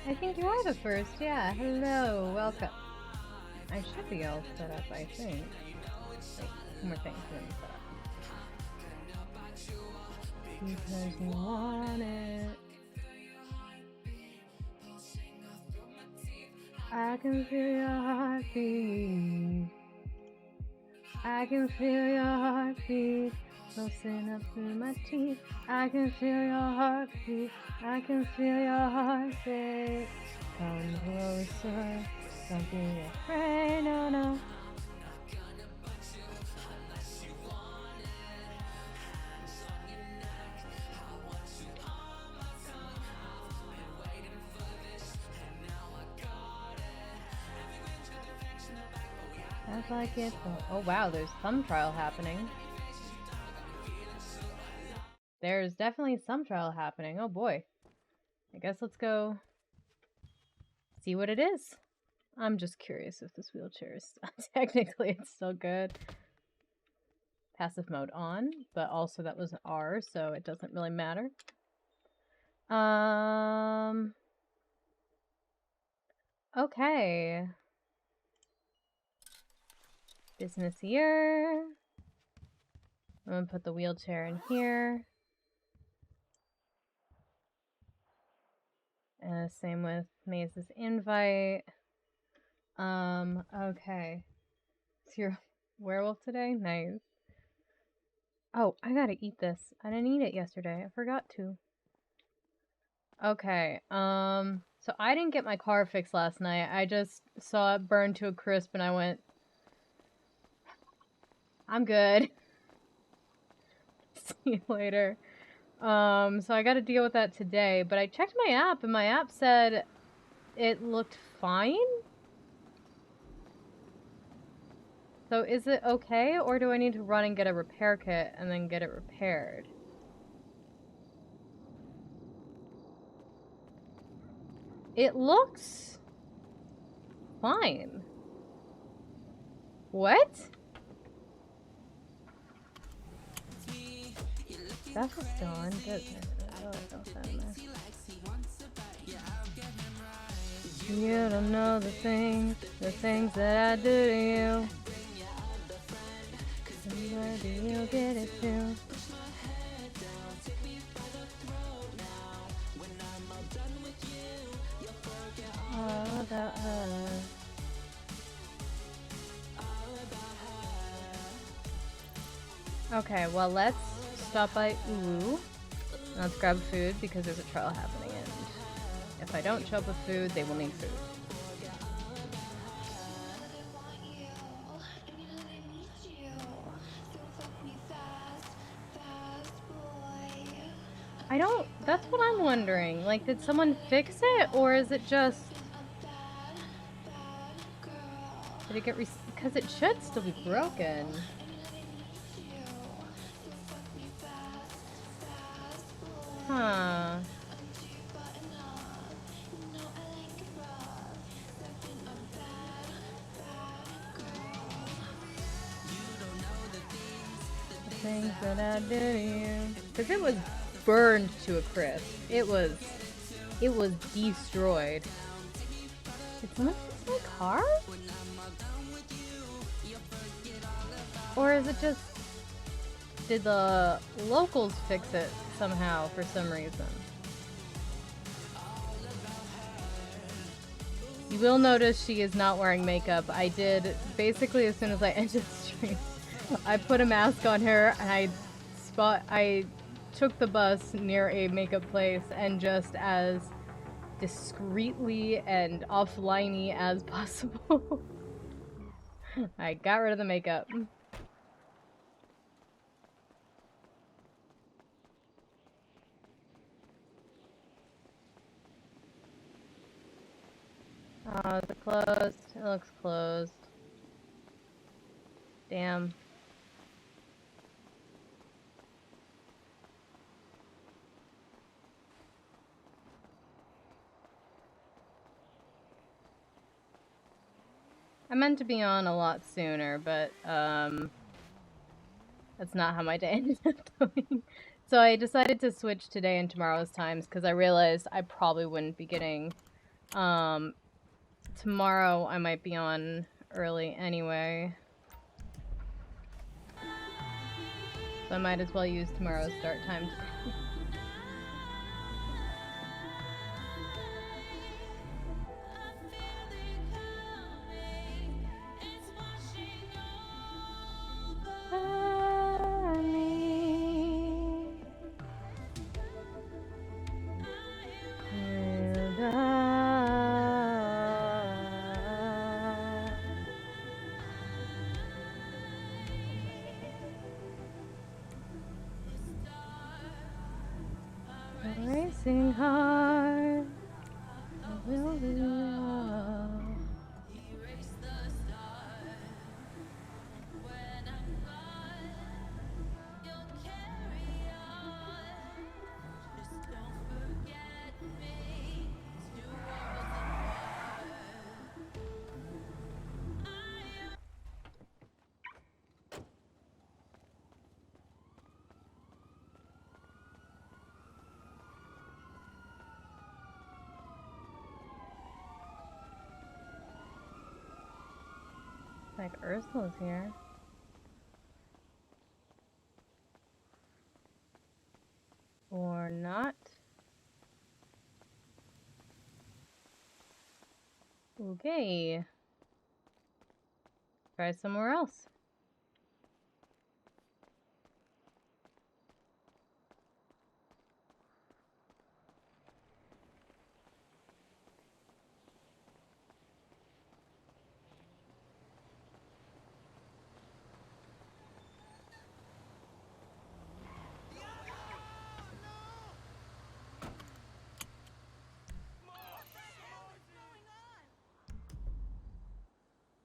I think you are the first, yeah. Hello, welcome. I should be all set up, I think. Wait, two more things and then set up. Because you want it. I can feel your heartbeat. I can feel your heartbeat. Pulsing up through my teeth. I can feel your heartbeat. I can feel your heartbeat. Come closer. Don't be afraid, no, no. That's like it. Oh wow, there's some trial happening. There's definitely some trial happening. Oh boy. I guess let's go see what it is. I'm just curious if this wheelchair is technically it's still good. Passive mode on, but also that was an R, so it doesn't really matter. Okay. Business here. I'm gonna put the wheelchair in here. Same with Maze's invite. Okay. So you're a werewolf today? Nice. Oh, I gotta eat this. I didn't eat it yesterday. I forgot to. Okay, so I didn't get my car fixed last night. I just saw it burn to a crisp and I went, I'm good. See you later. So I gotta deal with that today, but I checked my app and my app said it looked fine. So is it okay, or do I need to run and get a repair kit and then get it repaired? It looks fine. What? That's still on. Good. You don't know the things that I do to you. Where do you get it to? All about her. Okay, well, let's stop by Ooh. Let's grab food because there's a trial happening, and if I don't show up with food, they will need food. I don't, that's what I'm wondering. Like, did someone fix it, or is it just, did it get, because it should still be broken. Huh. The things that I do to you. Because it was burned to a crisp. It was destroyed. Did someone fix my car? Or is it just, did the locals fix it somehow for some reason? You will notice she is not wearing makeup. I did, basically as soon as I ended the stream, I put a mask on her and I took the bus near a makeup place and just as discreetly and offline-y as possible, I got rid of the makeup. Oh, is it closed? It looks closed. Damn. I meant to be on a lot sooner, but that's not how my day ended up going. So I decided to switch today and tomorrow's times because I realized I probably wouldn't be getting Tomorrow I might be on early anyway. So I might as well use tomorrow's start time. Racing hard, will be love. Like Ursula's here. Or not. Okay. Try somewhere else.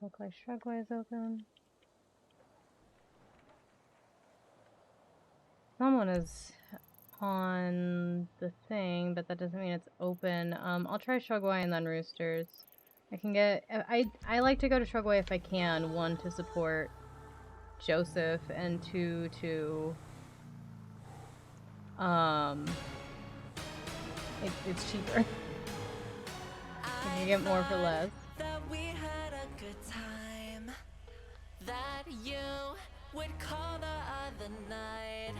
Look like Shrugway is open. Someone is on the thing, but that doesn't mean it's open. I'll try Shrugway and then Roosters. I can get... I like to go to Shrugway if I can. 1, to support Joseph, and 2, to... It's cheaper. You can get more for less. That you would call the other night,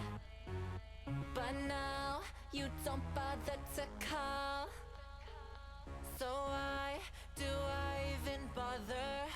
but now you don't bother to call. So why do I even bother?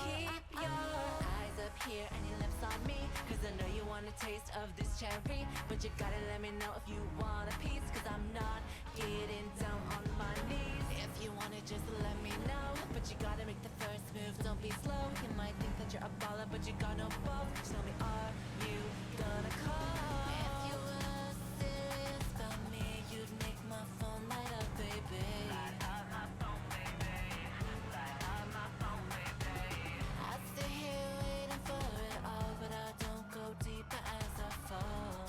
Keep your eyes up here and your lips on me, cause I know you want a taste of this cherry, but you gotta let me know if you want a piece, cause I'm not getting down on my knees. If you want it, just let me know, but you gotta make the first move, don't be slow. You might think that you're a baller, but you got no balls. Tell me, are you gonna call? If you were serious about me, you'd make my phone light up, baby. Light up my phone, baby. Light up my phone, baby. I stay here waiting for it all, but I don't go deeper as I fall.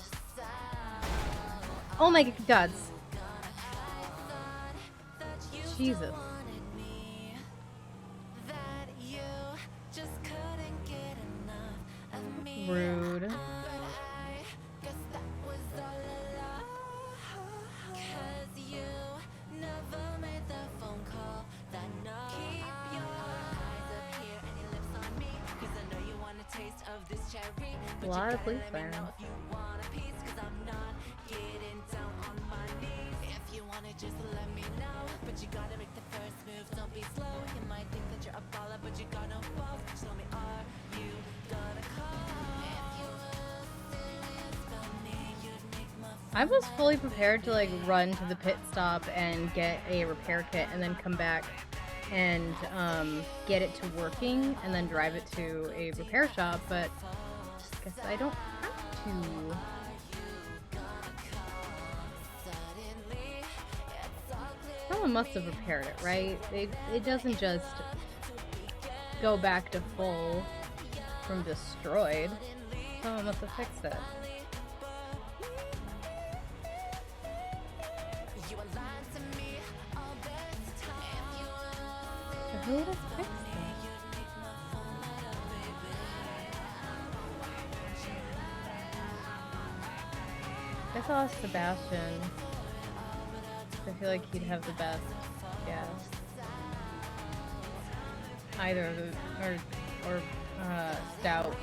Oh my gods. Jesus. Rude. A lot of police sirens. Just let me know, but you gotta make the first move, don't be slow. You might think that you're a baller, but you got no balls. Tell me, are you gonna call? If you were serious about me, you'd make my phone. I was fully prepared to like run to the pit stop and get a repair kit and then come back and get it to working and then drive it to a repair shop, but I guess I don't have to. Someone must have repaired it, right? It doesn't just go back to full from destroyed. Someone must have fixed it. So who would have fixed it? I guess I'll ask Sebastian. I feel like he'd have the best Yeah. Either of the, or stout.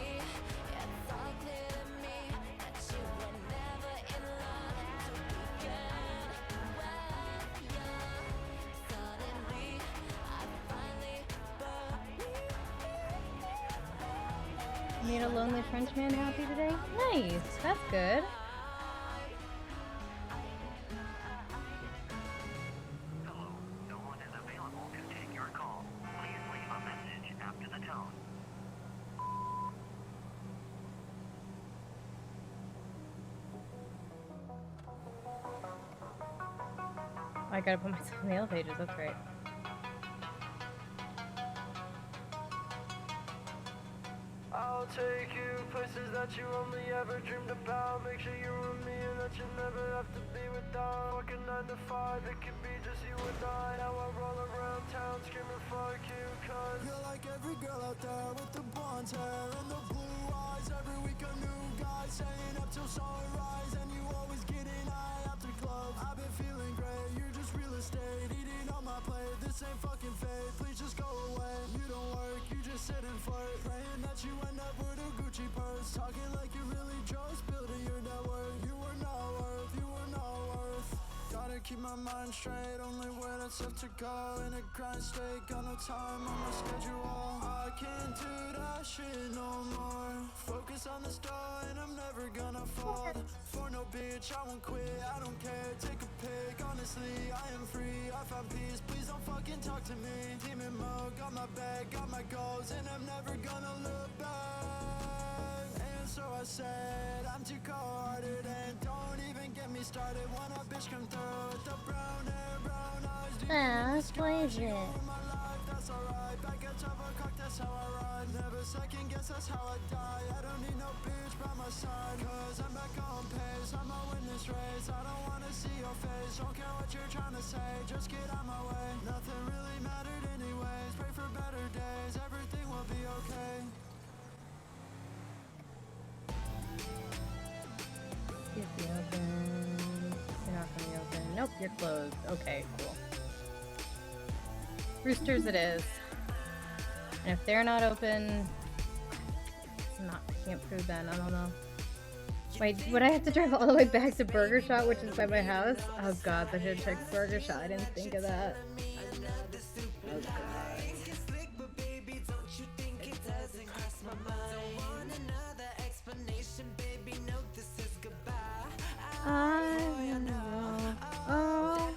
Made a lonely Frenchman happy today? Nice, that's good. Hello, no one is available to take your call. Please leave a message after the tone. I gotta put myself in the yellow pages, that's right. I'll take you places that you only ever dreamed about. Make sure you're with me and that you never have to be without. Working 9 to 5, it could be just you and I. Now I roll around town screaming fuck you, cause you're like every girl out there with the blonde hair and the blue eyes. Every week a new guy staying up till sunrise, and you always getting high after clubs. I've been feeling great, you're just real estate eating on my plate. This ain't fucking fate, please just go away. You don't work, you just sit and flirt, praying that you end up with a Gucci purse. Talking like you really just building your network. You were not worth, you were not worth. Gotta keep my mind straight, only way that's left to go. In a grind state, got no time on my schedule. I can't do that shit no more. Focus on the star and I'm never gonna fall. For no bitch, I won't quit, I don't care. Take a pic, honestly, I am free. I found peace, please don't fucking talk to me. Demon mode, got my back, got my goals, and I'm never gonna look back. And so I said, I'm too cold-hearted, and don't even get me started. When a bitch come through with the brown hair, brown eyes, do Poison. my life, that's alright. Back at Java Cock, that's how I ride. Never second guess, that's how I die. I don't need no bitch by my side, cause I'm back on pace. I'm a witness race, I don't wanna see your face. Don't care what you're trying to say, just get out my way. Nothing really mattered anyways. Pray for better days, everything will be okay. Is the open? You're not gonna be open. Nope, you're closed. Okay, cool. Roosters it is. And if they're not open, can't prove then, I don't know. Wait, would I have to drive all the way back to Burger Shot, which is by my house? Oh god, I should check Burger Shot. I didn't think of that. Oh god. I know. Oh.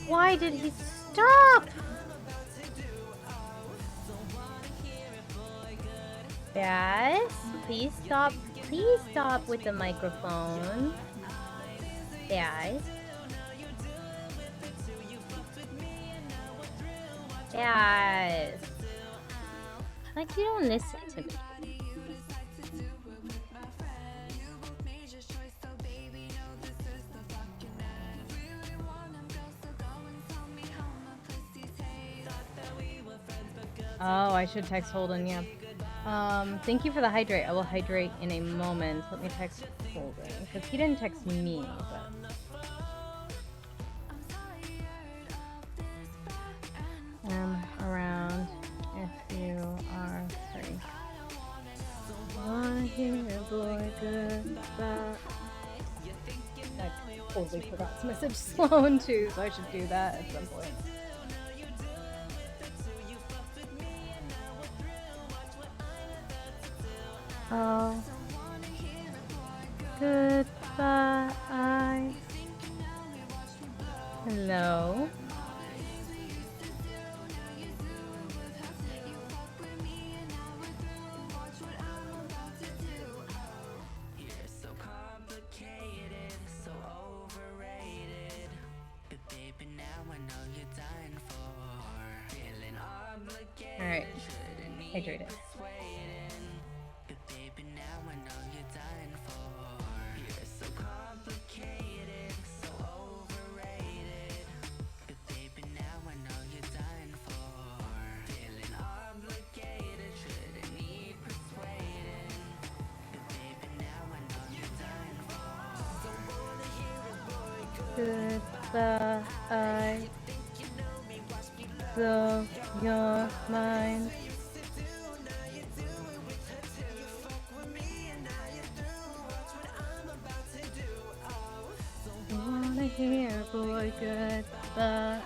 Why did he stop? Yes, please stop. Please stop with the microphone. Yes. Yes. Like you don't listen to me. Oh, I should text Holden, yeah. Thank you for the hydrate. I will hydrate in a moment. Let me text Holden, because he didn't text me, but... around if you are free. I hear a boy goodbye. I totally forgot to message Sloan too, so I should do that at some point. Oh, goodbye. Hello. Alright, hydrated. Goodbye. So you're mine. Wanna hear, boy, goodbye.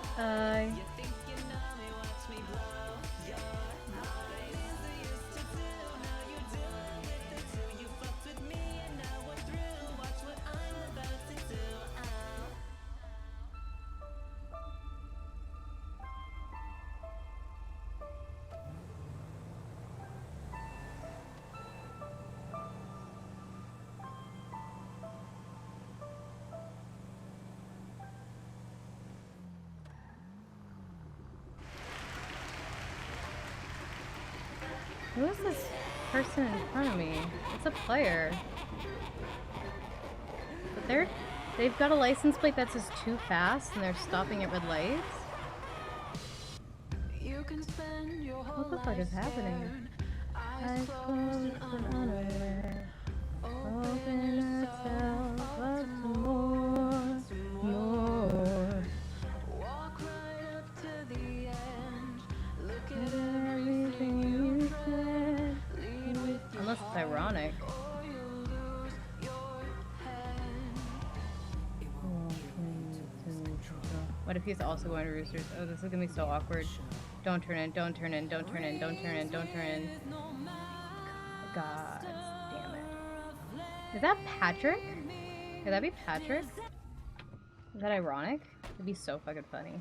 Who is this person in front of me? It's a player. But they've got a license plate that says too fast and they're stopping at red lights. What the fuck is happening? Eyes closed and unaware. Open myself up to more. Walk right up to the end. Look at everything you said. Unless it's ironic. What if he's also going to Roosters? Oh, this is gonna be so awkward. Don't turn in, don't turn in, don't turn in, don't turn in, don't turn in. God damn it. Is that Patrick? Could that be Patrick? Is that ironic? It'd be so fucking funny.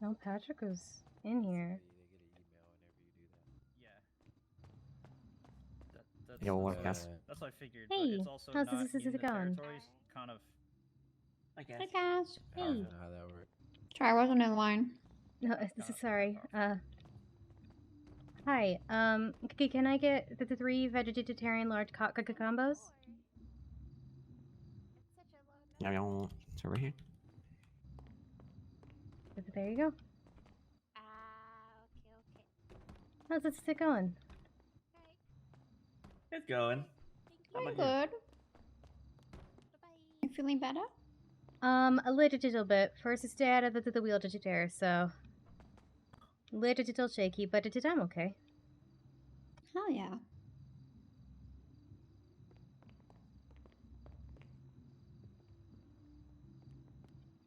No, Patrick was in here. Yo, what, Cass? That's what I figured. Hey, but it's also how's not this in the going? territories, kind of. I guess. Hey guys. I don't Hey. know how that works. Sorry, I wasn't in line. No, this is sorry. Hi. Can I get the 3 vegetarian large combos? Yeah, y'all. It's over here. There you go. Okay. How's it going? It's going. How I'm about good. Bye-bye. You feeling better? A little bit. First, I stay out of the wheel digitator, so little shaky, but I'm okay. Hell yeah.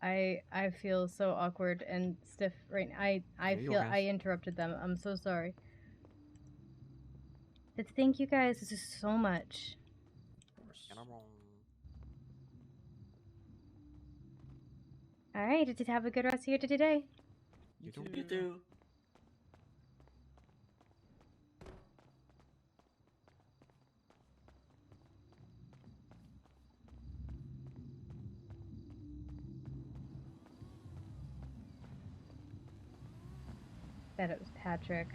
I feel so awkward and stiff right now. I There you feel go, I Cass. interrupted them. I'm so sorry. But thank you guys so much. Get 'em wrong. All right, just have a good rest of your day. You too. Bet it was Patrick.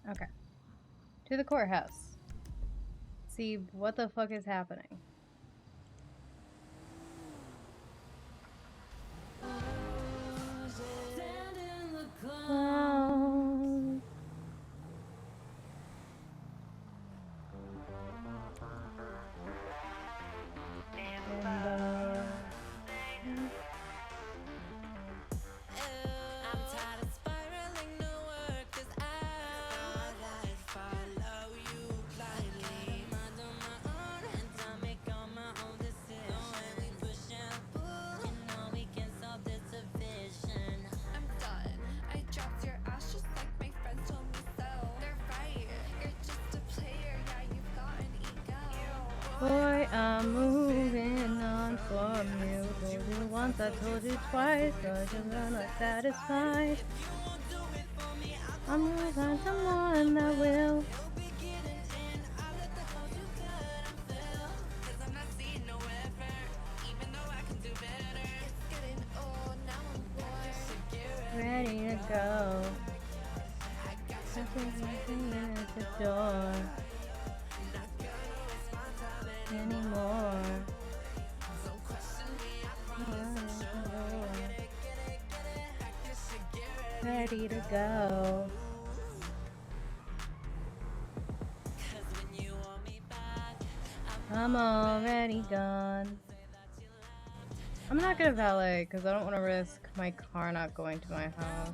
Okay. To the courthouse. See what the fuck is happening. Clouds. I'm tired of spiraling nowhere, 'cause I thought I'd follow you blindly. Mind on my own, and I make all my own decisions. When we push and pull, you know we can solve this division. I'm done. I dropped your ass just like my friends told me so. They're right. You're just a player. Yeah, you've got an ego. Boy, I'm moving on from you. Told you once, I told you twice, but you're not satisfied. I'm gonna find someone that will. Ready to go. Nothing at the door anymore. Ready to go. I'm already gone. I'm not gonna valet because I don't want to risk my car not going to my house.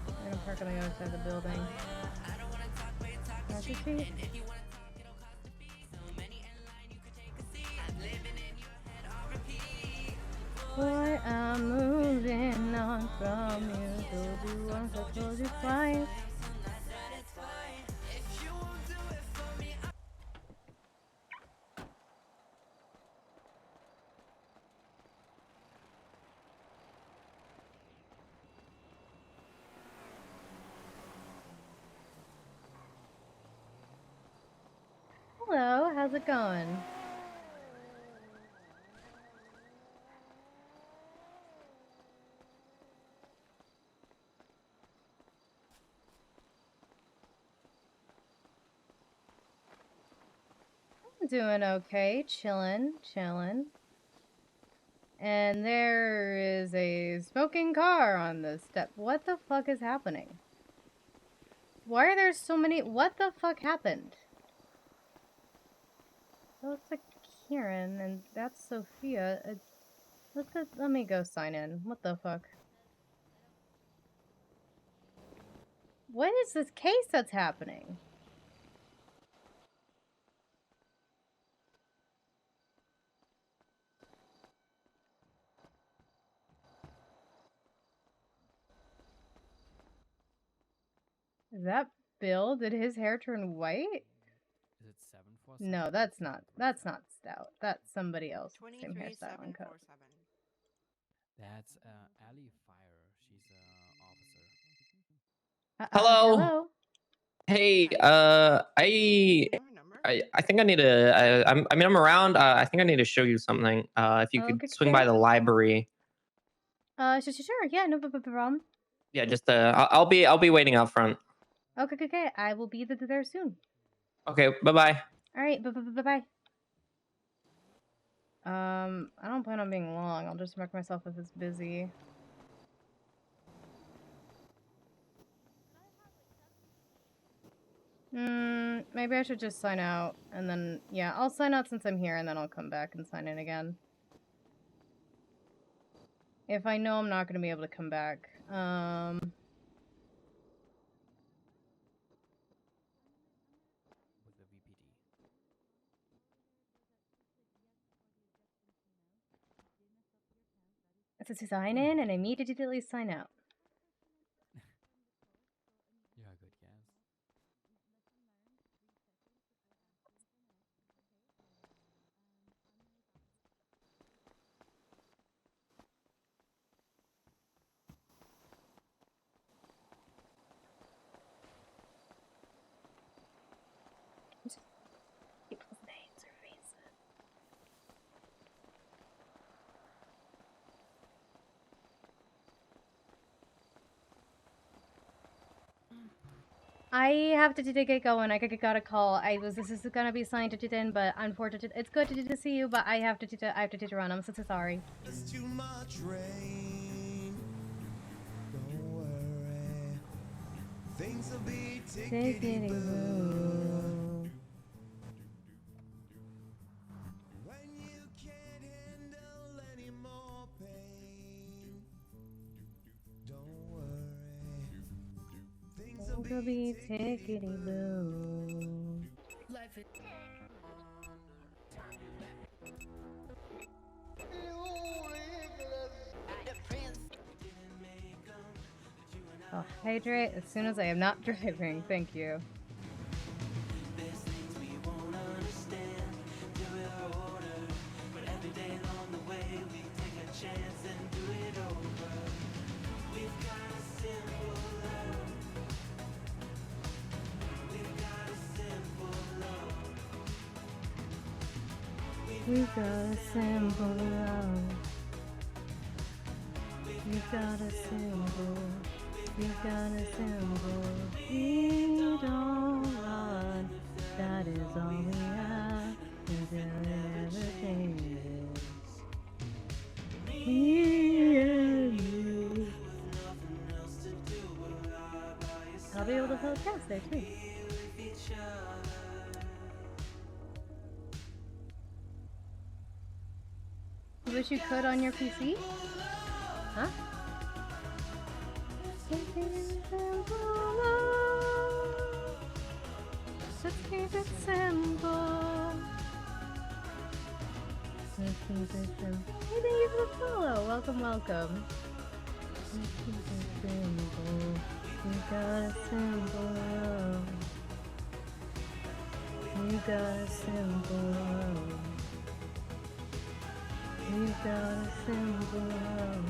I'm gonna park on the other side of the building. That's your seat. Boy, I'm moving on from you. Told you once, I told you twice. Hello, how's it going? I'm doing okay, chillin'. And there is a smoking car on the step. What the fuck is happening? Why are there so many? What the fuck happened? That looks like Kieran, and that's Sophia. Let me go sign in. What the fuck? What is this case that's happening? Is that Bill? Did his hair turn white? Is it 747? No, that's not Stout. That's somebody else. Same hairstyle and coat. That's Ali Fire. She's an officer. Hello. Hello. Hey, I think I need to. I mean, I'm around. I think I need to show you something. If you could swing by the library. Sure. Yeah, no problem. Yeah, just I'll be waiting out front. Okay. I will be there soon. Okay, bye. All right, bye. I don't plan on being long. I'll just mark myself if it's busy. Maybe I should just sign out, and then, yeah, I'll sign out since I'm here, and then I'll come back and sign in again. If I know I'm not going to be able to come back. It says to sign in and immediately sign out. Yeah, good guess. People's names or faces. I have to get going. I got a call. This is gonna be signed to in, but unfortunately, it's good to see you, but I have to run. I'm so sorry. It's too much rain. Don't worry. Things will be tickety-boo. When you can't handle any more pain. Don't worry. Things will be tickety-boo. Life is I'll hydrate as soon as I am not driving. Thank you. We've got a simple love. We've got a symbol. We've got a symbol. We don't run. That is all we have until it ever changes. Me and you. I'll be able to fill a cast there too. You wish you could on your PC? Huh? Let's keep it simple. Let's keep it simple. Hey, thank you for the follow. Welcome, welcome. Let's keep it simple. We got a simple love. We got a simple love. We've got a simple love.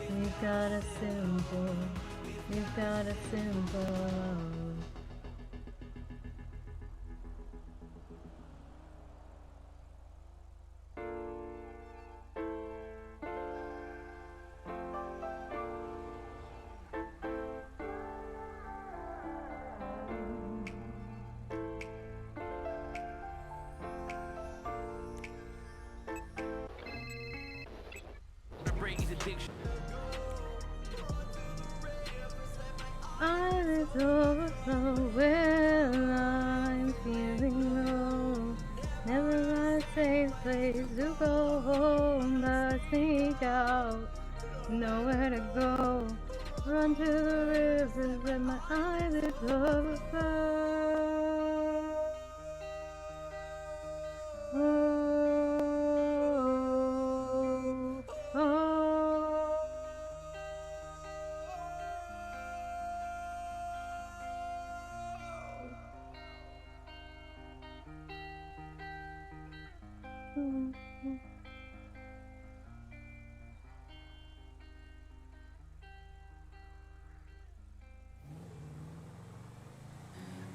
We've got a simple. We've got a simple love. Eyes overflow when I'm feeling low. Never got a safe place to go home, but sneak out, nowhere to go. Run to the rivers, let my eyes overflow.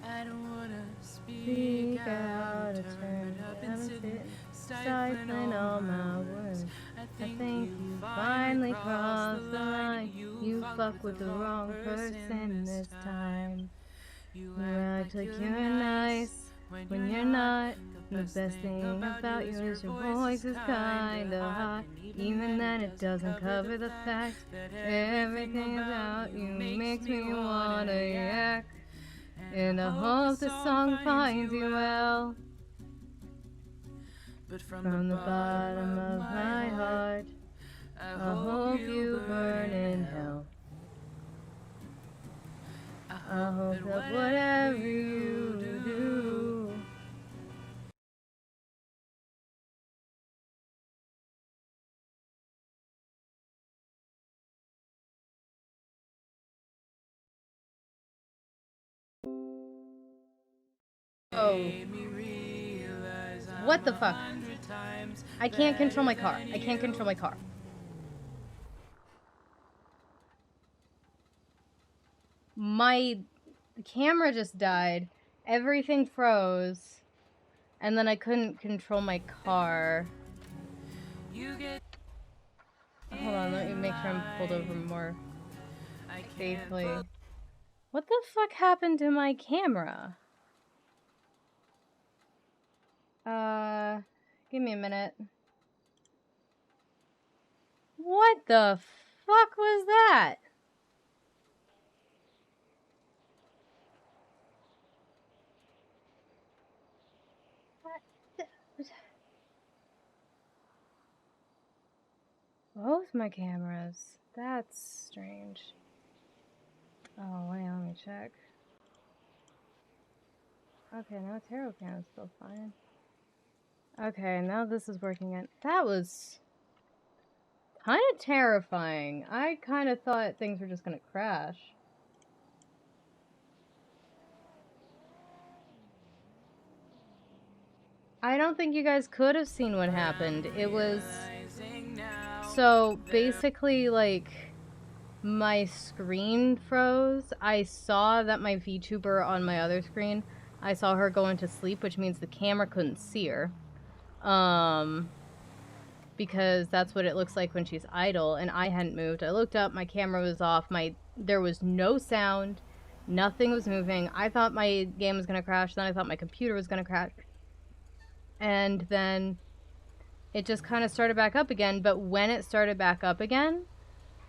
I don't wanna Speak out, turn up and sit, stifling all my words. I think you finally crossed the line. You fuck with the wrong person this time. You act like you're nice when you're not. The best thing about you is your voice is kinda hot. Even then it doesn't cover the fact that everything about you makes me wanna yak. And I hope the song finds you well. But from the bottom of my heart, I hope you burn in hell. I hope that whatever you do, oh. What the fuck? I can't control my car. I can't control my car. My camera just died. Everything froze. And then I couldn't control my car. Hold on, let me make sure I'm pulled over more safely. What the fuck happened to my camera? Give me a minute. What the fuck was that? Both my cameras. That's strange. Oh, wait, let me check. Okay, now tarot can is still fine. Okay, now this is working out. That was kind of terrifying. I kind of thought things were just gonna crash. I don't think you guys could have seen what happened. It was... So, basically, like, my screen froze. I saw that my VTuber on my other screen I saw her go into sleep, which means the camera couldn't see her. Because that's what it looks like when she's idle, and I hadn't moved. I looked up, my camera was off, there was no sound, nothing was moving. I thought my game was gonna crash, then I thought my computer was gonna crash. And then it just kind of started back up again, but when it started back up again,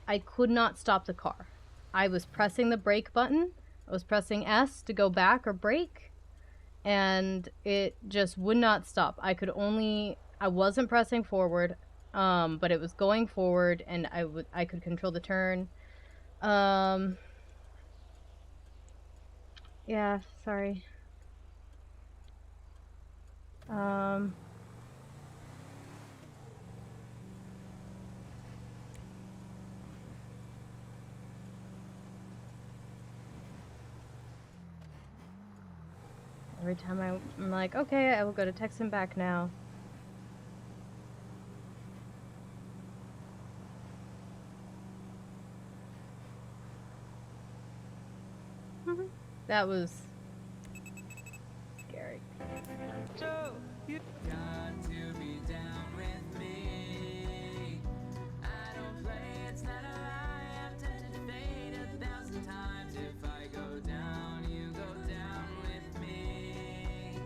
I could not stop the car. I was pressing the brake button, I was pressing S to go back or brake, and it just would not stop. I wasn't pressing forward, but it was going forward, and I could control the turn. Yeah, sorry. Every time I'm like, okay, I will go to text him back now. That was scary. Got to be down with me. I don't play, it's not a lie. I've touched fate 1,000 times. If I go down, you go down with me.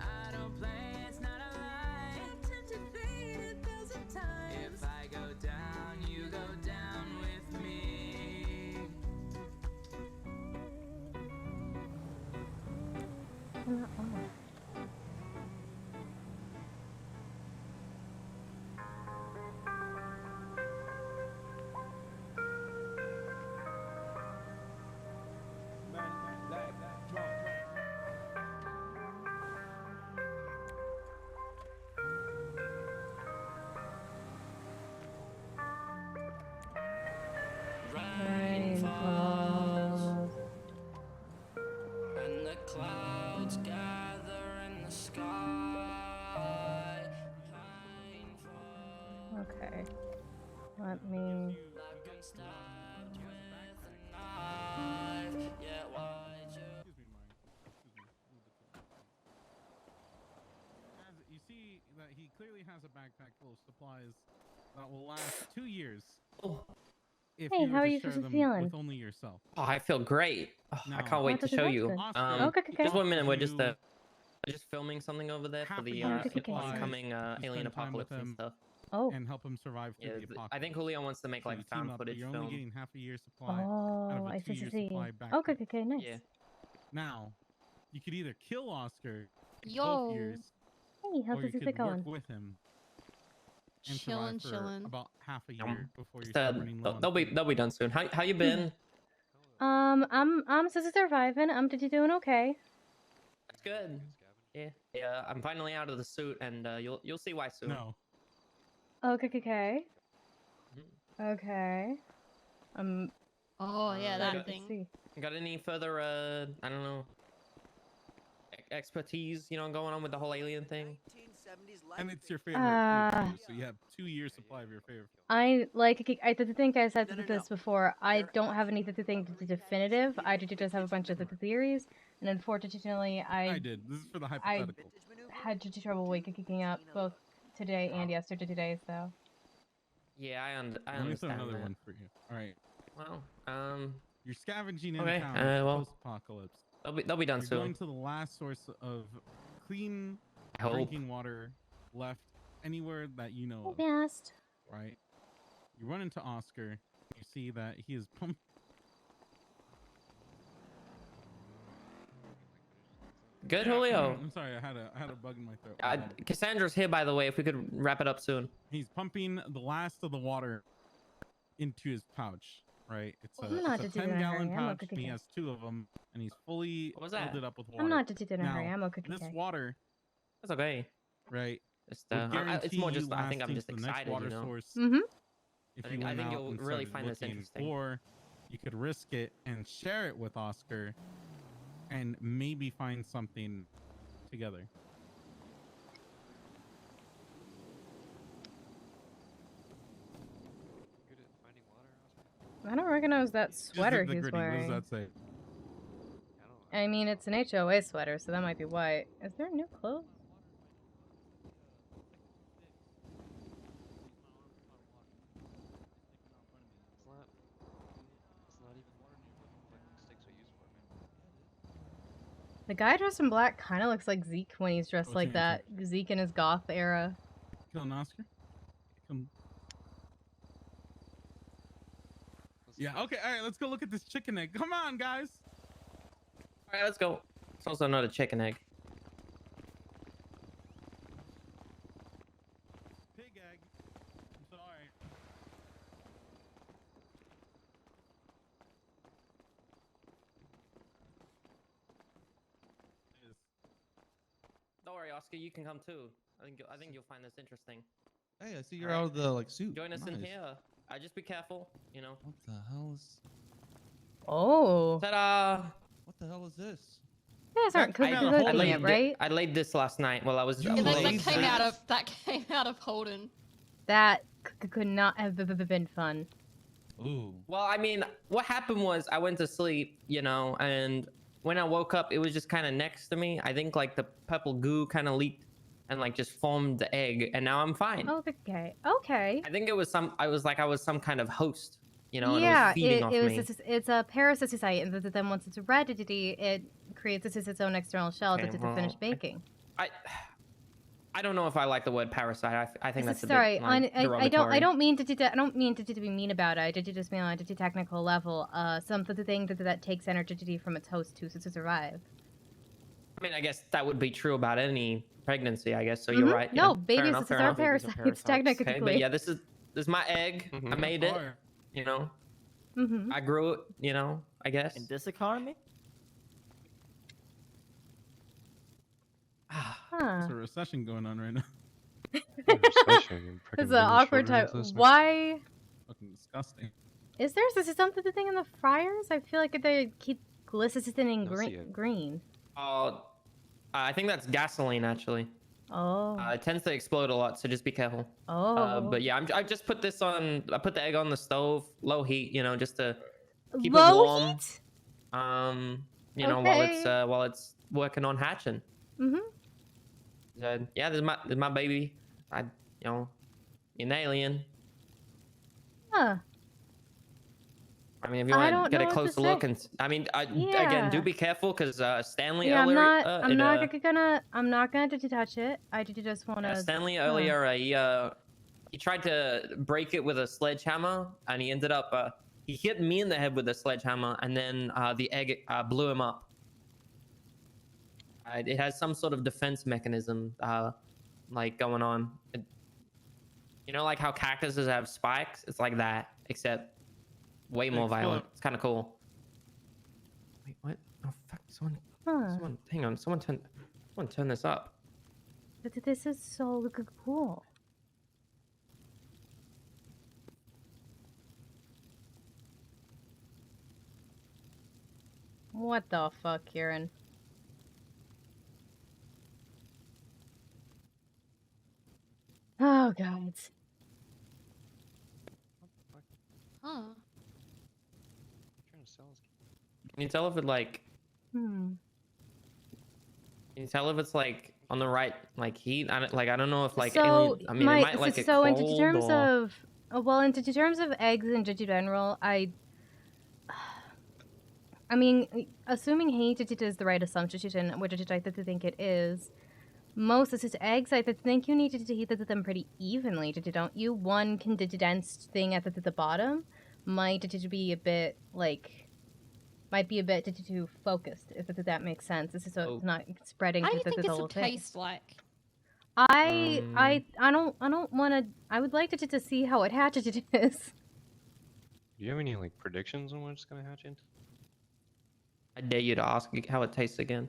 I don't play, it's not a lie. I've touched fate 1,000 times. If I go down, you go down with me. Rain falls, and the clouds gather in the sky. Rain falls, Okay. Let me... like I'm stabbed with a knife. Yeah, why'd you? As you see that he clearly has a backpack full of supplies that will last 2 years. If Hey, you how were are to you share them feeling? with only yourself. Oh, I feel great. Oh, I Now- can't wait to Okay, show that's you. good. Oscar, Okay, okay. Just 1 minute. We're just you- just filming something over there for half a the year okay. upcoming to alien spend time with apocalypse and him stuff. Oh. and help him survive through Yeah, the apocalypse. I think Julio wants to make So like you a team found up, but footage you're film. only getting half a year's supply out Oh, of a I see, 2-year see. supply backpack. Okay, okay, nice. Yeah. Now, you could either kill Oscar both Yo. years, Hey, how's or this you thing could going? work with him and Chillin', survive for chillin'. about half a year before you Just, start running low on they'll be food. done soon. How you been? I'm just surviving. I'm doing okay. That's good. Yeah. I'm finally out of the suit, and you'll see why soon. No. Okay, okay. Okay. Oh, yeah, that Let's thing. see. Got any further I don't know expertise, going on with the whole alien thing? And it's your favorite food, too, so you have 2 years supply of your favorite food. I think I said this before. I don't have anything definitive. I just have a bunch of theories, and unfortunately, I did. This is for the hypothetical. had trouble waking up both today and yesterday. So. Yeah, I Let me throw understand another that. one for you. All right. Well, You're scavenging in okay, town. well, Post-apocalypse. they'll be done You're soon. going to the last source of clean I hope. drinking water left anywhere that you know of. Best. Right? You run into Oscar. You see that he is pumped. Good, Julio. I'm sorry, I had a bug in my throat. Cassandra's here, by the way. If we could wrap it up soon. He's pumping the last of the water into his pouch. Right? It's a, I'm not it's a just in a 10-gallon hurry, I'm pouch. okay. He has 2 of them, and he's fully What was that? filled it up with water. I'm not just in a hurry. Now, I'm okay. This water, That's okay. right? Just, would it's more guarantee just you I think I'm lasting just to the next excited, water you know. source Mm-hmm. if I you think- I went think out you'll and really started find this looking, interesting. or you could risk it and share it with Oscar, and maybe find something together. I don't recognize that Just sweater the he's gritty. wearing. What does that say? I mean, it's an HOA sweater, so that might be why. Is there new clothes? The guy dressed in black kind of looks like Zeke when he's dressed like that. Zeke in his goth era. Kill an Oscar? Come. Yeah, okay, alright, let's go look at this chicken egg. Come on, guys. Alright, let's go. It's also not a chicken egg. Pig egg. I'm sorry. Don't worry, Oscar. You can come too. I think you'll find this interesting. Hey, I see you're out of the like suit. Join us in Nice. here. Just be careful. You know. What the hell is? Oh. Ta-da! What the hell is this? You guys aren't cooking it, right? I laid this last night while I was. Yeah, that came out of Holden. That could not have been fun. Ooh. Well, I mean, what happened was I went to sleep, you know, and when I woke up, it was just kind of next to me. I think like the purple goo kind of leaked and like just formed the egg, and now I'm fine. Okay. Okay. I think it was I was some kind of host, you know, and it Yeah, was feeding off me. it's a parasite, and then once it's heredity, it creates its own external shell Okay, to well, finish baking. I don't know if I like the word parasite. I think that's a bit Sorry, like, I don't mean to be mean about it. I did just mean on a technical level. Something that takes energy from its host to survive. I mean, I guess that would be true about any pregnancy, I guess. So you're right. No, yeah. Fair babies enough, fair are enough. parasites technically. Okay, but yeah, this is my egg. I made it. You know. I grew it. You know. I guess. In this economy. There's a recession going on right now. It's an awkward time. Why? Fucking disgusting. Is there something in the fryers? I feel like they keep glistening green. Oh, I think that's gasoline actually. Oh. It tends to explode a lot, so just be careful. Oh. But yeah, I just put this on. I put the egg on the stove, low heat, you know, just to keep low it warm. Heat? You know, while it's working on hatching. Yeah, there's my baby. You know, an alien. Huh. I mean, if you want to get a closer look, and I mean, again, do be careful because Stanley earlier. I'm not gonna touch it. I just want to. Stanley earlier, he tried to break it with a sledgehammer, and he ended up he hit me in the head with a sledgehammer, and then the egg blew him up. It has some sort of defense mechanism, like going on. You know, like how cactuses have spikes. It's like that, except way more violent. It's kind of cool. Wait, what? Oh fuck! Someone, hang on. Someone turn this up. But this is so cool. What the fuck, Kieran? Oh god. Huh. Can you tell if it like? Can you tell if it's like on the right like heat? I don't know if like alien. I mean, it might like it cold in terms or... of in terms of eggs in general, I mean, assuming heat is the right assumption, which I think it is. Most of his eggs, I think you need to heat them pretty evenly, don't you? One condensed thing at the bottom might be a bit too focused, if that makes sense. This is so it's not spreading. How do you think the this whole will thing. taste like? I don't want to. I would like to see how it hatches. Do you have any like predictions on what it's gonna hatch into? I dare you to ask how it tastes again.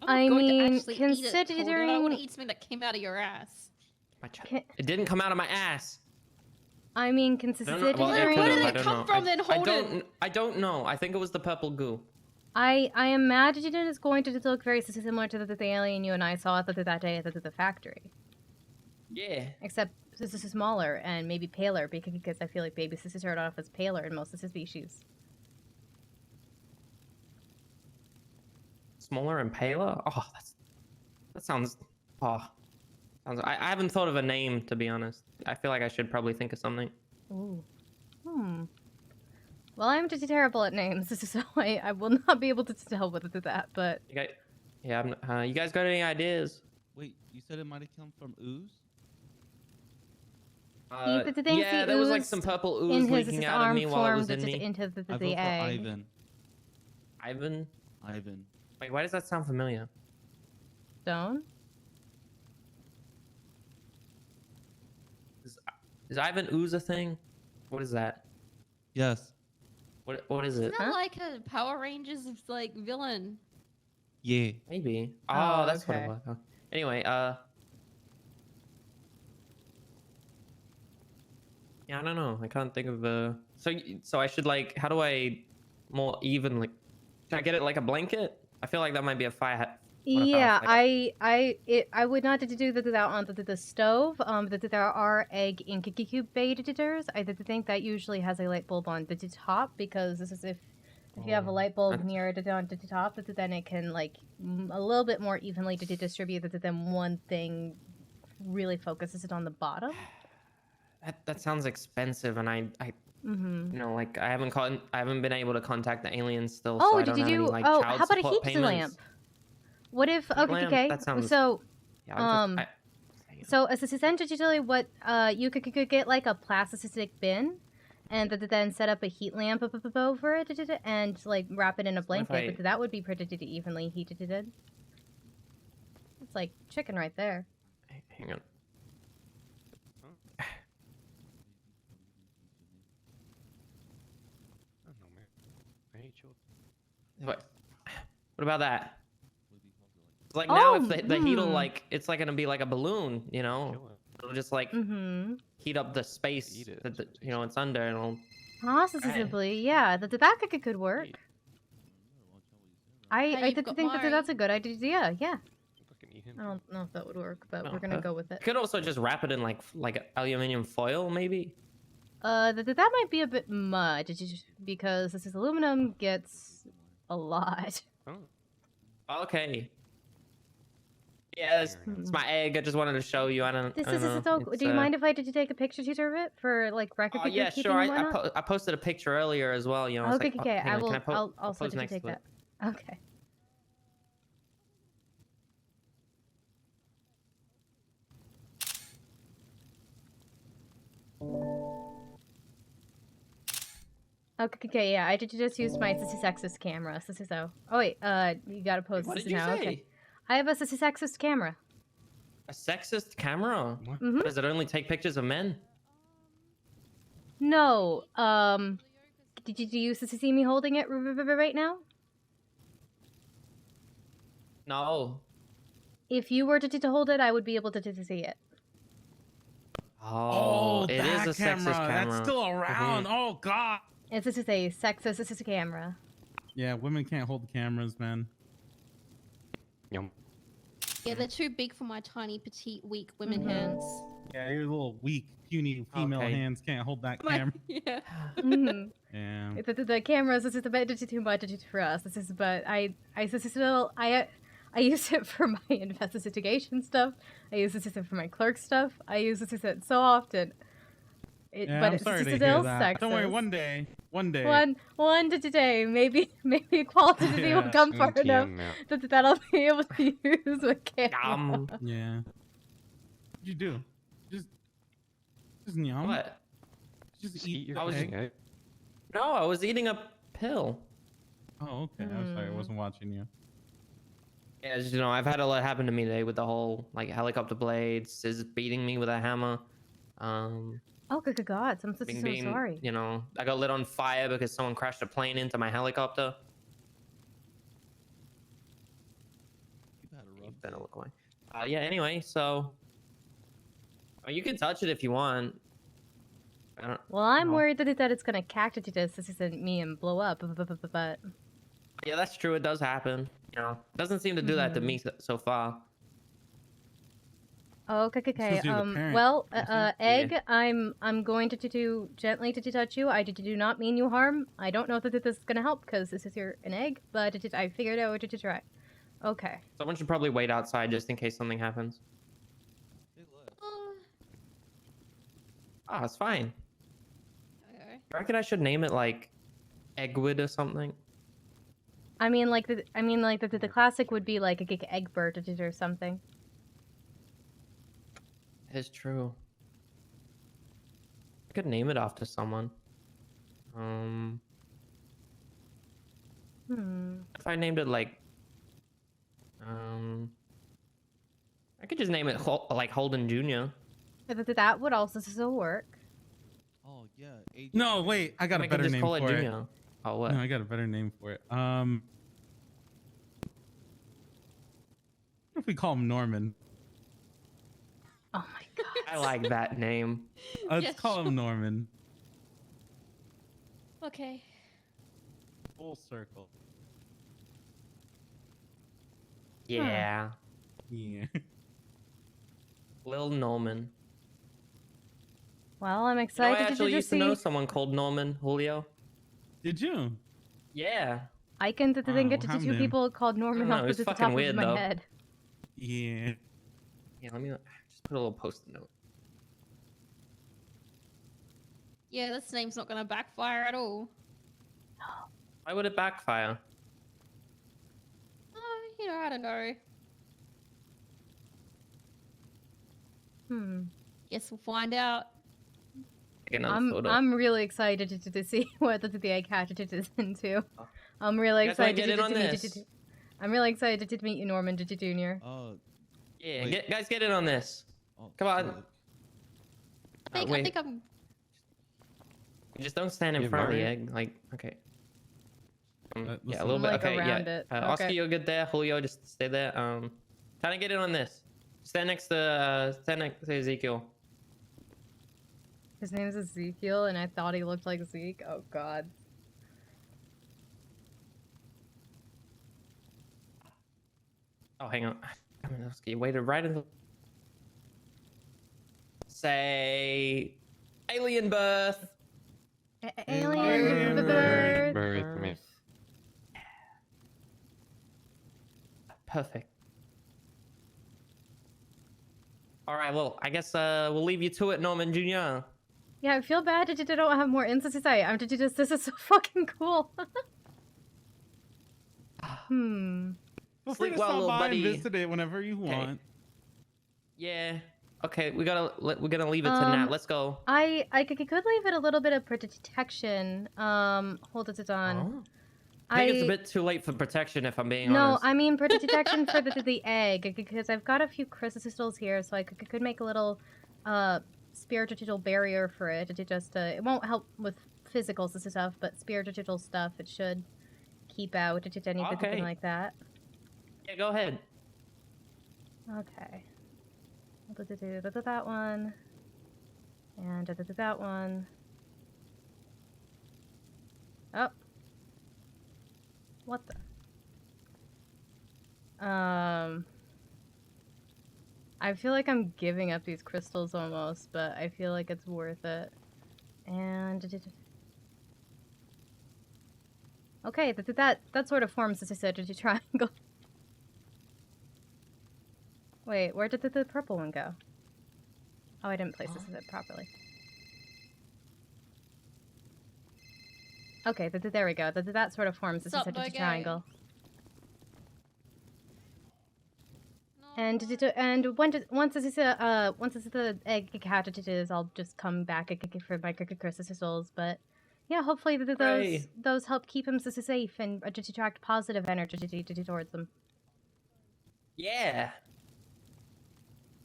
I'm not going to mean, actually eat it, Holden. I considering want to eat something that came out of your ass. It didn't come out of my ass. I mean, considering Where did it come from then, Holden? I don't know. I think it was the purple goo. I imagine it's going to look very similar to the alien you and I saw that day at the factory. Yeah. Except this is smaller and maybe paler because I feel like baby sisters start off as paler in most of the species. smaller and paler. Oh, that sounds. Oh, I haven't thought of a name, to be honest. I feel like I should probably think of something. Ooh. Well, I'm just terrible at names, so I will not be able to tell what to that. But You guys, yeah, you guys got any ideas? Wait, you said it might have come from ooze? the things Yeah, he there was like oozed some purple in ooze his leaking out of arm me while it was formed in me. into the I vote for egg. Ivan. Ivan? Ivan. Wait, why does that sound familiar? Stone? Is Ivan ooze a thing? What is that? Yes. What is it? Isn't that like a Power Rangers like villain? Yeah. Maybe. Oh, Oh, that's what okay. it was. Oh. Anyway, yeah, I don't know. I can't think of so I should like, how do I more evenly? Should I get it like a blanket? I feel like that might be a fire hat. Yeah, I would not do that on the stove. That there are egg incubators. I think that usually has a light bulb on the top, because this is if you have a light bulb near on the top, then it can like a little bit more evenly distribute. That then one thing really focuses it on the bottom. That sounds expensive, and I you know, like I haven't been able to contact the aliens still. Oh, so I did don't you have do? any, like, Oh, child how about a support heat payments. lamp? What if? Heat Okay, lamp? okay. That sounds. So, Yeah, so as essentially what you could get like a plastic bin, and then set up a heat lamp over it, and like wrap it in a blanket. But that would be pretty evenly heated. It's like chicken right there. Hang on. I hate children. What about that? It's like now, if the heat'll hmm. like, it's like gonna be like a balloon, you know? It'll just like heat up the space that you know it's under, and it'll. Possibly, yeah. That could work. I think that's a good idea. Yeah. I don't know if that would work, but we're gonna go with it. Could also just wrap it in like aluminum foil, maybe. That might be a bit much, because this aluminum gets a lot. Okay. Yeah, it's my egg. I just wanted to show you. I don't know. Do you mind if I did take a picture of it for like record keeping? Yeah, sure. I posted a picture earlier as well. You know. Okay, like, okay. hang on, I'll post also next take to it. that. Okay. Okay, yeah, I just used my Sexist camera. So, oh wait, you gotta post What this did you now. say? Okay, I have a Sexist camera. A sexist camera? Does it only take pictures of men? No, do you see me holding it right now? No. If you were to hold it, I would be able to see it. Oh, it is a sexist camera. That's still around. Oh God. It's a sexist camera. Yeah, women can't hold cameras, man. Yum. Yeah, they're too big for my tiny, petite, weak women hands. Yeah, your little weak, puny female hands can't hold that camera. Yeah. Yeah. The cameras is a bit too much for us. But I use it for my investigation stuff. I use it for my clerk stuff. I use it so often. I'm sorry to hear that. Don't worry, one day. One today, maybe quality will come far enough that I'll be able to use a camera. Yeah. What'd you do? Just yum. What? Just eat your egg? No, I was eating a pill. Oh, okay. I'm sorry, I wasn't watching you. Yeah, you know, I've had a lot happen to me today with the whole like helicopter blades, is beating me with a hammer. Oh, good God! I'm so sorry. You know, I got lit on fire because someone crashed a plane into my helicopter. You better look away. Yeah. Anyway, so you can touch it if you want. Well, I'm worried that it's gonna cactus me and blow up, but. Yeah, that's true. It does happen. You know, it doesn't seem to do that to me so far. Okay. Well, egg, yeah. I'm going to gently to touch you. I do not mean you harm. I don't know that this is gonna help because this is an egg, but I figured I would try. Okay. Someone should probably wait outside just in case something happens. Ah, it's fine. Okay. I reckon I should name it like Eggwood or something. I mean, like the classic would be like a Egbert or something. It's true. I could name it after someone. If I named it like, I could just name it like Holden Jr. That would also still work. Oh yeah. No, wait. I got I a could better just name call it for it. Junior. Oh, what? No, I got a better name for it. What if we call him Norman? Oh my god. I like that name. Let's Yeah, call him Norman. Okay. Full circle. Yeah. Yeah. Lil Norman. Well, I'm You know, I excited actually to used to see. know someone called Norman, Julio. Did you? Yeah. I can think Wow, of how two new? people called Norman know, off it's the fucking top weird, of my though. head. Yeah. Yeah, let me just put a little post-it note. Yeah, this name's not gonna backfire at all. Why would it backfire? Oh, you know, I don't know. Guess we'll find out. Take another photo. I'm really excited to see what the egg hatchet is into. I'm really You guys wanna excited get in on to meet this? I'm really excited to meet you, Norman Jr. Yeah, Wait. guys, get in on this. Come on. I wait. think I'm. Just don't stand in Yeah, front of the Mario? egg. Like, okay. Yeah, a listen. little bit. Like Okay, yeah. around it. Oscar, Okay. you're good there. Julio, just stay there. Trying to get in on this. Stand next to Ezekiel. His name's Ezekiel, and I thought he looked like Zeke. Oh god. Oh, hang on. You waited right until. Say, alien birth. Alien birth. Birth me. Perfect. All right. Well, I guess we'll leave you to it, Norman Jr. Yeah, I feel bad that you don't have more instances. This is so fucking cool. Feel free Sleep to well, stop little by buddy. and visit it whenever you want. Yeah. Okay. We're gonna leave it to Nat. Let's go. I could leave it a little bit of protection. Hold it on. I think it's a bit too late for protection, if I'm being No, honest. I mean protection for the egg, because I've got a few crystals here, so I could make a little spiritual barrier for it. It won't help with physical stuff, but spiritual stuff it should keep out anything Okay. like that. Yeah, go ahead. Okay. That one. And that one. Oh. What the? I feel like I'm giving up these crystals almost, but I feel like it's worth it. And okay, that sort of forms as I said a triangle. Wait, where did the purple one go? Oh, I didn't place this properly. Okay, there we go. That sort of forms as Sup, a boy triangle. And once this is the egg hatchet is, I'll just come back for my crystals. But yeah, hopefully those help keep him safe and just attract positive energy towards them. Yeah.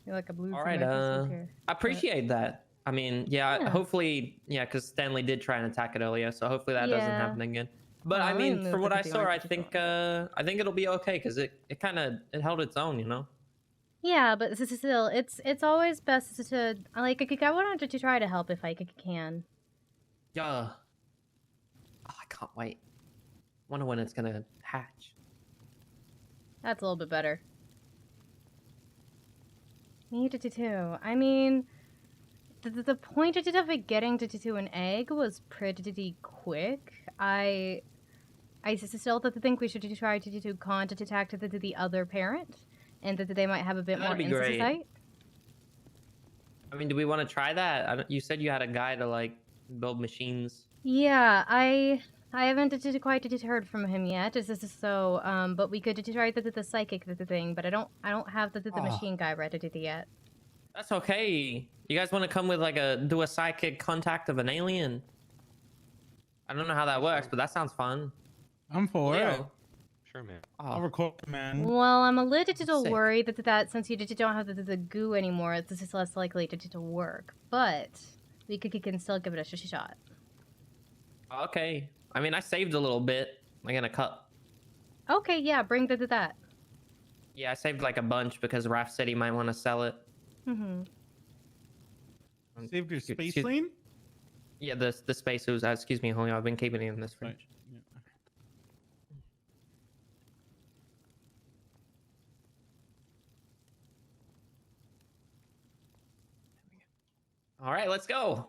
You're like a blue. All right. I appreciate that. I mean, yeah. Hopefully, yeah, because Stanley did try and attack it earlier, so hopefully that doesn't happen again. But I mean, from what I saw, I think it'll be okay because it held its own, you know. Yeah, but still, it's always best to I wanted to try to help if I can. Yeah. Oh, I can't wait. Wonder when it's gonna hatch. That's a little bit better. Me too. I mean, the point of it getting to an egg was pretty quick. I still think we should try to contact the other parent, and that they might have a bit more That'd be great. insight. I mean, do we want to try that? You said you had a guy to like build machines. Yeah, I haven't quite heard from him yet. So, but we could try the psychic thing, but I don't have the Oh. machine guy ready yet. That's okay. You guys want to come with like do a psychic contact of an alien? I don't know how that works, but that sounds fun. I'm for it. Sure, man. I'll record, man. Well, I'm a little Sick. worried that since you don't have the goo anymore, this is less likely to work. But we can still give it a shot. Okay. I mean, I saved a little bit, like in a cup. Okay, yeah, bring that. Yeah, I saved like a bunch because Raph said he might want to sell it. Mm-hmm. Saved your space Excuse- lane? Yeah, the space was. Excuse me, Julio. I've been keeping it in this fridge. Right. Yeah. All right, let's go.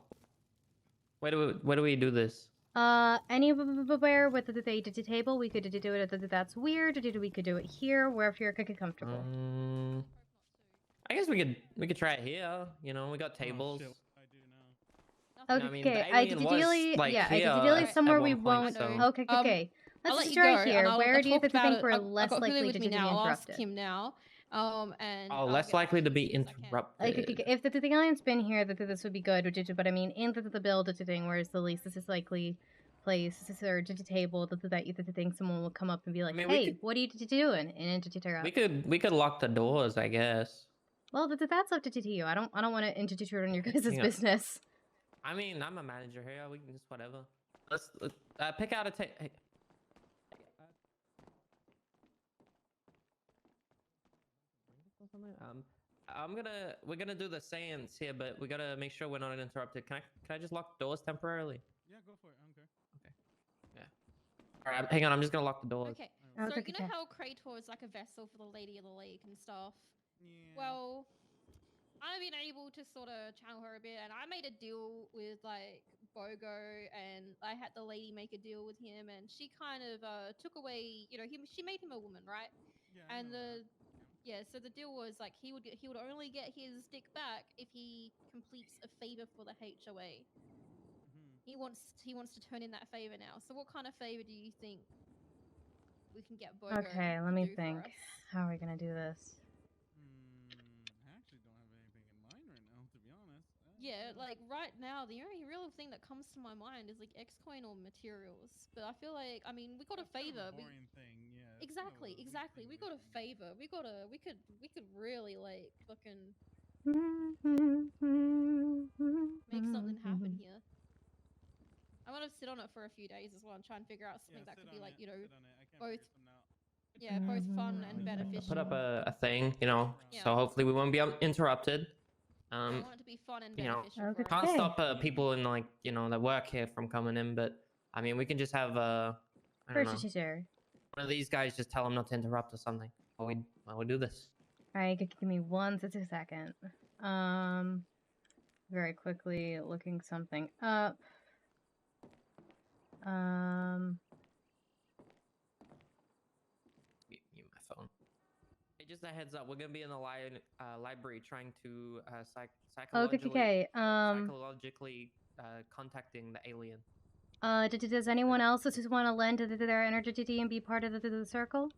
Where do we do this? Anywhere with the table, we could do it. That's weird. We could do it here, wherever you're comfortable. I guess we could try it here. You know, we got tables. shit. Okay, I mean, the I alien did was, ideally, like, yeah, here ideally at somewhere one we point, won't. so- Okay, okay. I'll Let's let you try go, and here. I'll Where do you talk about think it. we're I've less got Julio likely with to me be now. I'll ask interrupted? him now. And Oh, I'll less get likely back to be you as soon as I can. interrupted. If the alien's been here, this would be good. But I mean, in the build thing, whereas the least this is likely place, this is a table that you think someone will come up and be like, mean, we "Hey, could- what are you doing?" and interrupt. We could lock the doors, I guess. Well, that's up to you. I don't want to intrude on your guys' Hang on. business. I mean, I'm a manager here. We can just whatever. Let's pick out a table. Hey. We're gonna do the seance here, but we gotta make sure we're not interrupted. Can I just lock the doors temporarily? Yeah, go for it. I don't care. All right, hang on. I'm just gonna lock the doors. Okay. Oh, So okay, you know okay. how Krator is like a vessel for the Lady of the Lake and stuff? Yeah. Well, I've been able to sort of channel her a bit, and I made a deal with like Bogo, and I had the lady make a deal with him, and she kind of took away, she made him a woman, right? Yeah, I And know that. so the deal was like he would only get his dick back if he completes a favor for the HOA. Mhm. He wants to turn in that favor now. So what kind of favor do you think we can get Bogo? Okay, let to me do for think. us? How are we gonna do this? I actually don't have anything in mind right now, to be honest. Yeah, like right now, the only real thing that comes to my mind is like X-Coin or materials. But I feel like, I mean, we got a That's kind of favor. boring thing, yeah. that's kind of Exactly, a weak exactly. thing We to got a do. favor. We could really like fucking make something happen here. I want to sit on it for a few days as well and try and figure out something that sit could be on like, it, sit on it. I can't both figure something out. yeah, both fun and Mhm. beneficial. Put up a thing, Yeah. so hopefully we won't be interrupted. I want it to be fun and you know, beneficial. Okay. for Can't us. stop people in that work here from coming in, but I mean, we can just have I don't know, Sure. one of these guys just tell them not to interrupt or something. While we do this. All right, give me one second. Very quickly looking something up. Mute my phone. Hey, just a heads up, we're gonna be in the library trying to psychologically contacting the alien. Does anyone else just want to lend their energy and be part of the circle?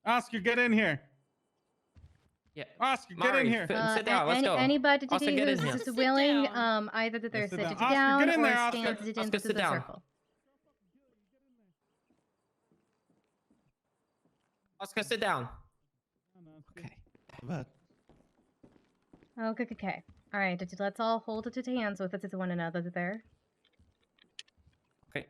Oscar, get in here. Yeah. Oscar, get in here. Sit down. Let's go. Anybody Oscar, get in who's here. just willing, either that they're sit sit down. down, Oscar, get in or there, stand Oscar. in Oscar, the sit down. circle. Oscar, sit down. Okay. Okay. All right, let's all hold it to hands with one another there. Okay.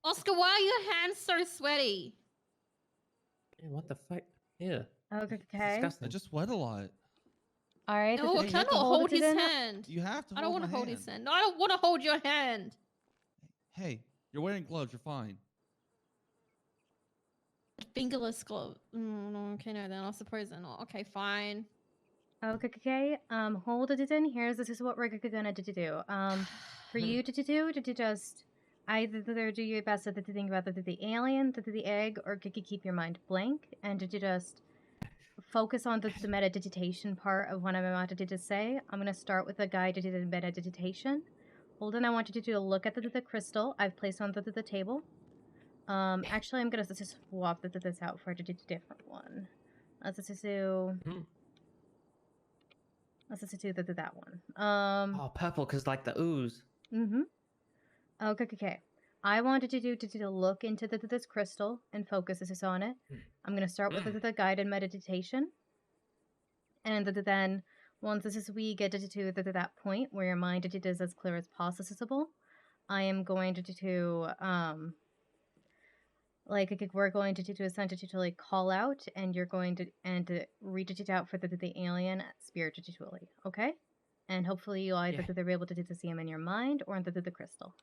Oscar, why are your hands so sweaty? Hey, what the fuck? Yeah. Okay. Disgusting. I just sweat a lot. All right. No, you I have cannot to hold his in. hand. You have to I don't hold want to my hold hand. his hand. No, I don't want to hold your hand. Hey, you're wearing gloves. You're fine. Fingerless glove. No, okay, no, then I suppose they're not. Okay, fine. Okay. Hold it in. This is what we're gonna do. for you to do to just either do your best to think about the alien, the egg, or keep your mind blank and to just focus on the meditation part of what I'm about to say. I'm going to start with a guide to the meditation. Holden, I want you to look at the crystal I've placed on the table. Actually, I'm going to swap this out for a different one. Let's just do... Let's just do that one. Oh, purple, because like the ooze. Mm-hmm. Okay. I wanted you to look into this crystal and focus on it. I'm going to start with the guided meditation. And then, once we get to that point where your mind is as clear as possible, I am going we're going to essentially call out, and you're going to reach it out for the alien spiritually, okay? And hopefully you'll either be able to see him in your mind or in the crystal.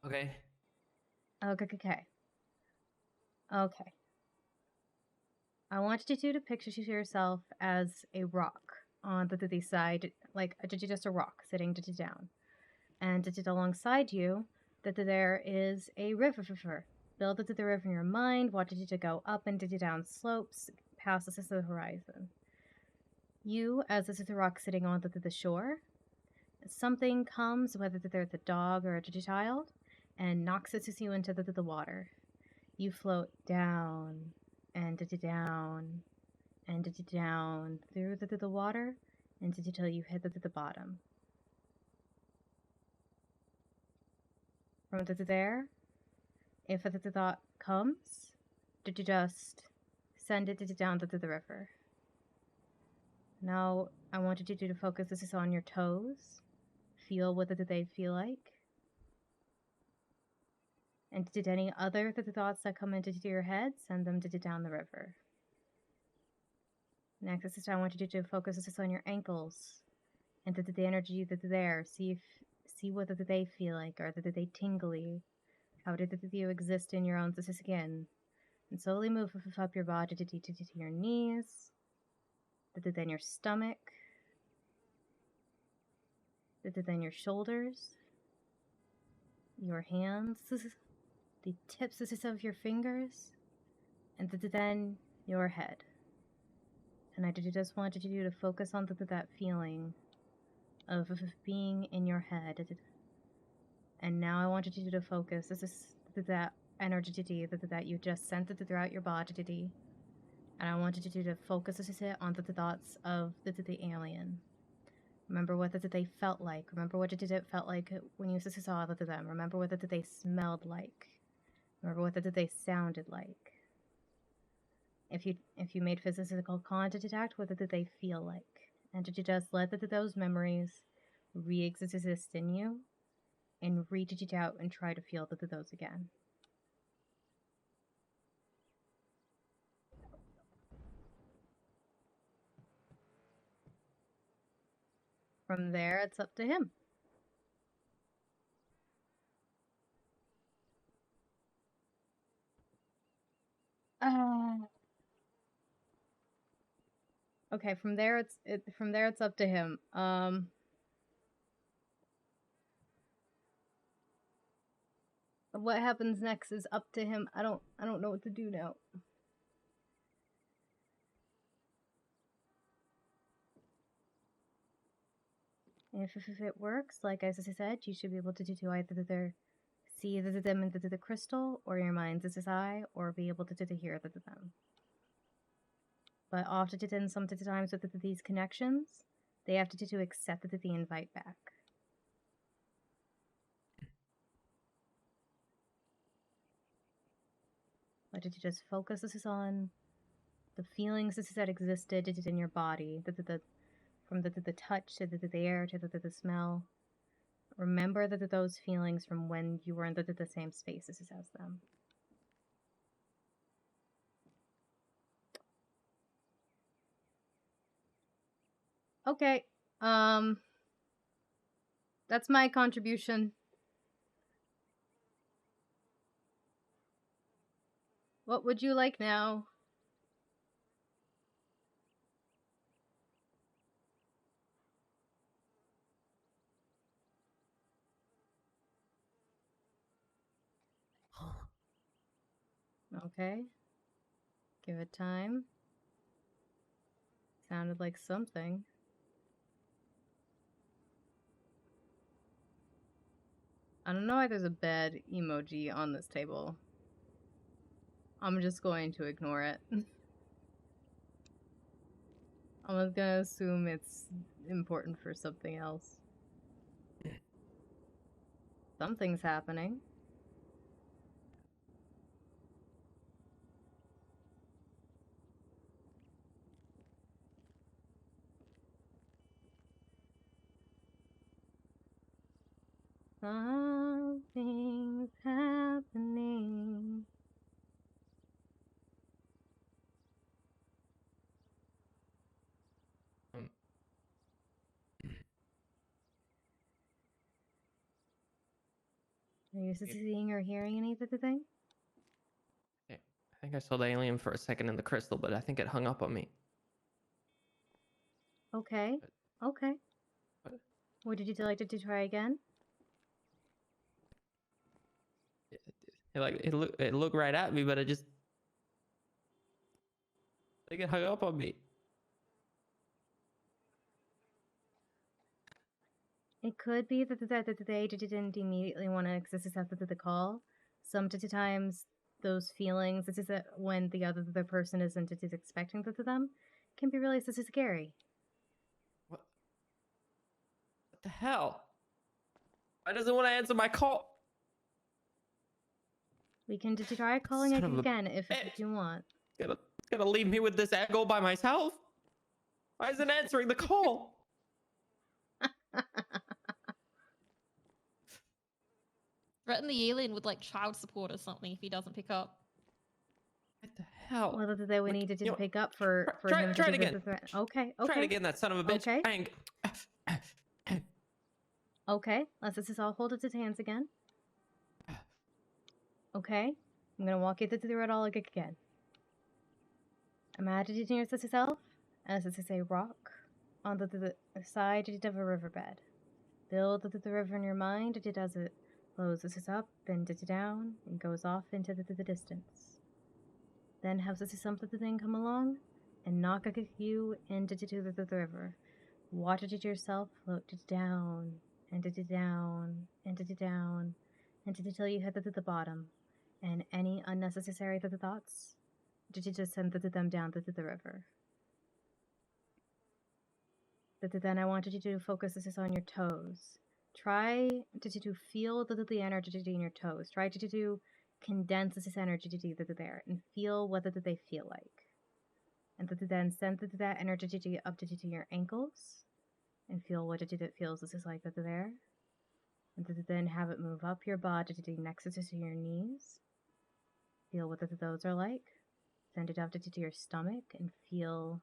Okay. Okay. I want you to picture yourself as a rock on the side, like just a rock sitting down. And alongside you, that there is a river. Build the river in your mind, watch it to go up and down slopes, past the horizon. You, as this is a rock sitting on the shore, something comes, whether there's a dog or a child, and knocks you into the water. You float down and down and down through the water until you hit the bottom. From there, if the thought comes, did you just send it down to the river? Now, I want you to focus this on your toes. Feel what they feel like. And did any other thoughts that come into your head, send them down the river. Next, I want you to focus this on your ankles. And the energy that's there. See what they feel like. Are they tingly? How did you exist in your own skin? And slowly move up your body to your knees. Then your stomach. Then your shoulders. Your hands. The tips of your fingers, and then your head. And I just wanted you to focus on that feeling of being in your head. And now I wanted you to focus that energy that you just sent throughout your body. And I wanted you to focus on the thoughts of the alien. Remember what they felt like. Remember what it felt like when you saw them. Remember what they smelled like. Remember what they sounded like. If you made physical contact, what did they feel like? And did you just let those memories re-exist in you and reach it out and try to feel those again? From there, it's up to him. Okay, from there it's up to him. What happens next is up to him. I don't know what to do now. If it works, like as I said, you should be able to do either see them into the crystal, or your mind's eye, or be able to hear them. But often, sometimes with these connections, they have to accept the invite back. But did you just focus on the feelings that existed in your body, from the touch to the air to the smell? Remember those feelings from when you were in the same spaces as them. Okay, that's my contribution. What would you like now? Okay. Give it time. Sounded like something. I don't know why there's a bed emoji on this table. I'm just going to ignore it. I'm just gonna assume it's important for something else. Something's happening. Something's happening. Are you seeing or hearing anything? Yeah, I think I saw the alien for a second in the crystal, but I think it hung up on me. Okay. Okay. What? What did you like to try again? It looked right at me, but I think it hung up on me. It could be that they didn't immediately want to access after the call. Sometimes those feelings, this is when the other person isn't expecting them, can be really scary. What the hell? Why doesn't want to answer my call? We can try calling it again if you want. It's gonna leave me with this ego by myself? Why isn't it answering the call? Threaten the alien with like child support or something if he doesn't pick up. What the hell? Well, that we needed to pick up for try, him try to it do again. the threat. Okay, okay. Try it again, that son of a bitch. Okay. Okay, let's just all hold it to hands again. Okay, I'm gonna walk you through it all again. Imagine yourself as it's a rock on the side of a riverbed. Build the river in your mind as it flows up and down and goes off into the distance. Then have something come along and knock you into the river. Watch it yourself float down and down and down until you hit the bottom. And any unnecessary thoughts, just send them down to the river. Then I want you to focus on your toes. Try to feel the energy in your toes. Try to condense this energy there and feel what they feel like. And then send that energy up to your ankles and feel what it feels like there. And then have it move up your body next to your knees. Feel what those are like. Send it up to your stomach and feel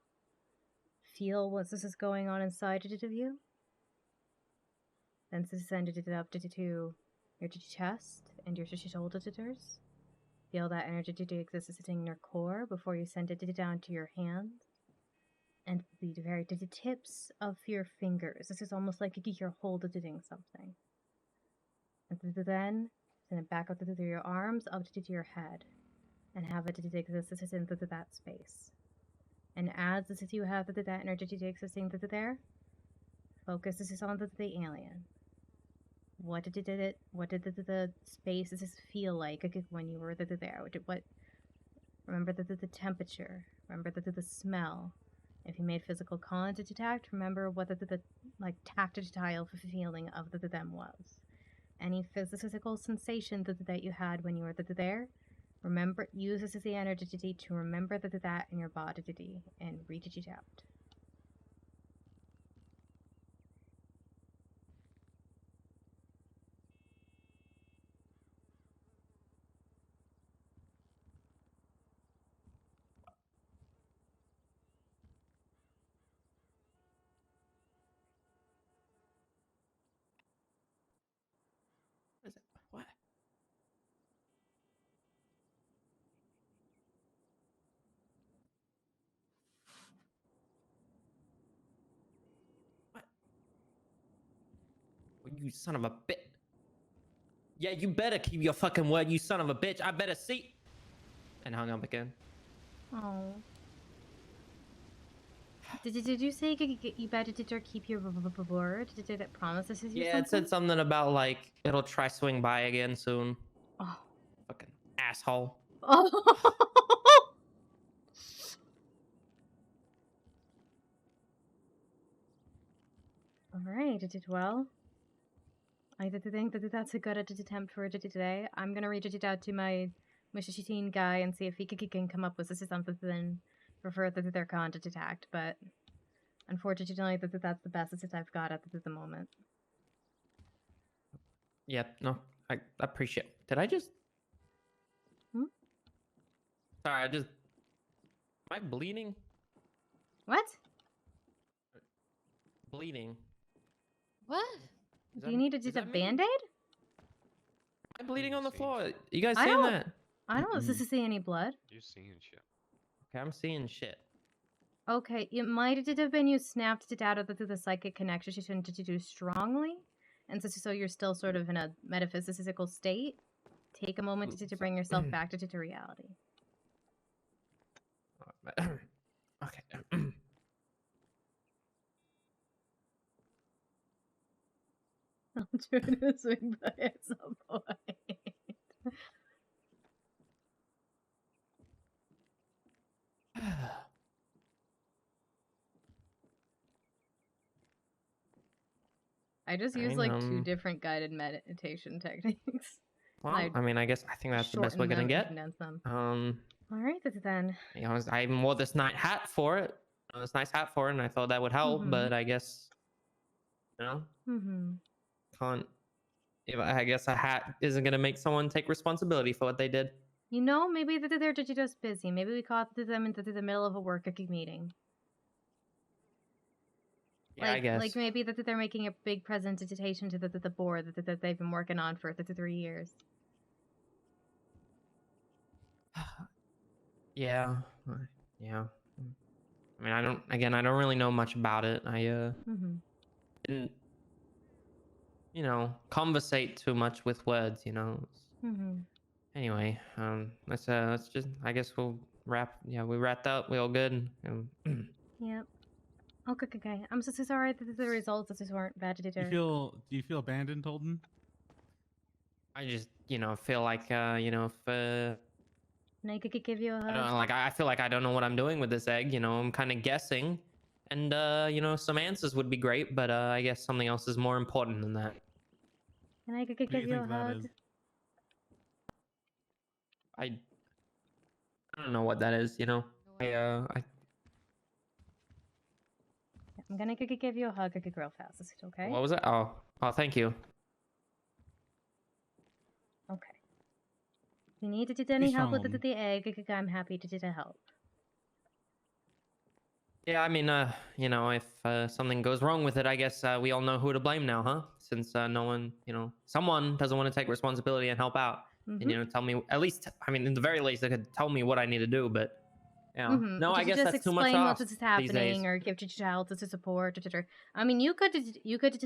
what this is going on inside of you. Then send it up to your chest and your shoulders. Feel that energy exist in your core before you send it down to your hands and the very tips of your fingers. This is almost like you're holding something. And then send it back up through your arms up to your head and have it exist into that space. And as you have that energy existing there, focus on the alien. What did the space feel like when you were there? Remember the temperature. Remember the smell. If you made physical contact, remember what the tactile feeling of them was. Any physical sensation that you had when you were there, remember, use this as the energy to remember that in your body and reach it out. What? What? Oh, you son of a bitch. Yeah, you better keep your fucking word, you son of a bitch. I better see. and hung up again. Oh. Did you say you better keep your word? Did it promise us you Yeah, something? it said something about like it'll try swing by again soon. Oh. Fucking asshole. Oh. All right, it did well. I did think that that's a good attempt for it today. I'm gonna reach it out to my Mishishitine guy and see if he can come up with something for further their contact attack. But unfortunately, that's the best that I've got at the moment. Yeah, no, I appreciate. Did I just? Hmm? Sorry, I just. Am I bleeding? What? Bleeding. What? Is Do you that- need is a that me? band-aid? I'm bleeding on the floor. You guys I seeing don't- that? I don't see any blood. You're seeing shit. Okay, I'm seeing shit. Okay, it might have been you snapped it out of the psychic connection to do strongly, and so you're still sort of in a metaphysical state. Take a moment to bring yourself back to reality. Okay. I'm trying to swing by at some point. I just use like 2 different guided meditation techniques. Well, I think that's the best we're shorten gonna them, get. condense them. All right, then. You know, I even wore this nice hat for it. This nice hat for it, and I thought that would help, Mhm. but I guess, you know, can't. I guess a hat isn't gonna make someone take responsibility for what they did. You know, maybe they're just busy. Maybe we caught them into the middle of a work meeting. Yeah, I guess. Like maybe they're making a big presentation to the board that they've been working on for 3 years. Yeah. Yeah. I mean, I don't really know much about it. I didn't, you know, conversate too much with words, you know. Anyway, let's just, I guess we'll wrap. Yeah, we wrapped up. We all good. Yep. Okay. I'm so sorry that the results just weren't bad to Do you feel abandoned, Holden? I just, you know, feel like, you know, if And I could give you a hug. I don't like. I feel like I don't know what I'm doing with this egg. You know, I'm kind of guessing, and you know, some answers would be great, but I guess something else is more important than that. And I could give you a hug. I don't know what that is. You know, I'm gonna give you a hug. I could real fast. Is it okay? What was it? Oh, thank you. Okay. If you need any help with the egg, I'm happy to help. Yeah, I mean, you know, if something goes wrong with it, I guess we all know who to blame now, huh? Since no one, you know, someone doesn't want to take responsibility and help out, and you know, tell me at least. I mean, in the very least, they could tell me what I need to do, but. Yeah. No, I guess just that's too much explain off what's these happening, days. or give child to support. I mean, you could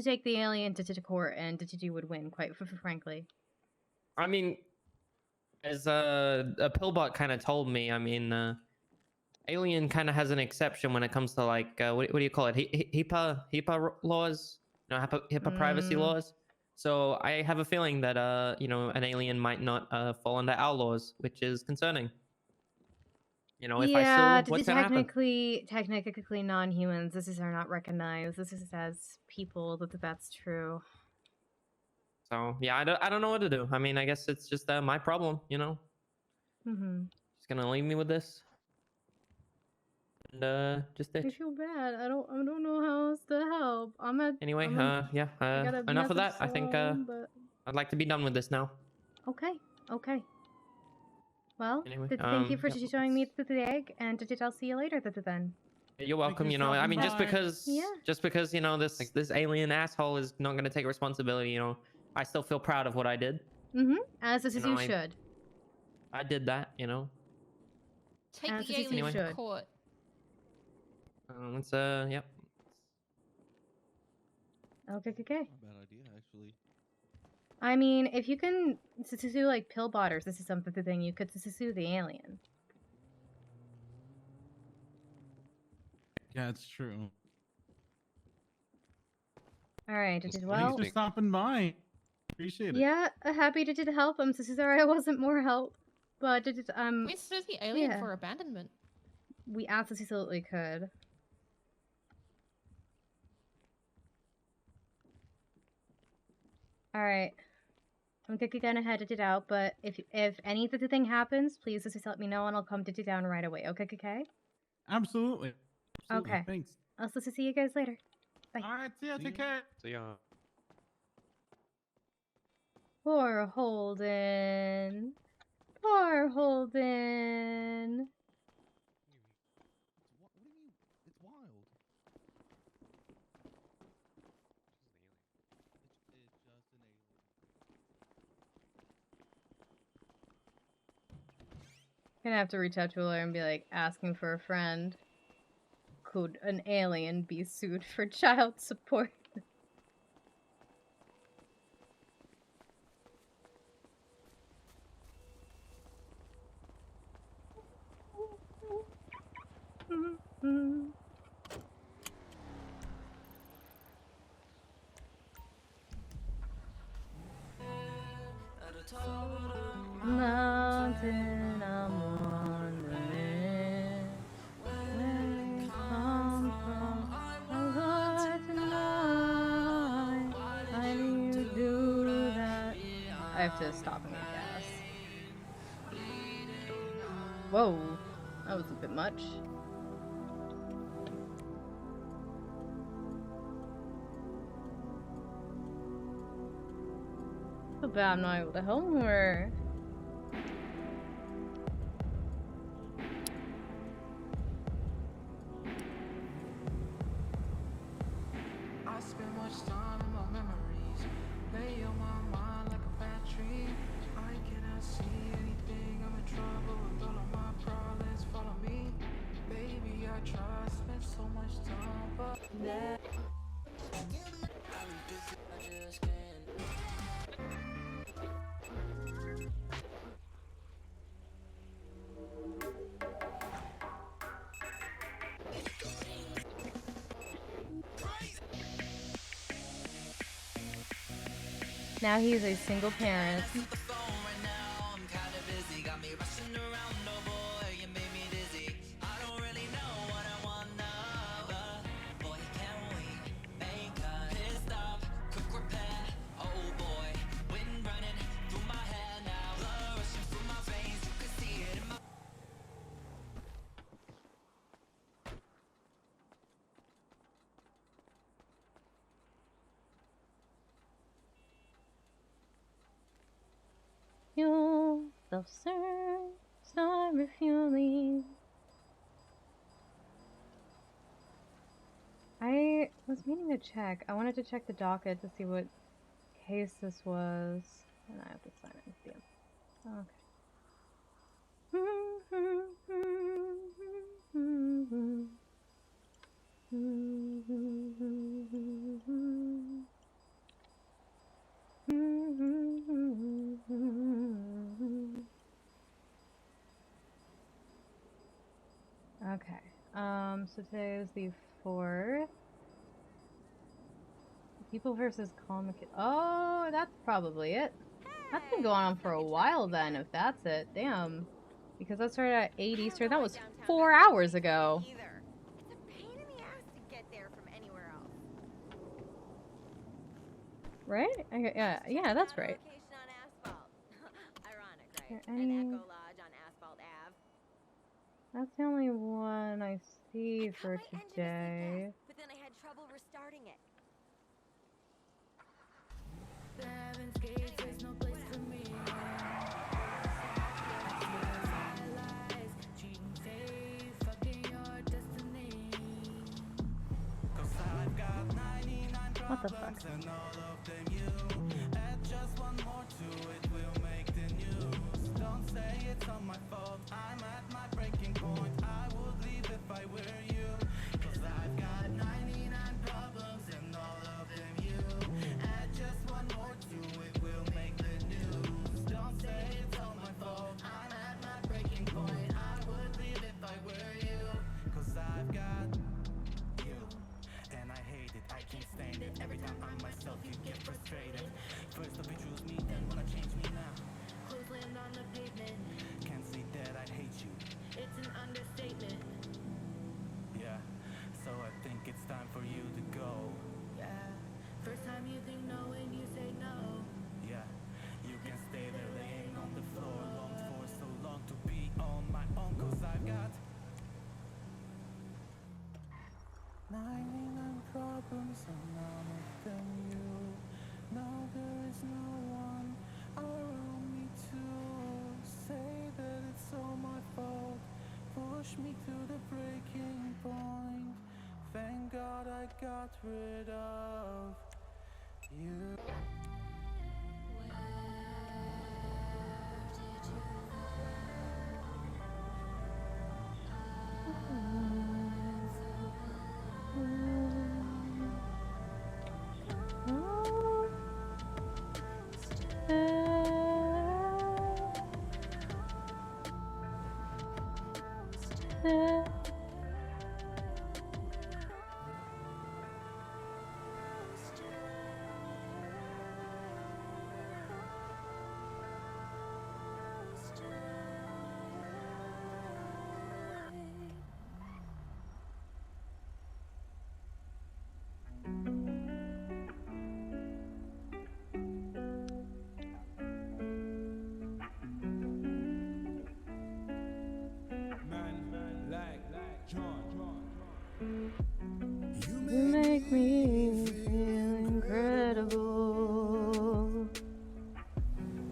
take the alien to court, and you would win. Quite frankly. I mean, as a pillbot kind of told me, I mean, alien kind of has an exception when it comes to like what do you call it? HIPAA laws, you know, HIPAA privacy laws. So I have a feeling that you know, an alien might not fall under our laws, which is concerning. You know, if I sue, what's gonna happen? Technically, non-humans. Are not recognized. This is as people. That's true. So yeah, I don't know what to do. I mean, I guess it's just my problem, you know. Just gonna leave me with this, and just I feel bad. I don't know how else to help. Anyway, yeah. Enough of that. I think I'd like to be done with this now. Okay. Well, Anyway, thank you for showing me the egg, and I'll see you later. Then. You're welcome. You know, I mean, just because you know this alien asshole is not gonna take responsibility, you know, I still feel proud of what I did. As you should. I did that, you know. Take the alien to court. It's yep. Okay. Not a bad idea, actually. I mean, if you can sue like pill botters, this is something you could sue the alien. Yeah, it's true. All right, Thanks did for well. Thanks for stopping by. Appreciate it. Yeah, happy to help. I'm so sorry I wasn't more help, but We sued the alien yeah. for abandonment. We absolutely could. All right. I'm gonna head it out, but if anything happens, please just let me know and I'll come to down right away. Okay, okay? Absolutely. Absolutely. Okay. Thanks. I'll see you guys later. Bye. All right. See ya. Take care. So yeah. Poor Holden. Poor Holden. What do you mean? It's wild. It's just an alien. Gonna have to reach out to a lawyer and be like asking for a friend. Could an alien be sued for child support? Mountain, I'm wondering where you come from. Lord, tonight, why do you do that? I have to stop and get gas. Whoa, that was a bit much. So bad I'm not able to help her. I spend much time in my memories. Lay on my mind like a battery. I cannot see anything. I'm in trouble with all of my problems. Follow me, baby. I try. Spend so much time, but I just can't. Now he's a single parent. You'll self-serve, start refueling. I was meaning to check. I wanted to check the docket to see what case this was. And I have to sign it. Damn. Okay. So today is the 4th. People versus comic. Oh, that's probably it. That's been going on for a while then, if that's it. Damn. Because that started at 8 Eastern. That was 4 hours ago. It's a pain in the ass to get there from anywhere else. Right? Yeah, that's right. Location on asphalt. Ironic, right? There An any- Echo Lodge on Asphalt Ave. That's the only one I see for today. But then I had trouble restarting it. Heaven's gates, there's no place for me. Lies, cheating safe, fucking your destiny. What the fuck? And all of them you. Add just one more to it, we'll make the news. Don't say it's not my fault, I'm at my breaking point. I would leave if I were you. Cause I've got 99 problems and all of them you. Add just one more to it, we'll make push me to the breaking point. Thank God I got rid of you. You make me feel incredible.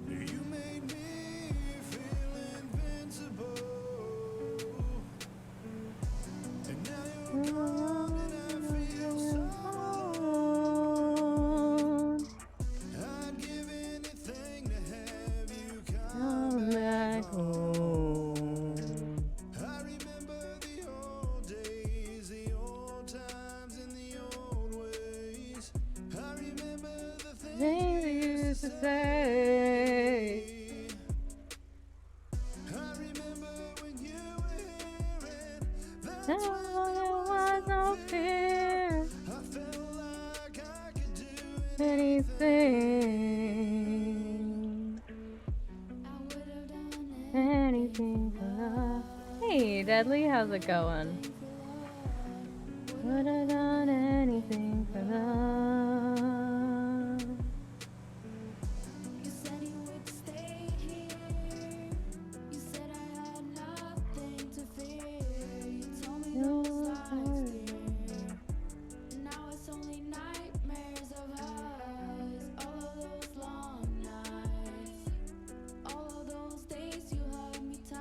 You made me feel invincible. And now you're gone and I feel so alone. I'd give anything to have you come back home. I remember the old days, the old times and the old ways. I remember the Things you used to say. I remember when you were here and that's There was no fear. I felt like I could do Anything. Anything for love. Hey, Deadly, how's it going? Would have done anything for love. You said you would stay here. You said I had nothing to fear. You told me those lies, dear. And now it's only nightmares of us. All of those long nights. All of those days you held me tight.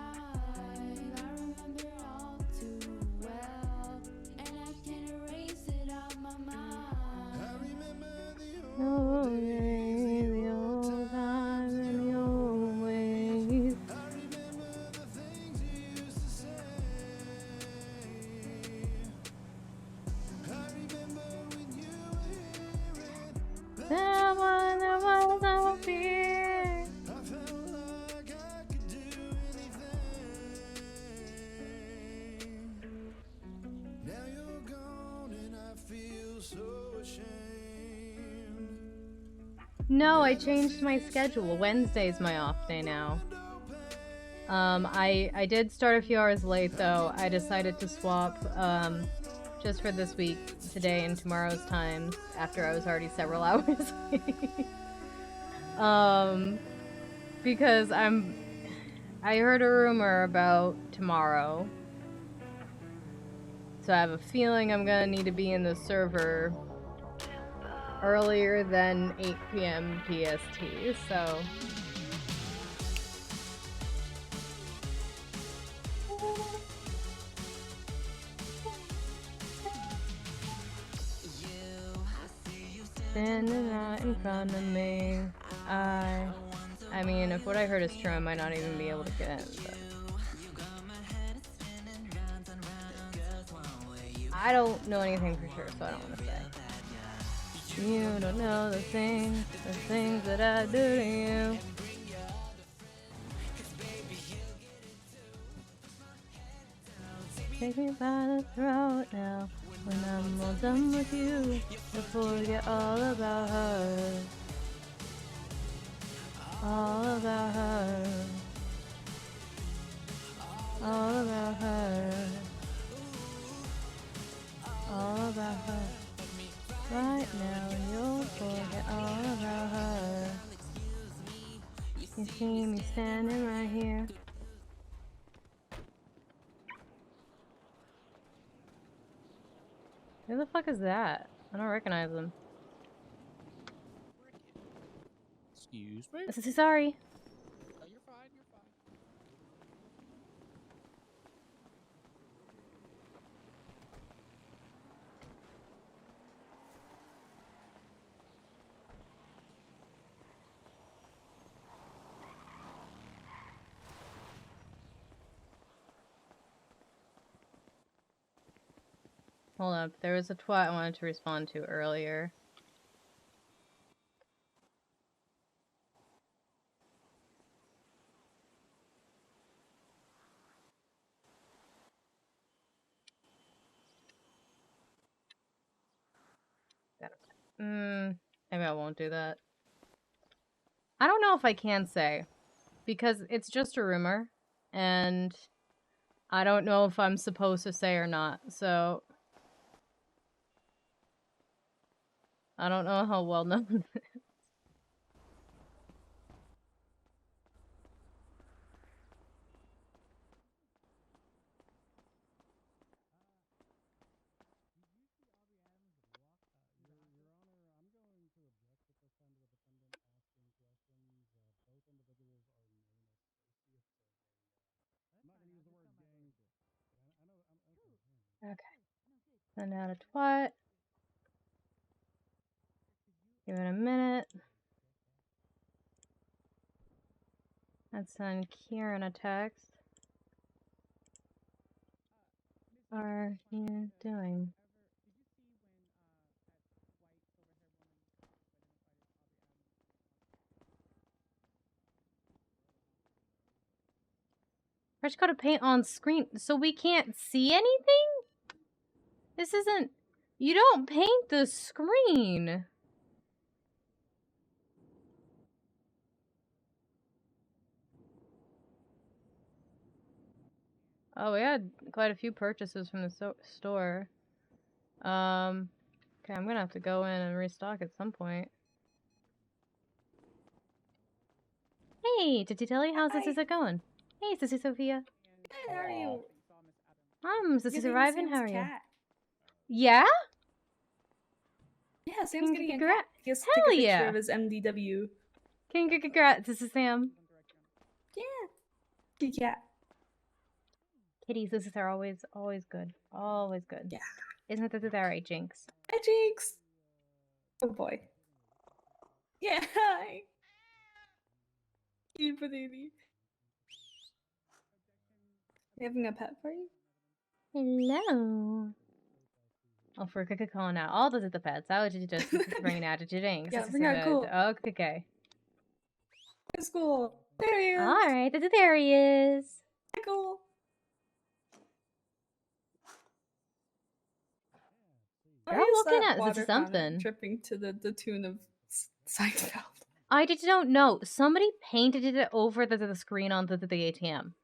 I remember all too well. And I can't erase it out my mind. I remember the Oh, yeah, the old times and the old ways. I remember the things you used to say. I remember when you were here and There was no fear. I felt like I could do anything. Now you're gone and I feel so ashamed. No, I changed my schedule. Wednesday's my off day now. I did start a few hours late though. I decided to swap just for this week, today and tomorrow's times after I was already several hours late. Because I heard a rumor about tomorrow. So I have a feeling I'm gonna need to be in the server earlier than 8 p.m. PST, so... Standing right in front of me. I mean, if what I heard is true, I might not even be able to get in, but... I don't know anything for sure, so I don't want to say. You don't know the things that I do to you. Take me by the throat now. When I'm all done with you, you'll forget all about her. All about her. All about her. All about her. Right now, you'll forget all about her. You see me standing right here. Who the fuck is that? I don't recognize him. Excuse me? Sorry. You're fine, you're fine. Hold up. There was a twat I wanted to respond to earlier. Maybe I won't do that. I don't know if I can say, because it's just a rumor, and I don't know if I'm supposed to say or not, so I don't know how well known it is. Okay. Send out a twat. Give it a minute. Let's send Kieran a text. What are you doing? Fresh coat of paint on screen, so we can't see anything? This isn't... You don't paint the screen. Oh, we had quite a few purchases from the store. Okay, I'm gonna have to go in and restock at some point. Hey, Titi Telly, how's this going? Hey, Sissy Sophia. Good, how are you? Sissy Getting surviving, Sam's how are you? cat. Yeah? Yeah, Sam's getting a cat. Congrats. He has to Hell take a picture yeah. of his MDW. Congrats, this is Sam. Yeah. Good cat. Kitties, this are always good. Always good. Yeah. Isn't this alright, Jinx? Hi, Jinx. Oh boy. Yeah, hi. You baby. You having a pet party? Hello. Oh, for calling out all the pets. How would you just bring it out to Jinx? Yeah, bring out cool. Okay. It's cool. There he is. Alright, there he is. Cool. You're looking at this is something. Dripping to the tune of Seinfeld. I don't know. Somebody painted it over the screen on the ATM.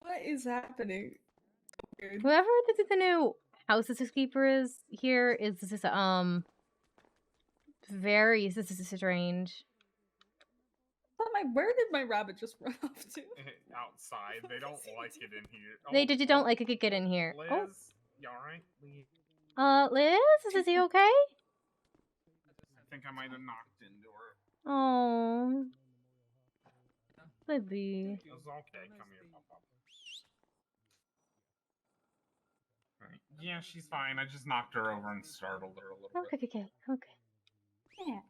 What is happening? Weird. Whoever the new house keeper is here is very strange. Where did my rabbit just run off to? Outside. They don't like it in here. They don't like it get in here. Liz, Oh. you alright? Liz, is he okay? I think I might have knocked into her. Oh. Baby. It was okay. Come here, Pop. Right. Yeah, she's fine. I just knocked her over and startled her a little bit. Okay. Yeah.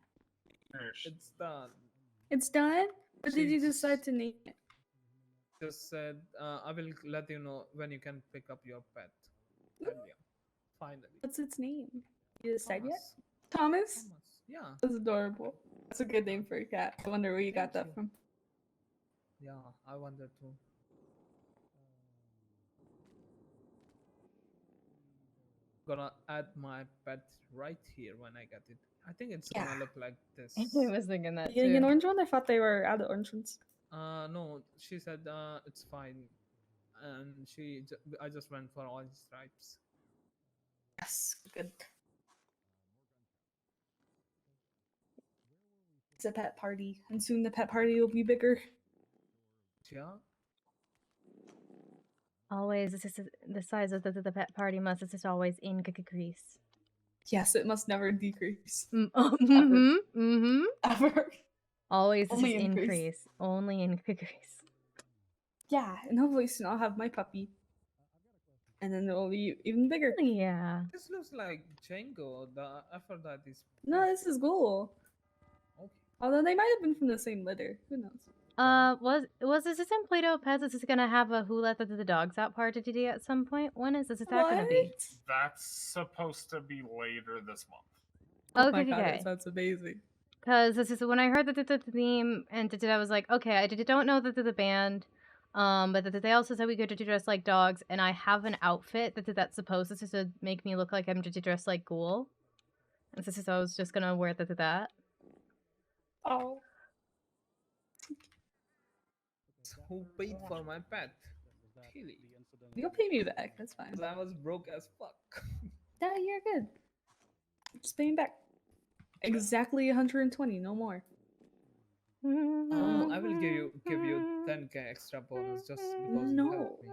It's done. It's done? What did you decide to name it? Just said, I will let you know when you can pick up your pet. And yeah, finally. What's its name? You decided yet? Thomas? Yeah. That's adorable. That's a good name for a cat. I wonder where you got that from. Yeah, I wonder too. Gonna add my pet right here when I get it. I think it's gonna look like this. I was thinking that too. An orange one? I thought they were out of orange ones. No, she said it's fine, and I just went for orange stripes. Yes, good. It's a pet party, and soon the pet party will be bigger. Yeah. Always, the size of the pet party must just always increase. Yes, it must never decrease. Ever. Always Only just increase. Only increase. Yeah, and hopefully soon I'll have my puppy. And then it will be even bigger. Yeah. This looks like Django, the Aphrodite's. No, this is Ghoul. Okay. Although they might have been from the same litter. Who knows? Was this in Play-Doh Pets? Is this gonna have a who let the dogs out part to at some point? When is this gonna be? That's supposed to be later this month. Oh my Okay, god, okay. it sounds amazing. Because this is when I heard the theme and I was like, okay, I don't know that the band, but they also said we could dress like dogs, and I have an outfit that's supposed to make me look like I'm dressed like Ghoul, and so I was just gonna wear that. Oh. Who paid for my pet? Tilly. You'll pay me back. That's fine. 'Cause I was broke as fuck. Yeah, you're good. Just pay me back. Exactly 120, no more. I will give you 10k extra bonus just because you helped me.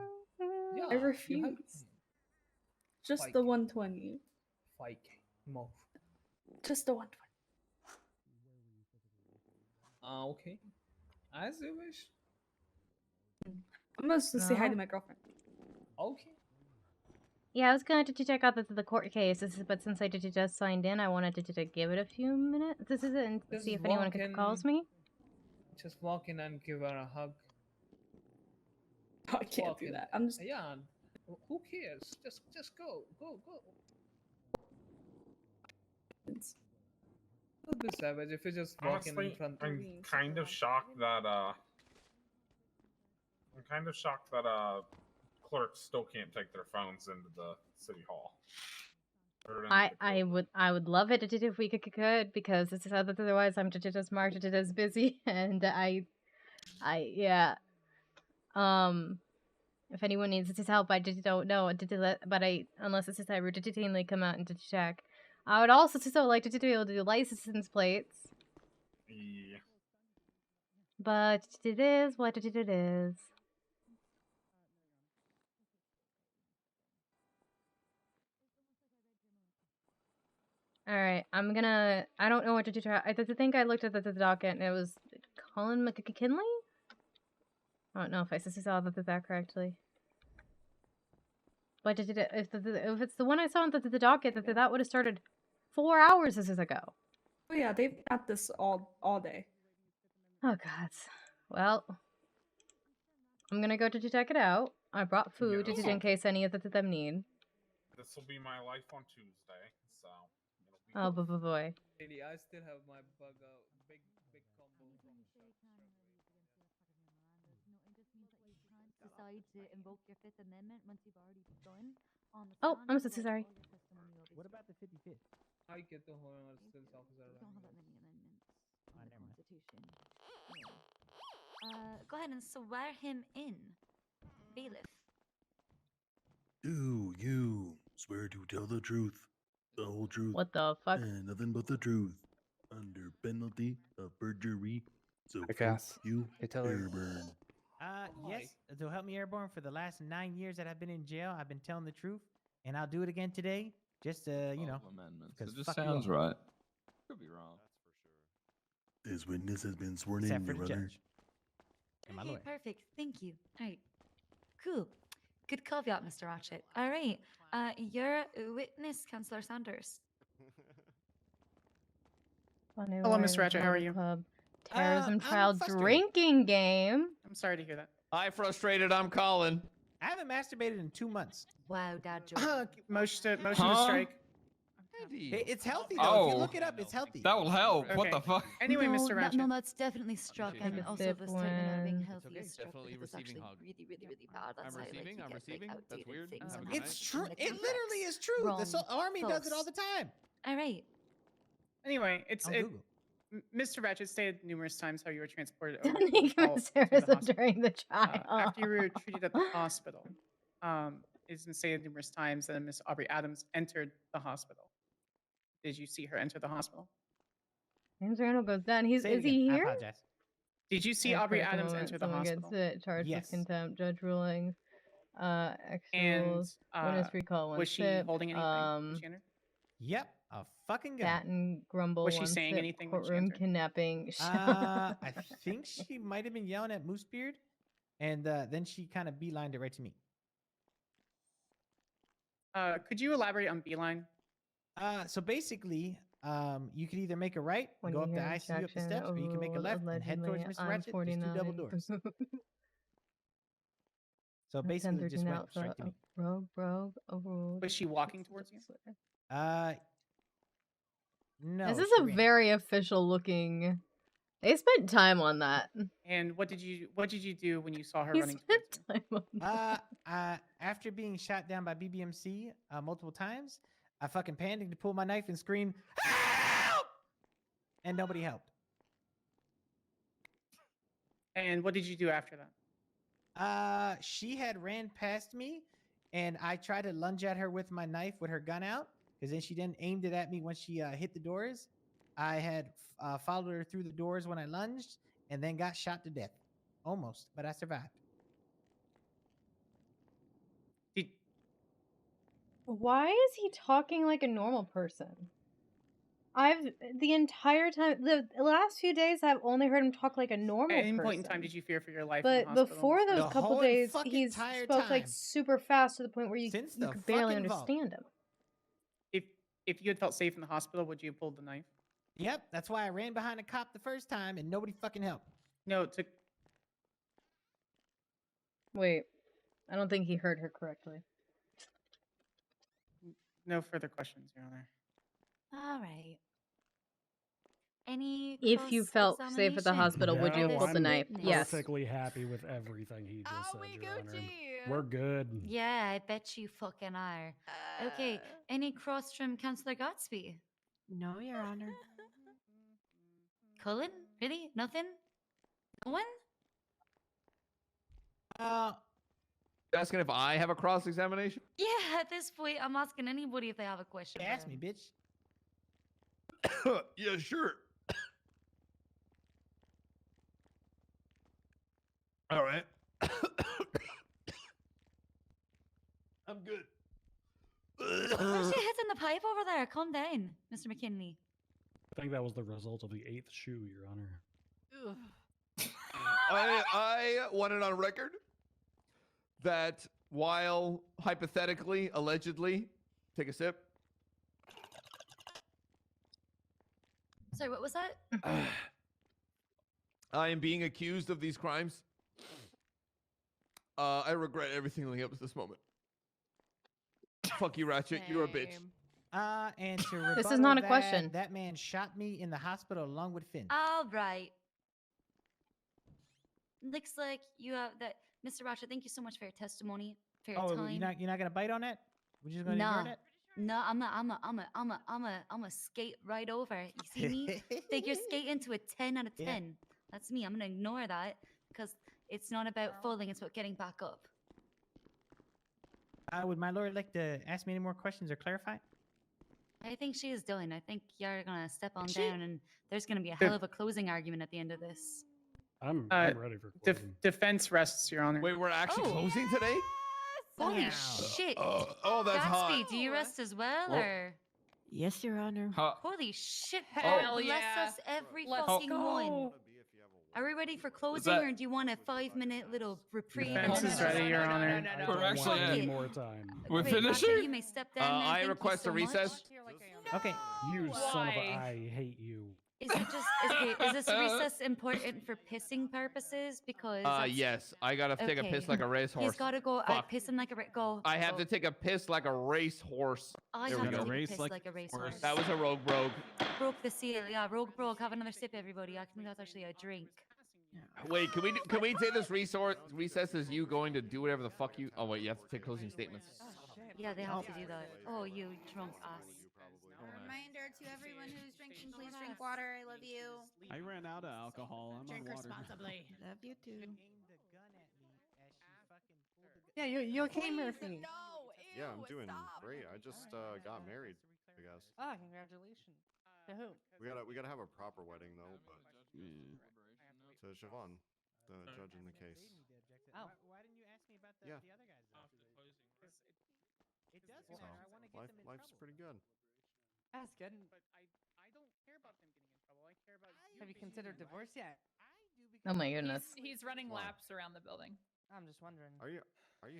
Yeah, I you refuse. helped me. Just the 120. 5k more. Just the 120. Okay. As you wish. I'm gonna say hi to No. my girlfriend. Okay. Yeah, I was going to check out the court case, but since I just signed in, I wanted to give it a few minutes. This is it, and Just see if anyone walk in. calls me. Just walk in and give her a hug. I can't Walk do in. that. I'm just. Yeah. Who cares? Just go. Go. Don't be savage if you just walk in Honestly, front of I'm me. kind of shocked that clerks still can't take their phones into the city hall. I would love it if we could because this is otherwise I'm just marked as busy and yeah. If anyone needs this help, I just don't know. But unless it's just I routinely come out and to check. I would also like to be able to do license plates. Yeah. But it is what it is. Alright, I'm gonna... I don't know what to try. I think I looked at the docket and it was Colin McKinley? I don't know if I saw that correctly. But if it's the one I saw on the docket, that would have started 4 hours ago. Oh yeah, they've got this all day. Oh god. Well, I'm gonna go to check it out. I brought food Yeah. in case any of them need. This will be my life on Tuesday, so. Oh boy. Really, I still have my big combo from Decide to invoke your Fifth Amendment once you've already done on the Oh, stand, I'm so otherwise sorry. all your testimony will be What about the 55th? I get the whole still officer. We don't have that many amendments to the never mind. Constitution. Go ahead and swear him in, bailiff. Do you swear to tell the truth, the whole truth, What the fuck? and nothing but the truth, under penalty of perjury? So I guess. fuck you, Hey, tell her. Airburn. Yes, to help me airborne for the last 9 years that I've been in jail, I've been telling the truth, and I'll do it again today. Just you know, amendments. because It just fuck you sounds all. right. Could be wrong. This witness has been sworn Except in, for Your the Honor. judge. And my Okay, lawyer. perfect. Thank you. All right. Cool. Good caveat, Mr. Ratchet. All right. You're a witness, Councillor Sanders. Hello, Mr. Ratchet, how are you? Terrorism I'm trial frustrated. drinking game. I'm sorry to hear that. Hi, frustrated. I'm Colin. I haven't masturbated in 2 months. Wow, dad joke. Motion to Huh? strike. It's healthy though. If you Oh. look it up, it's healthy. That will help. What Okay. the fuck? Anyway, no, Mr. Ratchet. No, that's definitely struck. Appreciate And it. also Sip the statement about being one. healthy okay. is struck Definitely because it's receiving actually hug. really bad. That's I'm why, receiving, you I'm get, receiving. Like, That's outdated weird. things Have a and good It's night. true. like It literally is true. wrong The army does it all the folks. time. All right. Anyway, it's On it. Google. Mr. Ratchet stated numerous times how you were transported over Don't to the terrorism hospital. during the trial. After you were treated at the hospital, it's been stated numerous times that Miss Aubrey Adams entered the hospital. Did you see her enter the hospital? James Randall goes down. Say it Is he again. I here? apologize. Did you see At Aubrey correct Adams moment, enter the someone hospital? gets charged Yes. with contempt, judge rulings, And actuals, witness recall one was she sip, holding anything when she entered? Yep, a fucking gun. cat and grumble Was she one saying sip, anything when she courtroom entered? kidnapping. I think she might have been yelling at Moosebeard, and then she kind of beelined it right to me. Could you elaborate on Beeline? So basically, You could either make a right, When go you up the hear ICU up the objection, steps, or you can make a overruled, left and head towards allegedly Mr. Ratchet. There's 2 double 49. doors. So At basically, just 10:13 went Alpha, straight to me. Rogue, overruled. Was she walking towards you? No. This is she a ran. very official looking. They spent time on that. And what did you do when you saw her He running spent towards you? time on that. After being shot down by BBMC multiple times, I fucking panicked to pull my knife and scream, "Help!" And nobody helped. And what did you do after that? She had ran past me, and I tried to lunge at her with my knife with her gun out, because then she then aimed it at me when she hit the doors. I had followed her through the doors when I lunged, and then got shot to death. Almost, but I survived. Why is he talking like a normal person? The entire time, the last few days, I've only heard him talk like a normal At person. any point in time, did you fear for your life? in But the hospital? before those The couple whole days, fucking he entire spoke like time. super fast to the point where you Since you the could barely fucking vault. understand him. If you had felt safe in the hospital, would you have pulled the knife? Yep, that's why I ran behind a cop the first time, and nobody fucking helped. No, to Wait, I don't think he heard her correctly. no further questions, Your Honor. All right. Any If you felt safe at the hospital, would you have No, pulled the I'm knife? Yes. perfectly happy with everything he just said, Your Honor. We're good. Yeah, I bet you fucking are. Okay, any cross from Councillor Gotsby? No, Your Honor. Cullen? Really? Nothing? No one? Asking if I have a cross examination? Yeah, at this point, I'm asking anybody if they have a question. for Ask him. me, bitch. Yeah, sure. All right. I'm good. Where's your head in the pipe over there? Calm down, Mr. McKinley. I think that was the result of the 8th shoe, Your Honor. I want it on record that while hypothetically, allegedly, take a sip. Sorry, what was that? I am being accused of these crimes. I regret everything leading up to this moment. Fuck you, Ratchet. You're a bitch. And to This is rebuttal not a that, question. That man shot me in the hospital along with Finn. All right. Looks like you have that. Mr. Ratchet, thank you so much for your testimony, for your Oh, time. you're not gonna bite on that? We're just gonna ignore that? No, I'm a skate right over. You see me? Figure skate into a 10 out of 10. Yeah. That's me. I'm gonna ignore that because it's not about falling, it's about getting back up. Would my lord like to ask me any more questions or clarify? I think she is done. I think you're gonna step on She- down and there's gonna be a hell of a closing argument at the end of this. I'm ready for closing. Defense rests, Your Honor. Wait, we're actually closing today? Holy Wow. shit! Oh, that's Gatsby, hot. do you rest as well, Well- or? Yes, Your Honor. Holy shit! Hell God bless yeah. us, every Let's fucking go. one. Are we ready for closing, that- or do you want a 5-minute little reprieve? Defense and is then- ready, Your Honor. I We're don't actually want any at- more time. We're Great, Ratchet, finishing? You may step down now. I Thank you request so a recess. much. Okay. You son of a... Why? I hate you. Is it just is this recess important for pissing purposes? Because that's- Yes. I gotta take a Okay. piss like a racehorse. He's got to go. Fuck. Pissing like a go. I have go. to take a piss like a racehorse. I There have we to go. take a Race piss like like a racehorse. That was a rogue. Broke the seal. Yeah, rogue. Have another sip, everybody. I think that's actually a drink. Wait, can we take this recess as you going to do whatever the fuck you? Oh wait, you have to take closing statements. Yeah, they have to do that. Oh, you drunk ass. A reminder to everyone who's drinking, please drink water. I love you. I ran out of alcohol. I'm Drink on water. responsibly. Love you too. Yeah, you okay, Murphy? Yeah, I'm doing great. I just got married, I guess. Oh, congratulations. To who? We gotta have a proper wedding though, but to Siobhan, the judge in the case. Oh. Why didn't you ask me about Yeah. the other guys? It does So matter. I want to get them in life's trouble. pretty good. That's good. But I don't care about him getting in trouble. I care about Have you considered divorce yet? Oh my goodness. He's running Why? laps around the building. I'm just wondering. Are you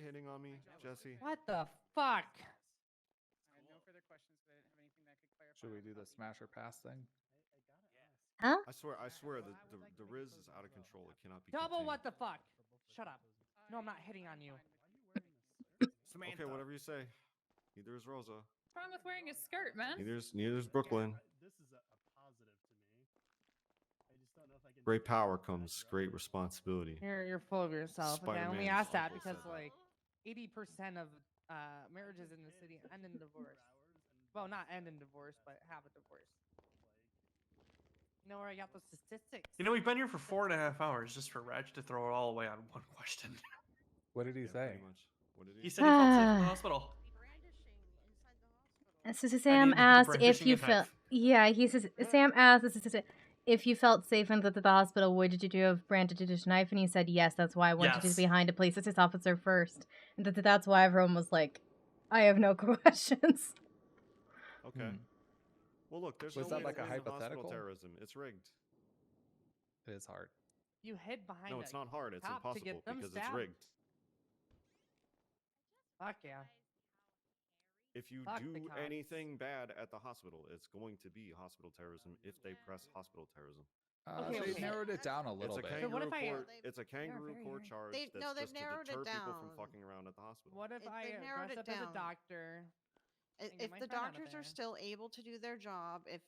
hitting on me, Jesse? What the fuck? I had no further questions, but I didn't have anything that could clarify Should we do the smash or pass thing? Huh? I swear, the Riz is out of control. It cannot be. Double contained. what the fuck? Shut up. No, I'm not hitting on you. Okay, whatever you say. Neither is Rosa. What's wrong with wearing a skirt, man? Neither's Brooklyn. This is a positive to me. I just don't know if I can. Great power comes great responsibility. You're full of yourself. Okay, let me Spider-Man's ask that uncle because said that. like 80% of marriages in the city end in divorce. Well, not end in divorce, but have a divorce. You know where I got those statistics? You know, we've been here for 4.5 hours just for Reg to throw it all away on one question. What did he say? What did He said he felt safe in the Ah. hospital. So Sam asked if brandishing you a felt. knife. Yeah, he says Sam asked if you felt safe in the hospital. Would you have brandished a knife? And he said yes. That's why I wanted to Yes. behind a police assist officer first, and that's why everyone was like, "I have no questions." Okay. Well, look, there's Was no that way like to a win hospital hypothetical? terrorism. It's rigged. It is hard. You hid behind. No, it's not hard. It's cop to impossible get them because it's stabbed. rigged. Fuck yeah. If you Fuck the do cops. anything bad at the hospital, it's going to be hospital terrorism if they press hospital terrorism. They narrowed it down a little It's a bit. So what if kangaroo I- court. It's a kangaroo court charge They- that's no, they've just to narrowed it deter people from down. fucking around at the hospital. What if I They've narrowed dress it up as a down. doctor? and get If my the friend out of doctors are there? still able to do their job, if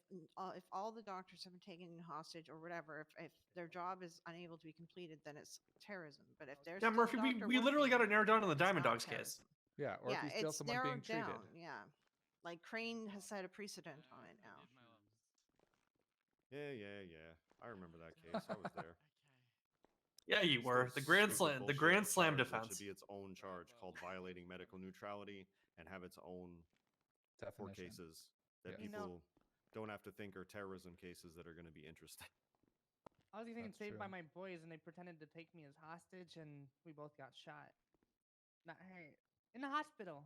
all the doctors have been taken hostage or whatever, if their job is unable to be completed, then it's terrorism. But if there's Yeah, Murphy, we literally got it narrowed down on the Diamond Dogs case. Yeah, or if you steal it's someone narrowed being treated. down. Yeah, like Crane has set a precedent on it now. Yeah. I remember that case. I was there. Yeah, you It's were. still The Grand stupid Slam. The bullshit Grand of a Slam charge that defense. should be its own charge called violating medical neutrality and have its own court Definition. cases that Yes. You know- people don't have to think are terrorism cases that are going to be interesting. I was getting That's saved by true. my boys, and they pretended to take me as hostage, and we both got shot. Not hurt. In the hospital.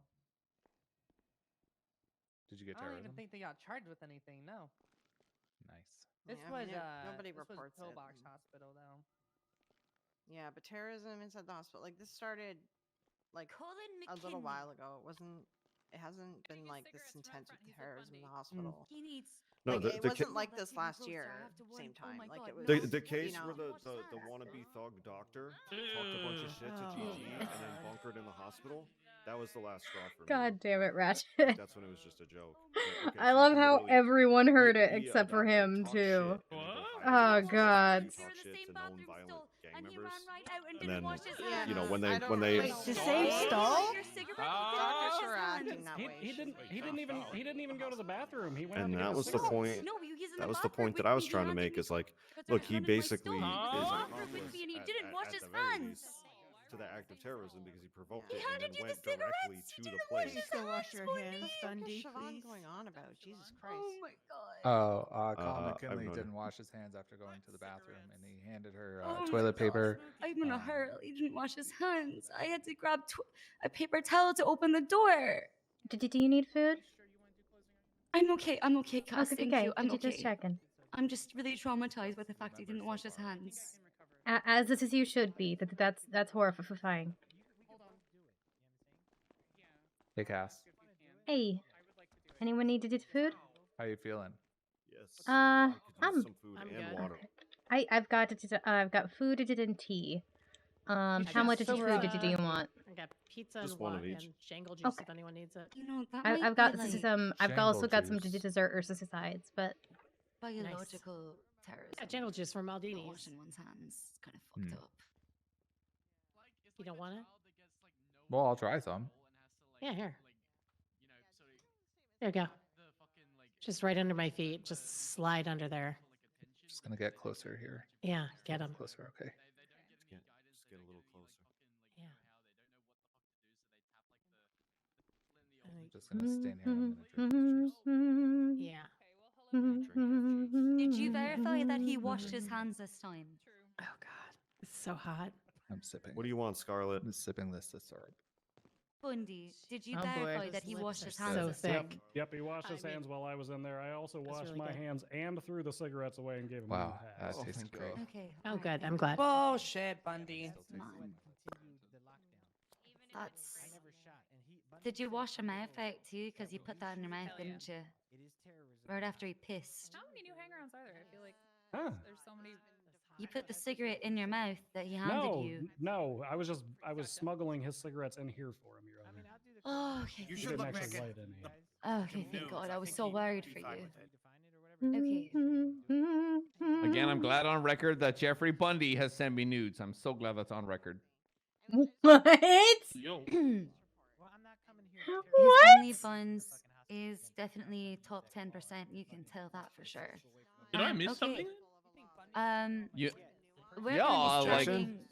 Did you get I don't terrorism? even think they got charged with anything. No. Nice. This Yeah, I was mean, nobody this was reports it. Pillbox Hospital though. Yeah, but terrorism inside the hospital, like this started like Colin a little McKinley. while ago. It hasn't been like this intense with terrorism in the hospital. He needs. No, Like, the- it the wasn't ca- like this last year, same time. my Like God, it was The case you know, where the wannabe thug doctor talked a bunch of shit to GG and then bunkered in the hospital, that was the last straw for me. God damn it, Ratchet. That's when it was just a joke. But, okay, I so love he how literally- everyone heard it he, except for doctor, him talked too. shit, and then go hide Oh in the God. hospital, talk shit to known violent gang members. And then, Yeah, you know, when I they don't when they really The same stall? doctors were acting that way. He didn't even go to the bathroom. He went out and to get that a was the cigarette. point. No, he's in That the was the bathroom point that with I was me, trying to he make. Is like, because I look, he handed my basically is stone. an He was in the bathroom accomplice with me and he at- didn't at- wash at his the very hands. least to the act of terrorism because he provoked He it and handed then you the went directly cigarettes. to He the didn't wash place. his hands. Wash your for hands, me. Dundee, Siobhan going on about? Jesus Christ. Oh my God. Oh, Colin I McKinley have no didn't wash his hands after going to the bathroom, and he handed her Oh my toilet God. paper. I'm gonna hurt. He didn't wash his hands. I had to grab a paper towel to open the door. Do you need food? I'm okay. I'm okay, Cass. Okay, Thank you. I'm just okay. checking. I'm just really traumatized by the fact he didn't wash his hands. As this is you should be. That's horrifying. Hey, Cass. Hey, anyone need to do food? How you feeling? Yes. I'm some food and water. I've got food and tea. How much food do you want? I got pizza Just and one what, of each. and jangle juice Okay. if anyone needs it. You know, that I've might got be like some. I've also got some Jangle juice. dessert or sides, but biological terrorism. Yeah, jangle juice from Maldini's. Washing one's hands. It's kind of fucked up. You don't want it? Well, I'll try some. Yeah, here. There you go. Just right under my feet. Just slide under there. Just gonna get closer here. Yeah, get them. Closer, okay. Just get a little closer. Yeah. I'm just gonna stand here. I'm gonna drink this juice. Yeah. Did you verify that he washed his hands this time? Oh God, it's so hot. I'm sipping. What do you want, Scarlet? I'm sipping this syrup. Bundy, did you Oh, boy, verify his that he lips washed are his hands so this thick. time? Yep, he washed his I mean, hands while I was in there. I also washed really my good. hands and threw the cigarettes away and gave him Wow, a that pass. tastes great. Okay. Oh, good. I'm glad. Bullshit, Bundy. Man. Did you wash your mouth out too? Because you put that in your mouth, didn't you? It is terrorism. right after he pissed. How many new hangarounds are there? I feel like Huh. there's so many. You put the cigarette in your mouth that he handed No, you. no, I was smuggling his cigarettes in here for him, Your Honor. Oh, okay. He didn't actually light any. Okay, thank God. I was so worried for you. Okay. Again, I'm glad on record that Jeffrey Bundy has sent me nudes. I'm so glad that's on record. What? Yo. His What? OnlyFans is definitely top 10%. You can tell that for sure. Did I miss okay. something? We're Yeah, gonna be like, starting-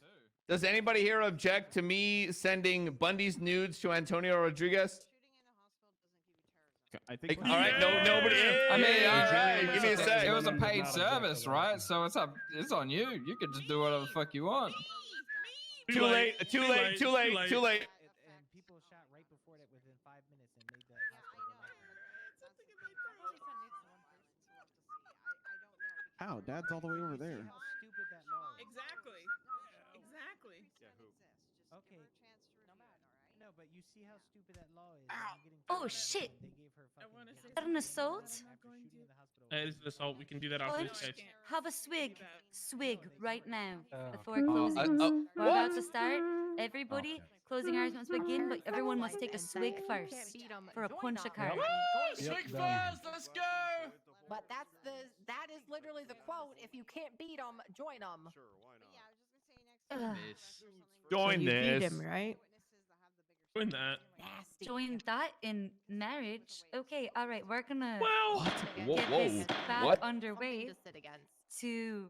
does anybody here object to me sending Bundy's nudes to Antonio Rodriguez? I think. All right, nobody. I mean, Give me a sec. it was a paid service, right? So it's on you. You could just do whatever the fuck you want. Too late. And people shot right before that within 5 minutes and made that hospital go back. How? Dad's all the way over there. How stupid that law is. Exactly. Exactly. Okay. No, but you see how stupid that law is. Oh shit! They gave her fucking Is that an assault? That is an assault. We can do that after this case. Have a swig right now before Uh, closing. We're about what? to start. Everybody, closing arguments begin, but everyone must take a swig first for a punch a card. Swig first, let's go. But that is literally the quote. If you can't beat them, join them. Sure, why not? Join this. right? Join that. Join that in marriage. Okay, all right, we're gonna Whoa, get this back what? underway to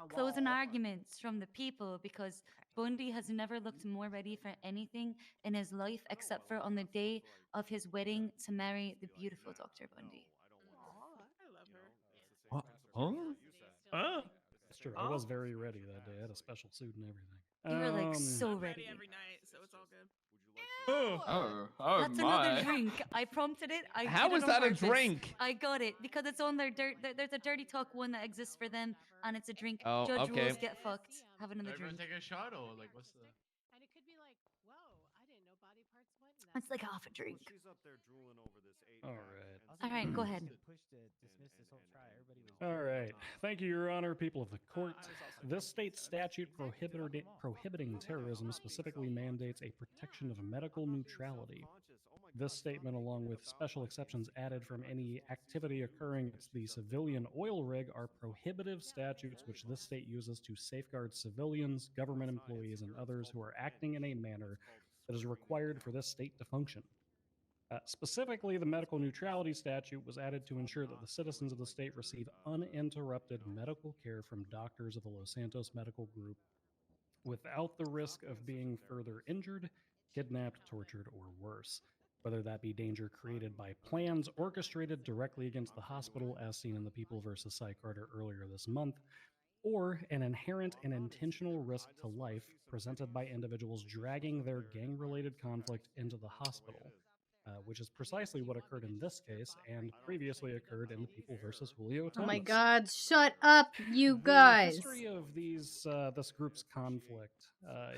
closing arguments from the people because Bundy has never looked more ready for anything in his life except for on the day of his wedding to marry the beautiful Dr. Bundy. What? Huh? Oh. That's true. I was very ready that day. I had a special suit and everything. You were like so ready. Every night, so it's all good. Oh That's my. another drink. I prompted it. How did it is on that a purpose. drink? I got it because it's on their dirt. There's a dirty talk one that exists for them, and it's a drink. Oh, Judge okay. rules get fucked. Have another drink. Take a shot or like what's the? And it could be like, whoa, I didn't know body parts went in that. It's like half a drink. She's up there drooling over this 8. All right. All right, go ahead. All right. Thank you, Your Honor, people of the court. This state statute prohibiting terrorism specifically mandates a protection of medical neutrality. This statement, along with special exceptions added from any activity occurring at the civilian oil rig, are prohibitive statutes which this state uses to safeguard civilians, government employees, and others who are acting in a manner that is required for this state to function. Specifically, the medical neutrality statute was added to ensure that the citizens of the state receive uninterrupted medical care from doctors of the Los Santos Medical Group without the risk of being further injured, kidnapped, tortured, or worse, whether that be danger created by plans orchestrated directly against the hospital, as seen in the People vs. Cy Carter earlier this month, or an inherent and intentional risk to life presented by individuals dragging their gang-related conflict into the hospital. Which is precisely what occurred in this case and previously occurred in the People versus Julio Thomas. Oh my God! Shut up, you guys. The history of this group's conflict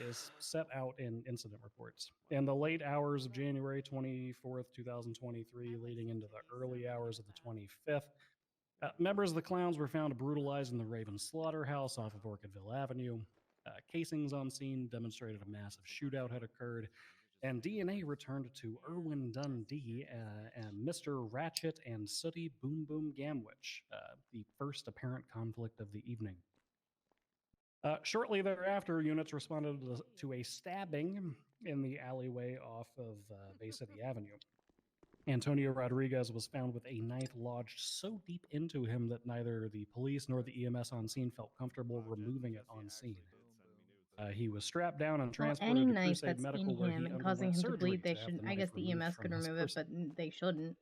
is set out in incident reports. In the late hours of January 24th, 2023, leading into the early hours of the 25th, members of the Clowns were found brutalized in the Raven Slaughterhouse off of Orchidville Avenue. Casings on scene demonstrated a massive shootout had occurred. And DNA returned to Irwin Dundee and Mr. Ratchet and Sooty Boom Boom Gamwich, the first apparent conflict of the evening. Shortly thereafter, units responded to a stabbing in the alleyway off of Bay City Avenue. Antonio Rodriguez was found with a knife lodged so deep into him that neither the police nor the EMS on scene felt comfortable removing it on scene. He was strapped down and transported any to knife Crusade that's Medical in where him he and causing underwent him to surgery bleed, they have should. the I guess knife the removed EMS from could his remove it, person. but they shouldn't.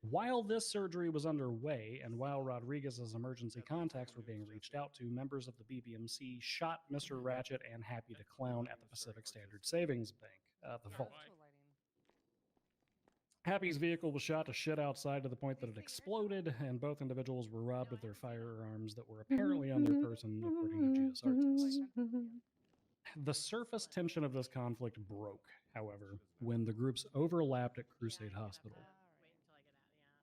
While this surgery was underway and while Rodriguez's emergency contacts were being reached out to, members of the BBMC shot Mr. Ratchet and Happy to Clown at the Pacific Standard Savings Bank, the vault. Happy's vehicle was shot to shit outside to the point that it exploded, and both individuals were robbed of their firearms that were apparently on their person, according to GS artists. The surface tension of this conflict broke, however, when the groups overlapped at Crusade Hospital.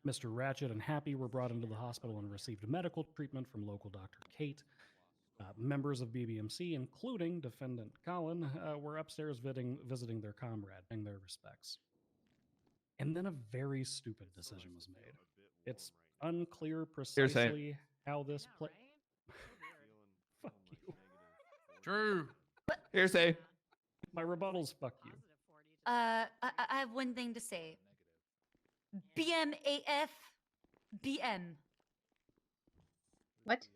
Mr. Ratchet and Happy were brought into the hospital and received medical treatment from local Dr. Kate. Members of BBMC, including defendant Colin, were upstairs visiting their comrade, paying their respects. And then a very stupid decision was made. It's unclear precisely how this play. Fuck you. True. Hearsay. My rebuttals, fuck you. I have one thing to say. BMAF, BM. What?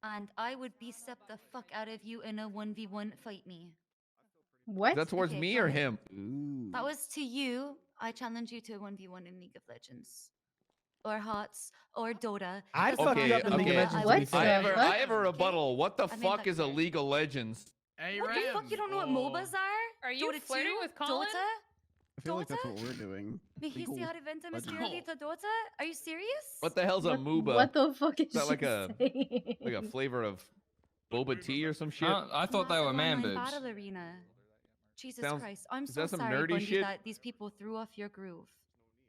And I would step the fuck out of you in a 1v1 fight me. What? Is that towards Okay, me or Colin. him? That was to you. I challenge you to a 1v1 in League of Legends. Or HOTS, or Dota. I'd Because fuck you I up in will League of do Legends, that. to I be will fair. I have a rebuttal. What the I mean, fuck that is a League of Legends? Hey, What the fuck? You don't know what MOBAs are? Are you Dota flirting 2? with Colin? Dota? I feel like that's what we're doing. Mijiste Legal har väntat med Legends. spelare Dota? Are you serious? What the hell's a MOBA? What the fuck is Is that like she a saying? like a flavor of boba tea or some shit? I thought they were man Online boobs. Battle arena. Jesus Sounds- Christ. I'm is so that some sorry, nerdy Bundy, shit? that these people threw off your groove.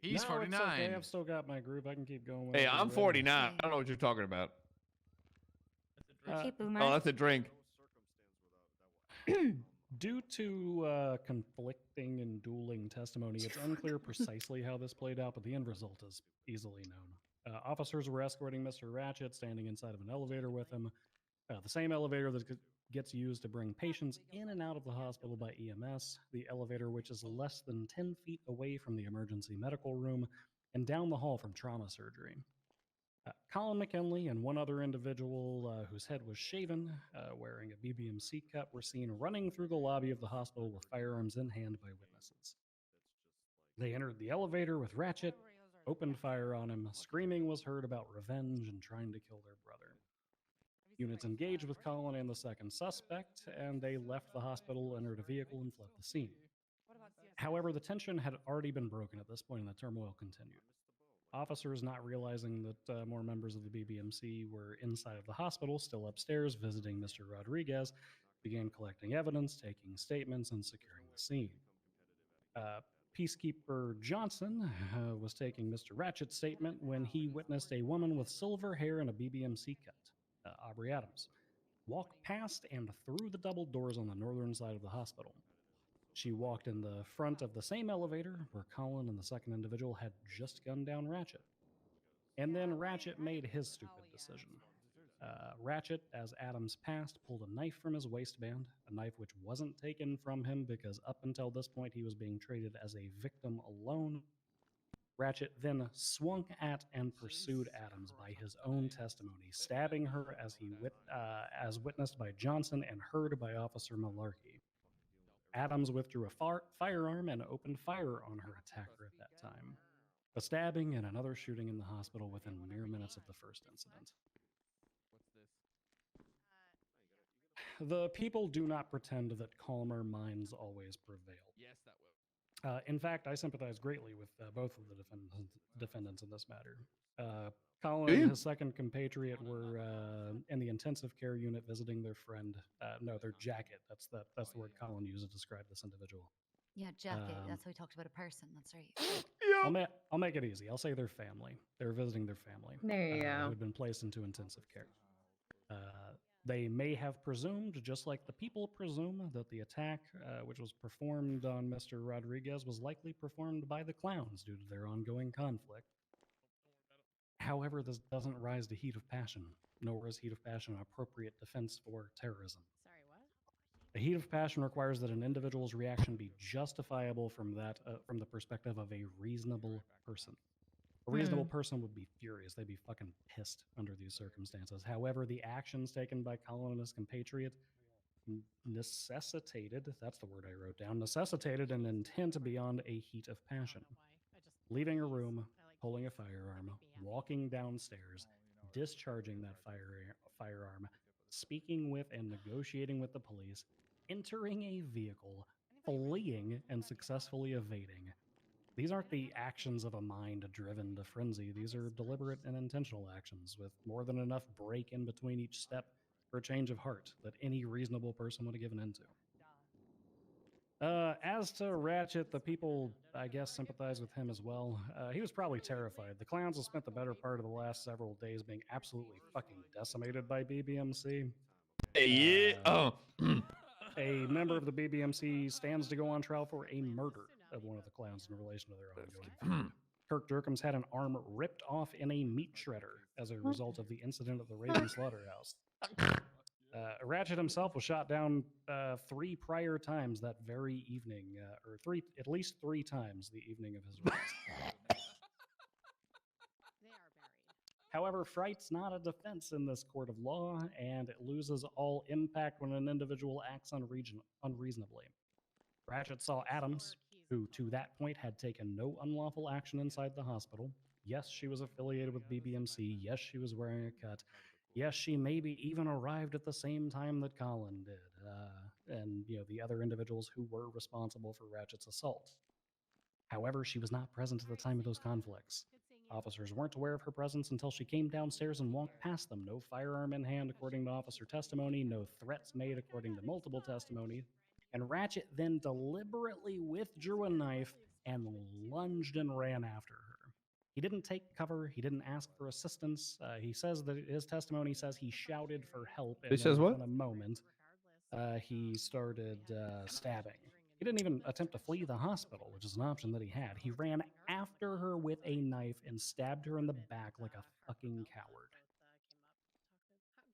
He's No, it's 49. okay. I've still got my groove. I can keep going. Hey, whenever I'm you're ready. 49. I don't know what you're talking about. Okay, Boomer. Oh, that's a drink. Due to conflicting and dueling testimony, it's unclear precisely how this played out, but the end result is easily known. Officers were escorting Mr. Ratchet, standing inside of an elevator with him. The same elevator that gets used to bring patients in and out of the hospital by EMS, the elevator which is less than 10 feet away from the emergency medical room and down the hall from trauma surgery. Colin McKinley and one other individual whose head was shaven, wearing a BBMC cut, were seen running through the lobby of the hospital with firearms in hand by witnesses. They entered the elevator with Ratchet, opened fire on him. Screaming was heard about revenge and trying to kill their brother. Units engaged with Colin and the second suspect, and they left the hospital, entered a vehicle, and fled the scene. However, the tension had already been broken at this point, and the turmoil continued. Officers, not realizing that more members of the BBMC were inside of the hospital, still upstairs, visiting Mr. Rodriguez, began collecting evidence, taking statements, and securing the scene. Peacekeeper Johnson was taking Mr. Ratchet's statement when he witnessed a woman with silver hair and a BBMC cut, Aubrey Adams, walk past and through the double doors on the northern side of the hospital. She walked in the front of the same elevator where Colin and the second individual had just gunned down Ratchet. And then Ratchet made his stupid decision. Ratchet, as Adams passed, pulled a knife from his waistband, a knife which wasn't taken from him because up until this point he was being treated as a victim alone. Ratchet then swung at and pursued Adams by his own testimony, stabbing her as witnessed by Johnson and heard by Officer Malarkey. Adams withdrew a firearm and opened fire on her attacker at that time. A stabbing and another shooting in the hospital within mere minutes of the first incident. The people do not pretend that calmer minds always prevail. Yes, that will. In fact, I sympathize greatly with both of the defendants in this matter. Colin Do you? and his second compatriot were in the intensive care unit visiting their friend. No, their jacket. That's the word Colin used to describe this individual. Yeah, jacket. That's how we talked about a person. That's right. I'll make it easy. I'll say their family. They were visiting their family. There you go. Who had been placed into intensive care. They may have presumed, just like the people presume, that the attack, which was performed on Mr. Rodriguez, was likely performed by the clowns due to their ongoing conflict. However, this doesn't rise to heat of passion, nor is heat of passion an appropriate defense for terrorism. Sorry, what? The heat of passion requires that an individual's reaction be justifiable from the perspective of a reasonable person. A reasonable person would be furious. They'd be fucking pissed under these circumstances. However, the actions taken by Colin and his compatriot necessitated, that's the word I wrote down, necessitated an intent beyond a heat of passion. Leaving a room, pulling a firearm, walking downstairs, discharging that firearm, speaking with and negotiating with the police, entering a vehicle, fleeing and successfully evading. These aren't the actions of a mind driven to frenzy. These are deliberate and intentional actions with more than enough break in between each step for a change of heart that any reasonable person would have given into. As to Ratchet, the people, I guess, sympathize with him as well. He was probably terrified. The clowns have spent the better part of the last several days being absolutely fucking decimated by BBMC. Yeah. A member of the BBMC stands to go on trial for a murder of one of the clowns in relation to their ongoing feud. Kirk Durkam's had an arm ripped off in a meat shredder as a result of the incident at the Raven Slaughterhouse. Ratchet himself was shot down 3 prior times that very evening, or at least 3 times the evening of his arrest. However, fright's not a defense in this court of law, and it loses all impact when an individual acts unreasonably. Ratchet saw Adams, who to that point had taken no unlawful action inside the hospital. Yes, she was affiliated with BBMC. Yes, she was wearing a cut. Yes, she maybe even arrived at the same time that Colin did, and the other individuals who were responsible for Ratchet's assault. However, she was not present at the time of those conflicts. Officers weren't aware of her presence until she came downstairs and walked past them. No firearm in hand, according to officer testimony. No threats made, according to multiple testimony. And Ratchet then deliberately withdrew a knife and lunged and ran after her. He didn't take cover. He didn't ask for assistance. He says that his testimony says he shouted for help. And He says what? within a moment, he started stabbing. He didn't even attempt to flee the hospital, which is an option that he had. He ran after her with a knife and stabbed her in the back like a fucking coward.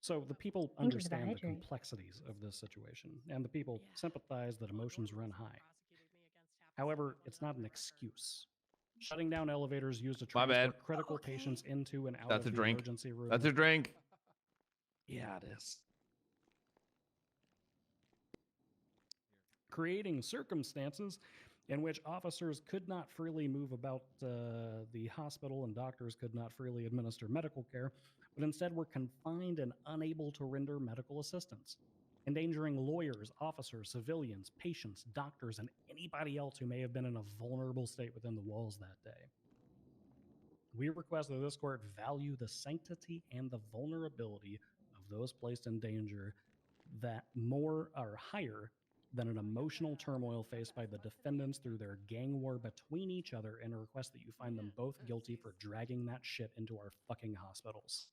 So the people understand the complexities of this situation, and the people sympathize that emotions run high. However, it's not an excuse. Shutting down elevators used to My transport bad. critical patients into and out That's of a the drink. emergency room. That's a drink. Yeah, it is. Creating circumstances in which officers could not freely move about the hospital and doctors could not freely administer medical care, but instead were confined and unable to render medical assistance, endangering lawyers, officers, civilians, patients, doctors, and anybody else who may have been in a vulnerable state within the walls that day. We request that this court value the sanctity and the vulnerability of those placed in danger that more are higher than an emotional turmoil faced by the defendants through their gang war between each other, and request that you find them both guilty for dragging that shit into our fucking hospitals.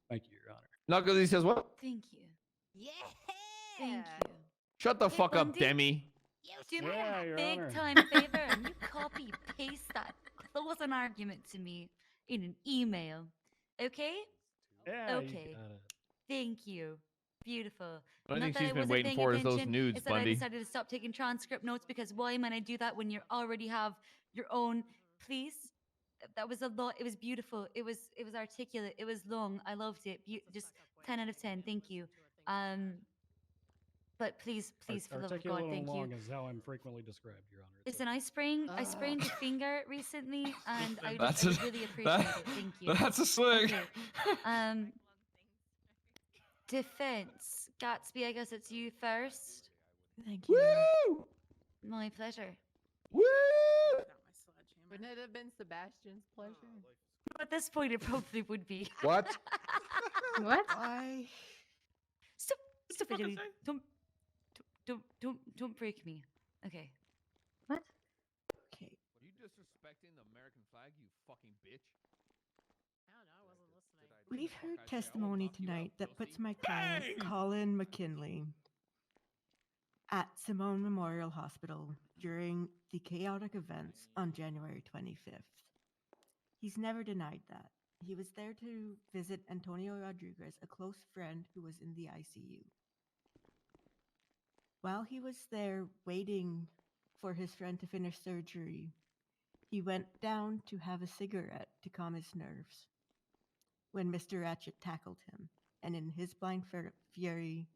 Thank you, Your Honor. Knuckles, he says what? Thank you. Yeah. Thank you. Shut the Hey, fuck up, Bundy. Demi. Do me Yeah, a Your big Honor. time favor and you copy paste that closing argument to me in an email. Okay? Yeah, Okay. you got it. Thank you. Beautiful. The only Not thing that she's I been wasn't waiting paying for is those attention, nudes, it's that I Bundy. decided to stop taking transcript notes because why might I do that when you already have your own? Please. That was a lot. It was beautiful. It was articulate. It was long. I loved it. Just 10 out of 10. Thank you. But please, for the love of God, Articulate and thank you. long is how I'm frequently described, Your Honor. Listen, I sprained a finger recently, and I That's would a- really appreciate that- it. Thank you. that's a swing. Okay. Defense. Gatsby, I guess it's you first. Thank you. Woo! My pleasure. Woo! Wouldn't it have been Sebastian's pleasure? At this point, it probably would be. What? What? Why? Stop, fucking Billy. say? Don't break me. Okay. What? Okay. Are you disrespecting the American flag, you fucking bitch? We've heard testimony tonight that puts my client, Colin McKinley, at Simone Memorial Hospital during the chaotic events on January 25th. He's never denied that. He was there to visit Antonio Rodriguez, a close friend who was in the ICU. While he was there waiting for his friend to finish surgery, he went down to have a cigarette to calm his nerves when Mr. Ratchet tackled him, and in his blind fury,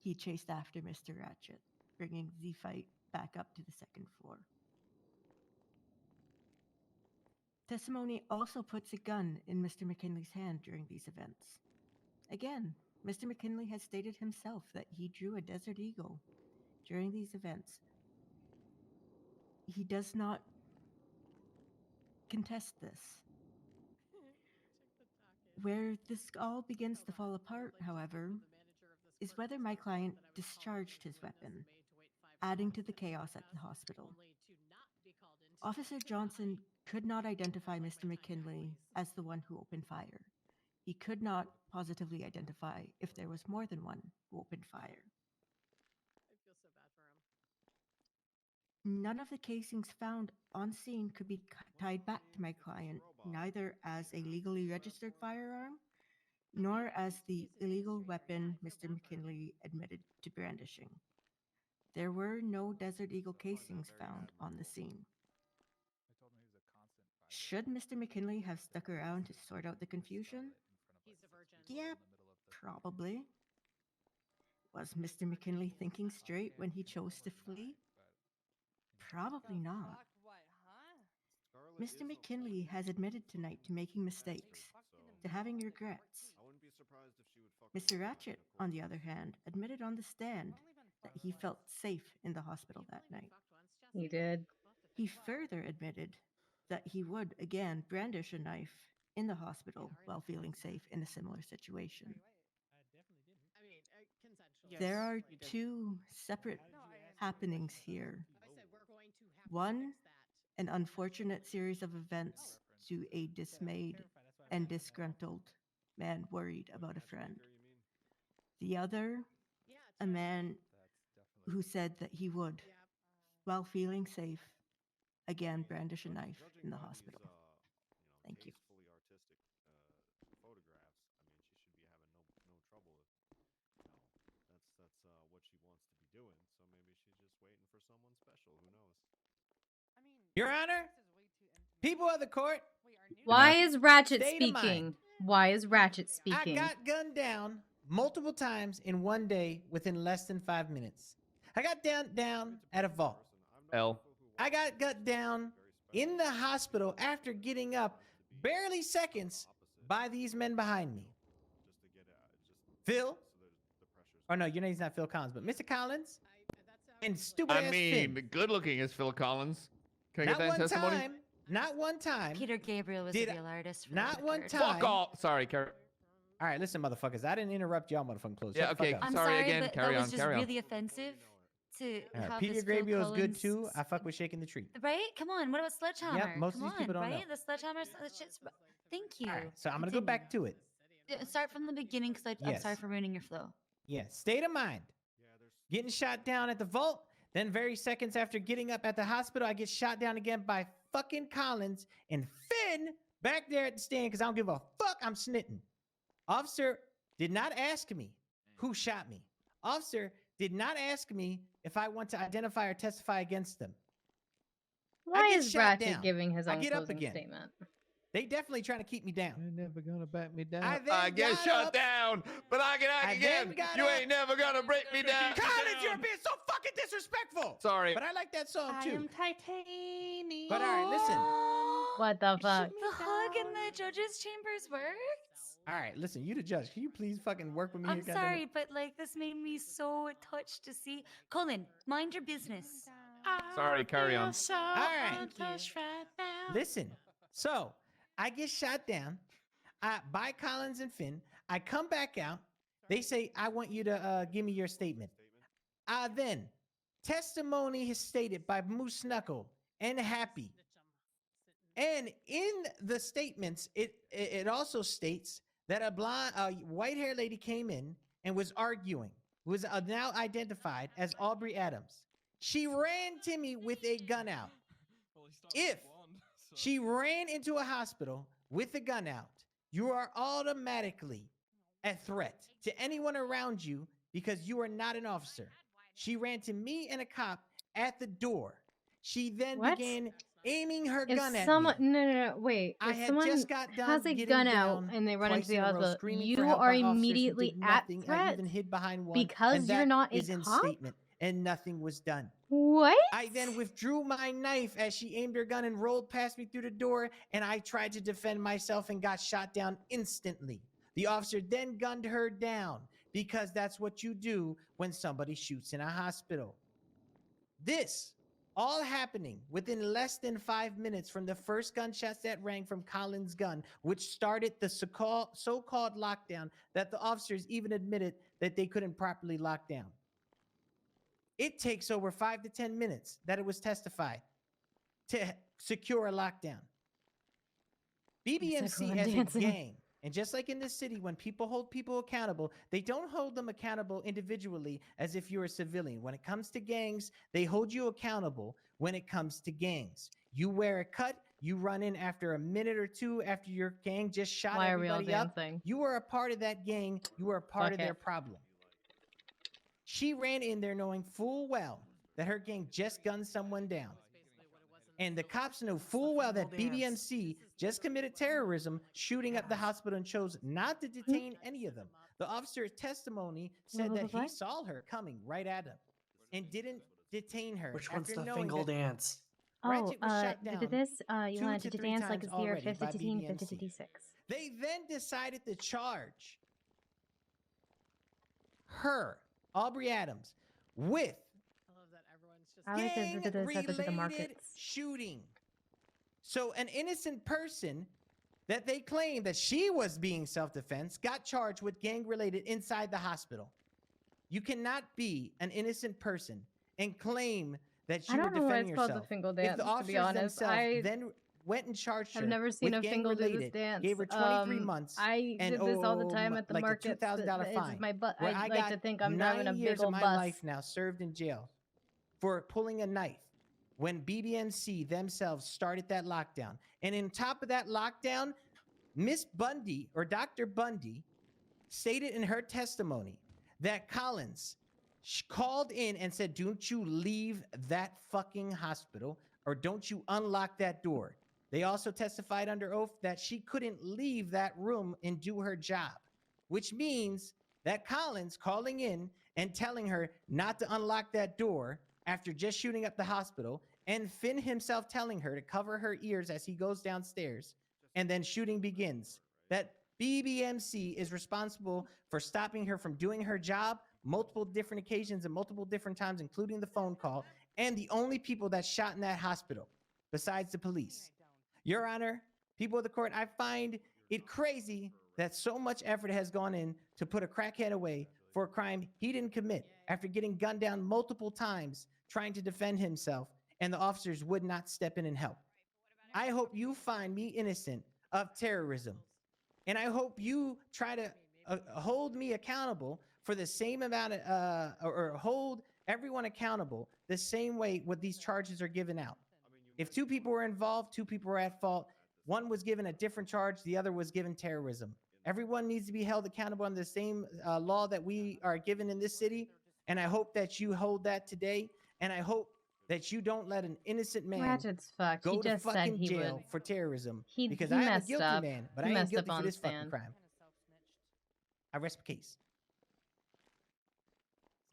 he chased after Mr. Ratchet, bringing the fight back up to the second floor. Testimony also puts a gun in Mr. McKinley's hand during these events. Again, Mr. McKinley has stated himself that he drew a Desert Eagle during these events. He does not contest this. Where this all begins to fall apart, however, is whether my client discharged his weapon. adding to the chaos at the hospital. Officer Johnson could not identify Mr. McKinley as the one who opened fire. He could not positively identify if there was more than one who opened fire. None of the casings found on scene could be tied back to my client, neither as a legally registered firearm nor as the illegal weapon Mr. McKinley admitted to brandishing. There were no Desert Eagle casings found on the scene. Should Mr. McKinley have stuck around to sort out the confusion? Yeah, probably. Was Mr. McKinley thinking straight when he chose to flee? Probably not. Mr. McKinley has admitted tonight to making mistakes, to having regrets. Mr. Ratchet, on the other hand, admitted on the stand that he felt safe in the hospital that night. He did. He further admitted that he would again brandish a knife in the hospital while feeling safe in a similar situation. There are two separate happenings here. One, an unfortunate series of events to a dismayed and disgruntled man worried about a friend. The other, a man who said that he would, while feeling safe, again brandish a knife in the hospital. Thank you. Tastefully artistic photographs. I mean, she should be having no trouble if that's what she wants to be doing. So maybe she's just waiting for someone special. Who knows? Your Honor, people of the court. Why is Ratchet State of mind. speaking? Why is Ratchet I speaking? got gunned down multiple times in one day within less than 5 minutes. I got down at a vault. I got gunned down in the hospital after getting up barely seconds by these men behind me. Phil? Oh no, your name's not Phil Collins, but Mr. Collins and stupid ass Finn. good looking as Phil Collins. Can I get Not that in one testimony? time. Not one time. Peter Gabriel was Did a I- real artist. For Not the one record. time. Fuck off. Sorry, Carrie. All right, listen, motherfuckers. I didn't interrupt y'all, motherfucking close. Yeah, Shut the okay, fuck up. I'm Sorry sorry, again, but carry that on, was just carry on. really offensive to All right, have Peter this Phil Gabriel is good Collins too. I fuck with shaking the tree. Right? Come on. What about Sledgehammer? most of Come these people on, don't right? know. The Sledgehammer. Shit's. Thank you. All right, so I'm gonna go Continue. back to it. Start from the beginning because I'm sorry Yes. for ruining your flow. Yeah, state of mind. Getting shot down at the vault. Then very seconds after getting up at the hospital, I get shot down again by fucking Collins and Finn back there at the stand because I don't give a fuck. I'm snitting. Officer did not ask me who shot me. Officer did not ask me if I want to identify or testify against them. Why get is shot Ratchet down. giving his I own get up closing again. statement? They definitely trying to keep me down. You're never gonna back me down. I then I get got shut up. down, but I get out I again. then got You up. ain't never gonna break me down. Collins, you're being so fucking disrespectful. Sorry. But I like that song I too. am titanium. But all right, listen. What the fuck? The hug in the judges' chambers worked. All right, listen. You the judge. Can you please fucking work with me? I'm here, goddammit? sorry, but like this made me so touched to see. Colin, mind your business. Sorry, carry on. So All right. untouched right now. Listen. So I get shot down by Collins and Finn. I come back out. They say, I want you to give me your statement. Then testimony is stated by Moose Knuckle and Happy. And in the statements, it also states that a white-haired lady came in and was arguing, who is now identified as Aubrey Adams. She ran to me with a gun out. If she ran into a hospital with a gun out, you are automatically a threat to anyone around you because you are not an officer. She ran to me and a cop at the door. She then What? began aiming her If gun at someone, me. no, wait. I If had someone just got done has a getting gun out down and they run twice into the in a row, hospital, screaming you for help are by officers who immediately did at nothing. I threat even hid behind one, because and you're that not a is in cop? statement, and nothing was done. What? I then withdrew my knife as she aimed her gun and rolled past me through the door, and I tried to defend myself and got shot down instantly. The officer then gunned her down because that's what you do when somebody shoots in a hospital. This all happening within less than 5 minutes from the first gunshots that rang from Collins' gun, which started the so-called lockdown that the officers even admitted that they couldn't properly lock down. It takes over 5 to 10 minutes that it was testified to secure a lockdown. BBMC everyone as dancing. a gang, and just like in this city, when people hold people accountable, they don't hold them accountable individually as if you're a civilian. When it comes to gangs, they hold you accountable when it comes to gangs. You wear a cut, you run in after a minute or two after your gang just shot Why are we all everybody up. dancing? You are a part of that gang. You are a part Fuck of their it. problem. She ran in there knowing full well that her gang just gunned someone down. And the cops know full well that BBMC just committed terrorism, shooting up the hospital, and chose not to detain any of them. The officer's testimony said that he saw her coming right at him and didn't detain her. Which one's after the knowing Fingal that dance? Ratchet was shot down you 2 wanted to to 3 dance like times it's the year already 50 by to T and 50 BBMC. to D6. They then decided to charge her, Aubrey Adams, with I like the the gang-related markets. shooting. So an innocent person that they claim that she was being self-defense got charged with gang-related inside the hospital. You cannot be an innocent person and claim that I you were don't know why defending it's called the yourself. Fingal If dance, the to be officers honest. themselves I then went and charged her have never seen with a Fingal do this gang-related, dance. gave her 23 months I and did this all the time at the like markets. a $2,000 It's fine. my butt. Where I I like got to think I'm 9 driving a years big of old my bus. life now served in jail for pulling a knife when BBMC themselves started that lockdown. And on top of that lockdown, Miss Bundy or Dr. Bundy stated in her testimony that Collins called in and said, "Don't you leave that fucking hospital or don't you unlock that door." They also testified under oath that she couldn't leave that room and do her job, which means that Collins calling in and telling her not to unlock that door after just shooting up the hospital, and Finn himself telling her to cover her ears as he goes downstairs, and then shooting begins. That BBMC is responsible for stopping her from doing her job multiple different occasions and multiple different times, including the phone call, and the only people that shot in that hospital besides the police. Your Honor, people of the court, I find it crazy that so much effort has gone in to put a crackhead away for a crime he didn't commit after getting gunned down multiple times trying to defend himself, and the officers would not step in and help. I hope you find me innocent of terrorism, and I hope you try to hold me accountable for the same amount of, or hold everyone accountable the same way what these charges are given out. If 2 people were involved, 2 people were at fault. One was given a different charge, the other was given terrorism. Everyone needs to be held accountable under the same law that we are given in this city, and I hope that you hold that today, and I hope that you don't let an innocent man Ratchet's fucked. He go to just said fucking he jail would. for terrorism, He because he I am a messed guilty up. man, but He I ain't messed guilty up for on this fucking stand. crime. I rest my case.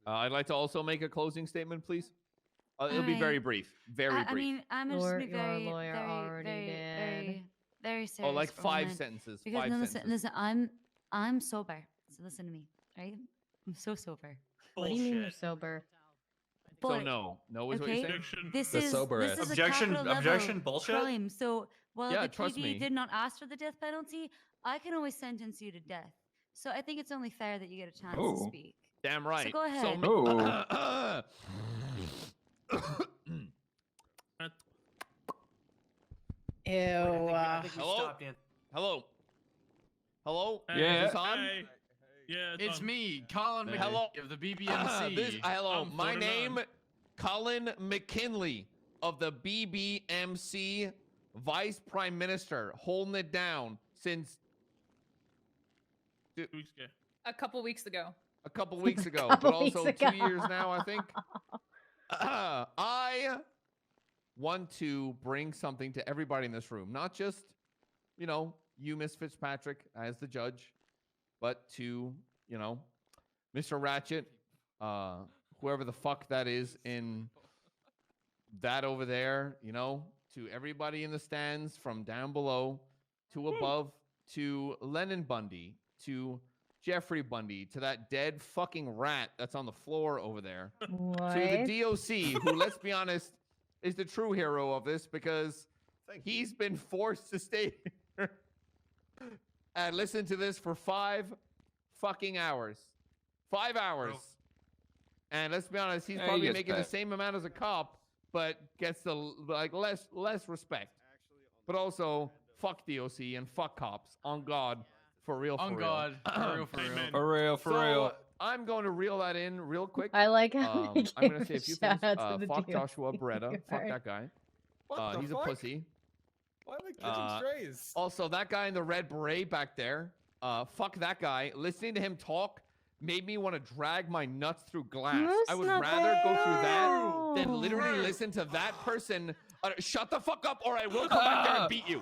I'd like to also make a closing statement, please. It'll be very Alright. brief. Very brief. I mean, I'm just Your be very, lawyer very, already very, did. very serious. Oh, like for a 5 moment. sentences. Because 5 no, sentences. listen, I'm sober. So listen to me, right? I'm so sober. What do you mean you're sober? So But, no is what you're okay, saying. this The is soberest. this is Objection- a capital objection, level bullshit? crime. So while Yeah, the trust PD me. did not ask for the death penalty, I can always sentence you to death. So I think it's only fair that you get a chance to Oh. speak. Damn right. So go ahead. Ew. I think we Hello? stopped, Dan. Hello. Hello. Hey, Is this on? hey. Yeah, It's on. me, Colin Hey. McKinley Hello. of the BBMC. Hello. I'm My putting name, on. Colin McKinley of the BBMC, Vice Prime Minister, holding it down since 2 weeks ago. A couple weeks ago. a couple weeks ago, Couple but also weeks 2 ago. years now, I think. I want to bring something to everybody in this room, not just, you, Miss Fitzpatrick, as the judge, but to, Mr. Ratchet, whoever the fuck that is in that over there, to everybody in the stands from down below to above, to Lennon Bundy, to Jeffrey Bundy, to that dead fucking rat that's on the floor over there, What? to the DOC, who, let's be honest, is the true hero of this because he's been forced to stay here and listen to this for 5 fucking hours. 5 hours. And let's be honest, he's Yeah, he probably gets making the that. same amount as a cop, but gets the like less respect. But also, fuck DOC and fuck cops. On God, for real, for On real. God. For real, for real. Amen. For real, for So real. I'm going to reel that in real quick. I like how they I'm gonna gave say a a few things. shout out to the Fuck DOC Joshua Beretta. Fuck guard. that guy. What the He's fuck? a pussy. Why am I catching strays? Also, that guy in the red beret back there. Fuck that guy. Listening to him talk made me want to drag my nuts through glass. I would rather go through that than literally listen to that person. Shut the fuck up, or I will come back there and beat you.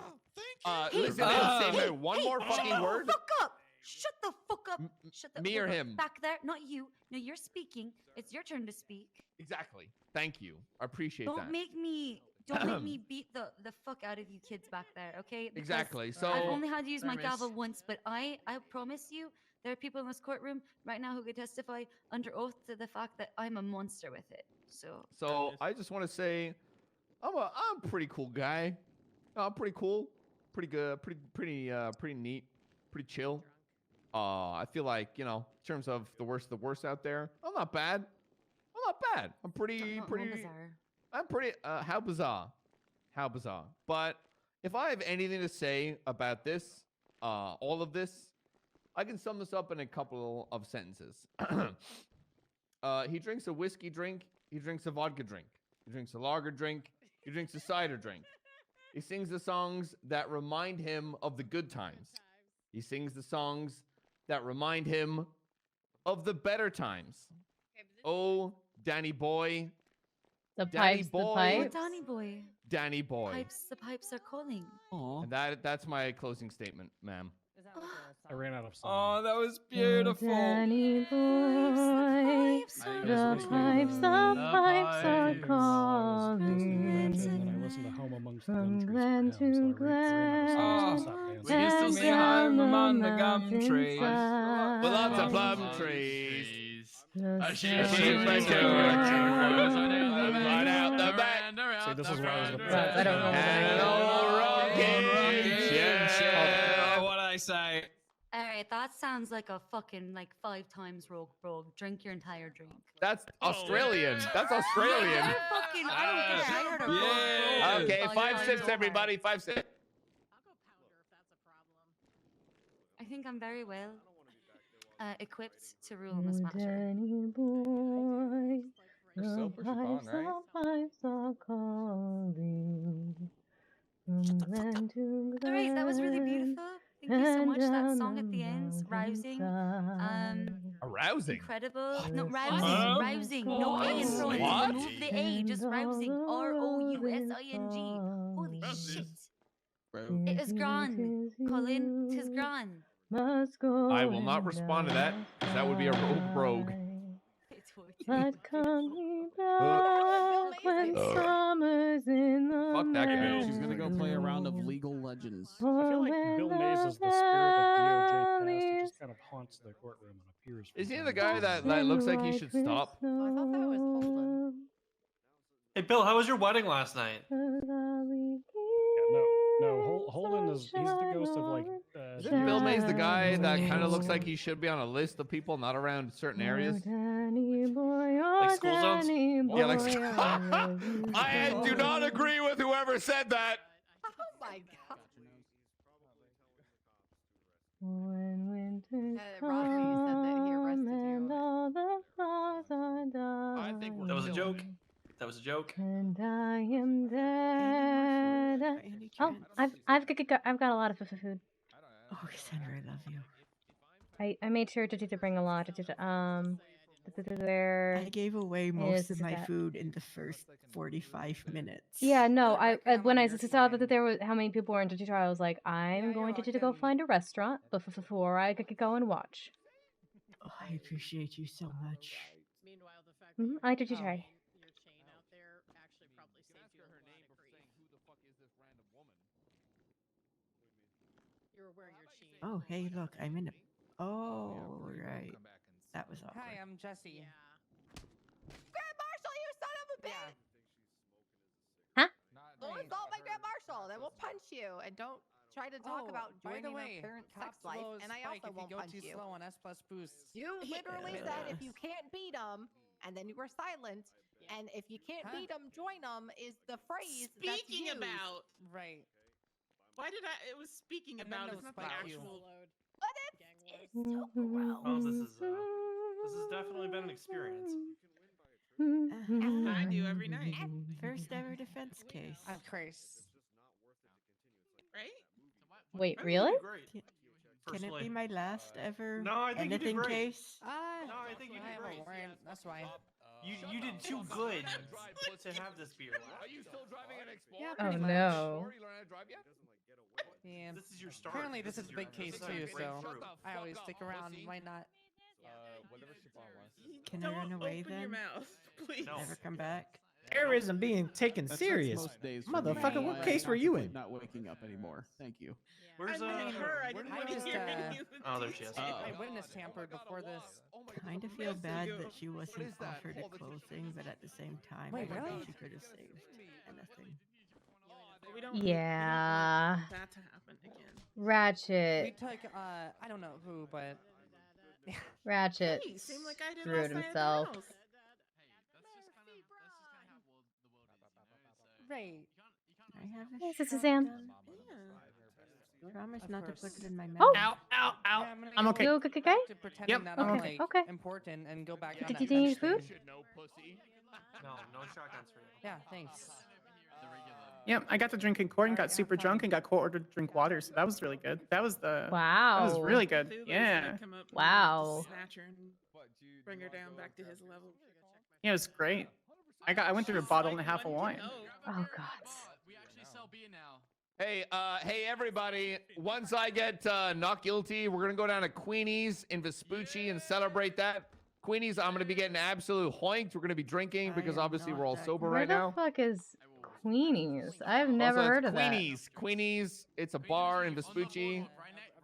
Listen to him say one more fucking word. Fuck up! Shut the fuck up! Shut the Me fuck or up. him? Back there, not you. No, you're speaking. It's your turn to speak. Exactly. Thank you. I appreciate Don't that. make me beat the fuck out of you kids back there, okay? Because Exactly. So I've only had to use my Miss. gavel once, but I promise you, there are people in this courtroom right now who could testify under oath to the fact that I'm a monster with it. So I just want to say, I'm a pretty cool guy. I'm pretty cool, pretty good, pretty neat, pretty chill. I feel like, you know, in terms of the worst out there, I'm not bad. I'm pretty. bizarre. I'm pretty. How bizarre. But if I have anything to say about this, all of this, I can sum this up in a couple of sentences. He drinks a whiskey drink. He drinks a vodka drink. He drinks a lager drink. He drinks a cider drink. He sings the songs that remind him of the good times. He sings the songs that remind him of the better times. Oh, Danny boy. The Danny pipes, boy. the Oh, pipes. Danny boy. Danny boy. The pipes are calling. And that's my closing statement, ma'am. I ran out of Oh, song. that was Oh, beautiful. Danny boy, the pipes are calling. And then I listened to Home Amongst the From Gum glen Trees to for him, so I ran out of songs glen, and stopped We dancing. can still and sing down home among the the gum trees. mountainside. With lots of plum trees. The Sheep sun right out the back. See, this is where I was the I don't know. And old rocking chair. What did I say? All right, that sounds like a fucking 5 times rogue brogue. Drink your entire drink. That's Australian. That's Australian. You're fucking. I don't care. I heard a rogue brogue. Okay, 5 5 times sips, over. everybody. 5 sips. I think I'm very well equipped to rule on this matter. Danny boy, You're so push upon, right? pipes are calling. From glen to All right, that was really glen, beautiful. Thank you so and much. That down song the at the end, rousing. Arousing. Incredible. No, rousing. Huh? Rousing. No A in front. What? Remove the A. Just rousing. ROUSING. Holy shit. It is grand. Colin, 'tis grand. I will not respond to that, because that would be a rogue brogue. But come ye back when summer's in the Fuck that guy. She's gonna go play a round of League of Legends. I feel like Bill Mays is the spirit of DOJ past. He just kind of haunts the courtroom and appears. Is he the guy that looks like he should stop? Oh, I thought that was Holden. Hey, Bill, how was your wedding last night? No, Holden is, he's the ghost of like. Isn't Bill Mays the guy that kind of looks like he should be on a list of people not around certain areas? Like school zones? Yeah, like. I do not agree with whoever said that. Oh my god. When winter Rocky said that he arrested and you. all the flowers are dying. I think That was a joke. That was a joke. And I am dead. Oh, I've got a lot of food. Oh, Cassandra, I love you. I made sure to bring a lot. Where I gave away most of is my that? food in the first 45 minutes. Yeah, no. I when I saw that there was how many people were in Detroit, I was like, I'm going to go find a restaurant before I could go and watch. Oh, I appreciate you so much. Meanwhile, the fact that I did you try. your chain out there actually probably saved you a lot of grief. You were wearing your chain. Oh, hey, look, I'm in a. Oh, right. That was awkward. Hi, I'm Jesse. Grand Marshal, you son of a bitch! Huh? Don't assault my Grand Marshal, then we'll punch you. And don't try to talk about by the joining way, our parent cop sex life. flows And I spike also if you won't go punch too you. slow on S plus boost. You literally said if you can't beat them and then you were silent. And if you can't beat them, join them is the phrase that's Speaking used. about. Right. Why did I? It was speaking And then about. no It's not the spike you. actual. But it's so gross. Oh, this has definitely been an experience. I do every night. First ever defense case. I'm Chris. Right? Wait, I think really? you did great. Can it be Personally. my last ever No, I think you did anything great. case? No, I think you I did have great. a warrant. That's why. You did too good to have this be your last. Are you still driving an Explorer? Yeah, Oh pretty much. no. You learn how to drive yet? Yeah. This is your start. Apparently, this is a your- big case this is your too, so breakthrough. I always stick around. pussy. Why not? Whatever Siobhan wants. Can I run away open then? your mouth, please. No. Never come back? Terrorism being taken That's serious. most days for Motherfucker, me. what I case were you in? contemplate Not waking up anymore. Thank you. Where's I mean, her. I didn't I want to just, hear any of the Oh, there she is. details. I witness tampered before this. Kind of feel bad you. that she wasn't is that? offered a closing, but at the same time, Wait, I don't really? think she could have saved anything. We don't. Yeah. We don't want that to happen again. We Ratchet. took I don't know who, but Ratchet Hey, same like I did screwed last night at the himself. house. right. I have a Yes, it's Suzanne. shotgun. Promise Of not to course. put it in my mouth. Oh! Ow, ow, ow. Yeah, gonna I'm go okay. You okay? back to pretending Yep, that I'm I'm okay. like Okay. important and go back Did on that you need bench food? thing. No pussy. No shotguns for you. Yeah, thanks. Yep, I got to drink in court and got super drunk and got court ordered to drink water, so that was really good. That was the. Wow. That was really good. Thuga's Yeah. gonna come up and Wow. snatch her and bring her down back to his level. Yeah, it was great. I went through a bottle and a half of wine. Oh god. We actually sell beer now. Hey, everybody! Once I get not guilty, we're gonna go down to Queenie's in Vespucci and celebrate that. Queenie's, I'm gonna be getting absolute hoinked. We're gonna be drinking because obviously we're all sober Where right the now. fuck is Queenie's? I've never Also, heard it's of that. Queenie's. It's a bar in Vespucci.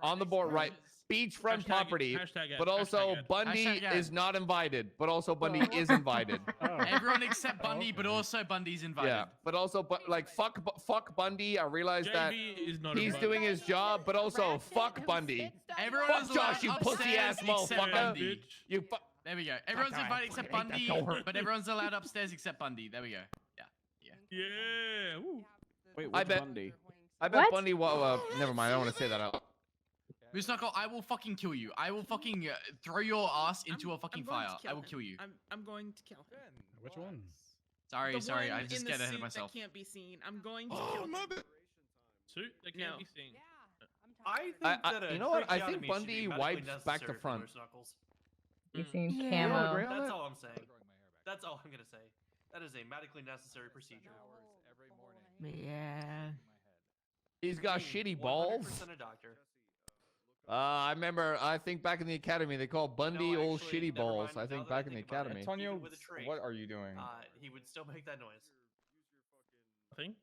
On the board, right? Beachfront property. hashtag it, But also, hashtag it. Bundy Hashtag it. is not invited. But also, Bundy is invited. Everyone except Bundy, but also Bundy's invited. Yeah, but also, like, fuck Bundy. I realize that JB is not he's invited. doing his job, but also fuck Bundy. Everyone Fuck is Josh, you allowed pussy ass upstairs except motherfucker. Bundy. You fuck. There we go. Everyone's invited except Bundy, but everyone's allowed upstairs except Bundy. There we go. Yeah. Woo. Wait, I which bet. Bundy? I bet Bundy. Well, never mind. I don't want to say that out. Miss Knuckle, I will fucking kill you. I will fucking throw your ass into a fucking I'm going to fire. kill I will him. kill you. I'm going to kill him. Which one? Sorry, The sorry. one I just in get the ahead of suit myself. That can't be seen. I'm going to kill him. Suit that can't be seen. I think that you know what? I tracheotomy think should Bundy be medically wipes back to necessary for front. Moose Knuckles. You seen Yeah. camo? That's all I'm saying. That's all I'm gonna say. That is a medically necessary procedure. Yeah. He's got shitty balls. 100% a doctor. I remember. I think back in the academy they called Bundy old shitty balls. I think back in the academy. Antonio, with a trach, what are you doing? He would still make that noise. Thing?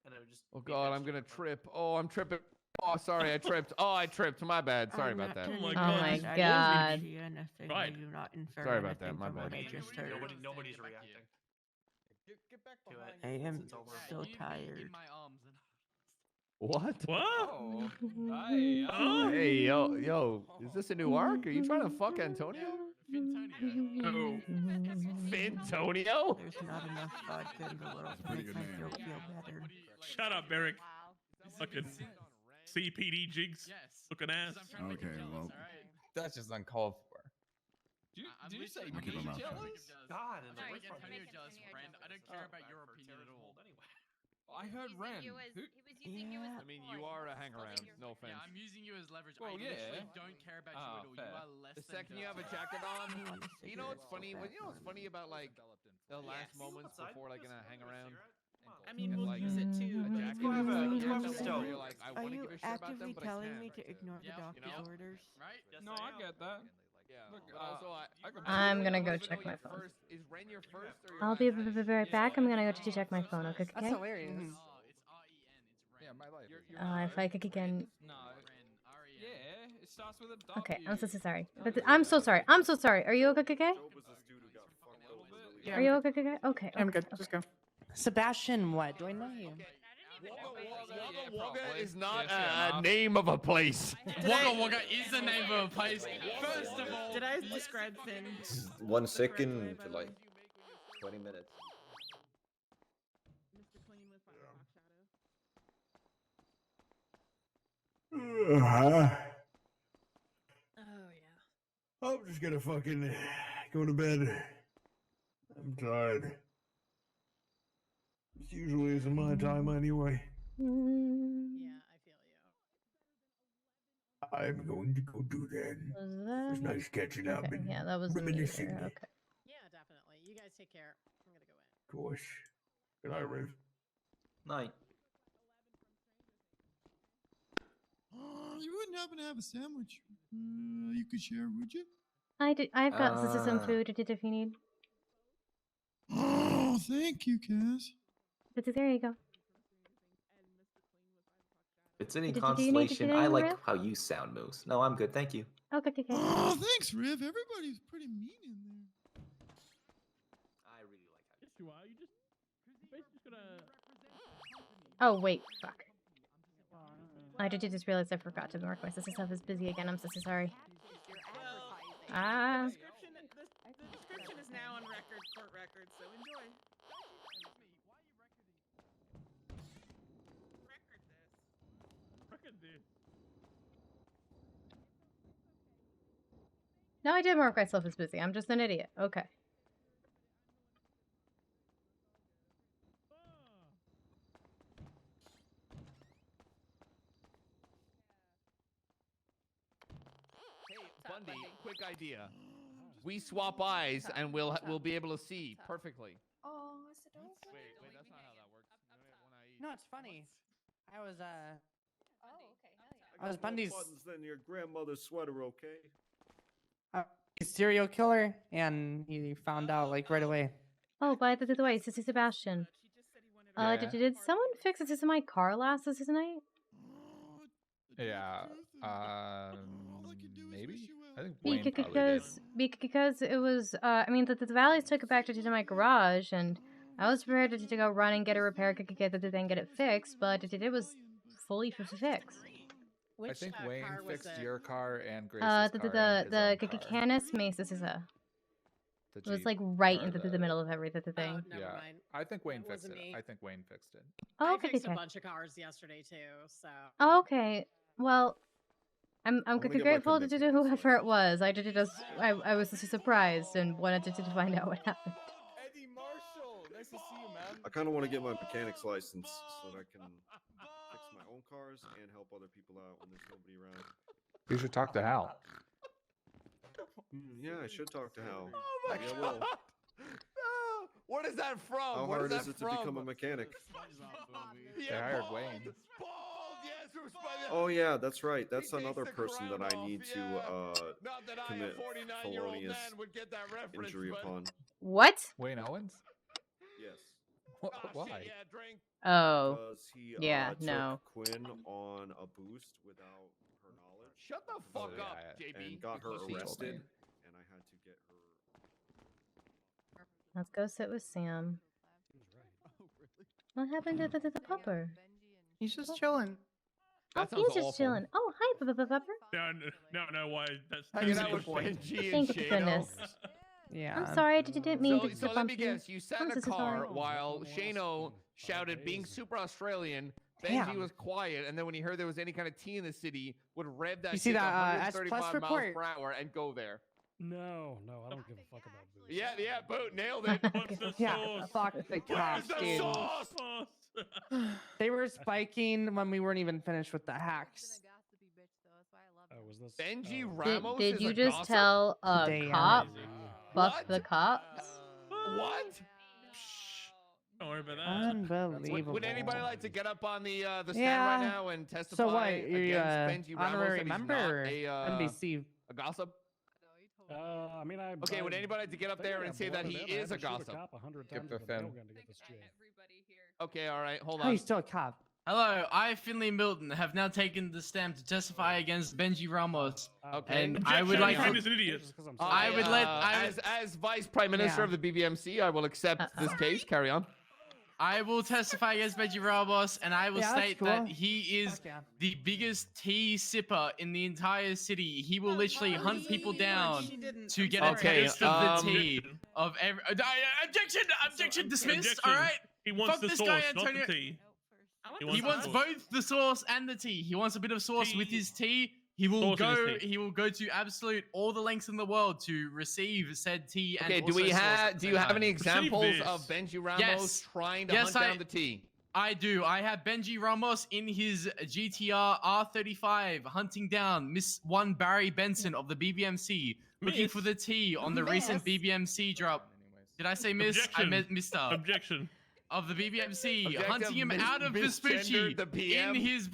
And it would just. Oh be god, I'm gonna trip. Oh, I'm tripping. Oh, sorry, I tripped. Oh, I tripped. My bad. Sorry I'm about not that. turning Oh down. my I didn't God. see anything. Right. I do not infer Sorry about that, anything my from what bad. I just heard. Nobody's reacting. To it. I am It's over. so tired. What? What? Oh, hi. Oh. Hey, yo, is this a new arc? Are you trying to fuck Antonio? Oh. Fintonio? There's not enough vodka in the world to make my throat feel better. Shut up, Beric. Fucking CPD jigs. Looking ass. Okay, well, that's just uncalled for. Do you say I'll keep my mouth shut. God, and the Sorry, worst part Antonio is- does, friend. I don't care about your opinion at all. I heard Ren. Yeah. I mean, you are a hang around. No offense. Yeah, I'm using you as leverage. Well, I literally yeah. don't care about Ah, you at all. fair. You are less The than second you have a just- jacket on, I want a you know what's cigarette so funny? bad You know what's for funny about like the last Yes. moments Outside? before like in Just a hang have a around? cigarette? Come on. I mean, And, we'll like, use it too. A but jacket go have a- like, let's have a where stove. you're like, I Are want to you give a shit about them, actively but I telling can't. me to ignore the Yeah, doctor's you know? orders? Right? Yes, No, I get that. Yeah. Look, but also, I could- I'm gonna go I'd love to check know my your phone. first- Is Ren your first or your I'll last be name? right back. I'm gonna go to check my phone. Okay, That's okay? hilarious. Oh, it's R-E-N. It's Yeah, my life. If I could again. No. R-E-N. Yeah, it starts with a W. Okay, I'm so sorry. I'm so sorry. I'm so sorry. Are you okay? Yeah, Are you okay? Okay. I'm good. Just go. Sebastian, what? Do I know you? Wugga Wugga is not a name of a place. Wugga Wugga is the name of a place. First of all, Did I describe Finn? 1 second to like 20 minutes. Oh yeah. I'm just gonna fucking go to bed. I'm tired. This usually isn't my time anyway. Yeah, I feel you. I'm going to go do that. It was nice catching up Okay, and yeah, that was the reminiscing. meter. Okay. Yeah, definitely. You guys take care. I'm gonna go in. Of course. Good night, Riv. Night. You wouldn't happen to have a sandwich you could share, would you? I've got some food if you need. Oh, thank you, Cass. But there you go. If it's any Do you need to consolation, get I any, like Riv? how you sound, Moose. No, I'm good, thank you. Okay, okay. Oh, thanks, Riv. Everybody's pretty mean in there. I really like how Yes, you are. You just basically just gonna. Oh wait, fuck. I just realized I forgot to mark my sister stuff is busy again. I'm so sorry. The description is now on record, court record, so enjoy. Record this. No, I did mark myself as busy. I'm just an idiot. Okay. Bundy, quick idea. We swap eyes and we'll be able to see perfectly. Oh, is it over? Wait, that's not how that works. No, it's funny. I was Oh, okay. I was got more Bundy's- buttons than your grandmother's sweater, okay? a serial killer, and he found out like right away. Oh, by the way, this is Sebastian. Yeah. Did someone fix this in my car last night? Yeah. Maybe. I think Wayne probably did. Because it was I mean the Valleys took it back to my garage, and I was prepared to go run and get a repair, then get it fixed, but it was fully fixed. I think Wayne fixed your car and Grace's The car. the Canis Mace, this is it was like right into the middle of everything. Yeah, mind. I think Wayne That fixed wasn't it. me. I think Wayne fixed it. Oh, I okay, fixed a okay. bunch of cars yesterday too, so. Oh, okay. Well, I'm gonna get, like, a grateful to whoever it was. I was just surprised and wanted to find out what happened. Eddie Marshall, nice to see you, man. I kind of want to get my mechanic's license so that I can fix my own cars and help other people out when there's nobody around. You should talk to Hal. Yeah, I should talk to Hal. Oh my Maybe I god! will. No! What is that from? How Where hard is is that it to from? become a mechanic? They hired Wayne. Yes, it was by the- Oh yeah, that's right. That's He takes another the person that crown I need off, to Not that I, commit a 49-year-old felonious man, would get that reference. injury but... upon. What? Wayne Owens? Yes. Why? Shit, yeah, drink. Oh. Because he Yeah, took no. Quinn on a boost without her knowledge. Shut the fuck yeah, up, yeah. JB. And got her He told me. arrested, and I had to get her. Let's go sit with Sam. What happened to the pupper? He's just chilling. That Oh, sounds he's just awful. chilling. Oh, hi, pupper. No, why? That's Hanging too out with simple. Benji and Thank Shano. goodness. Yeah. I'm sorry, I didn't mean to So let bump me you. guess. You sat I'm in a so car sorry. while Shano shouted, being super Australian. Benji Damn. was quiet, and then when he heard there was any kind of tea in the city, would rev that You see shit to that, S+ 135 miles report? per hour and go there. No, I don't give a fuck about booze. Yeah, Boot nailed it. What's the Yeah, sauce? fuck the cops, the dude. sauce? They were spiking when we weren't even finished with the hacks. Was this Benji oh. Ramos Did is you a just gossip? tell a They are. cop? Fuck What? the cops? What? Don't worry about that. Unbelievable. Would anybody like to get up on the stand Yeah. right now and testify So what? You're against Benji Ramos honorary that he's member not or a NBC? gossip? I mean, Okay, would anybody like to get up there and say that he is a gossip? Give the Finn. Okay, all right, hold Oh, on. he's still a cop. Hello, I, Finley Milton, have now taken the stand to testify against Benji Ramos. Okay. And I would like Shane is to... an idiot. I would let... I would, as Vice Prime Minister Yeah. of the BBMC, I will accept this case. Carry on. I will testify against Benji Ramos, and I will Yeah, that's state cool. that he is Fuck yeah. the biggest tea sipper in the entire city. He will literally hunt people down to get a Okay, taste of the tea of every. Objection dismissed. All right. He wants Fuck the this sauce, guy, not Antonio. the tea. He wants both the sauce and the tea. He wants a bit of sauce with his tea. He will Sauce in his go. tea. He will go to absolute all the lengths in the world to receive said tea. Okay, and do we also sauce at have? the Do same you have time. any examples this. of Benji Ramos Yes. trying to Yes, hunt down the tea? I do. I have Benji Ramos in his GTR R35 hunting down Miss One Barry Benson of the BBMC, looking for the tea on the recent BBMC drop. Did I say Miss? I Objection. meant Mister. Objection. Of the BBMC, Objective, hunting him out of misgendered Vespucci the PM. in his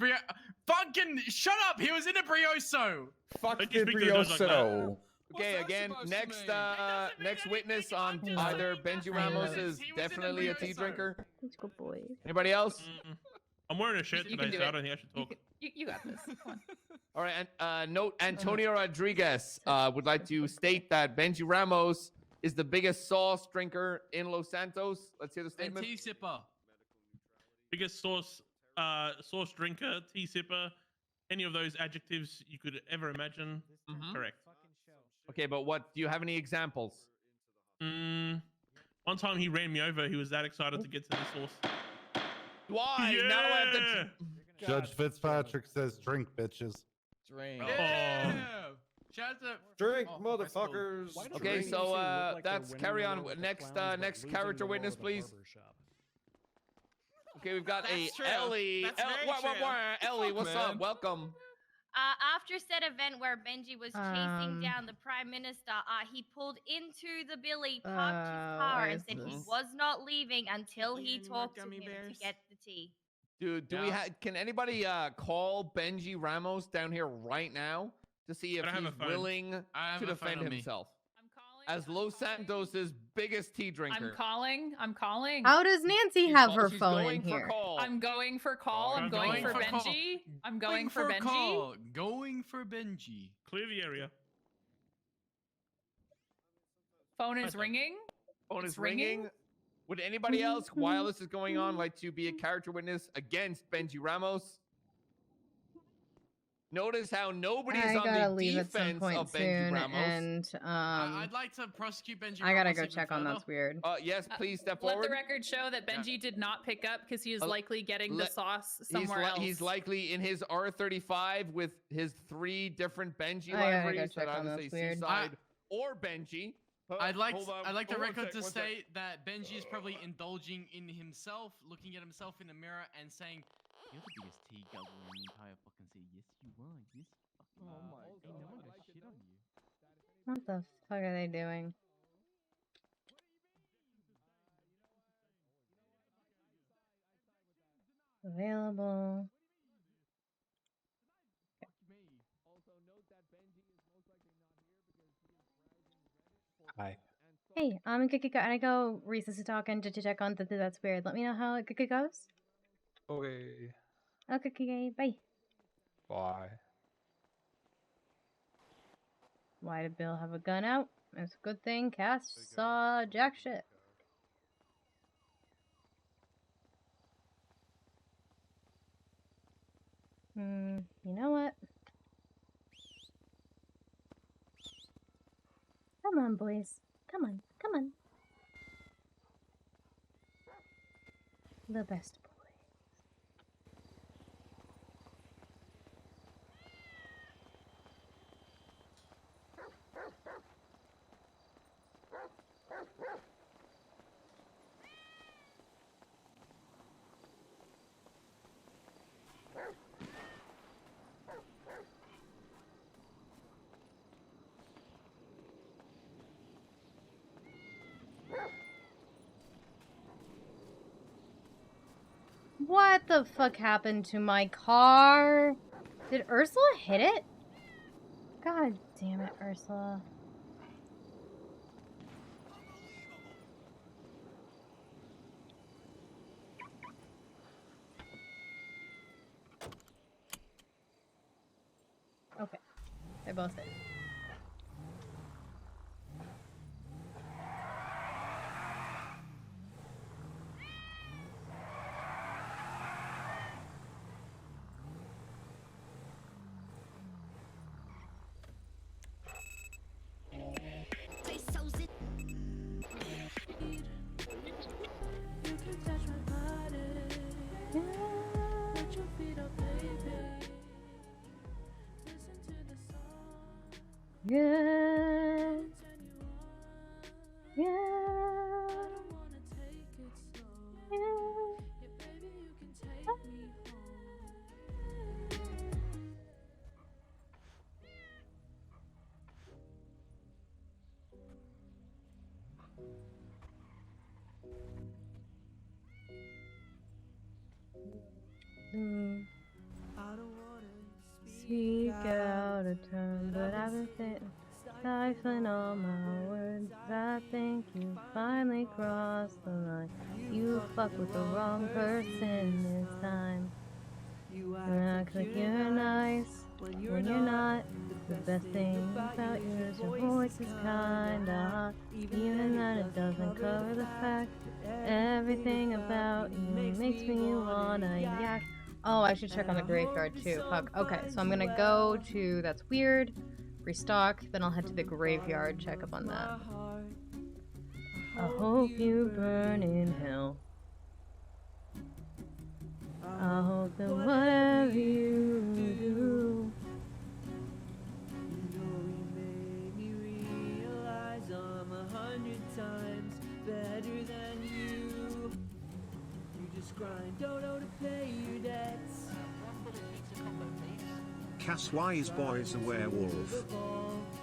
fucking shut up! He was in a Brioso. Fuck Don't you the speak to the judge like that? Brioso. Okay, again, next witness on either Benji Ramos is definitely a tea drinker. Good boy. Anybody else? I'm wearing a shirt You today, can do so I it. don't think I should talk. You got this. Come on. All right, and note Antonio Rodriguez would like to state that Benji Ramos is the biggest sauce drinker in Los Santos. Let's hear the And statement. tea sipper. Biggest sauce drinker, tea sipper, any of those adjectives you could ever imagine. Correct. Okay, but what? Do you have any examples? One time he ran me over. He was that excited to get to the sauce. Why? Yeah! Now I have to. Judge Fitzpatrick says, "Drink, bitches." Drink. Yeah. Shout out to Drink, motherfuckers. Okay, drink. so that's carry on. Next character witness, please. Okay, we've got That's true. Ellie. That's very true. Ellie, what's up? man? Welcome. After said event where Benji was chasing down the Prime Minister, he pulled into the Billy, parked his car, and said he was not leaving until he talked to him to get the tea. Dude, can anybody call Benji Ramos down here right now to see if I don't he's have a phone. willing I have to a phone defend on me. himself? As Los Santos's biggest tea drinker. I'm calling. How does Nancy have her She's phone going in for here? call. I'm going for call. I'm going for call. Benji. I'm going for Benji. call. Going for Benji. Clear the area. Phone is ringing. Phone It's is ringing. Would anybody else, while this is going on, like to be a character witness against Benji Ramos? Notice how nobody's I on gotta the leave at some defense point of Benji soon, Ramos. and I'd like to prosecute Benji. I gotta Ramos go even check on further. that's weird. Yes, please step Let forward. the record show that Benji did not pick up because he is likely getting the sauce somewhere else. He's likely in his R35 with his 3 different Benji I gotta go libraries check that on either that's say weird. Seaside or Benji. I'd like Hold on, the hold on, record check, to one sec. state that Benji is probably indulging in himself, looking at himself in the mirror and saying, "You're the biggest tea guzzler in the entire fucking city." Yes, you are. Yes, fucking are. Ain't no one gonna shit on you. What the fuck are they doing? Available. Hi. Hey, I'm gotta go recess to talk and to check on that's weird. Let me know how it goes. Okay. Okay, bye. Bye. Why did Bill have a gun out? It's a good thing Cass saw jack shit. You know what? Come on, boys. Come on, come on. The best boy. What the fuck happened to my car? Did Ursula hit it? God damn it, Ursula. Okay, they're both in. Speak out a term, but I've been stifling all my words. I think you finally crossed the line. You fuck with the wrong person this time. You act like you're nice when you're not. The best thing about you is your voice is kinda hot. Even that it doesn't cover the fact that everything about you makes me wanna yak. Oh, I should check on the graveyard too. Fuck. Okay, so I'm gonna go to That's Weird, restock, then I'll head to the graveyard, check up on that. I hope you burn in hell. I hope that whatever you do. I'm 100 times better than you. You just grind dodo to pay your debts. Cass Wise Boy's a werewolf.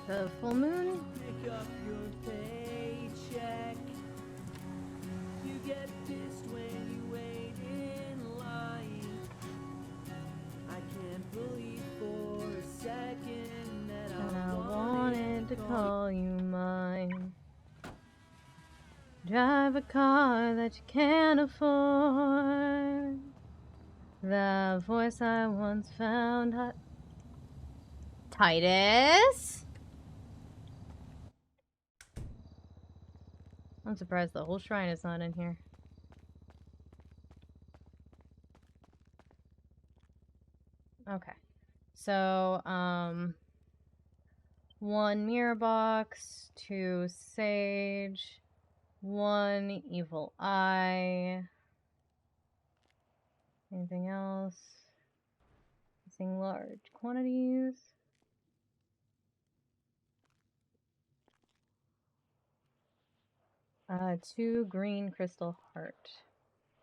The full moon? Pick up your paycheck. You get pissed when you wait in line. I can't believe for a second that I wanted to call you mine. Drive a car that you can't afford. The voice I once found hot. Titus? I'm surprised the whole shrine is not in here. Okay. So, 1 mirror box, 2 sage, 1 evil eye. Anything else? Using large quantities. Uh, 2 green crystal heart.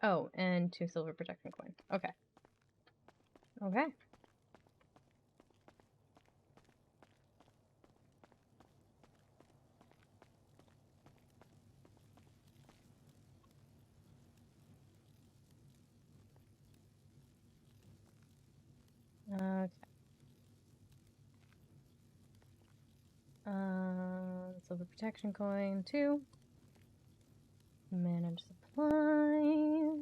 Oh, and 2 silver protection coin. Okay. Okay. Okay. Silver protection coin 2. Manage supply.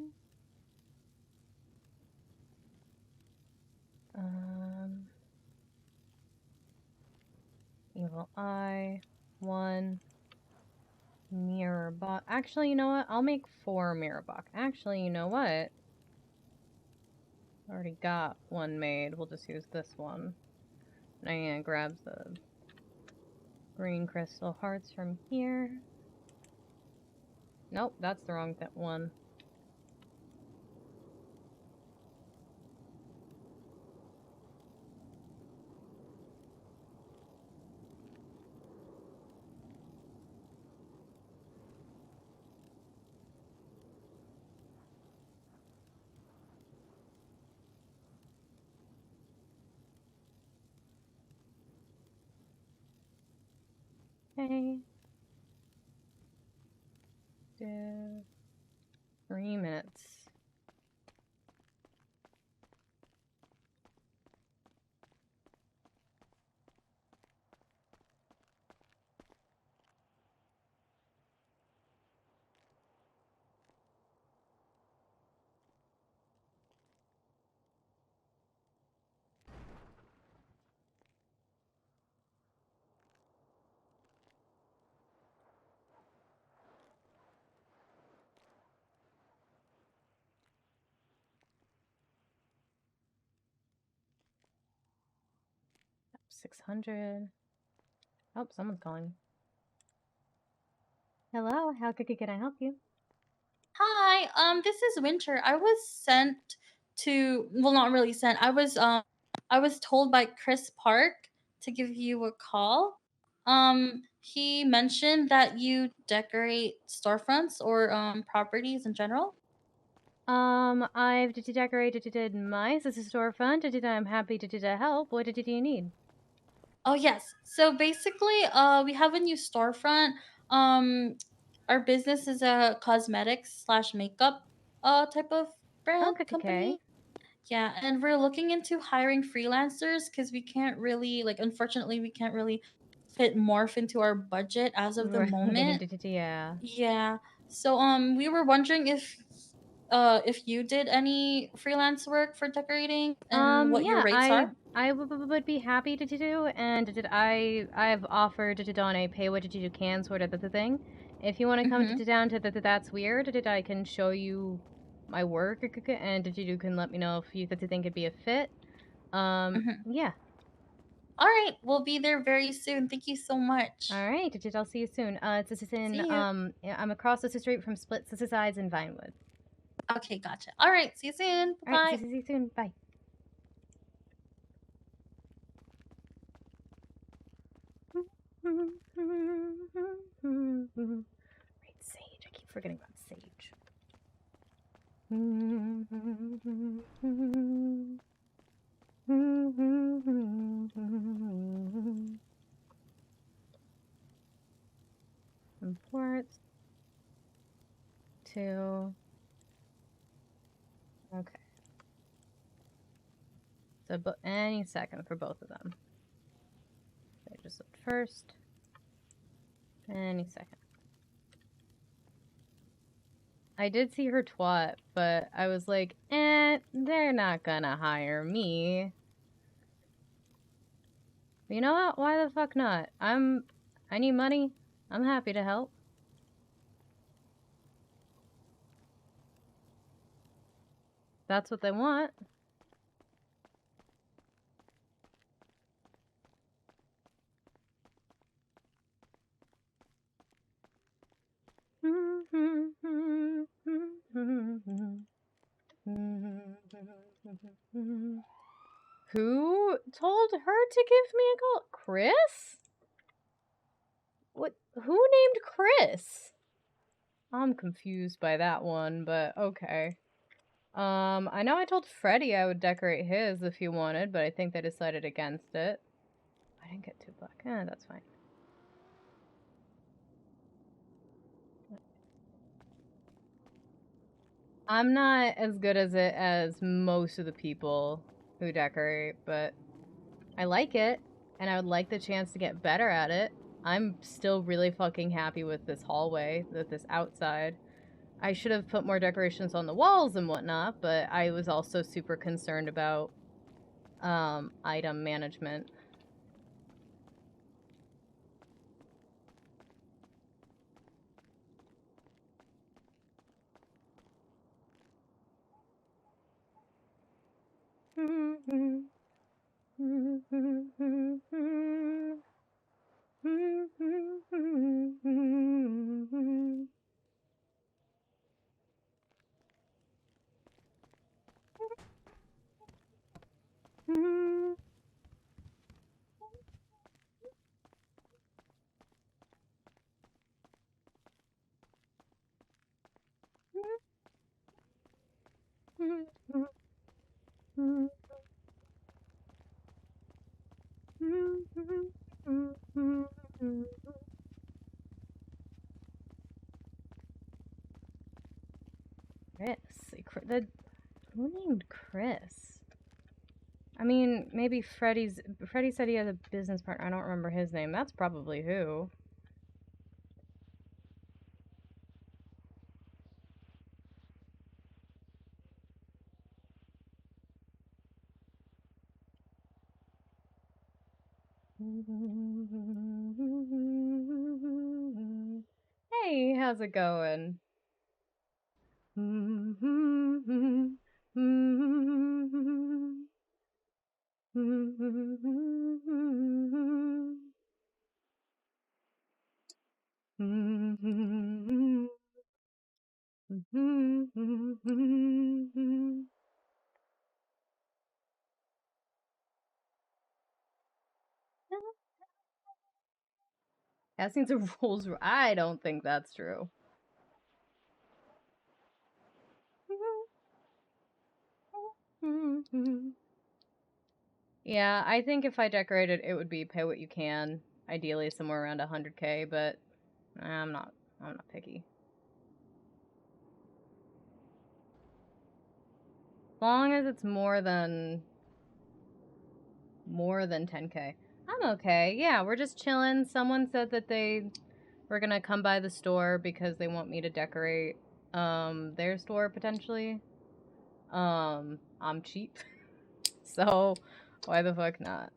Evil eye 1. Mirror box. Actually, you know what? I'll make 4 mirror box. Actually, you know what? I already got 1 made. We'll just use this one. And I'm gonna grab the green crystal hearts from here. Nope, that's the wrong one. Okay. 3 minutes. $600. Oh, someone's calling. Hello, how can I help you? Hi, this is Winter. I was sent to, well, not really sent. I was told by Chris Park to give you a call. He mentioned that you decorate storefronts or properties in general. I've decorated my sister's storefront. I'm happy to help. What did you need? Oh yes. So basically, we have a new storefront. Our business is a cosmetics slash makeup type of brand Okay. company. Yeah, and we're looking into hiring freelancers because we can't really, like, unfortunately, we can't really fit morph into our budget as of the moment. Yeah. Yeah. So we were wondering if you did any freelance work for decorating and what your Yeah, rates are. I would be happy to do, and I've offered to on a pay what you can sort of the thing. If you want to come down to that's weird, I can show you my work, and you can let me know if you think it'd be a fit. Yeah. All right, we'll be there very soon. Thank you so much. All right, I'll see you soon. This is in See ya. I'm across the street from Split Sides in Vinewood. Okay, gotcha. All right, see you soon. All right, Bye. see you soon. Bye. Right, Sage. I keep forgetting about Sage. Imports. 2. Okay. So, any second for both of them. So just look first. Any second. I did see her twat, but I was like, they're not gonna hire me. You know what? Why the fuck not? I need money. I'm happy to help. That's what they want. Who told her to give me a call? Chris? What? Who named Chris? I'm confused by that one, but okay. I know I told Freddie I would decorate his if he wanted, but I think they decided against it. I didn't get $2. That's fine. I'm not as good as it as most of the people who decorate, but I like it, and I would like the chance to get better at it. I'm still really fucking happy with this hallway, with this outside. I should have put more decorations on the walls and whatnot, but I was also super concerned about item management. Chris? Who named Chris? I mean, maybe Freddie said he has a business partner. I don't remember his name. That's probably who. Hey, how's it going? Asking to rules. I don't think that's true. Yeah, I think if I decorated, it would be pay what you can. Ideally, somewhere around 100K, but I'm not picky. long as it's more than 10K. I'm okay. Yeah, we're just chilling. Someone said that they were gonna come by the store because they want me to decorate their store potentially. I'm cheap. So why the fuck not?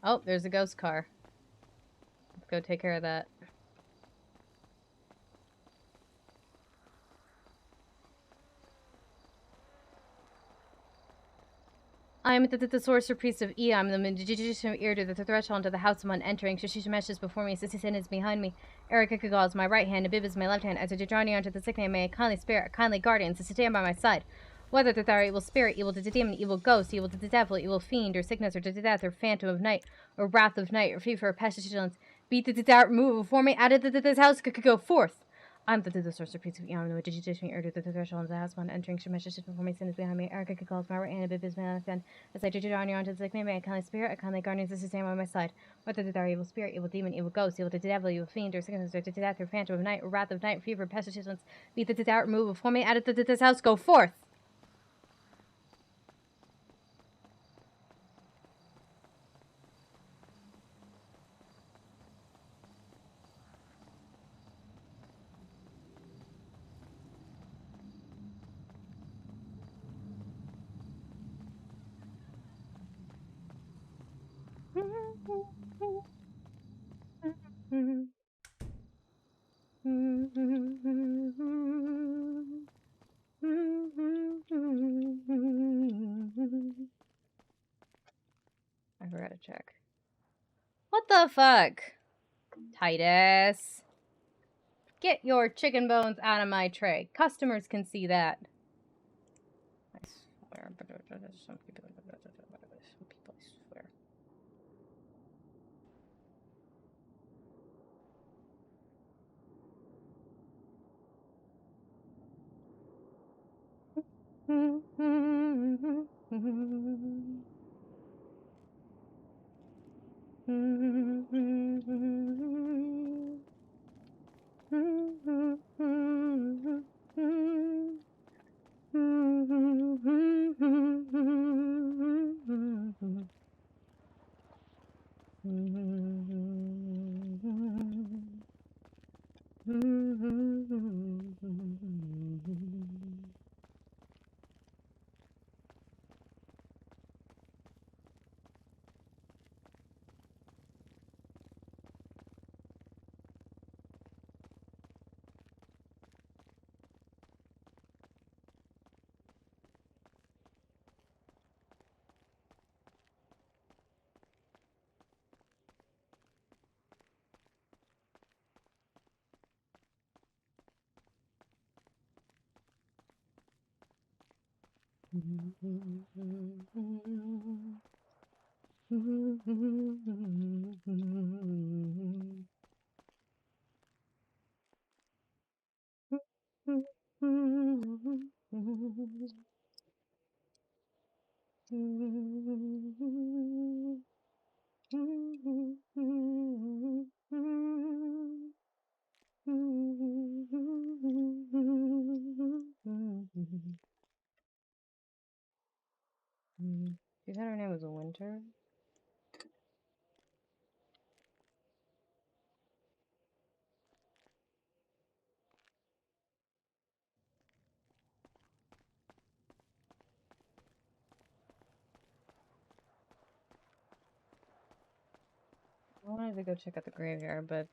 Oh, there's a ghost car. Let's go take care of that. I am the sorcerer priest of E. I'm the magician of Irdu, the threshold to the house upon entering. Shishimesh is before me, Sissisen is behind me. Eric Ikagal is my right hand, Abib is my left hand. As I draw near unto the sick name, may a kindly spirit, a kindly guardian, to stand by my side. Whether that thou art evil spirit, evil to the demon, evil ghost, evil to the devil, evil fiend, or sickness, or to the death, or phantom of night, or wrath of night, or fever, or pestilence, beat the doubt, move before me, out of this house could go forth. I'm the sorcerer priest of Eon, the magician Urdu, the threshold of the house upon entering. Shemesh is before me, sin is behind me. Eric calls my right hand, Abib is my left hand. As I draw near unto the sick man, may a kindly spirit, a kindly guardian, to stand by my side. Whether that thou art evil spirit, evil demon, evil ghost, evil to the devil, evil fiend, or sickness, or to the death, or phantom of night, or wrath of night, fever, pestilence, beat the doubt, move before me, out of this house go forth. I forgot to check. What the fuck? Titus. Get your chicken bones out of my tray. Customers can see that. I swear, but some people I swear. You said her name was Winter? I wanted to go check out the graveyard, but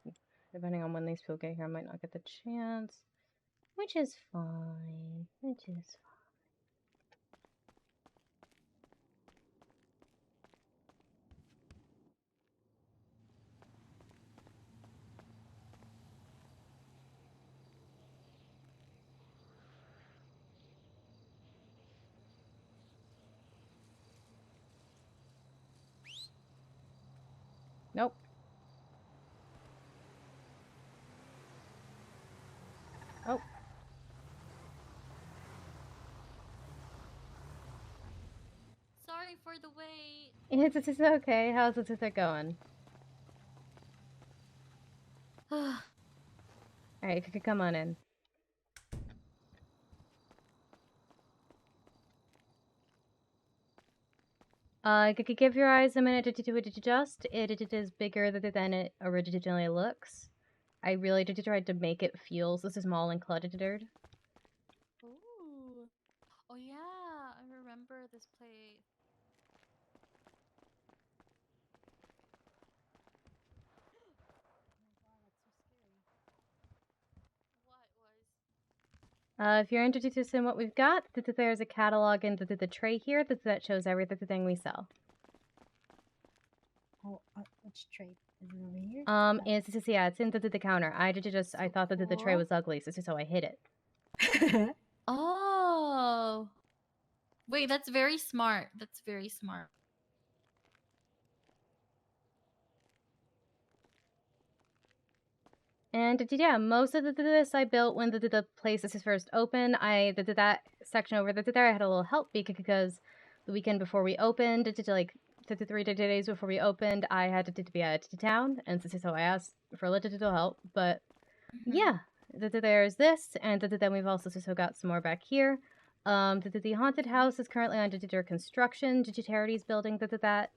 depending on when these people get here, I might not get the chance. Which is fine. Which is fine. Nope. Oh. Sorry for the wait. It's okay. How's it going? All right, come on in. Give your eyes a minute to adjust. It is bigger than it originally looks. I really did try to make it feel so small and cluttered. Ooh. Oh yeah, I remember this place. If you're interested in what we've got, there's a catalog in the tray here that shows everything we sell. Oh, which tray? Is it over here? It's in the counter. I thought that the tray cool. was ugly, so I hid it. Oh. Wait, that's very smart. That's very smart. And yeah, most of this I built when the place is first open. I did that section over there. I had a little help because the weekend before we opened, like 3 days before we opened, I had to be out of town, and so I asked for a little help. But yeah, there's this, and then we've also got some more back here. The haunted house is currently under construction. Charity's building that.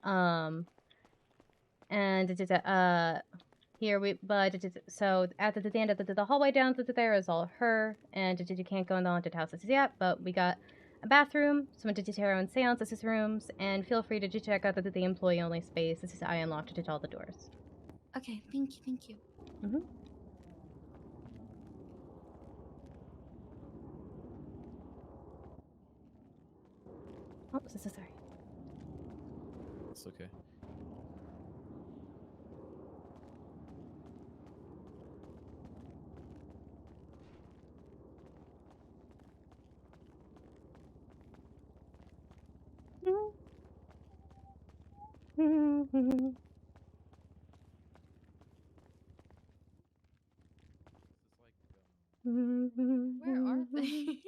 And here so at the end of the hallway down there is all her, and you can't go in the haunted houses yet, but we got a bathroom, some tarot and seances rooms, and feel free to check out the employee only space. This is I unlocked all the doors. Okay, thank you, thank you. Mm-hmm. Oh, so sorry. It's okay. Where are they?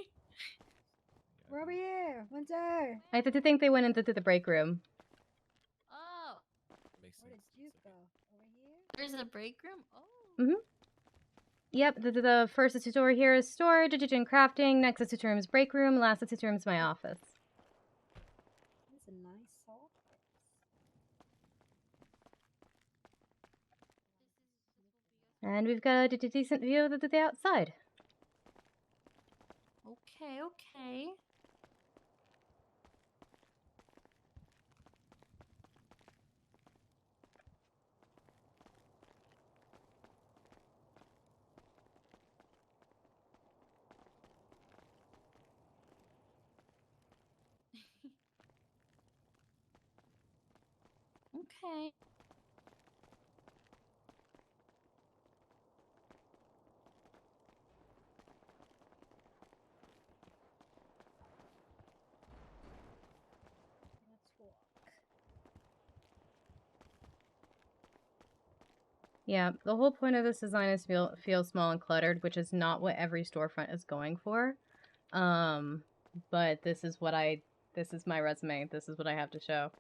We're over here. Winter. I think they went into the break room. Oh. Makes Where sense. did you go? Over here? There's a break room? Oh. Mm-hmm. Yep, the first door here is storage, and crafting. Next is room's break room. Last is room's my office. That's a nice office. And we've got a decent view of the outside. Okay, okay. Okay. Let's walk. Yeah, the whole point of this design is to feel small and cluttered, which is not what every storefront is going for. But this is my resume. This is what I have to show.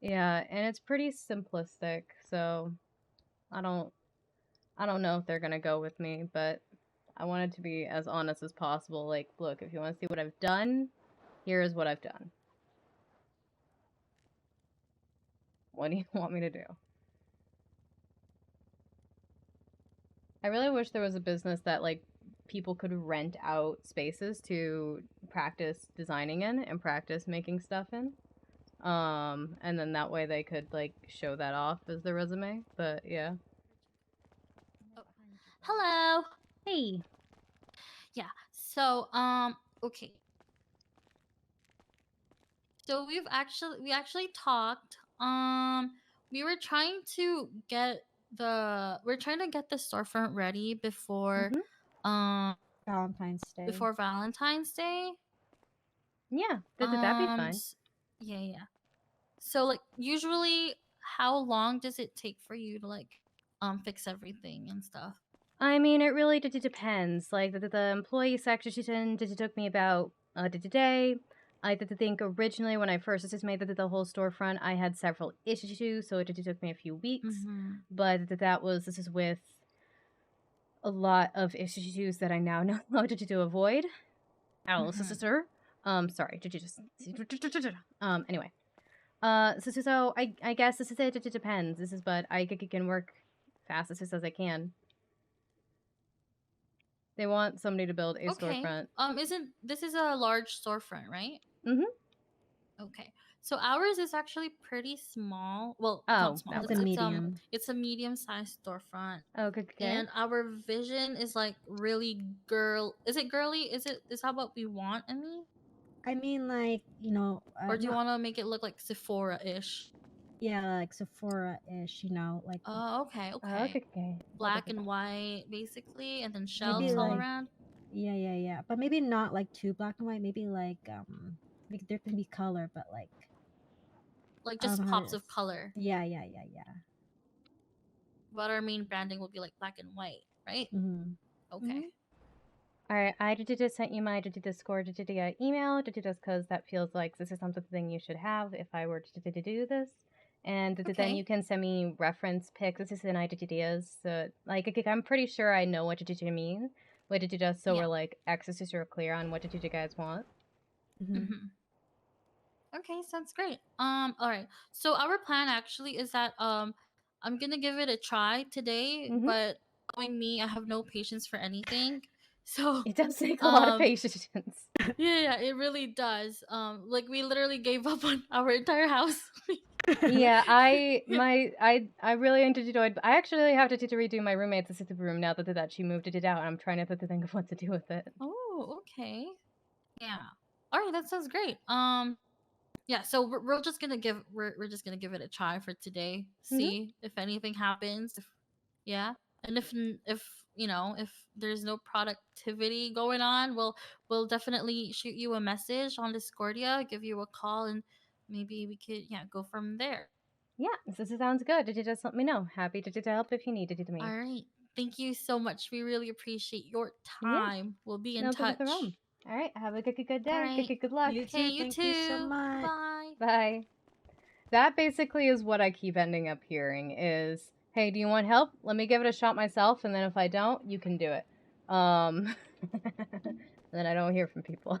Yeah, and it's pretty simplistic, so I don't know if they're gonna go with me, but I wanted to be as honest as possible. Like, look, if you want to see what I've done, here is what I've done. What do you want me to do? I really wish there was a business that, like, people could rent out spaces to practice designing in and practice making stuff in. And then that way they could like show that off as their resume. But yeah. Hello. Hey. Yeah. So, okay. So we actually talked. We were trying to get the storefront ready before Valentine's Day. before Valentine's Day. Yeah, that'd be fine. Yeah. So like usually how long does it take for you to like fix everything and stuff? I mean, it really depends. Like the employee section took me about a day. I think originally when I first just made the whole storefront, I had several issues, so it took me a few weeks. But this is with a lot of issues that I now know how to avoid. Alice, sir. Sorry, did you just anyway. So I guess this is it. It depends. This is, but I can work fast as I can. They want somebody to build a storefront. This is a large storefront, right? Mhm. Okay. So ours is actually pretty small. Well, Oh, not small. that It's, way. medium. It's a medium-sized storefront. Okay. And our vision is like really Is it girly? Is that what we want, Emmy? I mean, like, you know, Or do you want to make it look like Sephora-ish? Yeah, like Sephora-ish, you know, like. Oh, okay. Black and white, basically, and then shelves all around. Yeah. But maybe not like too black and white. Maybe like there can be color, but like just pops of color. Yeah. But our main branding will be like black and white, right? Okay. All right, I just sent you my Discord email just because that feels like this is something you should have if I were to do this. And then you can send me reference pics. This is an ideas. So, like, I'm pretty sure I know what you mean. What did you just so we're like exes are clear on what did you guys want? Okay, sounds great. All right. So our plan actually is that I'm gonna give it a try today, but knowing me, I have no patience for anything. So it does take a lot of patience. Yeah, it really does. Like we literally gave up on our entire house. Yeah, I really enjoyed. I actually have to redo my roommate's assisted room now that she moved it out, and I'm trying to think of what to do with it. Oh, okay. Yeah. All right, that sounds great. Yeah, so we're just gonna give we're just gonna give it a try for today. See if anything happens. And if you know if there's no productivity going on, we'll definitely shoot you a message on Discordia, give you a call, and maybe we could go from there. Yeah, this sounds good. Did you just let me know? Happy to help if you needed to me. All right, thank you so much. We really appreciate your time. We'll be in touch. All right, have a good day. All right. Good luck. You too. Thank you so much. Bye. Bye. That basically is what I keep ending up hearing is, hey, do you want help? Let me give it a shot myself, and then if I don't, you can do it. Then I don't hear from people.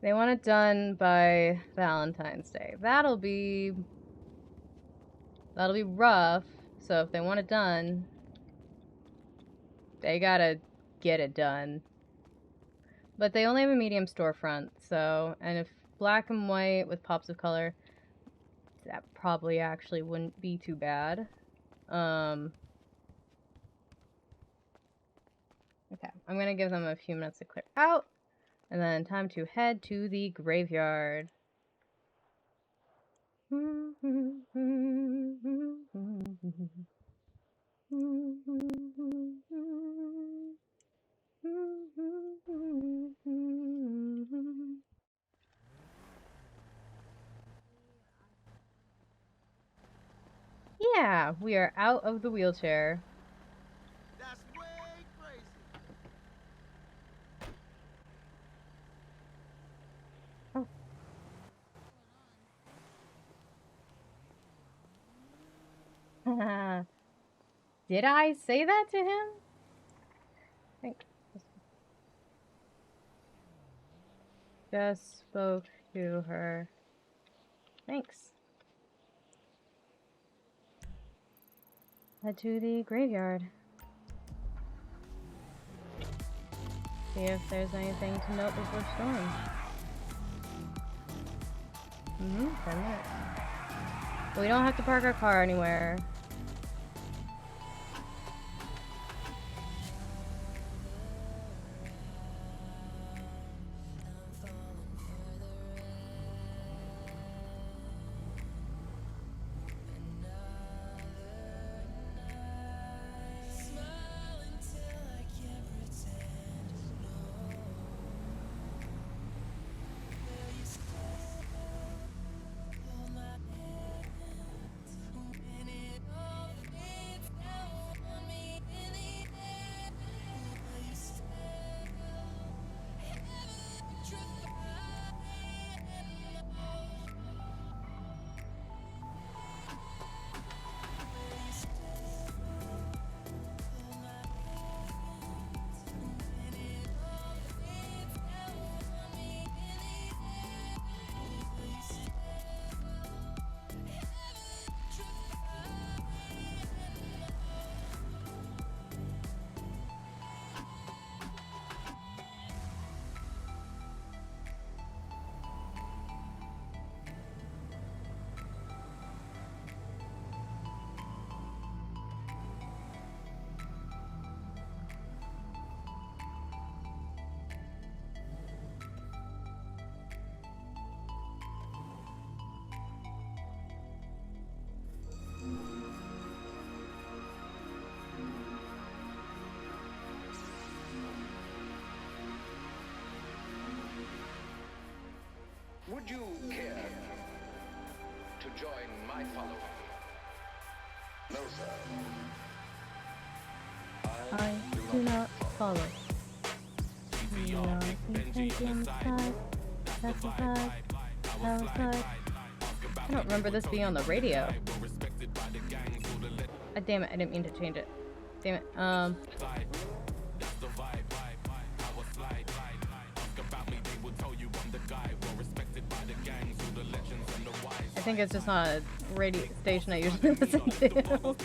They want it done by Valentine's Day. That'll be rough. So if they want it done, they gotta get it done. But they only have a medium storefront, so, and if black and white with pops of color, that probably actually wouldn't be too bad. Okay, I'm gonna give them a few minutes to clear out, and then time to head to the graveyard. Yeah, we are out of the wheelchair. That's way crazy. Did I say that to him? I think just spoke to her. Thanks. Head to the graveyard. See if there's anything to note before storm. 10 minutes. We don't have to park our car anywhere. Would you care to join my following? No, sir. I do not follow. We are Benji on the side. That's the side. That was side. I don't remember this being on the radio. Damn it, I didn't mean to change it. Damn it. I think it's just not a radio station I usually listen to.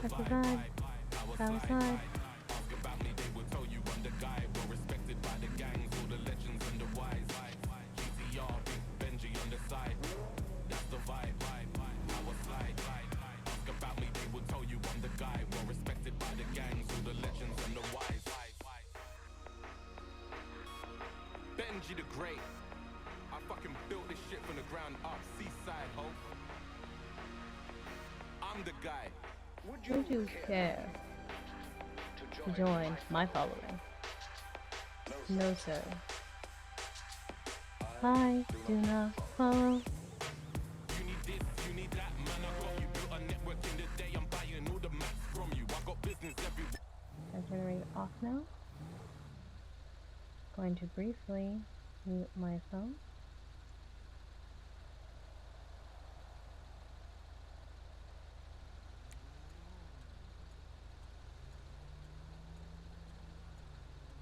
That's the vibe. Outside. Benji the Great. I fucking built this shit from the ground up. Seaside, ho. I'm the guy. Would you care to join my following? No, sir. I do not follow. I'll generate it off now. Going to briefly mute my phone.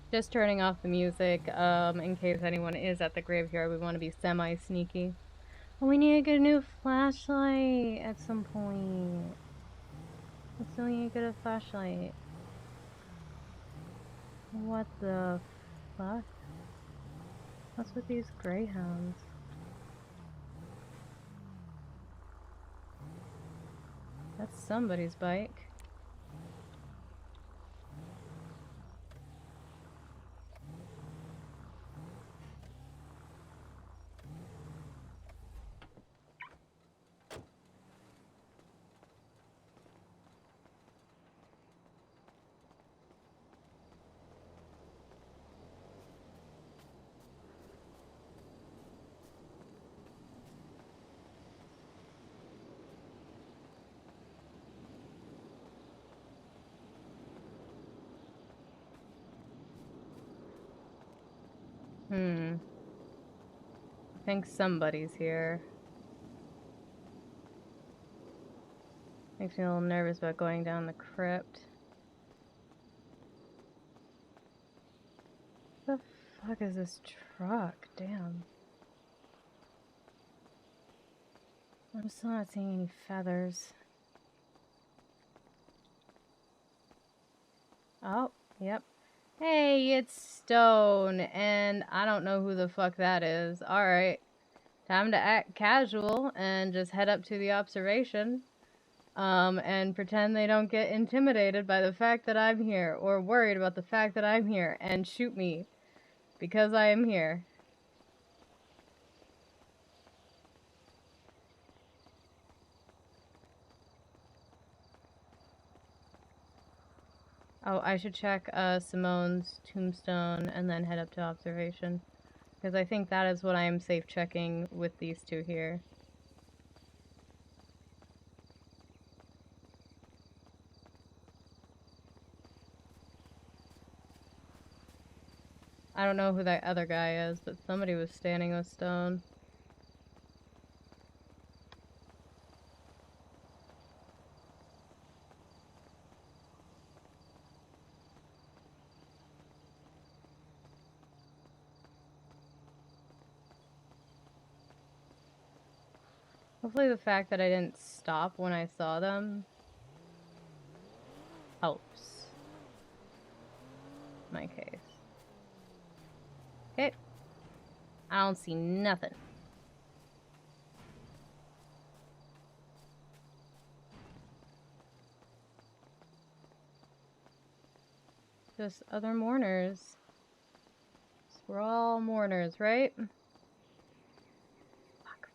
Just turning off the music, in case anyone is at the graveyard. We want to be semi-sneaky. Oh, we need to get a new flashlight at some point. We still need to get a flashlight. What the fuck? What's with these greyhounds? That's somebody's bike. I think somebody's here. Makes me a little nervous about going down the crypt. What the fuck is this truck? Damn. I'm still not seeing any feathers. Oh, yep. Hey, it's Stone, and I don't know who the fuck that is. Alright. Time to act casual and just head up to the observation. And pretend they don't get intimidated by the fact that I'm here, or worried about the fact that I'm here, and shoot me. Because I am here. Oh, I should check Simone's tombstone and then head up to observation. Because I think that is what I am safe checking with these two here. I don't know who that other guy is, but somebody was standing with Stone. Hopefully the fact that I didn't stop when I saw them helps my case. Okay. I don't see nothing. Just other mourners. We're all mourners, right? Fuck.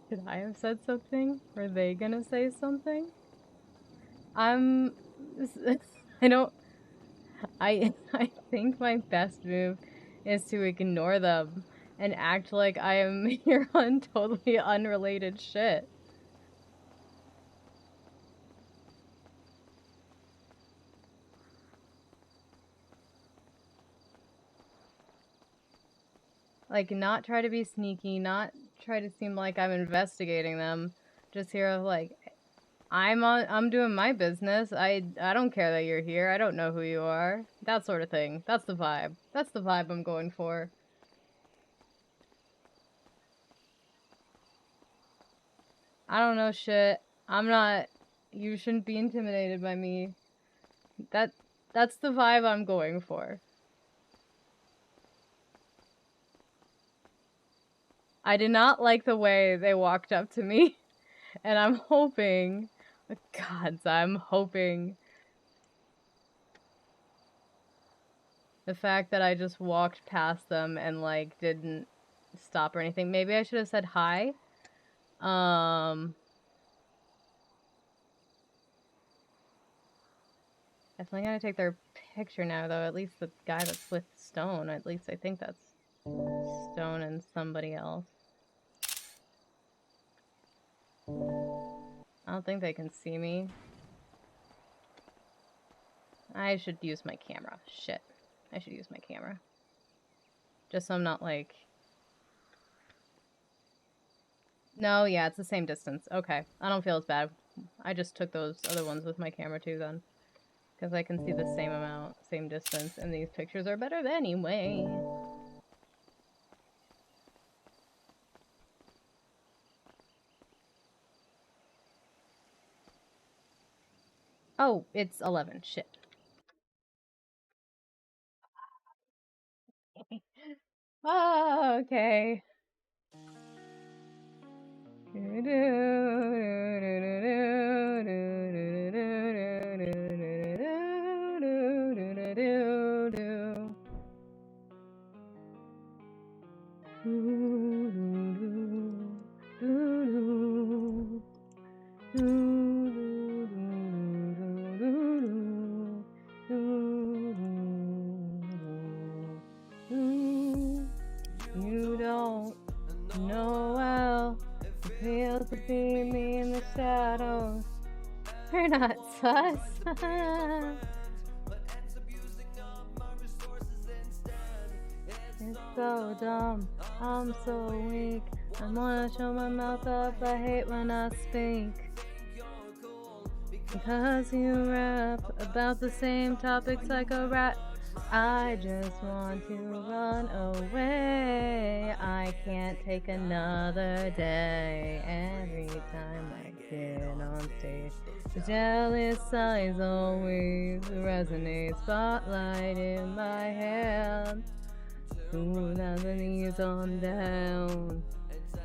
Should I have said something? Were they gonna say something? I think my best move is to ignore them and act like I am here on totally unrelated shit. Like, not try to be sneaky, not try to seem like I'm investigating them. Just here like, I'm doing my business. I don't care that you're here. I don't know who you are. That sort of thing. That's the vibe. That's the vibe I'm going for. I don't know shit. I'm not... You shouldn't be intimidated by me. That's the vibe I'm going for. I did not like the way they walked up to me. And I'm hoping... Gods, I'm hoping... The fact that I just walked past them and, like, didn't stop or anything. Maybe I should have said hi. Definitely gotta take their picture now, though. At least the guy that's with Stone. At least I think that's Stone and somebody else. I don't think they can see me. I should use my camera. Shit. I should use my camera. Just so I'm not, like... No, yeah, it's the same distance. Okay. I don't feel as bad. I just took those other ones with my camera, too, then. Because I can see the same amount, same distance, and these pictures are better anyway. Oh, it's 11. Shit. Oh, okay. You don't know well, it feels shadows. We're not sus. It's so dumb. I'm so weak. I wanna show my mouth up. I hate when I speak. Because you rap about the same topics like a rat. I just want to run away. I can't take another day. Every time I get on stage, the jealous eyes always resonate. Spotlight in my hand. 2,000 knees on down.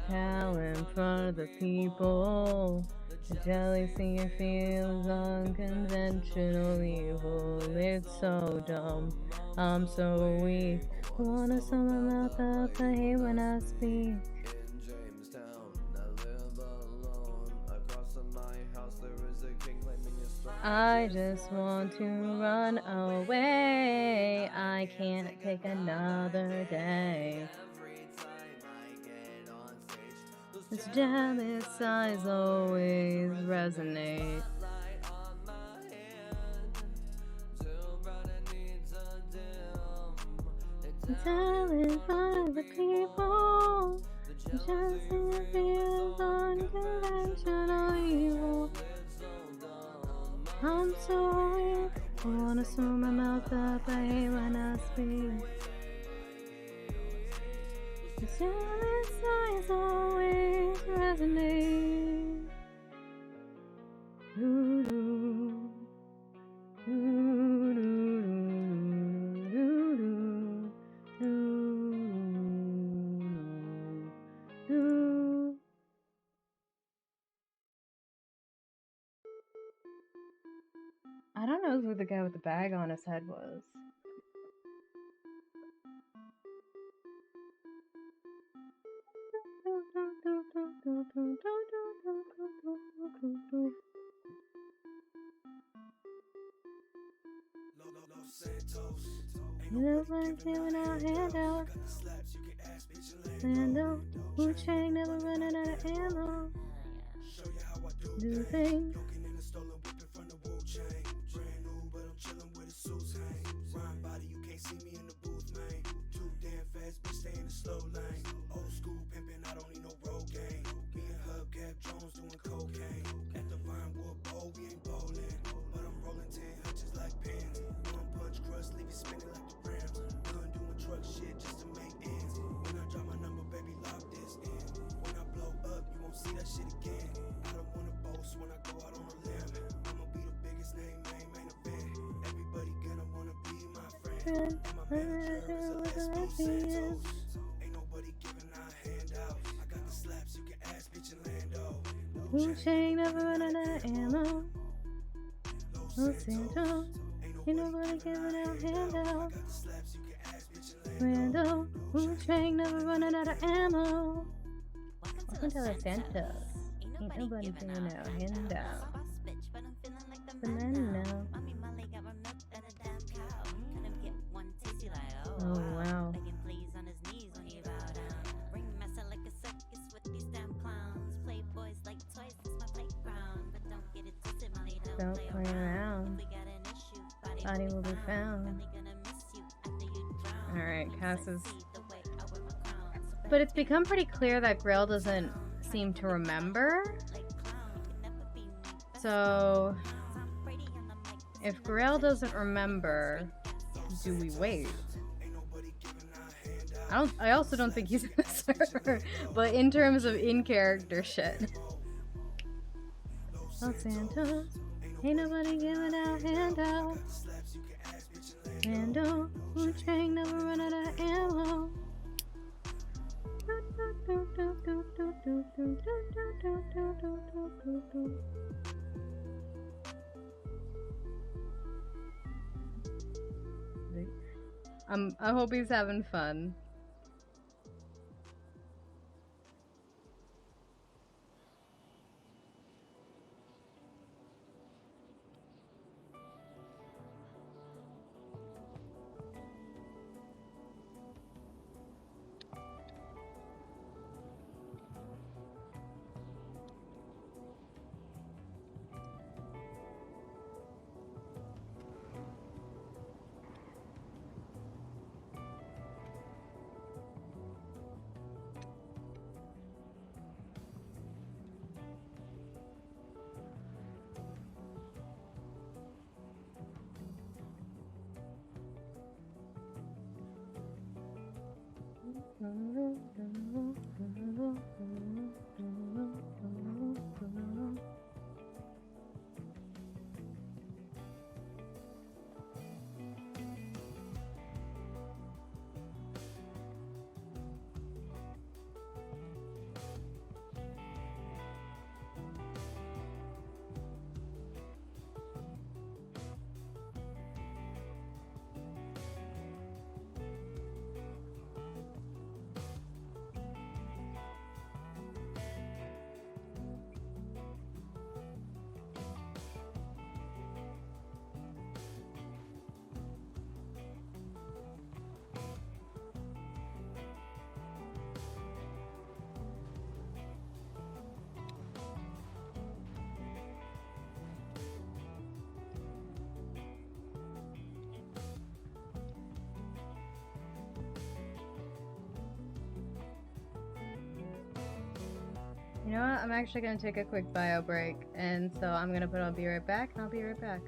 Towel in front of the people. The jealousy feels unconventional evil. It's so dumb. I'm so weak. I wanna sum my mouth up. I hate when I speak. I just want to run away. I can't take another day. This jealous eyes always resonate. Telling other people, jealousy feels unconventional evil. I'm so weak. I wanna sew my mouth up. I hate when I speak. The jealous eyes always resonate. Doo-doo. Doo-doo. Doo-doo. Doo-doo. I don't know who the guy with the bag on his head was. You know I'm giving out handouts. Lando, Wu Chang never running out of ammo. Do things. Brand new, but I'm chillin' with a suits hang. Rhyme body, you can't see me in the booth, man. Too damn fast, bitch, stay in the slow lane. Old school pimpin', I don't need no road game. Me and Hubcap Jones doing cocaine. At the Vinewood Bowl, we ain't bowling. But I'm rolling 10 hutches like pins. One punch crust, leave it spinning like the Rams. Done doing truck shit just to make ends. When I drop my number, baby, lock this in. When I blow up, you won't see that shit again. I don't wanna boast when I go out on a limb. I'ma be the biggest name, main event. Everybody gonna wanna be my friend. And my manager is a Lesbo Santos. Ain't nobody giving out handouts. I got the slaps, you can ask bitch and Lando. Wu Chang never running out of ammo. Los Santos, ain't nobody giving out handouts. Randall, Wu Chang never running out of ammo. Welcome to Los Santos. Ain't nobody giving out handouts. Banana. Oh wow. Don't play around. Body will be found. Alright, Cass is... But it's become pretty clear that Grail doesn't seem to remember. So... if Grail doesn't remember, do we wait? I also don't think he's in the server, but in terms of in-character shit. Los Santos, ain't nobody giving out handouts. Lando, Wu Chang never run out of ammo. I hope he's having fun. You know what? I'm actually gonna take a quick bio break, and so I'm gonna put I'll be right back, and I'll be right back.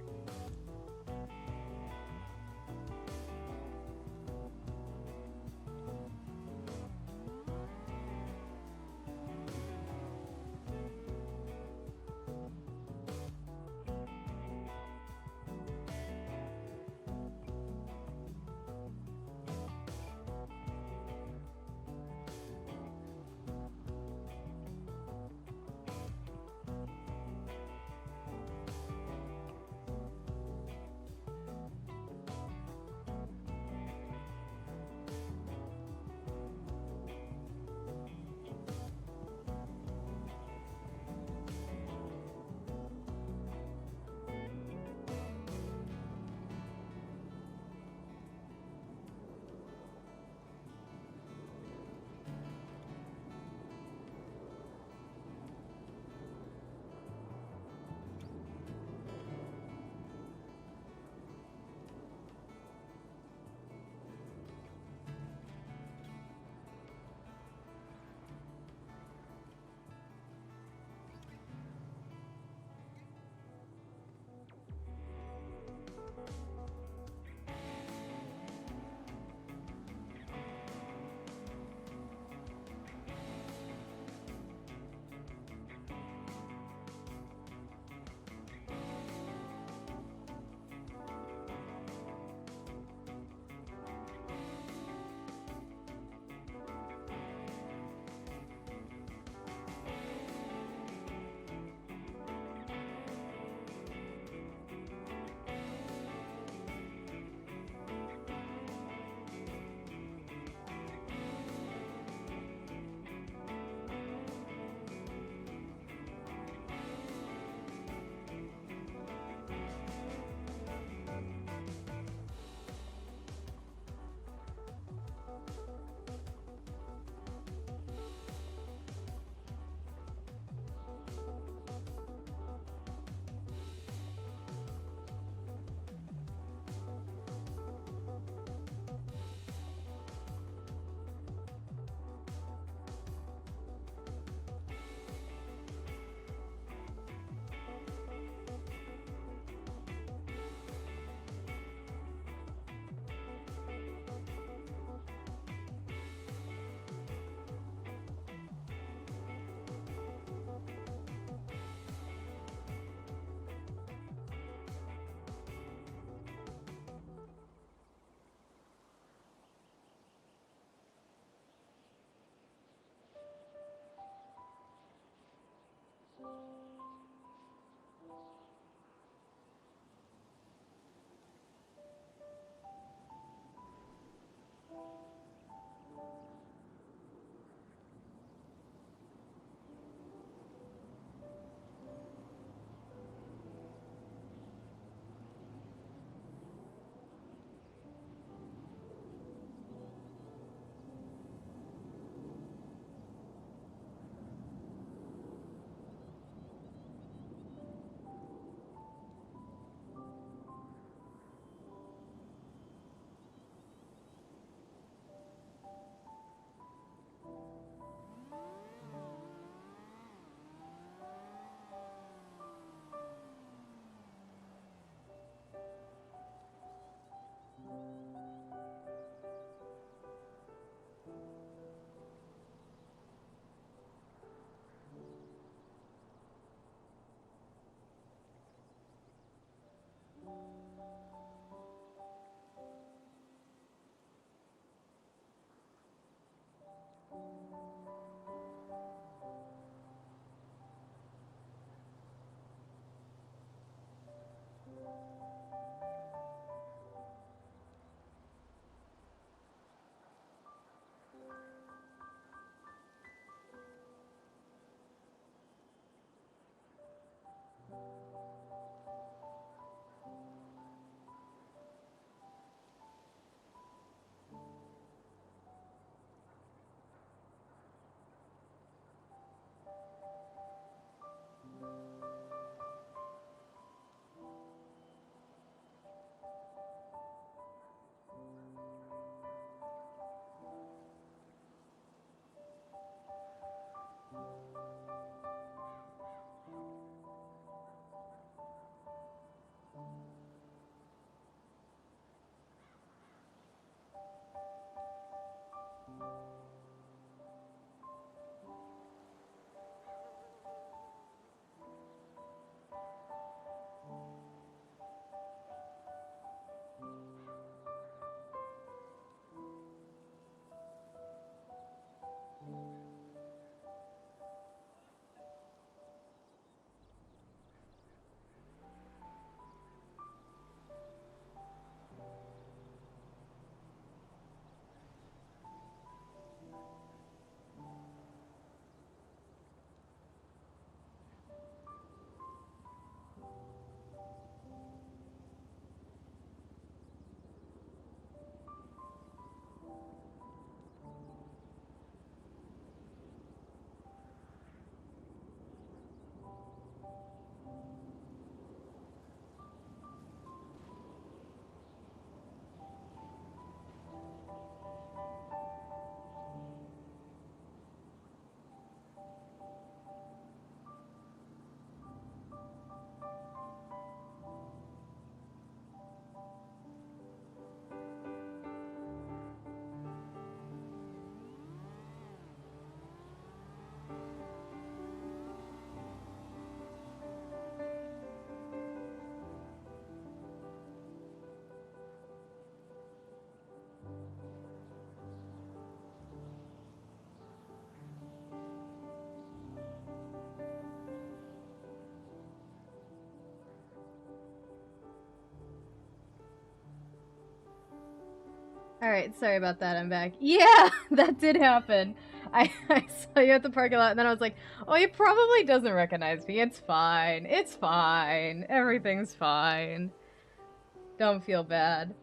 Alright, sorry about that, I'm back. Yeah, that did happen. I saw you at the parking lot and then I was like, oh, he probably doesn't recognize me. It's fine. It's fine. Everything's fine. Don't feel bad.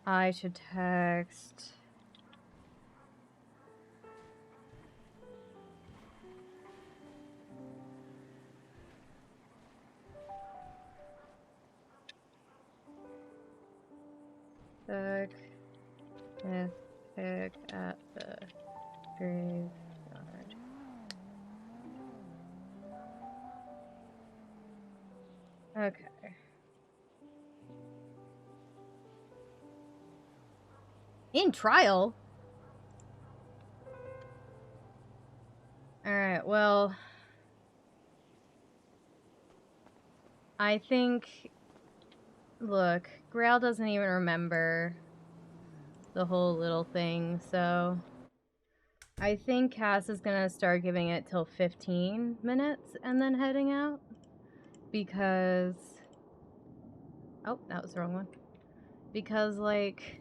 I should text. Pick at the graveyard. Okay. In trial? Alright, well... I think... Look, Grail doesn't even remember the whole little thing, so... I think Cass is gonna start giving it till 15 minutes and then heading out. Because... Oh, that was the wrong one. Because, like...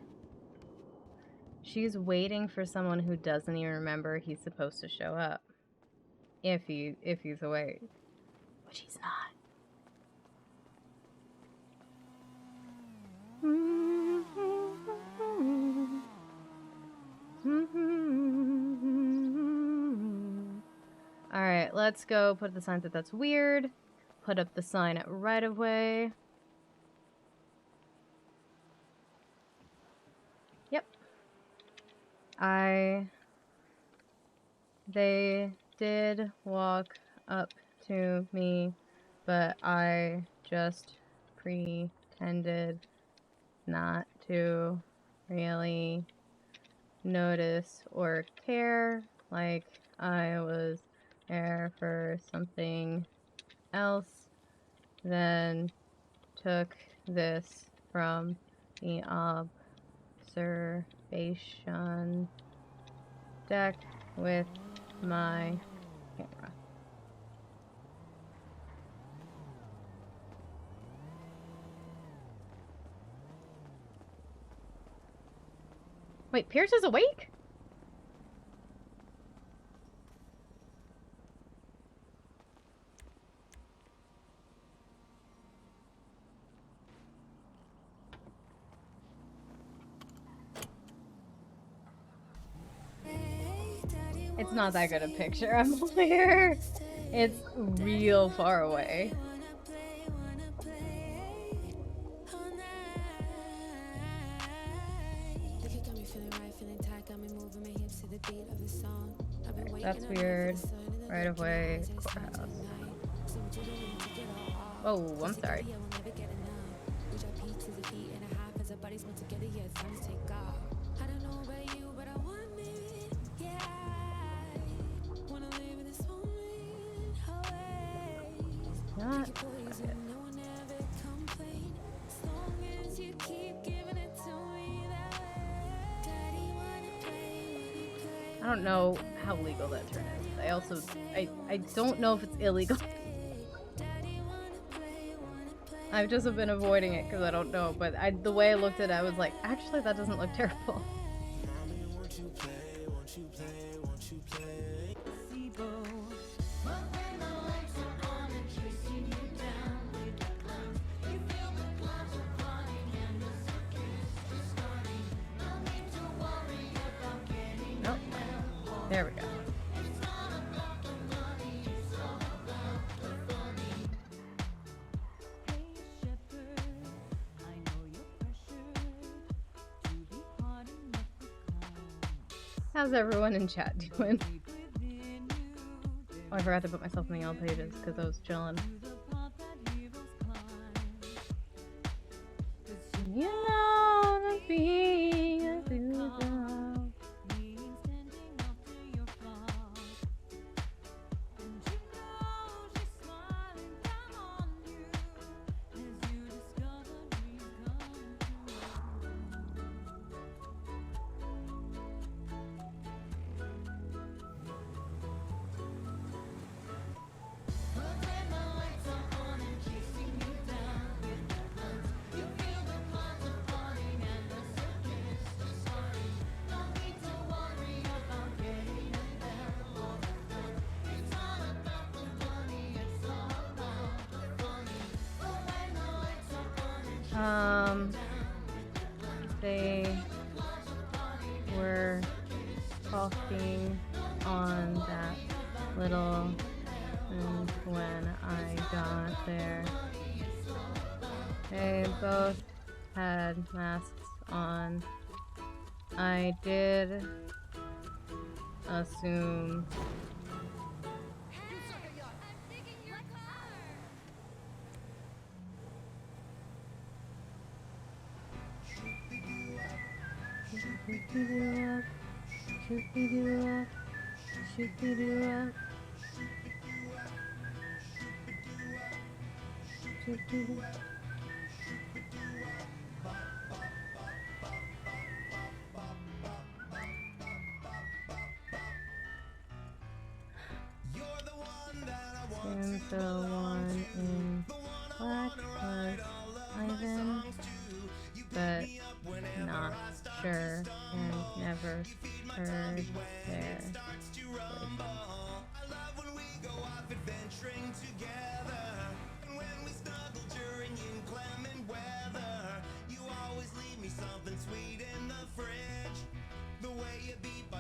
She's waiting for someone who doesn't even remember he's supposed to show up. If he's awake. Which he's not. Alright, let's go put the sign that that's weird. Put up the sign at right of way. Yep. They did walk up to me, but I just pretended not to really notice or care, like I was there for something else, then took this from the observation deck with my camera. Wait, Pierce is awake? It's not that good a picture, I'm aware. It's real far away. That's weird. Right away. Courthouse. Oh, I'm sorry. Not I don't know how legal that turn is. I don't know if it's illegal. I've just been avoiding it because I don't know, but the way I looked at it, I was like, actually that doesn't look terrible. Nope. There we go. How's everyone in chat doing? Oh, I forgot to put myself in the all pages because I was chilling. You know the being a They were talking on that little thing when I got there. They both had masks on. I did assume and the one in black was Ivan, but not sure and never heard their voice.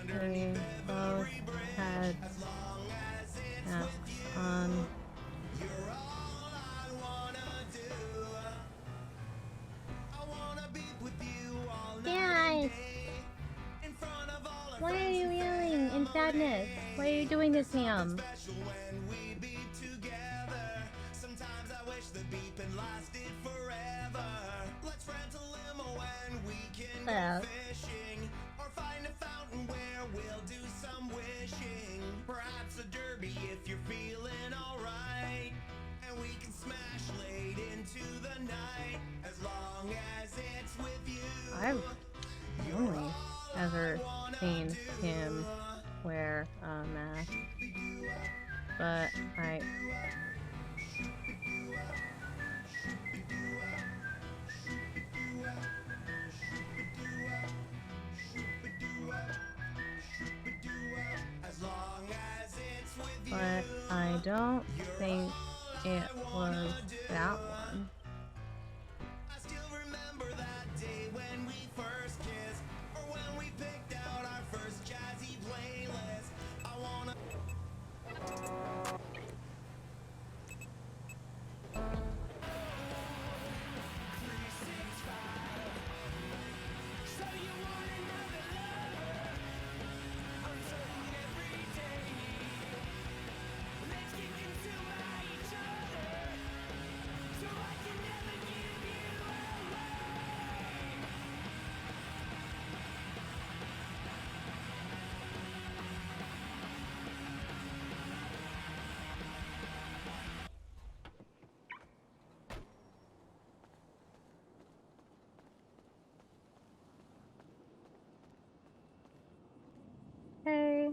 They both had masks on. Yes! Why are you yelling in sadness? Why are you doing this, ma'am? Well. Perhaps a derby if you're feeling alright. And we can smash late into the night as long as it's with you. I've only ever seen him wear a mask, but I don't think it was that one. I still remember that day when we first kissed, or when we picked out our first jazzy playlist. I wanna. Hey,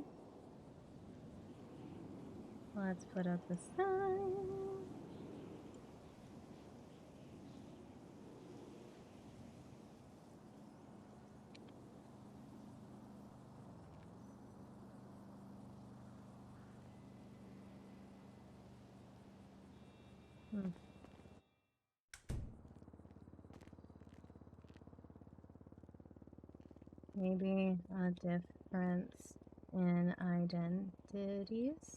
let's put up the sign. Maybe a difference in identities?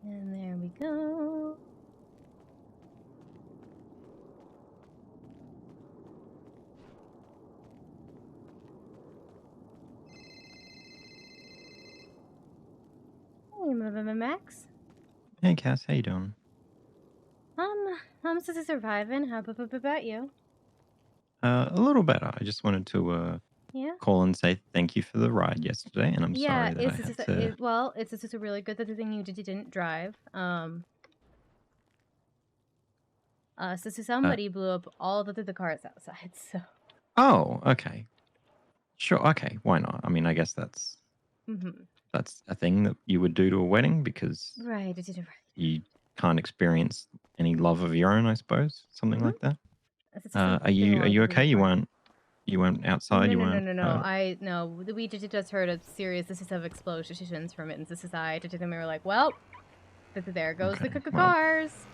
And there we go. Max. Hey, Cass, how you doing? I'm still surviving. How about you? A little better. I just wanted to Yeah. call and say thank you for the ride yesterday, and I'm Yeah, sorry that I had to. it's just a really good thing you didn't drive. So somebody blew up all the cars outside. So. Oh, okay. Sure. Okay. Why not? I mean, I guess that's Mhm. that's a thing that you would do to a wedding because Right. you can't experience any love of your own, I suppose, something like that. Are you okay? You weren't outside. You weren't. No. We just heard a serious of explosions from it in the society. And we were like, well, there goes the cars.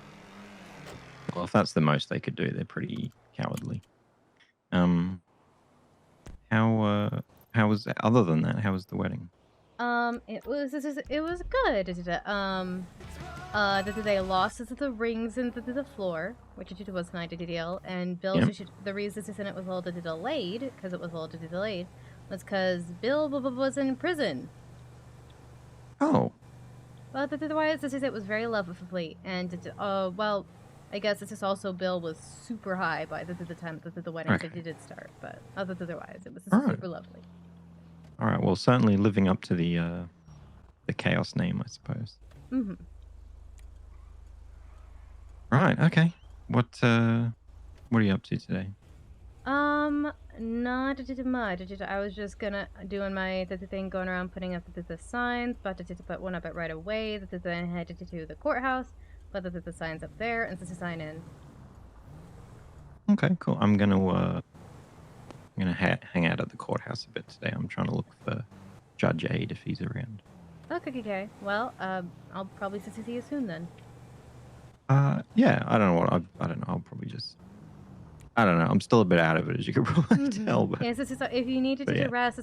Well, if that's the most they could do, they're pretty cowardly. How was other than that? How was the wedding? It was good. They lost the rings into the floor, which it was an idea deal. And Bill, the reason it was a little delayed, was because Bill was in prison. Oh. Well, otherwise, it was very lovely, and well, I guess it's just also Bill was super high by the time that the wedding did start, but otherwise, it was super lovely. All right. Well, certainly living up to the chaos name, I suppose. Mhm. Right. Okay. What are you up to today? Not much. I was just doing my thing, going around putting up the signs, but to put one up right away. Then headed to the courthouse, but the signs up there, and to sign in. Okay. Cool. I'm gonna hang out at the courthouse a bit today. I'm trying to look for Judge Aid if he's around. Okay. Well, I'll probably see you soon then. Yeah. I don't know what I don't know. I'll probably just. I don't know. I'm still a bit out of it, as you can probably tell. But yeah, if you needed to rest,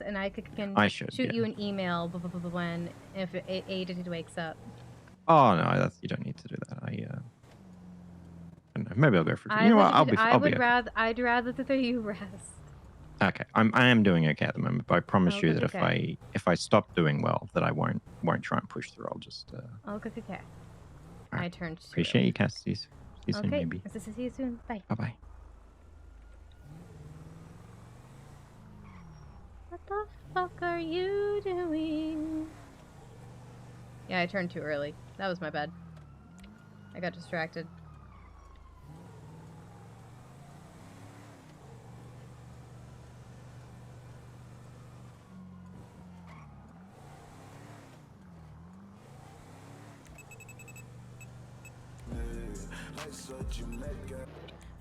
and I can shoot you an email when if Aid wakes up. Oh no, you don't need to do that. I don't know. Maybe I'll go for. You know what? I'd rather that you rest. Okay, I am doing okay at the moment, but I promise you that if I stop doing well, that I won't try and push through. I'll just. Okay. Right. My turn. Appreciate you, Cass. See you soon, maybe. See you soon. Bye. Bye. What the fuck are you doing? Yeah, I turned too early. That was my bad. I got distracted.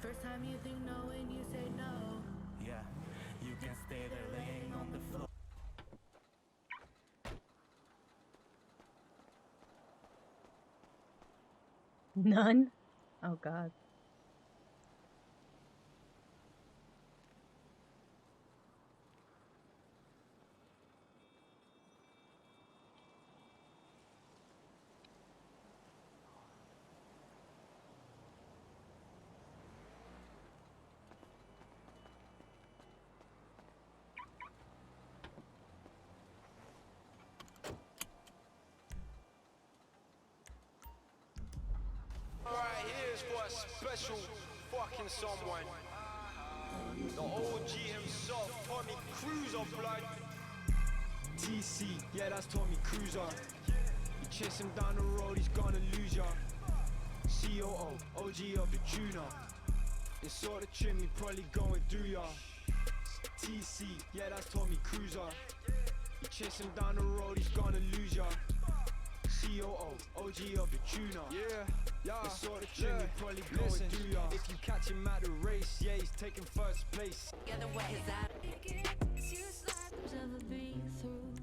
First time you think no and you say no. Yeah, you can stay there laying on the floor. None? Oh god. Alright, here's for a special fucking someone. The OG himself, Tommy Cruiser, blood. TC, yeah, that's Tommy Cruiser. You chase him down the road, he's gonna lose ya. COO, OG of the tuner. It's sort of chimney, probably going through ya. TC, yeah, that's Tommy Cruiser. You chase him down the road, he's gonna lose ya. COO, OG of the tuner. Yeah, it's sort of chimney, probably going through ya. If you catch him at the race, yeah, he's taking first place. Together, what is that? Ever been through.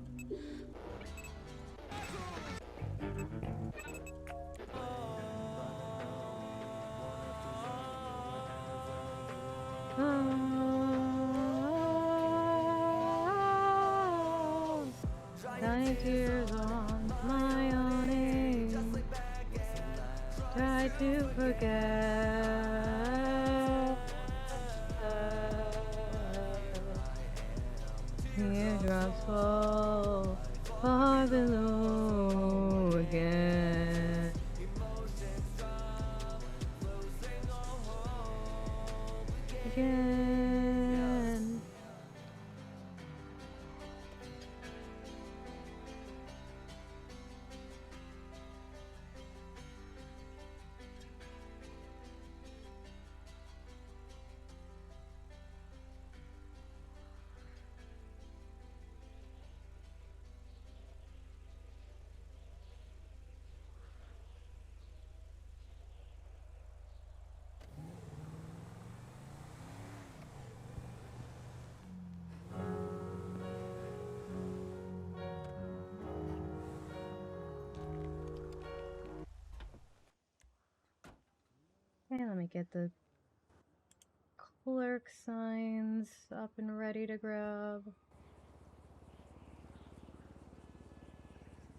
Dry tears on my awning. Try to forget. Teardrops fall far below. Okay, let me get the clerk signs up and ready to grab.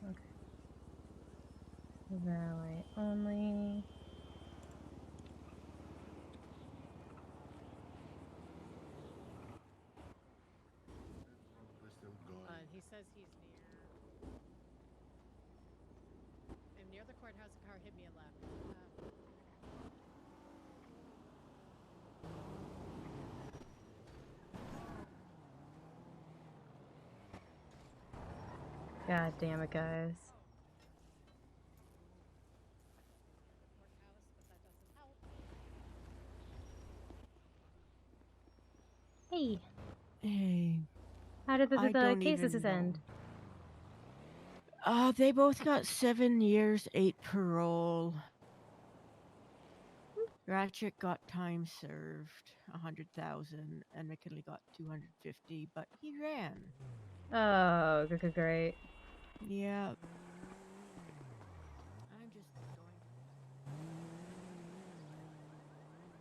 Okay. Valet only. He says he's near the courthouse. A car hit me and left. God damn it, guys. Hey. Hey. How did I the don't cases even know. end? They both got 7 years, 8 parole. Ratchet got time served, 100,000, and McKinley got 250, but he ran. Oh, great. Yeah. I'm just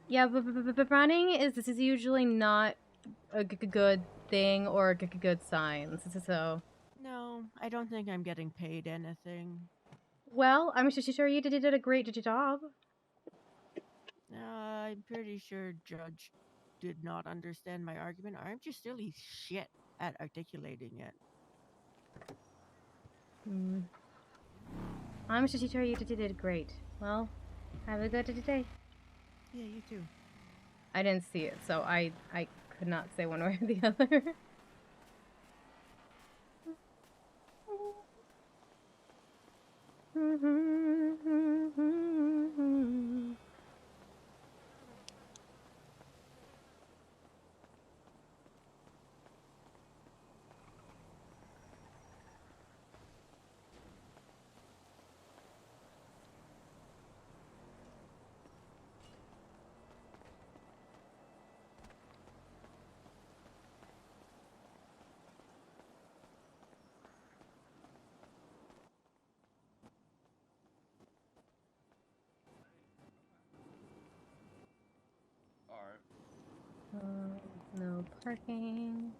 Yeah, but running is usually not a good thing or a good sign. So. No, I don't think I'm getting paid anything. Well, I'm sure you did a great job. I'm pretty sure Judge did not understand my argument. I'm just silly shit at articulating it. I'm sure you did great. Well, have a good day. Yeah, you too. I didn't see it, so I could not say one way or the other. No parking.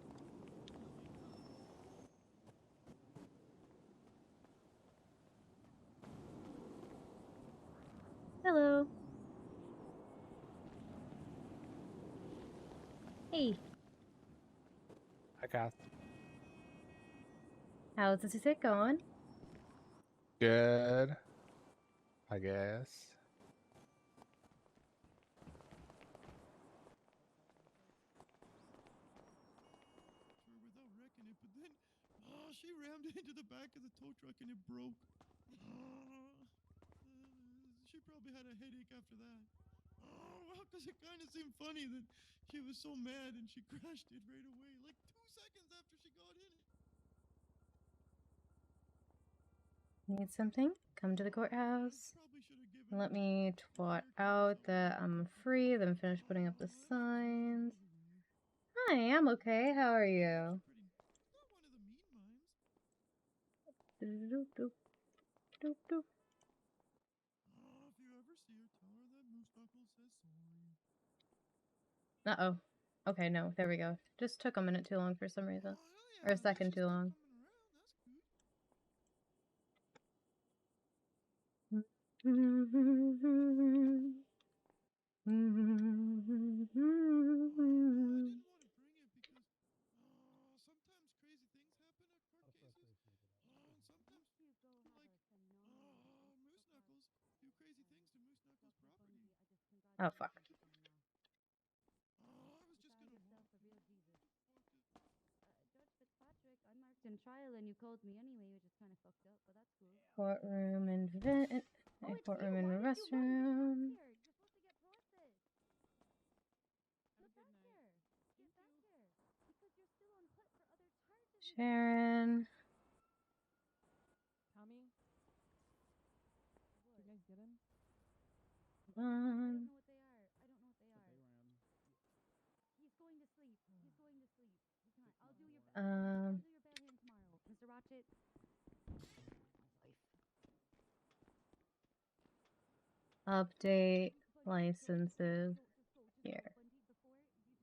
Hello. Hey. I got How's this it going? good, I guess. Without wrecking it, but then she rammed it into the back of the tow truck and it broke. She probably had a headache after that. Well, because it kind of seemed funny that she was so mad and she crashed it right away, like 2 seconds after she got in it. Need something? Come to the courthouse. Let me twat out that I'm free, then finish putting up the signs. Hi, I'm okay. How are you? Doop, doop, doop, doop. If you ever see her, tell her that Moose Knuckles says sorry. Uh-oh. Okay, no, there we go. Just took a minute too long for some reason. Or a second too long. Oh, fuck. In trial and you called me anyway, which is kind of fucked up, but that's cool. Courtroom and vent. Courtroom and restroom. Sharon. Tommy? Did you guys get him? He's going to sleep. He's going to sleep. He can't. I'll do your Um. bail hearing tomorrow. Mr. Ratchet. Update licenses here.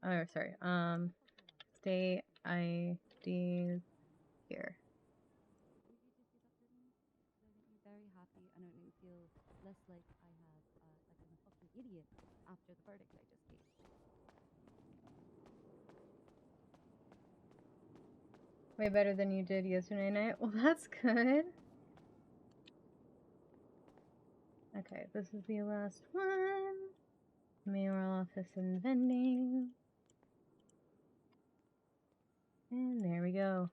Oh, sorry. State IDs here. Very happy, and it made me feel less like I had like I'm a fucking idiot after the verdict I just gave. Way better than you did yesterday night. Well, that's good. Okay, this is the last one. Mayoral office and vending. And there we go.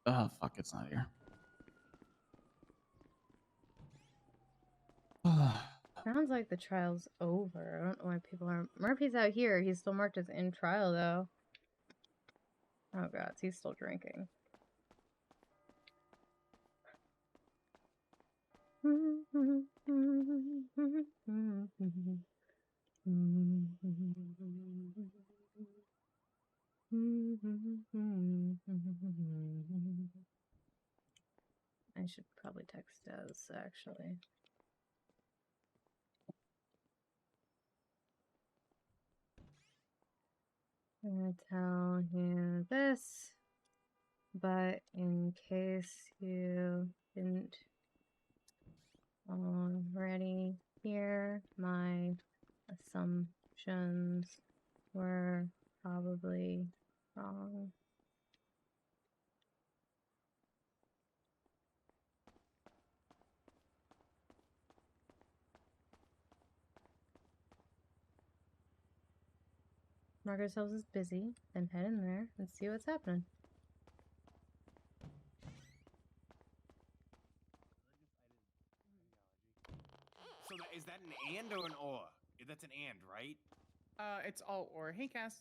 Oh, fuck, it's not here. Sounds like the trial's over. I don't know why people aren't. Murphy's out here. He's still marked as in trial, though. Oh, God. He's still drinking. I should probably text Des, actually. I'm gonna tell you this, but in case you didn't already hear, my assumptions were probably wrong. Mark ourselves as busy, then head in there and see what's happening. So is that an and or an or? That's an and, right? It's all or. Hey, Cass.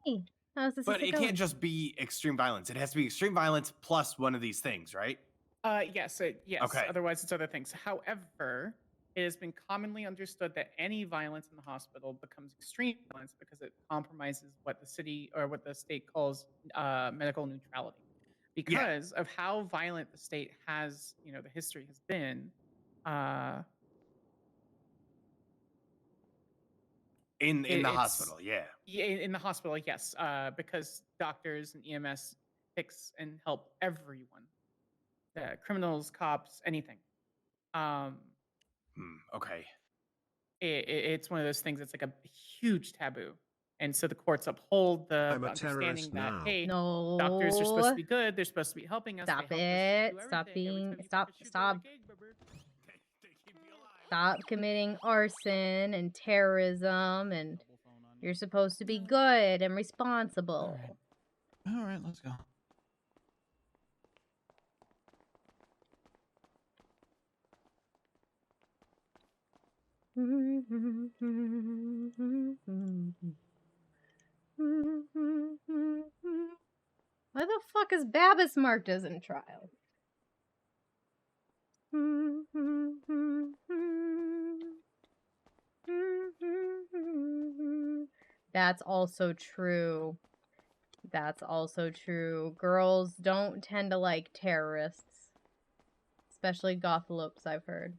Hey, how's this? But it can't just be extreme violence. It has to be extreme violence plus one of these things, right? Yes. Yes. Okay. Otherwise, it's other things. However, it has been commonly understood that any violence in the hospital becomes extreme violence because it compromises what the city or what the state calls medical neutrality. Because of how violent the state has, the history has been. In the hospital, yeah. Yeah, in the hospital, yes. Because doctors and EMS fix and help everyone. Criminals, cops, anything. Okay. It's one of those things that's like a huge taboo. And so the courts uphold the I'm a understanding terrorist that, now. hey, No. doctors are supposed to be good. They're supposed to be helping us. Stop they help it. us do Stop everything. Every being. time you Stop. fuck a shoe, Stop. like, "Hey, bubber." Stop committing arson and terrorism, and you're supposed to be good and responsible. All right, let's go. Why the fuck is Babis marked as in trial? That's also true. That's also true. Girls don't tend to like terrorists. Especially gothalopes, I've heard.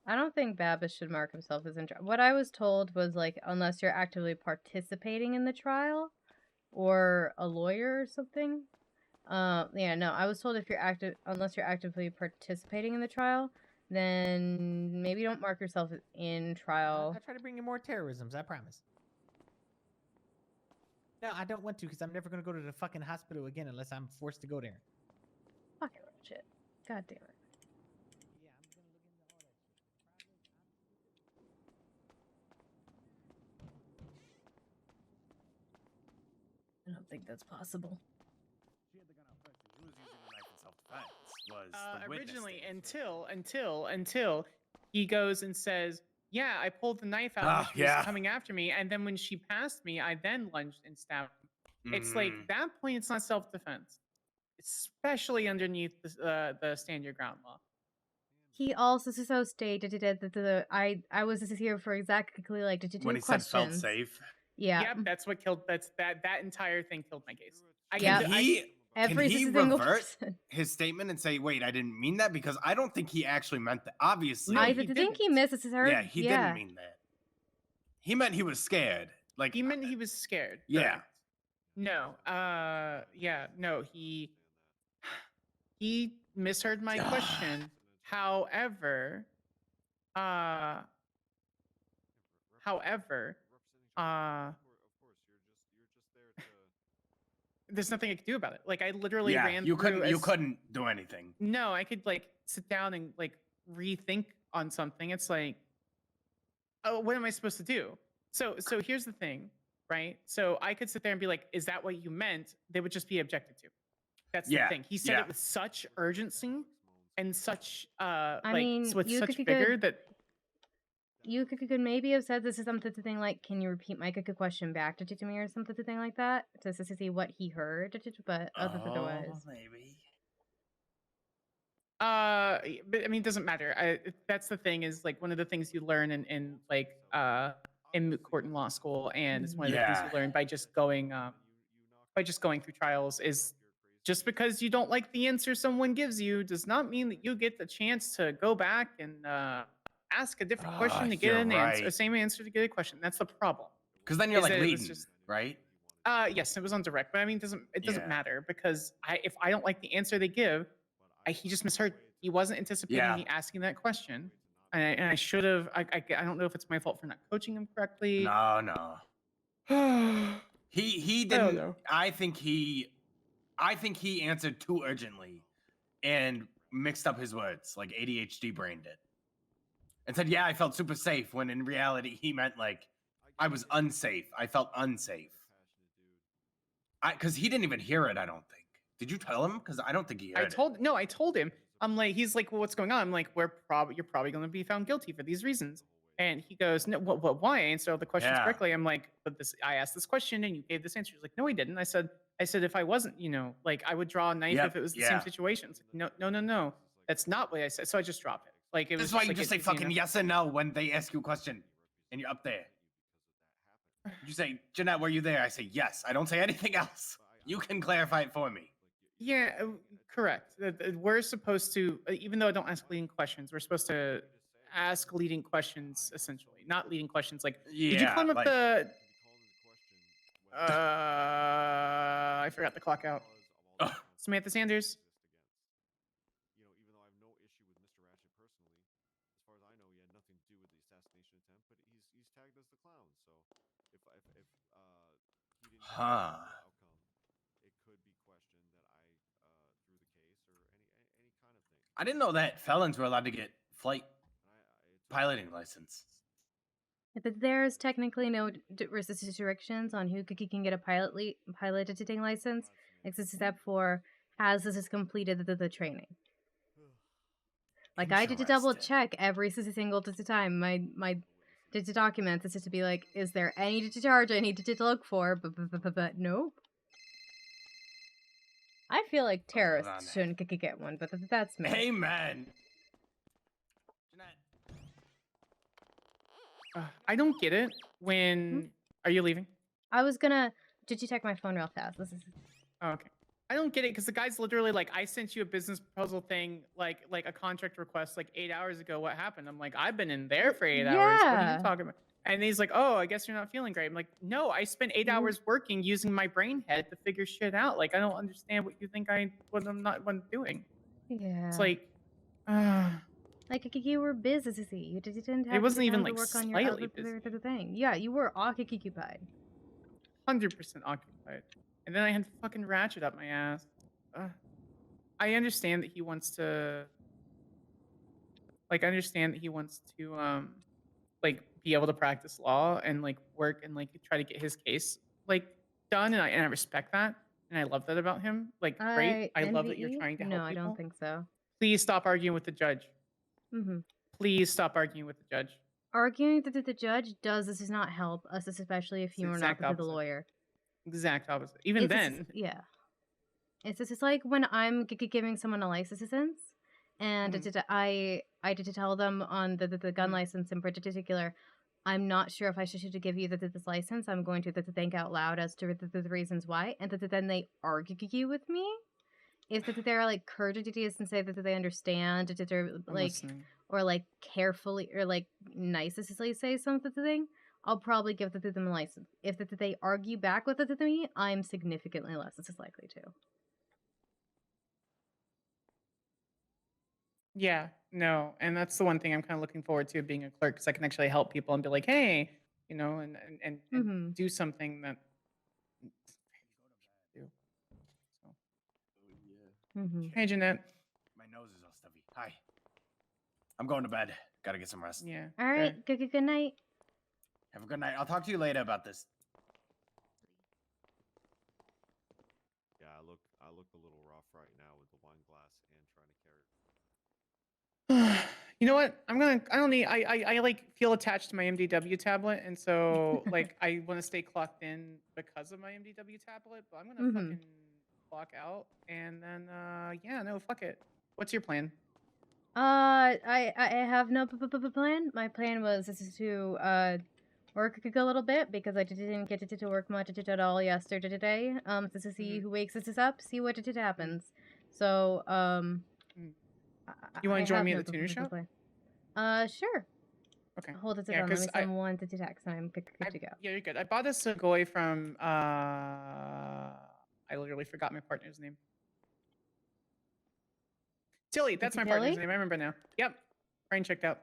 I don't think Babis should mark himself as in trial. What I was told was, like, unless you're actively participating in the trial or a lawyer or something. Yeah, no, I was told if you're unless you're actively participating in the trial, then maybe don't mark yourself as in trial. I'll try to bring you more terrorisms, I promise. No, I don't want to because I'm never going to go to the fucking hospital again unless I'm forced to go there. Fucking shit. God damn it. I don't think that's possible. She had the gun out first. Who was using the knife in self-defense? Was the witness Originally, thing. until he goes and says, "Yeah, I pulled the knife out when she was coming after me, and then when she passed me, I then lunged and stabbed him." It's like that point. It's not self-defense. especially underneath the stand your ground law. He also so stated that I was here for exactly like to do When he questions. said felt safe. Yeah. Yep, that's what killed. That entire thing killed my case. Can he Every single revert person. his statement and say, "Wait, I didn't mean that," because I don't think he actually meant that. Obviously, I think he misses her. Yeah, he didn't mean that. He meant he was scared. Like he meant he was scared. Yeah. correct. No. Yeah. No. He misheard my question. However, there's nothing I could do about it. Like I literally ran. You through couldn't do anything. No, I could like sit down and like rethink on something. It's like, oh, what am I supposed to do? So here's the thing, right? So I could sit there and be like, is that what you meant? They would just be objected to. That's the thing. He said it with such urgency and such with such vigor that you could maybe have said this is something to thing like, can you repeat my question back to me or something to thing like that to see what he heard, but otherwise. Maybe. But I mean, it doesn't matter. That's the thing is like one of the things you learn in moot court and law school, and it's one of the things you learn by just going through trials is just because you don't like the answer someone gives you does not mean that you get the chance to go back and ask a different question to get an answer, same answer to get a question. That's the problem. Because then you're like leading, right? Yes, it was on direct, but I mean, it doesn't matter because if I don't like the answer they give, he just misheard. He wasn't anticipating me asking that question, and I should have. I don't know if it's my fault for not coaching him correctly. No. He didn't. I think he answered too urgently, and mixed up his words, like ADHD brained it, and said, "Yeah, I felt super safe," when in reality he meant like I was unsafe. I felt unsafe. Because he didn't even hear it. I don't think. Did you tell him? Because I don't think he heard it. I told him. I'm like, he's like, well, what's going on? I'm like, you're probably going to be found guilty for these reasons. And he goes, no, what? Why? I answered all the questions correctly. I'm like, but I asked this question and you gave this answer. He's like, no, he didn't. I said, if I wasn't, like I would draw a knife if it was the same situation. It's like, no, that's not what I said. So I just dropped it. Like it was. That's why you just say fucking yes and no when they ask you a question, and you're up there. You say, Jeanette, were you there? I say yes. I don't say anything else. You can clarify it for me. Yeah, correct. We're supposed to, even though I don't ask leading questions, we're supposed to ask leading questions, essentially. Not leading questions like, did you climb up the... I forgot the clock out. Samantha Sanders. Huh. I didn't know that felons were allowed to get flight piloting license. But there's technically no restrictions on who can get a piloting license, except for has this completed the training. Like I did to double check every single time my documents. It's just to be like, is there any charge I need to look for? But nope. I feel like terrorists shouldn't get one, but that's me. Amen. I don't get it. When are you leaving? I was gonna. Did you check my phone real fast? This is. Oh, okay. I don't get it because the guy's literally like, I sent you a business proposal thing, like a contract request, like 8 hours ago. What happened? I'm like, I've been in there for 8 hours. What are you talking about? And he's like, oh, I guess you're not feeling great. I'm like, no, I spent 8 hours working using my brain head to figure shit out. Like, I don't understand what you think what I'm doing. Yeah. It's like, like you were busy. You didn't have. It wasn't even like work on your slightly busy. Thing. Yeah, you were occupied. 100% occupied. And then I had fucking Ratchet up my ass. I understand that he wants to. Like, I understand that he wants to, like, be able to practice law and like work and like try to get his case like done, and I respect that, and I love that about him. Like, great. I love that you're trying to help people. No, I don't think so. Please stop arguing with the judge. Please stop arguing with the judge. Arguing that the judge does not help us, especially if you are not the lawyer. Exact opposite. Even then. Yeah. It's just like when I'm giving someone a license, and I did to tell them on the gun license in particular, I'm not sure if I should give you this license. I'm going to think out loud as to the reasons why, and then they argue with me. If they're like courteous and say that they understand, that they're I'm like, listening. or like carefully or like nicely say something, I'll probably give them a license. If they argue back with me, I'm significantly less likely to. Yeah, no, and that's the one thing I'm kind of looking forward to being a clerk, because I can actually help people and be like, hey, you know, and do something that. Do. So. Hey, Jeanette. My nose is all stuffy. Hi. I'm going to bed. Gotta get some rest. Yeah. All right. Good night. Have a good night. I'll talk to you later about this. Yeah, I look a little rough right now with the wine glass and trying to carry. You know what? I like feel attached to my MDW tablet, and so like I want to stay clocked in because of my MDW tablet, but I'm gonna fucking clock out, and then yeah, no, fuck it. What's your plan? I have no plan. My plan was to work a little bit because I didn't get to work much at all yesterday. To see who wakes us up, see what happens. So You want to join me at the no tuner shop? Sure. Okay. Hold it Yeah, on. Let me 'cause I- send one to text, and I'm good to go. Yeah, you're good. I bought a Segoy from I literally forgot my partner's name. Tilly, that's my partner's Tilly? name. I remember now. Yep. Brain checked out.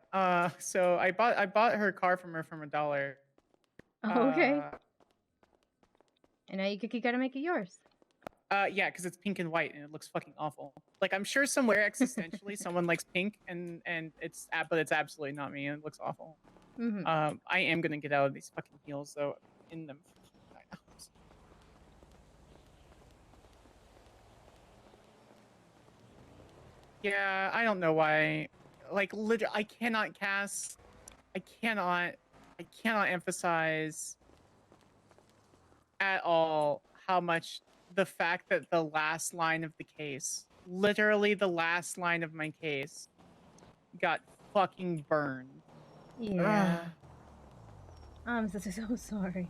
So I bought her car from her for $1. Okay. And now you gotta make it yours. Yeah, because it's pink and white and it looks fucking awful. Like I'm sure somewhere existentially someone likes pink and but it's absolutely not me and it looks awful. I am gonna get out of these fucking heels though in them. Yeah, I don't know why. Like literally, I cannot emphasize at all how much the fact that the last line of the case, literally the last line of my case, got fucking burned. Yeah. I'm so sorry.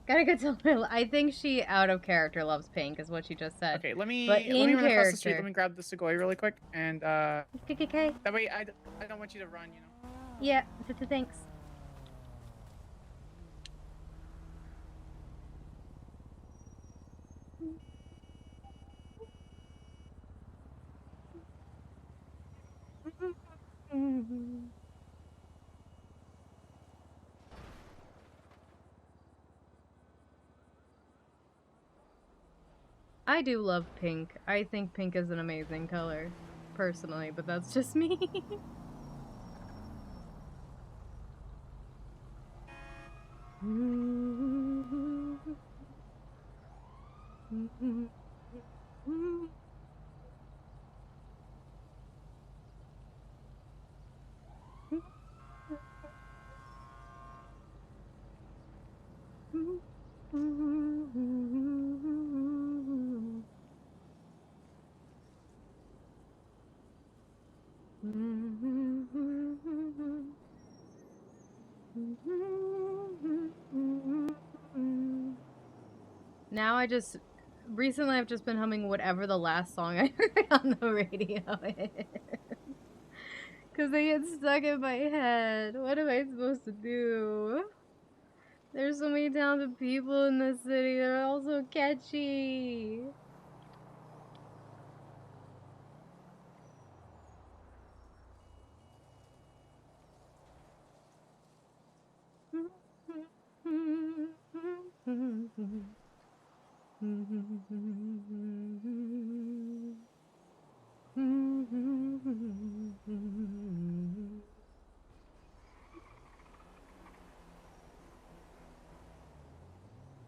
Gotta go tell her. I think she out of character loves pink, is what she just said. Okay, let me But in run across the street. character. Let me grab the Segoy really quick, and Okay. that way I don't want you to run, you know. Yeah. Thanks. I do love pink. I think pink is an amazing color, personally, but that's just me. Now recently I've just been humming whatever the last song I heard on the radio is. Cause they get stuck in my head. What am I supposed to do? There's so many talented people in this city. They're all so catchy.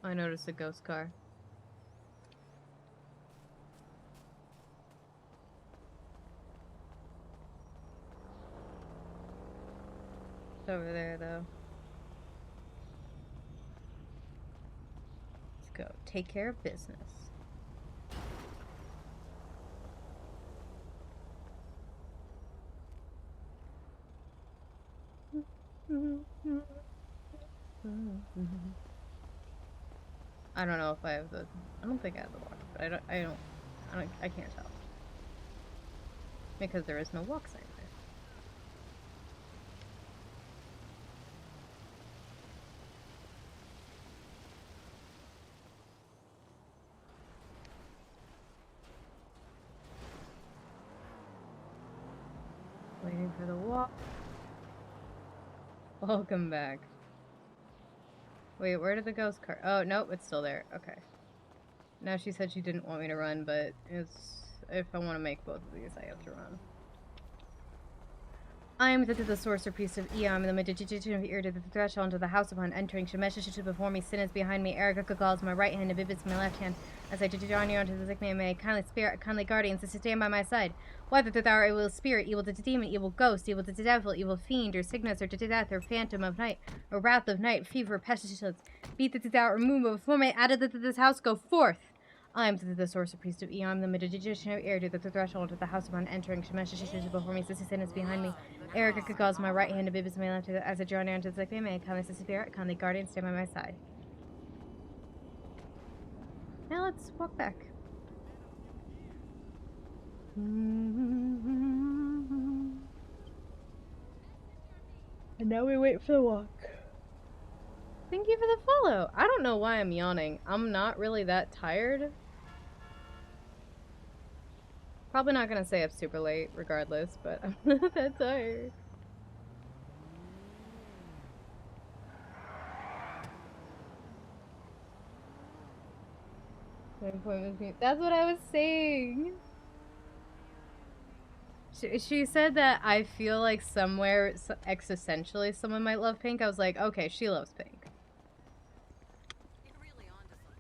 I noticed a ghost car. It's over there, though. Let's go. Take care of business. I don't know if I have the. I don't think I have the walk, but I can't tell because there is no walk sign there. Waiting for the walk. Welcome back. Wait, where did the ghost car? Oh, nope, it's still there. Okay. Now she said she didn't want me to run, but if I want to make both of these, I have to run. I am the sorcerer priest of Eon, the magician of Ear, to the threshold into the house upon entering. Shemesha before me, sin is behind me, Erica Kagal my right hand, and Bibis my left hand. As I draw near unto the sick man, may kindly spirit, kindly guardians, to stand by my side. Whether thou art evil spirit, evil to the demon, evil ghost, evil to the devil, evil fiend, or sickness, or to death, or phantom of night, or wrath of night, fever, pestilence, be that thou remove before me, added that this house go forth. I am the sorcerer priest of Eon, the magician of Air, to the threshold of the house upon entering. Shemesha before me, Sissy Sin is behind me. Erica Kagal's my right hand, and Bibis my left. As I draw near unto the sick man, may kindly spirit, kindly guardian, stand by my side. Now let's walk back. And now we wait for the walk. Thank you for the follow. I don't know why I'm yawning. I'm not really that tired. Probably not gonna stay up super late regardless, but I'm not that tired. That's what I was saying. She said that I feel like somewhere existentially someone might love pink. I was like, okay, she loves pink.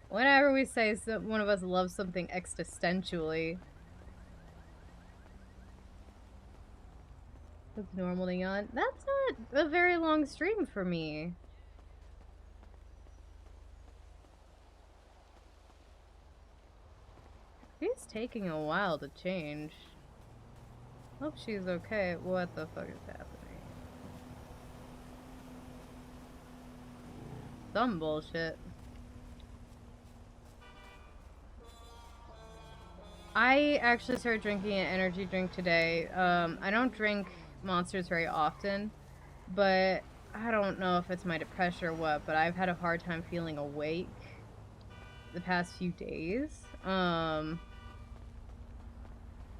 Whenever we say one of us loves something existentially, that's normal to yawn. That's not a very long stream for me. She's taking a while to change. Hope she's okay. What the fuck is happening? Some bullshit. I actually started drinking an energy drink today. I don't drink Monsters very often, but I don't know if it's my depression or what, but I've had a hard time feeling awake the past few days.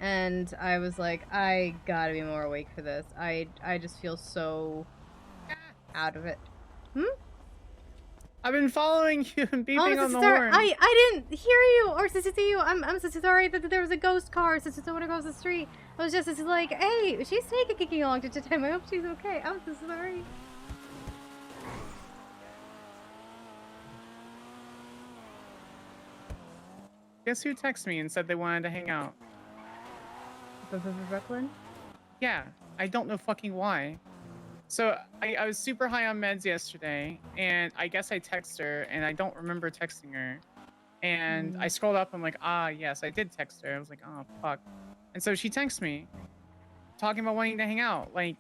And I was like, I gotta be more awake for this. I just feel so out of it. I've been following you and beeping on the sorry. horn. I didn't hear you or see you. I'm so sorry that there was a ghost car. Someone across the street. I was just like, hey, she's taking a long time. I hope she's okay. I'm so sorry. Guess who texted me and said they wanted to hang out? Brooklyn? Yeah, I don't know fucking why. So I was super high on meds yesterday, and I guess I texted her, and I don't remember texting her. And I scrolled up, I'm like, ah, yes, I did text her. I was like, oh, fuck. And so she texts me, talking about wanting to hang out. Like,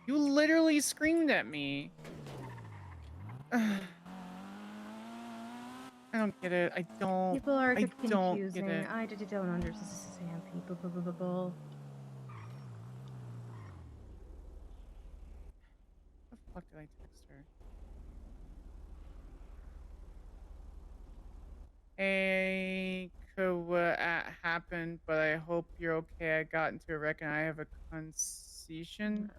you literally screamed at me. I don't get it. I don't. People are I don't confusing. get it. I don't understand people. What the fuck did I text her? Hey, what happened? But I hope you're okay. I got into a wreck and I have a concession.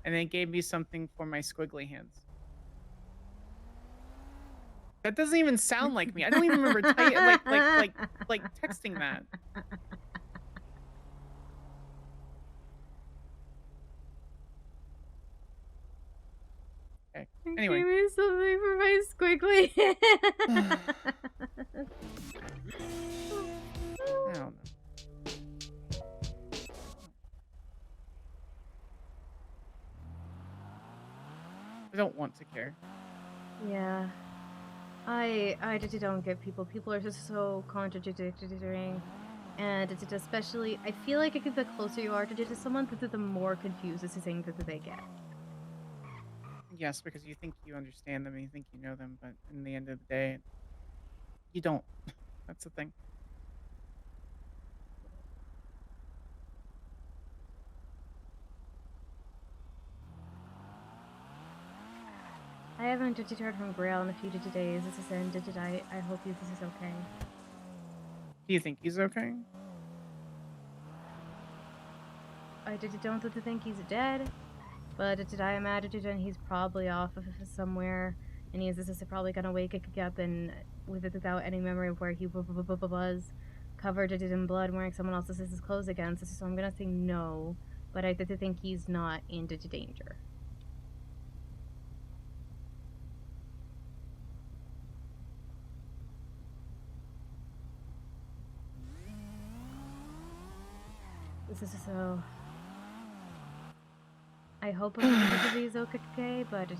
And they gave me something for my squiggly hands. That doesn't even sound like me. I don't even remember like texting that. Okay. Anyway. Give me something for my squiggly hands. I don't know. I don't want to care. Yeah. I just don't get people. People are just so contradictory. And it's especially, I feel like the closer you are to someone, the more confused this thing that they get. Yes, because you think you understand them and you think you know them, but in the end of the day, you don't. That's the thing. I haven't heard from Grail in a few days. This is ended. I hope this is okay. Do you think he's okay? I don't think he's dead, but I imagine he's probably off of somewhere, and this is probably gonna wake up and without any memory of where he was, covered in blood, wearing someone else's clothes again. So I'm gonna say no, but I think he's not in danger. This is so. I hope he's okay, but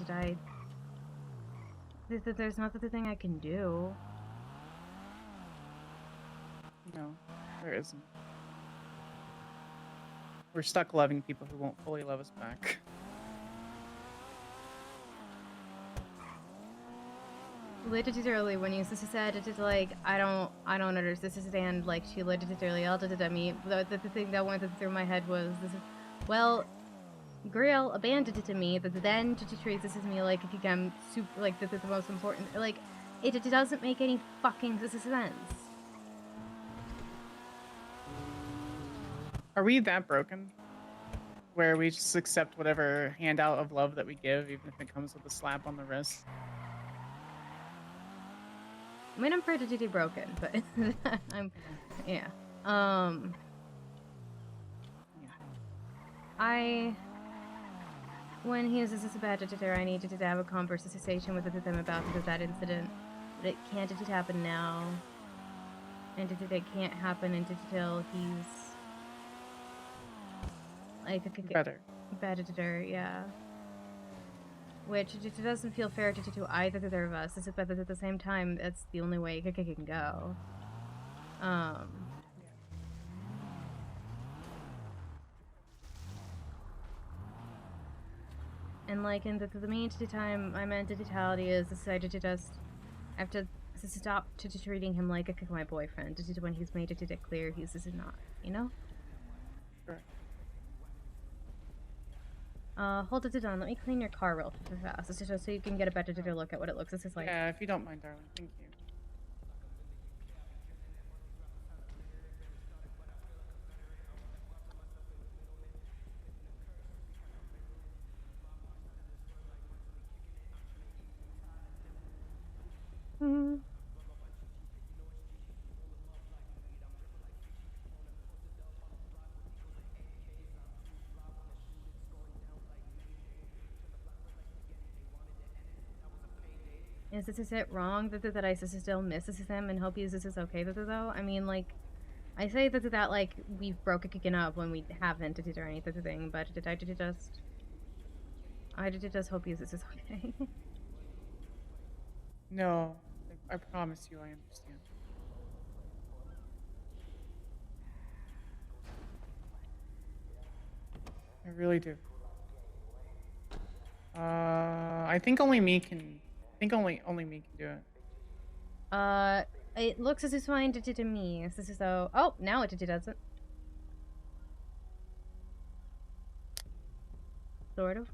there's not the thing I can do. No, there isn't. We're stuck loving people who won't fully love us back. Literally, when you said it is like I don't understand. Like she literally yelled at me. The thing that went through my head was this is well. Grail abandoned it to me, that then to treat this as me like again super like the most important like it doesn't make any fucking sense. Are we that broken? Where we just accept whatever handout of love that we give, even if it comes with a slap on the wrist? I mean, I'm pretty broken, but I'm yeah. When he was this bad I needed to have a conversation with them about that incident. But it can't happen now. And it can't happen until he's like better, yeah. Which it doesn't feel fair to either of us. But at the same time, that's the only way it can go. And like in the main time, my mentality is decided to just have to stop treating him like my boyfriend. When he's made it clear he's not, you know. Sure. Hold it on. Let me clean your car real fast, just so you can get a better look at what it looks. This is like. Yeah, if you don't mind, darling. Thank you. Is it wrong that I still misses him and hope this is okay though? I mean, like, I say that like we've broken up when we haven't or anything, but I just hope this is okay. No, I promise you, I understand. I really do. I think only me can. I think only me can do it. It looks as it's fine to me. This is so. Oh, now it doesn't. Sort of.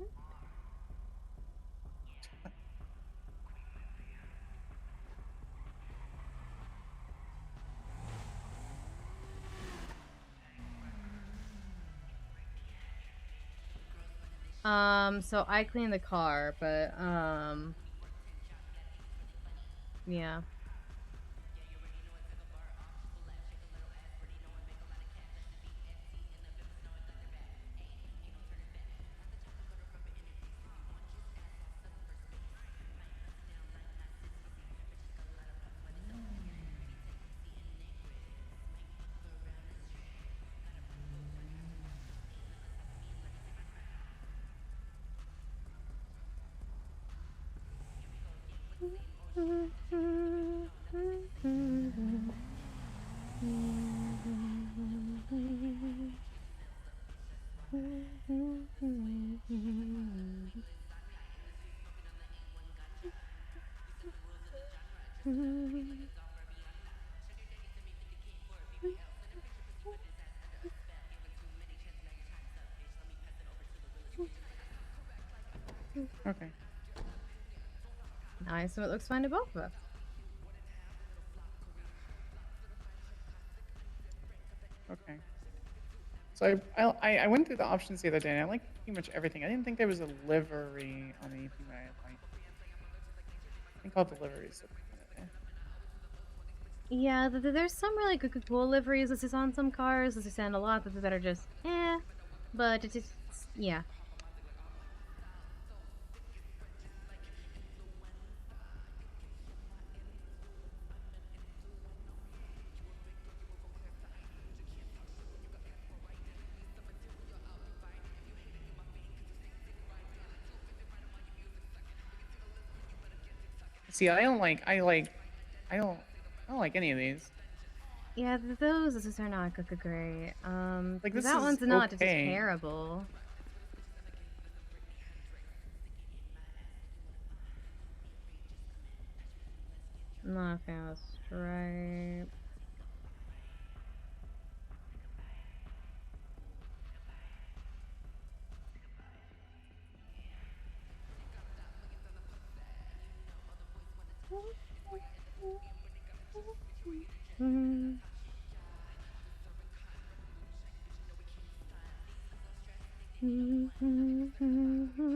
So I cleaned the car, but, yeah. Okay. Nice, so it looks fine to both of us. Okay. So I went through the options the other day, and I liked pretty much everything. I didn't think there was a livery on anything that I liked. I think all the liveries look kind of. Yeah, there's some really good, cool liveries this is on some cars. This is on a lot that are just but it's just yeah. See, I don't like any of these. Yeah, those are not great. Like, this that is one's not just okay. terrible. Not fast, right?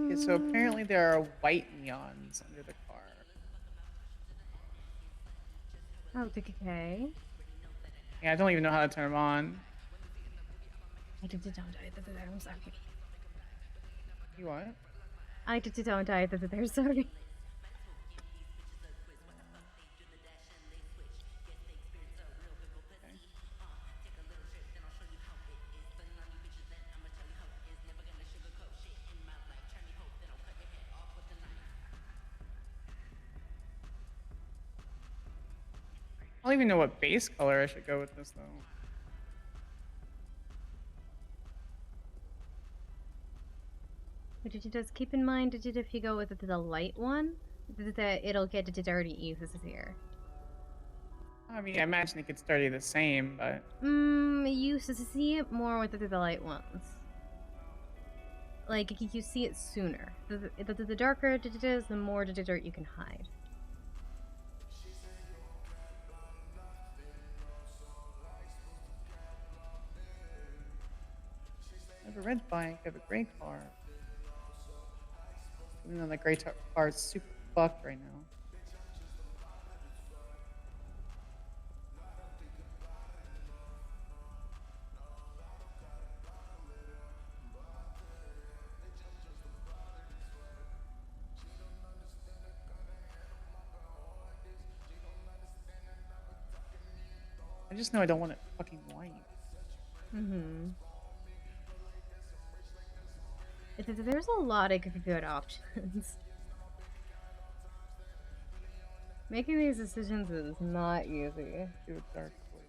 Okay, so apparently there are white neons under the car. Oh, okay. Yeah, I don't even know how to turn them on. I don't I'm sorry. You what? I don't they're sorry. I don't even know what base color I should go with this though. But just keep in mind that if you go with the light one, that it'll get dirty uses here. I mean, I imagine it gets dirty the same, but You see it more with the light ones. Like you see it sooner. The darker it is, the more dirt you can hide. I have a red bike, I have a gray car. Even though the gray car is super fucked right now. I just know I don't want it fucking white. There's a lot of good options. Making these decisions is not easy. Do a dark blue.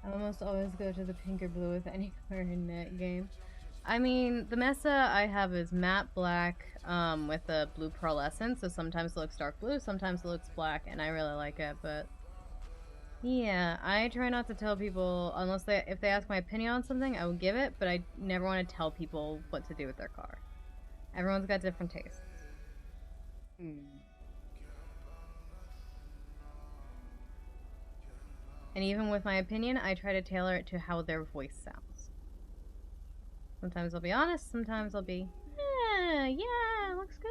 I almost always go to the pink or blue with any color in that game. I mean, the Mesa I have is matte black with a blue pearlescent, so sometimes it looks dark blue, sometimes it looks black, and I really like it, but yeah, I try not to tell people, unless if they ask my opinion on something, I will give it, but I never want to tell people what to do with their car. Everyone's got different tastes. And even with my opinion, I try to tailor it to how their voice sounds. Sometimes I'll be honest, sometimes I'll be, yeah, looks good.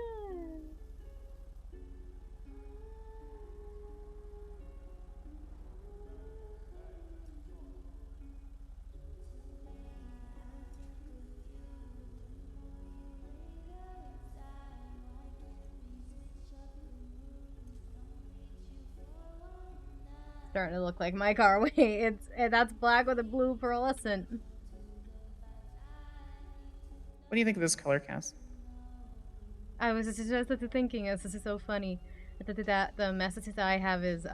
starting to look like my car. Wait, that's black with a blue pearlescent. What do you think of this color, Cass? I was just thinking, this is so funny. That the message that I have is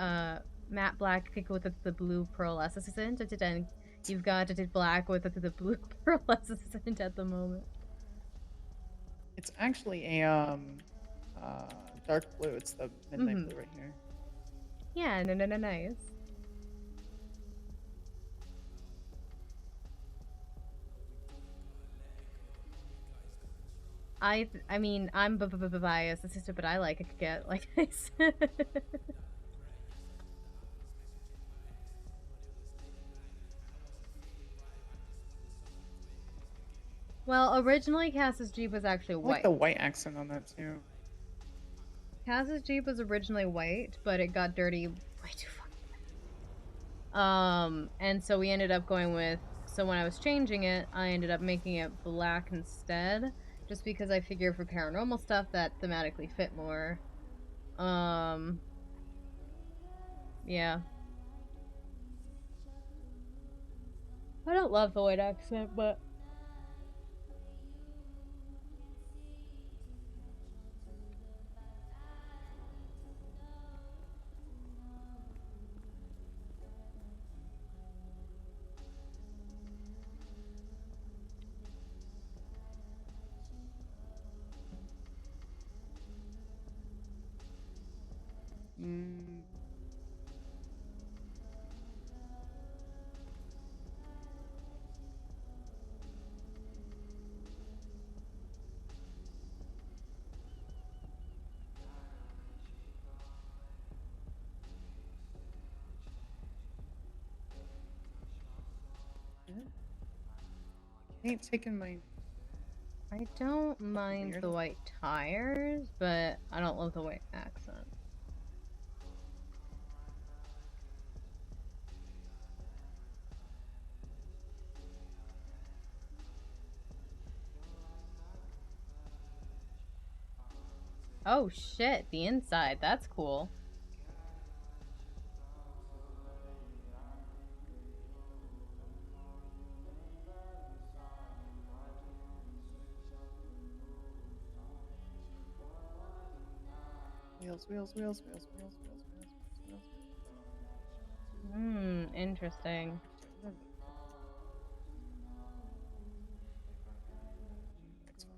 matte black with the blue pearlescent, and you've got it black with the blue pearlescent at the moment. It's actually a dark blue. It's the midnight blue right here. Yeah, no, nice. I mean, I'm biased, sister, but I like a cat, like I said. Well, originally Cass's Jeep was actually I white. like the white accent on that too. Cass's Jeep was originally white, but it got dirty way too fucking. And so we ended up going with. So when I was changing it, I ended up making it black instead, just because I figure for paranormal stuff that thematically fit more. Yeah. I don't love the white accent, but. I ain't taking my. I don't mind the white tires, but I don't love the white accent. Oh shit, the inside. That's cool. Wheels. Interesting. It's fine.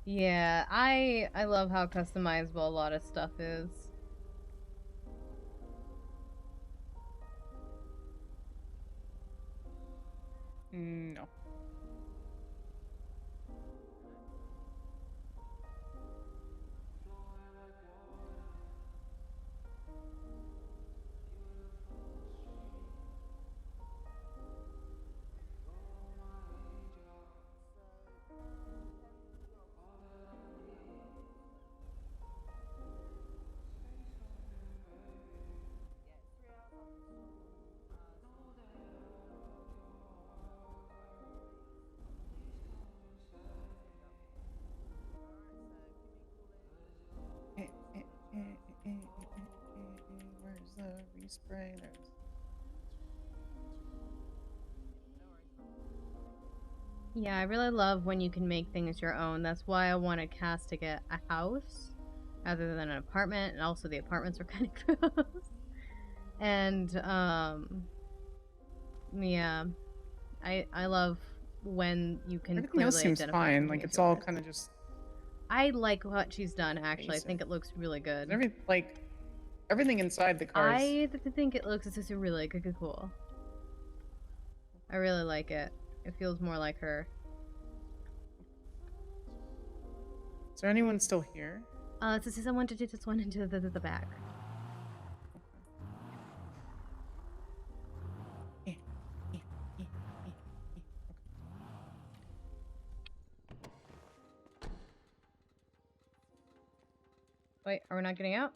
Yeah, I love how customizable a lot of stuff is. No. Where's the respray? There's. Yeah, I really love when you can make things your own. That's why I wanted Cass to get a house rather than an apartment, and also the apartments are kind of gross. And yeah, I love when you can Everything else clearly seems identify fine. something Like as it's all yours. kind of just. I like what she's done. Actually, I think it looks really good. Everything inside the car. I think it looks just really cool. I really like it. It feels more like her. Is there anyone still here? So someone to just went into the back. Wait, are we not getting out?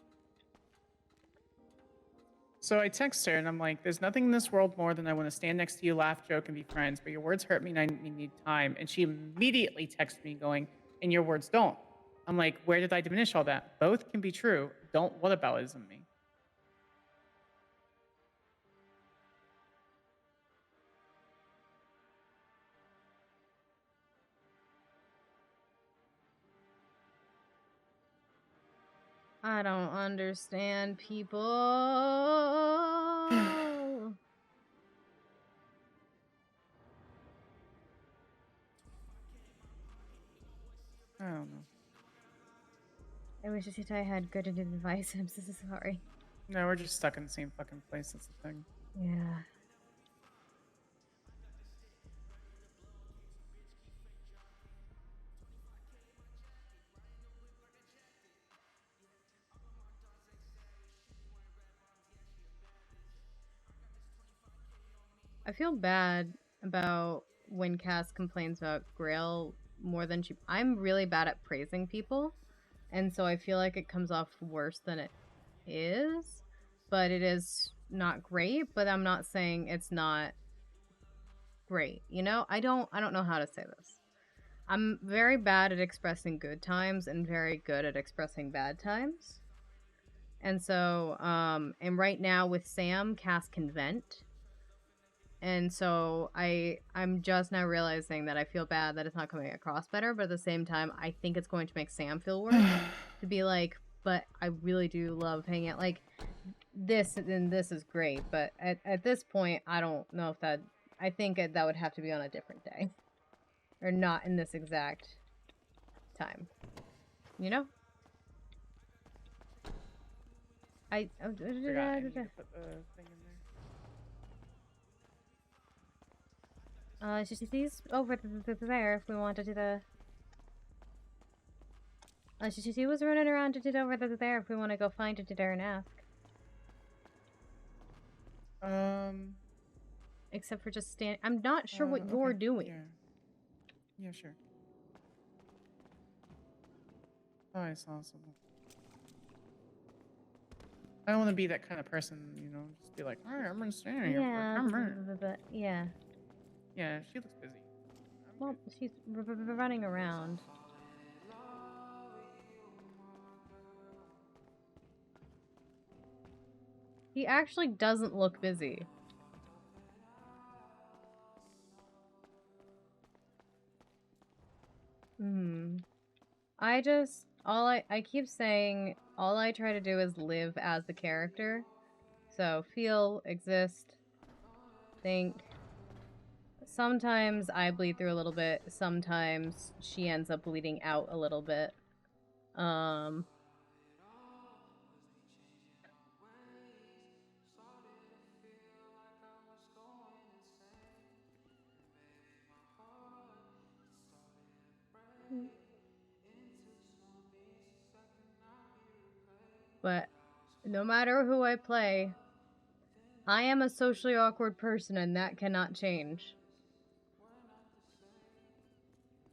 So I text her and I'm like, there's nothing in this world more than I want to stand next to you, laugh, joke, and be friends, but your words hurt me and I need time. And she immediately texted me going, and your words don't. I'm like, where did I diminish all that? Both can be true. Don't whataboutism me. I don't understand people. I don't know. I wish I had good advice. I'm so sorry. No, we're just stuck in the same fucking place. That's the thing. Yeah. I feel bad about when Cass complains about Grail more than she. I'm really bad at praising people, and so I feel like it comes off worse than it is. But it is not great. But I'm not saying it's not great. You know, I don't know how to say this. I'm very bad at expressing good times and very good at expressing bad times. And so, and right now with Sam, Cass can vent. And so I'm just now realizing that I feel bad that it's not coming across better, but at the same time, I think it's going to make Sam feel worse to be like, but I really do love hanging out. Like, this and this is great, but at this point, I don't know if that, I think that would have to be on a different day. Or not in this exact time. You know? Forgot I need to put the thing in there. She's over there if we want to do the... she was running around to do over there if we want to go find it there and ask. Except for just standing... I'm not sure what you're doing. Yeah, sure. Oh, I saw someone. I don't want to be that kind of person, you know, just be like, alright, I'm understanding. Yeah, but yeah. Yeah, she looks busy. Well, she's running around. He actually doesn't look busy. I keep saying, all I try to do is live as the character. So, feel, exist, think. Sometimes I bleed through a little bit. Sometimes she ends up bleeding out a little bit. But no matter who I play, I am a socially awkward person and that cannot change.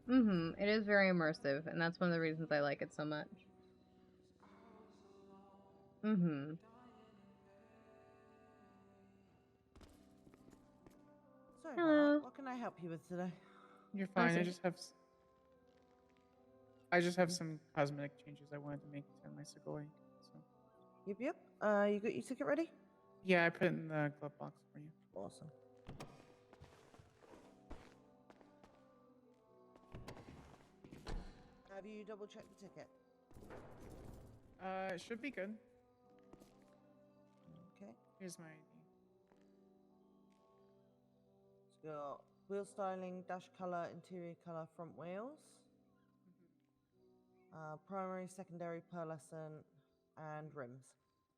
It is very immersive, and that's one of the reasons I like it so much. Sorry, Hello. Mark. What can I help you with today? You're fine. I just have some cosmetic changes I wanted to make to my Segoy. So. Yep. You got your ticket ready? Yeah, I put it in the glove box for you. Awesome. Have you double checked the ticket? It should be good. Okay. Here's my ID. So got wheel styling, dash color, interior color, front wheels. Primary, secondary, pearlescent, and rims.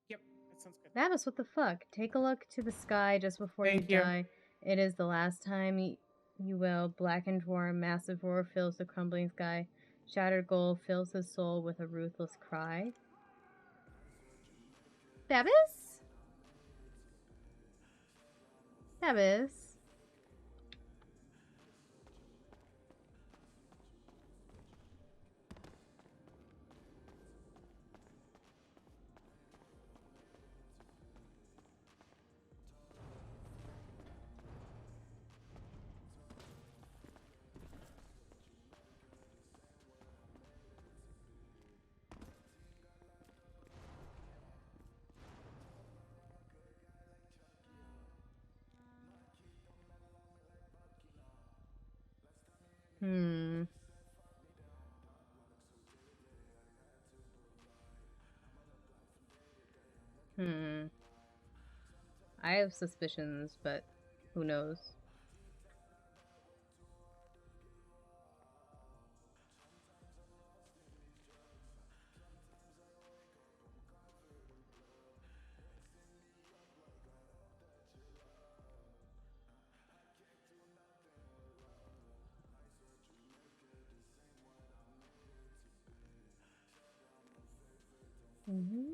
Yep, that sounds good. That is what the fuck. Take a look to the sky just before Thank you you. die. It is the last time you will. Blackened roar, massive roar fills the crumbling sky. Shattered gold fills his soul with a ruthless cry. Babis? Babis? Hmm. Hmm. I have suspicions, but who knows? Hmm.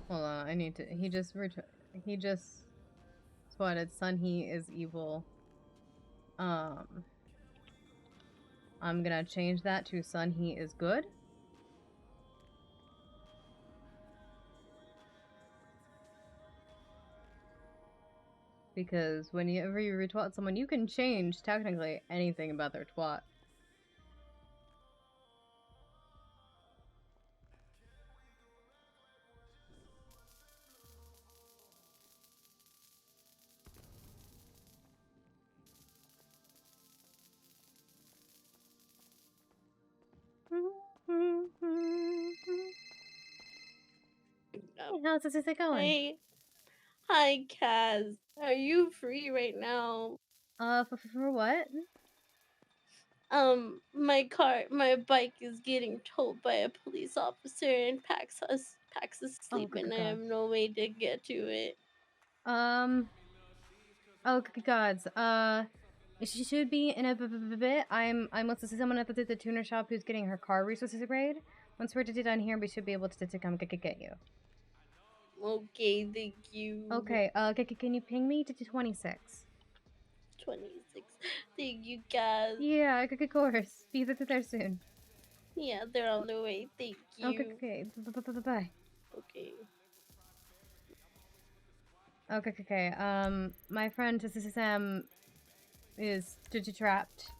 Hold on, I need to. He just spotted Sun He is evil. I'm gonna change that to Sun He is good. Because whenever you retweet someone, you can change technically anything about their twat. Hey, how's this going? Hey. Hi, Kaz. Are you free right now? For what? My bike is getting towed by a police officer and Pax is asleep and I have no way to get to it. Oh, gods. She should be in a bit. I'm listening to someone at the tuner shop who's getting her car resources grade. Once we're done here, we should be able to come get you. Okay, thank you. Okay, can you ping me to 26? 26. Thank you, Kaz. Yeah, of course. Be there soon. Yeah, they're on their way. Thank you. Okay. Bye. Okay. Okay. My friend Sam is trapped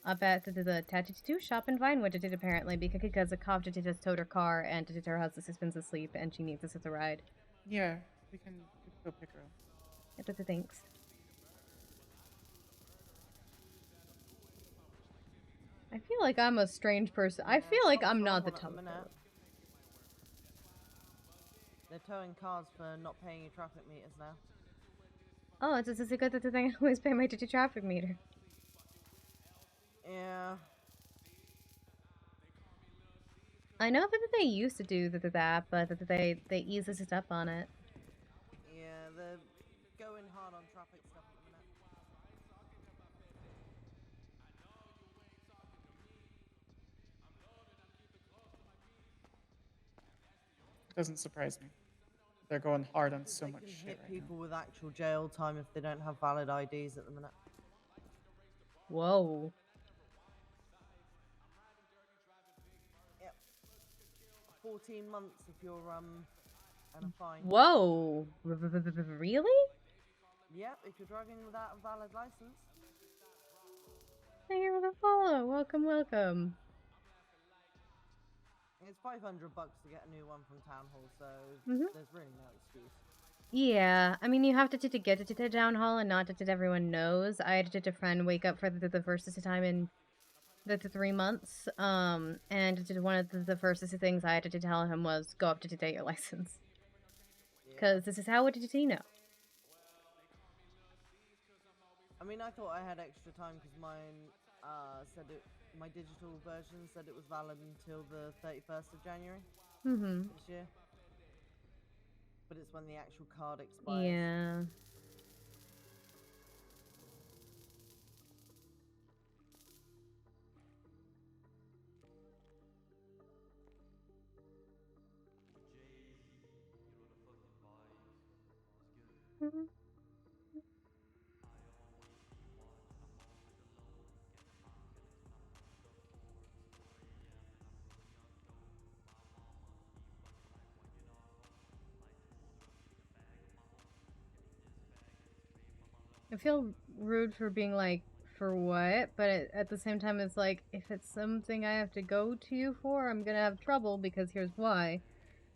up at the tattoo shop in Vinewood apparently because a cop just towed her car and her husband has been asleep and she needs us as a ride. Yeah, we can go pick her up. Thanks. I feel like I'm a strange person. I feel like I'm not the top. They're towing cars for not paying your traffic meters now. Oh, it's a good thing I always pay my traffic meter. Yeah. I know that they used to do that, but that they eased us up on it. Yeah, they're going hard on traffic stuff at the minute. Doesn't surprise me. They're going hard on so much They can shit hit right people with actual jail time if they don't have valid IDs at the minute. Whoa. Yep. 14 months if you're and a fine. Whoa. Really? Yep, if you're driving without a valid license. Thank you for the follow. Welcome. It's $500 to get a new one from Town Hall, so there's really no excuse. Yeah, I mean, you have to get to the town hall and not that everyone knows. I had a friend wake up for the first time in the 3 months, and one of the first things I had to tell him was go up to take your license. Because this is how did he know? I mean, I thought I had extra time because mine my digital version said it was valid until the 31st of January this year. But it's when the actual card expires. Yeah. I feel rude for being like, for what? But at the same time, it's like, if it's something I have to go to you for, I'm gonna have trouble because here's why.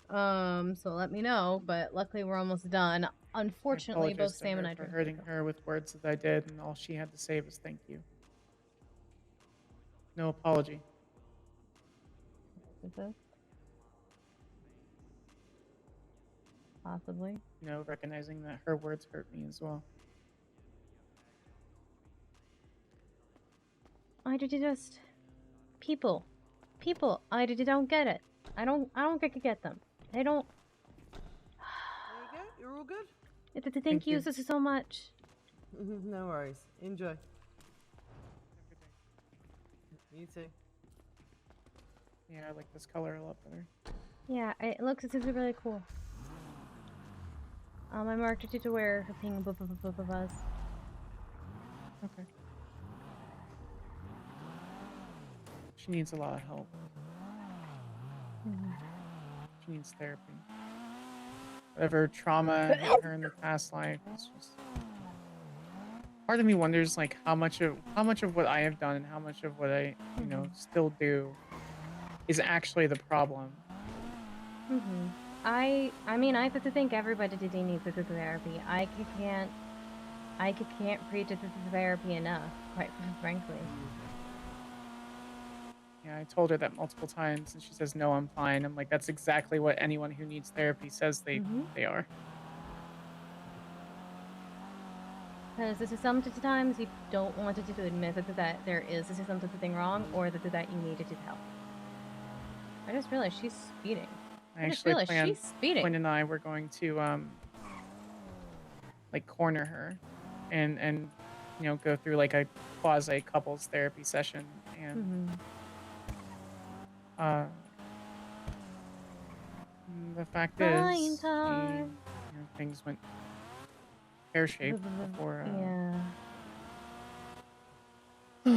So let me know. But luckily, we're almost done. Unfortunately, I both apologize to Sam her and I for drank. hurting her with words that I did, and all she had to say was thank you. No apology. Possibly. You know, recognizing that her words hurt me as well. I did just people. I don't get it. I don't get them. They don't. There you go. You're all good. Thank you so much. No worries. Enjoy. You too. Yeah, I like this color a lot better. Yeah, it looks really cool. I marked it to wear her pink buzz. Okay. She needs a lot of help. She needs therapy. Whatever trauma hit her in the past life, it's just. Part of me wonders, like, how much of what I have done and how much of what I, you know, still do, is actually the problem. I mean, I think everybody needs therapy. I can't preach the therapy enough, quite frankly. Yeah, I told her that multiple times, and she says, "No, I'm fine." I'm like, that's exactly what anyone who needs therapy says they are. Because sometimes you don't want to admit that there is something wrong, or that you needed help. I just realized she's speeding. I actually planned. Quinn and I were going to like corner her, and you know, go through like a quasi couples therapy session, and the fact is, she, you know, things went pear-shaped before. Yeah. I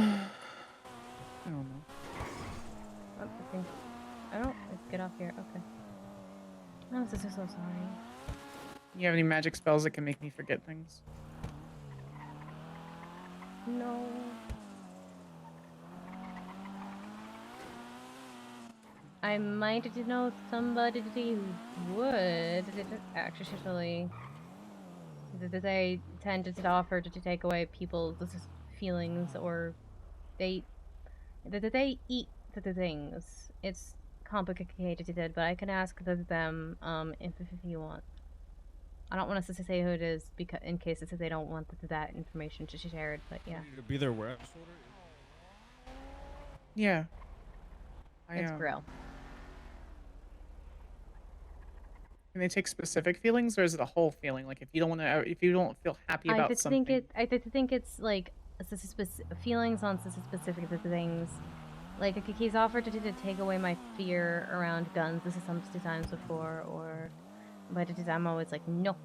don't know. I don't get off here. Okay. I'm so sorry. You have any magic spells that can make me forget things? No. I might know somebody who would actually. That they tend to offer to take away people's feelings, or they eat the things. It's complicated, but I can ask them if you want. I don't want us to say who it is because in case they don't want that information to be shared. But yeah, To be their web sorter. Yeah. It's Grill. Can they take specific feelings, or is it a whole feeling? Like if you don't want to, if you don't feel happy about something. I think it's like feelings on specific things. Like he's offered to take away my fear around guns. This is sometimes before, but I'm always like no.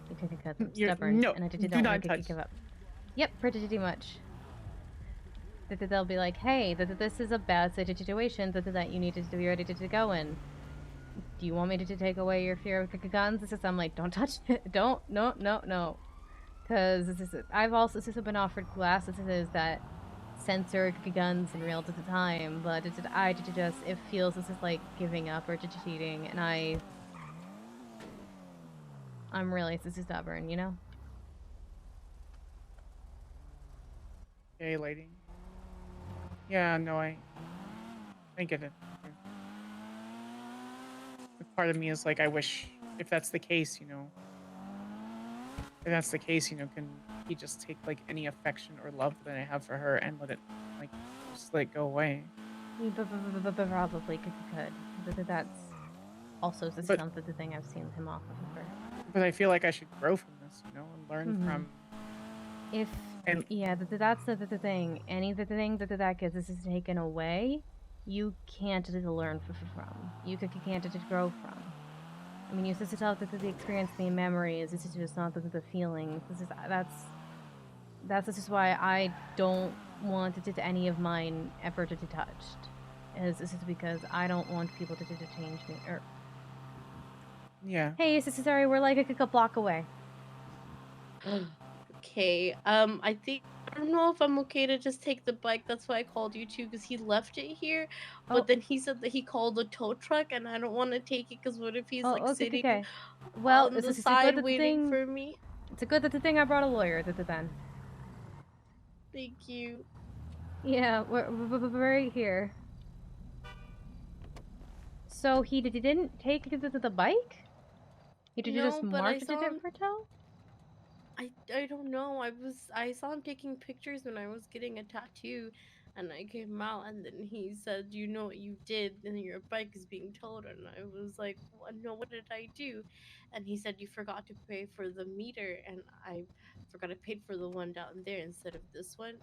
Because I'm stubborn, no, and I do don't not want to touch. give up. Yep, pretty much. That they'll be like, hey, this is a bad situation that you need to be ready to go in. Do you want me to take away your fear of guns? I'm like, don't touch it. Don't, no. Because I've also been offered glasses that censor guns in real time, but it feels like giving up or cheating, and I'm really stubborn, you know? Hey, lady. Yeah, no, I get it. But part of me is like, I wish, if that's the case, you know, can he just take like any affection or love that I have for her and let it, like, just let it go away? Probably could. That's also something the thing I've seen him off of her. But I feel like I should grow from this, you know, and learn from. That's the thing. Anything that gets is taken away, you can't learn from. You can't grow from. I mean, you just tell that the experience, the memories. This is just not the feelings. This is why I don't want any of mine ever to be touched. This is because I don't want people to change me. Yeah. Hey, sorry, we're like a block away. Okay. I don't know if I'm okay to just take the bike. That's why I called you too, because he left it here. But then he said that he called a tow truck, and I don't want to take it because what if he's sitting Well, on the it's a side good waiting for me? It's a good thing I brought a lawyer. Then. Thank you. Yeah, we're right here. So he didn't take the bike? He did just but I march saw it him. for tow? I don't know. I saw him taking pictures when I was getting a tattoo, and I came out, and then he said, "You know what you did, and your bike is being towed." And I was like, "No, what did I do?" And he said, "You forgot to pay for the meter," and I forgot I paid for the one down there instead of this one.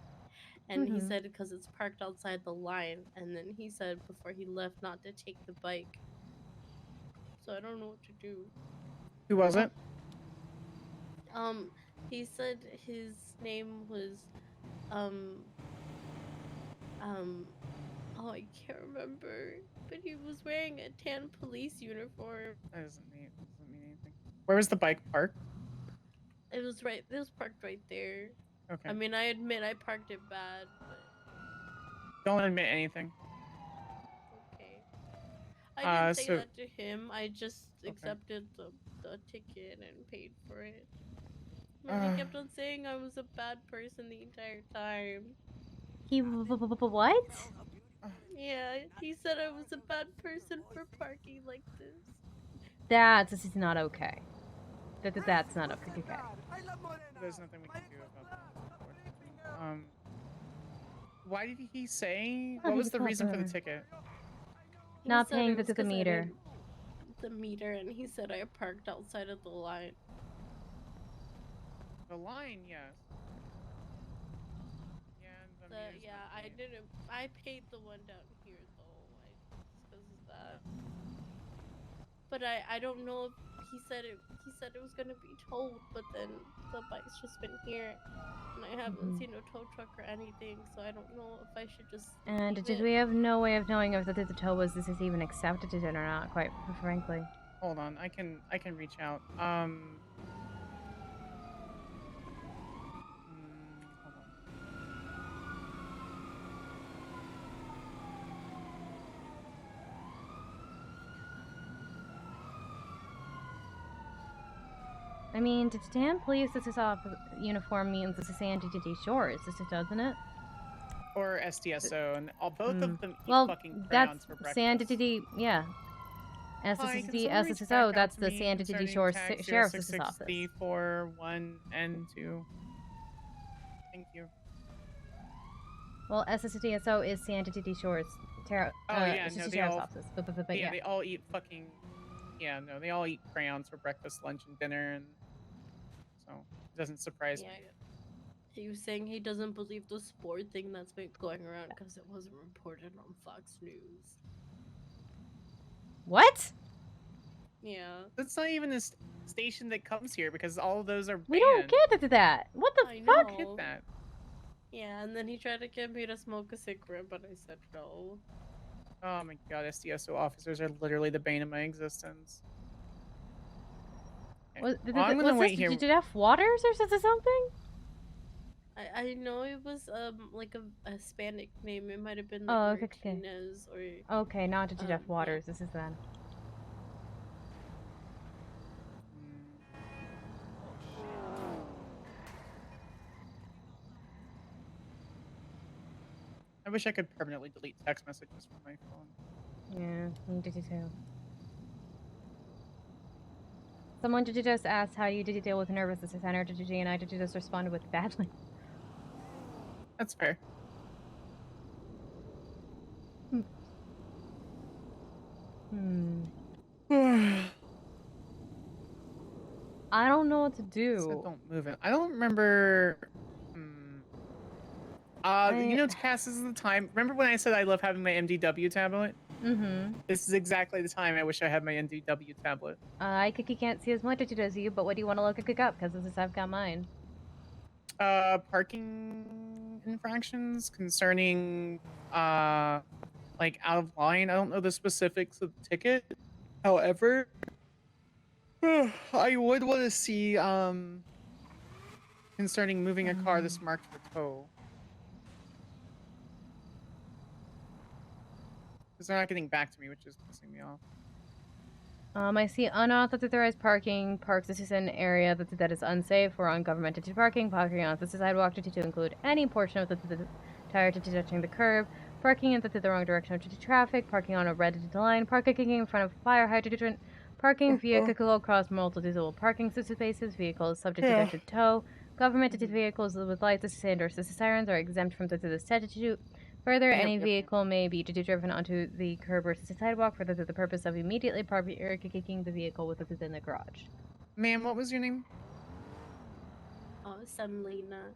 And he said because it's parked outside the line, and then he said before he left not to take the bike. So I don't know what to do. Who was it? He said his name was, oh, I can't remember, but he was wearing a tan police uniform. That doesn't mean anything. Where was the bike parked? It was parked right there. Okay. I mean, I admit I parked it bad, but Don't admit anything. okay. I didn't say so that to him. I just accepted the ticket and paid for it. And he kept on saying I was a bad person the entire time. He what? Yeah, he said I was a bad person for parking like this. This is not okay. That's not okay. There's nothing we can do about that. Why did he say? What was the reason for the ticket? Not paying the meter. The meter, and he said I parked outside of the line. The line, yes. Yeah, I didn't. I paid the one down here though. Because of that. But I don't know if he said it. He said it was gonna be towed, but then the bike's just been here, and I haven't seen a tow truck or anything, so I don't know if I should just. And did we have no way of knowing if the tow was even accepted or not? Quite frankly. Hold on, I can reach out. Hold on. I mean, to tan police, this is off uniform means this is Sandy Shores, doesn't it? Or SDSO, and both of them eat fucking crayons that's for breakfast. Sandy, yeah. SSO, that's the Sandy Shores Sheriff's Office. 4-1-N2. Thank you. Well, SSDSO is Sandy Shores Sheriff's Office. But yeah, they all eat fucking. Yeah, no, they all eat crayons for breakfast, lunch, and dinner, and so it doesn't surprise me. He was saying he doesn't believe the sport thing that's been going around because it wasn't reported on Fox News. What? Yeah. That's not even a station that comes here because all of those are banned. We don't get that. What the fuck? Get that. Yeah, and then he tried to get me to smoke a cigarette, but I said no. Oh my god, SDSO officers are literally the bane of my existence. Okay. I'm gonna wait here. Did you have waters or something? I know it was like a Hispanic name. It might have been like Martinez or. Okay, not to Jeff Waters. Yeah. This is then. I wish I could permanently delete text messages from my phone. Yeah, me too. Someone just asked how you did deal with nervousness, and I just responded with badly. That's fair. I don't know what to do. So don't move it. I don't remember. You know, Cass, this is the time. Remember when I said I love having my MDW tablet? Mm-hmm. This is exactly the time I wish I had my NDW tablet. I can't see as much as you, but what do you want to look up? Because this is I've got mine. Parking infractions concerning, like out of line. I don't know the specifics of the ticket. However, I would want to see, concerning moving a car that's marked for tow. Because they're not getting back to me, which is pissing me off. I see unauthorized parking. Parks. This is an area that is unsafe or ungovernmented parking. Parking on the sidewalk to include any portion of the tire to touching the curb. Parking in the wrong direction of the traffic. Parking on a red line. Parking in front of a fire hydrant. Parking vehicle across multiple parking spaces. Vehicles subject to tow. Governmented vehicles with lights and or sirens are exempt from the statute. Further, any vehicle may be driven onto the curb or sidewalk for the purpose of immediately parking the vehicle within the garage. Ma'am, what was your name? Oh, Semlina.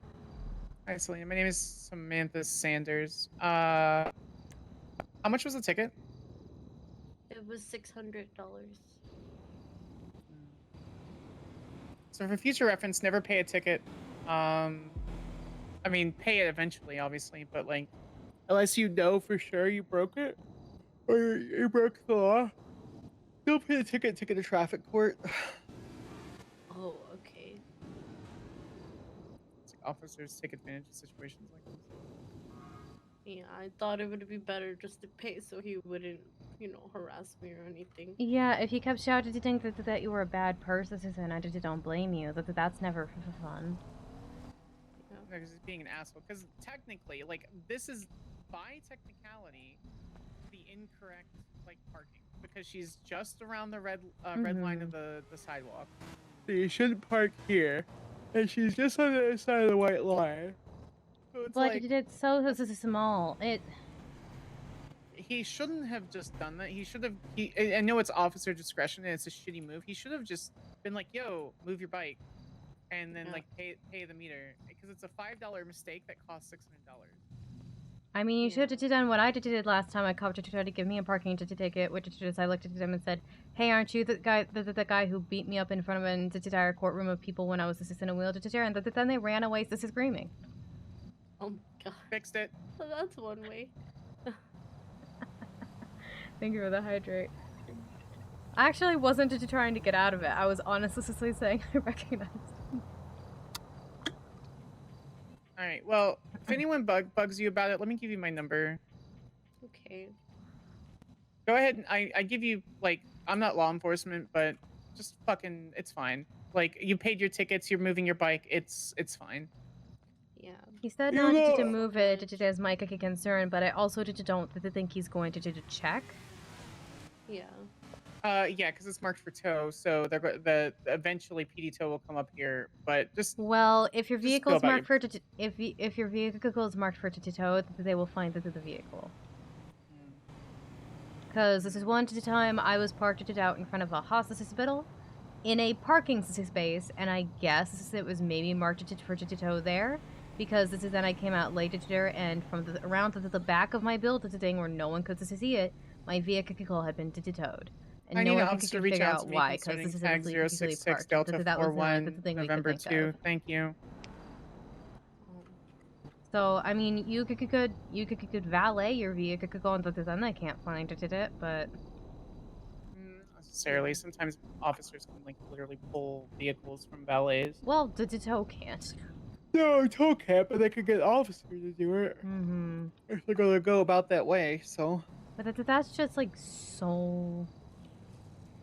Hi, Selena. My name is Samantha Sanders. How much was the ticket? It was $600. So for future reference, never pay a ticket. I mean, pay it eventually, obviously, but like, unless you know for sure you broke it or you broke the law, don't pay the ticket. Take it to traffic court. Oh, okay. It's like officers take advantage of situations like this. Yeah, I thought it would be better just to pay so he wouldn't, harass me or anything. Yeah, if he kept shouting to think that you were a bad person, and I just don't blame you. That's never fun. No, because he's being an asshole. Because technically, like, this is, by technicality, the incorrect, like, parking. Because she's just around the red line of the sidewalk. So you shouldn't park here. And she's just on the other side of the white line. So it's But like... it's so small. He shouldn't have just done that. He should have... I know it's officer discretion and it's a shitty move. He should have just been like, yo, move your bike. And then, like, pay the meter. Because it's a $5 mistake that costs $600. I mean, you should have done what I did last time. I called to try to give me a parking ticket, which is I looked at him and said, "Hey, aren't you the guy who beat me up in front of an entire courtroom of people when I was in a wheelchair?" And then they ran away, screaming. Oh my god. Fixed it. So that's one way. Thank you for the hydrate. I actually wasn't trying to get out of it. I was honestly saying I recognized him. All right. Well, if anyone bugs you about it, let me give you my number. Okay. Go ahead and I give you, like, I'm not law enforcement, but just fucking, it's fine. Like, you paid your tickets, you're moving your bike, it's fine. Yeah. He said not to move it as my concern, but I also don't think he's going to check. Yeah. Yeah, because it's marked for tow, so eventually PD tow will come up here. But just if your vehicle's marked for if your vehicle is marked for tow, they will find the vehicle. Because this is one time I was parked out in front of a hospital in a parking space, and I guess it was maybe marked for tow there. Because this is then I came out late there, and from around the back of my building where no one could see it, my vehicle had been towed. And I no need an one officer could reach figure out out to me why, because concerning this is tag illegally 066 parked. Delta That was 41 the thing we could November think 2. of. Thank you. So I mean, you could valet your vehicle, and then I can't find it, but Not necessarily. Sometimes officers can, like, literally pull vehicles from valets. Well, the tow can't. No, tow can't, but they could get officers to do it. Mm-hmm. If they're gonna go about that way, so. But that's just like so.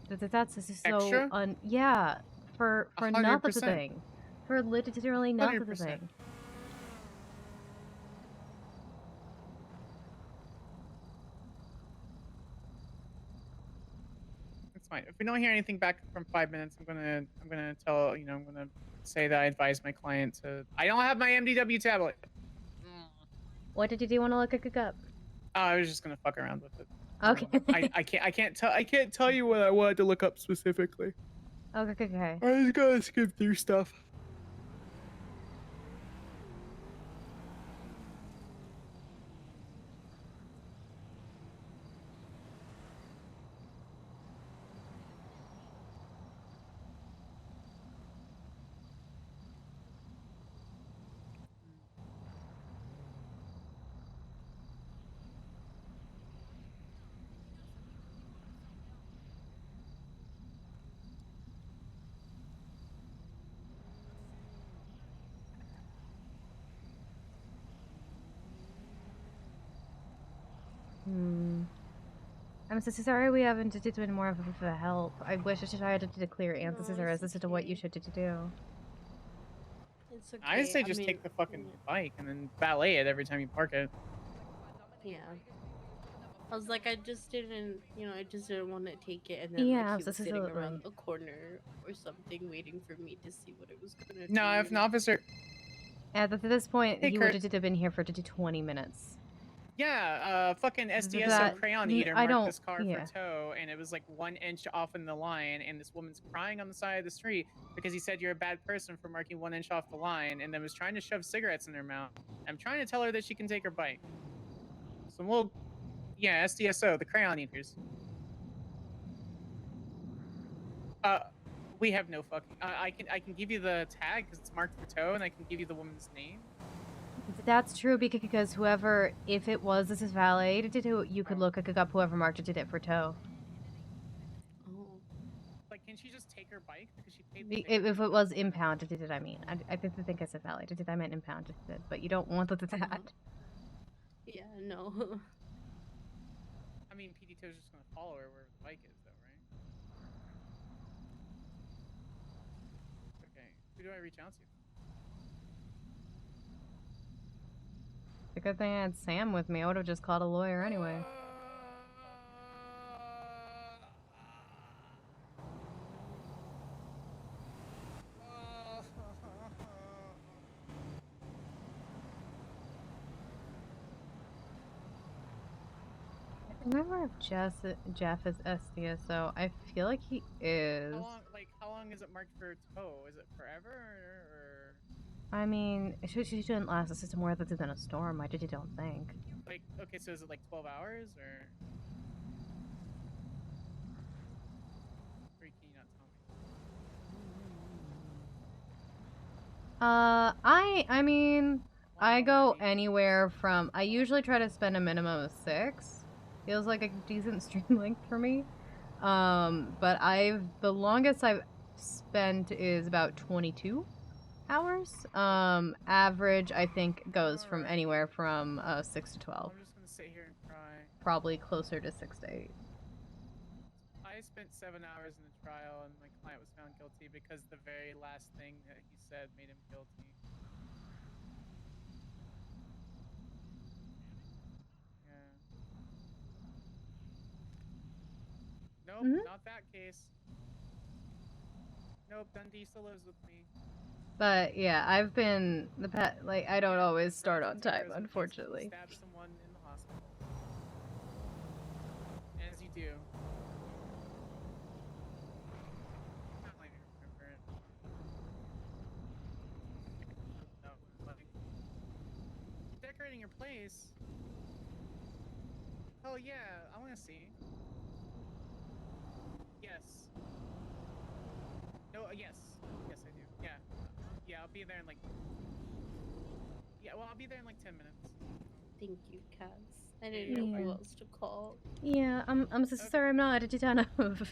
That's so Extra? yeah, for 100%. nothing, for literally nothing. 100%. It's fine. If we don't hear anything back from 5 minutes, I'm gonna tell I'm gonna say that I advised my client to. I don't have my MDW tablet. What did you want to look up? I was just gonna fuck around with it. Okay. I can't tell you what I wanted to look up specifically. Okay. I just gotta skip through stuff. I'm so sorry we haven't done more of a help. I wish I had to clear answers as to what you should do. It's okay. I say just mean, take the fucking bike and then valet it every time you park it. Yeah. I was like, I just didn't, I just didn't want to take it, and then Yeah, like he was sitting absolutely. around the corner or something, waiting for me to see what it was gonna do. No, if an officer. At this point, Hey, he Kurt. would have been here for 20 minutes. Yeah, fucking SDSO That- crayon n- eater I marked don't- this car yeah. for tow, and it was like 1 inch off in the line, and this woman's crying on the side of the street because he said you're a bad person for marking 1 inch off the line, and then was trying to shove cigarettes in her mouth. I'm trying to tell her that she can take her bike. So we'll, yeah, SDSO, the crayon eaters. We have no fucking. I can give you the tag because it's marked for tow, and I can give you the woman's name. That's true because whoever, if it was this is valet, you could look up whoever marked it for tow. Like, can she just take her bike because she paid? If it was impounded, I mean, I think I said valet. I meant impounded, but you don't want that. Yeah, no. I mean, PD2 is just gonna follow her wherever the bike is, though, right? Okay, who do I reach out to? The good thing I had Sam with me. I would have just called a lawyer anyway. I remember if Jeff is SDSO. I feel like he is. How long is it marked for tow? Is it forever or? I mean, she shouldn't last the system more than a storm. I just don't think. Like, okay, so is it like 12 hours or? Or can you not tell me? I mean, I go anywhere from. I usually try to spend a minimum of 6. Feels like a decent stream length for me. But the longest I've spent is about 22 hours. Average, I think, goes from anywhere from 6 to 12. I'm just gonna sit here and cry. Probably closer to 6 to 8. I spent 7 hours in the trial, and my client was found guilty because the very last thing that he said made him guilty. Yeah. Nope, not that case. Nope, Dundee still lives with me. But yeah, I've been I don't always start on time, unfortunately. Stab someone in the hospital. As you do. Not like I remember it. No, like decorating your place. Oh yeah, I want to see. Yes. No, yes. Yes, I do. Yeah. Yeah, I'll be there in like... Yeah, well, I'll be there in like 10 minutes. Thank you, Cass. I didn't know who else to call. Yeah, I'm so sorry I'm not a ton of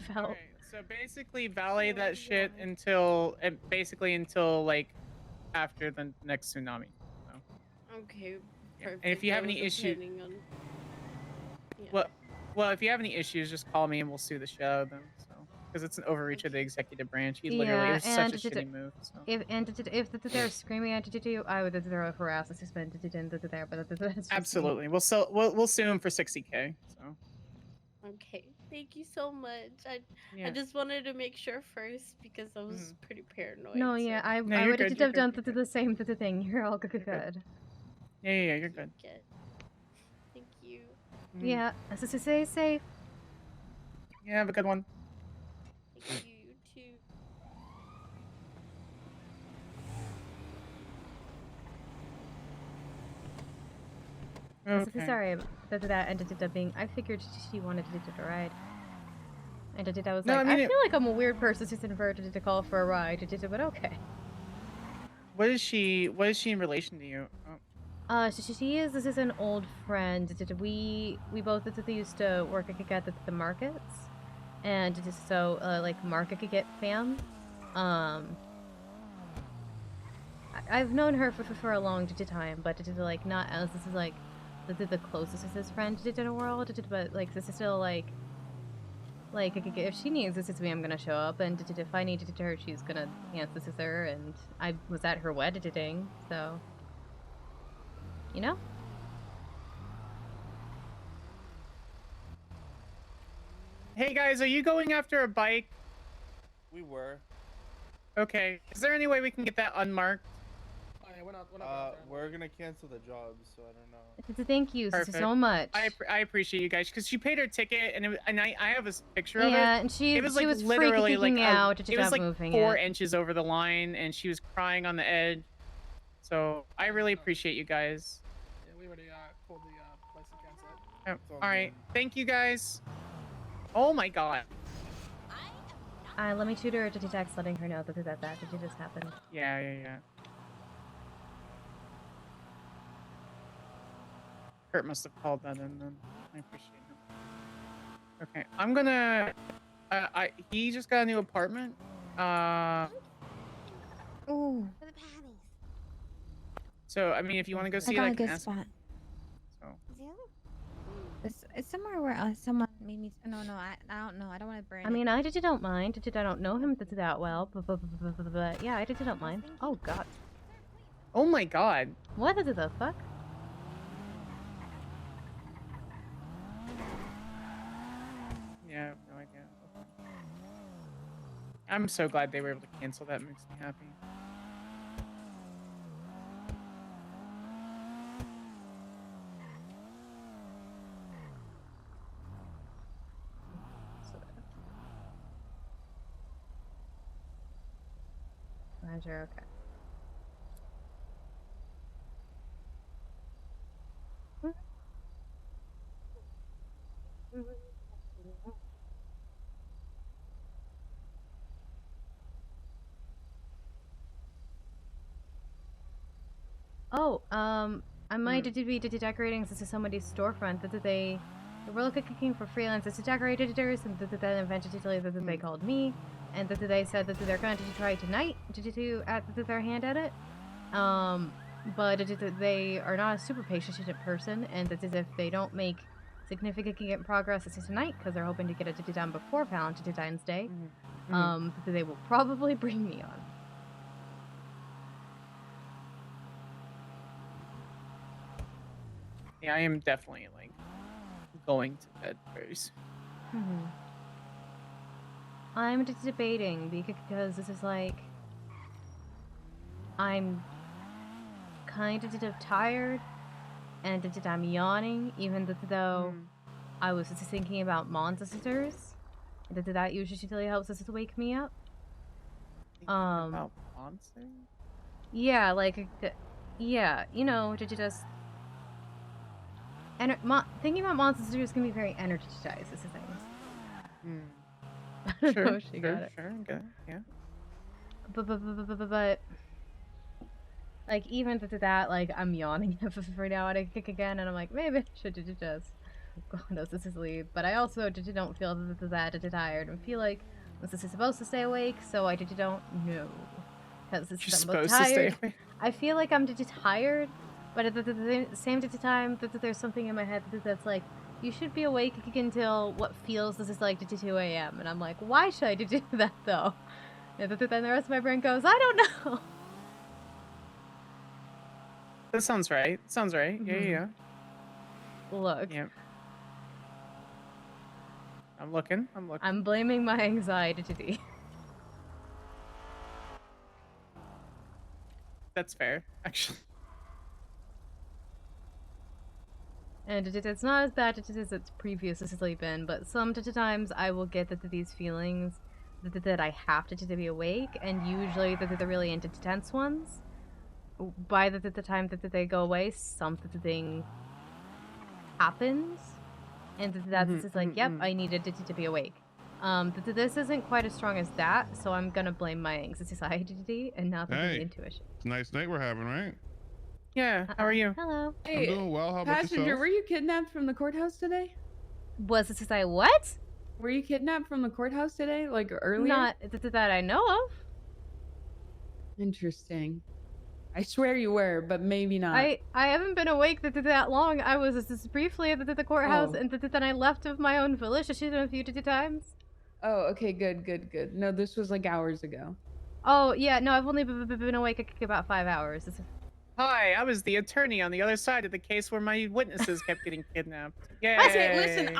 help. Alright, so basically valet that shit until... basically until, like, after the next tsunami. So. Okay, Yeah. perfect. And if you have I any wasn't issues... planning on- Well, if you have any issues, just call me and we'll sue the show then. So, because it's an overreach of the executive branch. He literally was such a shitty move. So. If they're screaming at you, I would throw harass and suspend there. But that's just Absolutely, we'll sue him for 60K. So. Okay, thank you so much. I Yeah. just wanted to make sure first because I was pretty paranoid. No, yeah, I would have done the same thing. You're all good. Yeah, you're good. Thank you. Yeah, as I say, safe. Yeah, have a good one. Thank you, you too. Okay. Sorry that ended up being. I figured she wanted to do the ride. And I was No, like, I mean I feel like I'm a weird person who's inverted to call for a ride. But okay. What is she in relation to you? Oh. She is. This is an old friend. We both used to work at the markets, and just so like market could get fam. I've known her for a long time, but not as this is like the closest friend in the world. But like this is still like Like, if she needs this is me, I'm gonna show up, and if I need her, she's gonna answer this is her, and I was at her wedding, so... You know? Hey guys, are you going after a bike? We were. Okay. Is there any way we can get that unmarked? Oh, yeah, we're gonna cancel the job, so I don't know. Thank you Perfect. so much. I appreciate you guys because she paid her ticket and I have a picture of it. Yeah, and it was like was literally like freaking out. it was like moving 4 inches over the line, and she was crying on the edge. So I really appreciate you guys. Yeah, we already told the place to cancel it. Oh, all right, thank you guys. Oh my god. Let me shoot her a text letting her know that that just happened. Yeah. Kurt must have called that in then. I appreciate it. Okay, I'm gonna... he just got a new apartment. Ooh. So, I mean, if you want to go see I it, got I a can good ask. spot. So. It's somewhere where someone made me... No, I don't know. I don't want to burn I mean, I don't mind. I don't know him that well, but yeah, I don't mind. Oh god. Oh my god. What the fuck? Yeah, I have no idea. Okay. I'm so glad they were able to cancel that. Makes me happy. Roger, okay. Oh, I might be decorating this is somebody's storefront that they were looking for freelance decorators, and then eventually that they called me, and that they said that they're going to try tonight to add their hand at it. But they are not a super patient person, and that is if they don't make significant progress tonight, because they're hoping to get it done before Valentine's Day, that they will probably bring me on. Yeah, I am definitely like going to bed very soon. I'm just debating because this is like I'm kind of tired and I'm yawning, even though I was just thinking about monsters. That usually helps us to wake me up. About monsters? Yeah, like yeah, you know, just thinking about monsters can be very energized. This is things. I don't know if she got it. Sure, okay, yeah. But like even that, like I'm yawning for now, and I kick again, and I'm like maybe I should just go to sleep. But I also don't feel that tired, and feel like this is supposed to stay awake, so I don't know because it's supposed tired. to stay awake. I feel like I'm tired, but at the same time, there's something in my head that's like, you should be awake until what feels this is like 2 a.m. And I'm like, why should I do that though? And then the rest of my brain goes, I don't know. That sounds right. Sounds right. Yeah. Look. Yep. I'm looking. I'm blaming my anxiety. That's fair, actually. And it's not as bad as it's previously been, but sometimes I will get these feelings that I have to be awake, and usually they're the really intense ones. By the time that they go away, something happens, and that's just like, yep, I needed to be awake. This isn't quite as strong as that, so I'm gonna blame my anxiety and not the intuition. It's a nice night we're having, right? Yeah, how are you? Hello. I'm doing well. How about Passenger, yourself? were you kidnapped from the courthouse today? Was this to say what? Were you kidnapped from the courthouse today, like earlier? Not that I know of. Interesting. I swear you were, but maybe not. I haven't been awake that long. I was just briefly at the courthouse, and then I left of my own volition a few times. Oh, okay, good, good, good. No, this was like hours ago. Oh yeah, no, I've only been awake about 5 hours. Hi, I was the attorney on the other side of the case where my witnesses kept getting kidnapped. Okay, listen, Yay.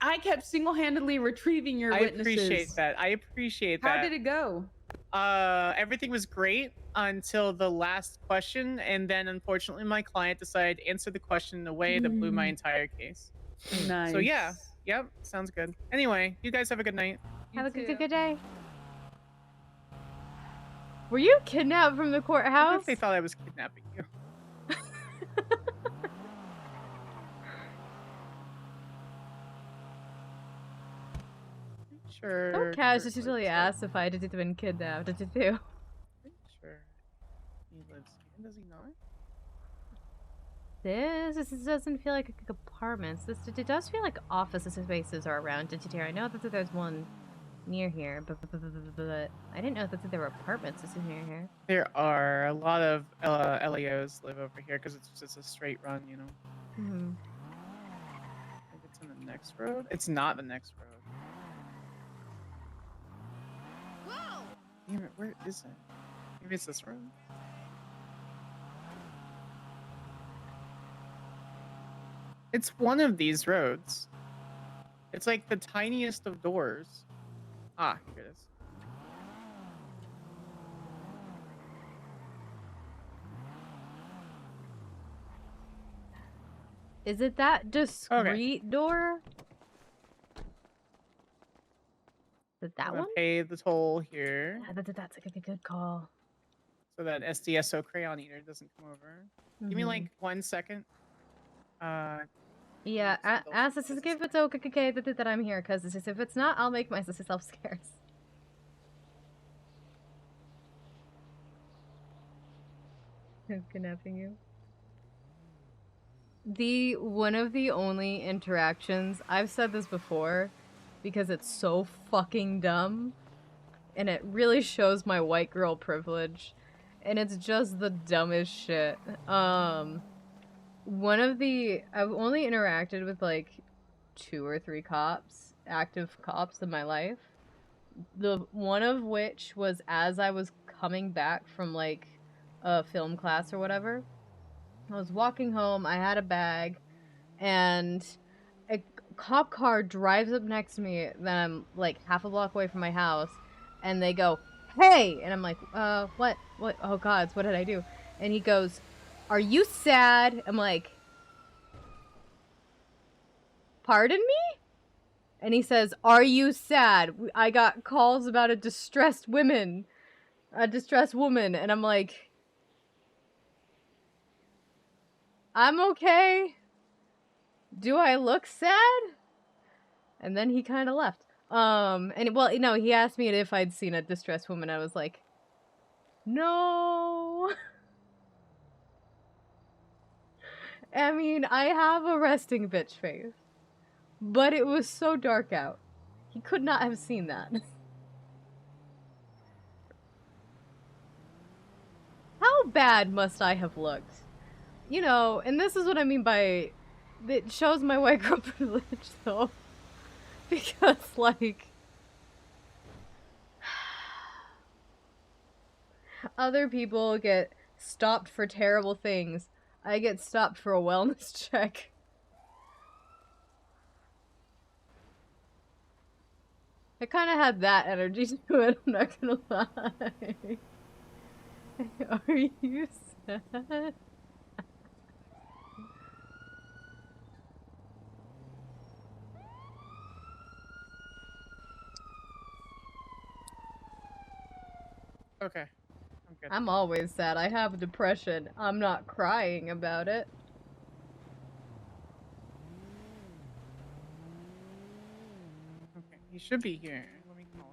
I kept single-handedly retrieving your I witnesses. appreciate that. I appreciate that. How did it go? Everything was great until the last question, and then unfortunately my client decided to answer the question in a way that blew my entire case. Nice. So yeah, yep, sounds good. Anyway, you guys have a good night. Have a good day. Were you kidnapped from the courthouse? What if they thought I was kidnapping you? Sure. Oh, Cash just usually asks if I did been kidnapped. Did you too? Sure. He lives here, does he not? This doesn't feel like apartments. It does feel like office spaces are around Digital. I know that there's one near here, but I didn't know that there were apartments near here. There are a lot of LEOs live over here because it's just a straight run, you know. Hmm. Maybe it's in the next road. It's not the next road. Whoa! Damn it, where is it? Maybe it's this road. It's one of these roads. It's like the tiniest of doors. Ah, here it is. Is it that discreet door? Is it that I'm gonna one? pay the toll here. Yeah, that's like a good call. So that SDSO crayon eater doesn't come over. Give me like 1 second. Yeah, ask us if it's okay that I'm here, because if it's not, I'll make myself scarce. Who's kidnapping you? One of the only interactions, I've said this before, because it's so fucking dumb, and it really shows my white girl privilege, and it's just the dumbest shit. I've only interacted with like 2 or 3 active cops in my life. The one of which was as I was coming back from like a film class or whatever. I was walking home, I had a bag, and a cop car drives up next to me, then I'm like half a block away from my house, and they go, "Hey!" And I'm like, what? Oh gods, what did I do? And he goes, "Are you sad?" I'm like, "Pardon me?" And he says, "Are you sad? I got calls about a distressed woman. And I'm like, "I'm okay. Do I look sad?" And then he kind of left. He asked me if I'd seen a distressed woman. I was like, no. I mean, I have a resting bitch face. But it was so dark out. He could not have seen that. How bad must I have looked? You know, and this is what I mean by... It shows my white girl privilege, though. Because, like... Other people get stopped for terrible things. I get stopped for a wellness check. I kind of had that energy to it, I'm not gonna lie. Are you sad? Okay. I'm good. I'm always sad. I have depression. I'm not crying about it. Okay, he should be here. Let me call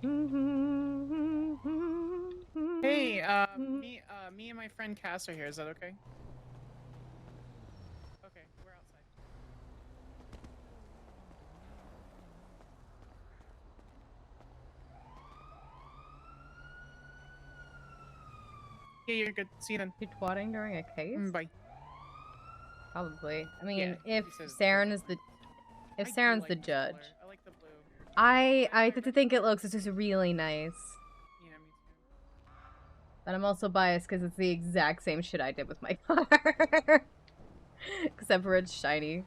him. Hey, me and my friend Cass are here. Is that okay? Okay, we're outside. Yeah, you're good. See you then. You twatting during a case? Bye. Probably. I mean, Yeah, if he says Saren is the I if do Saren's like the this judge, color. I like the blue. I think it looks just really nice. Yeah, me too. But I'm also biased because it's the exact same shit I did with my car, except for it's shiny.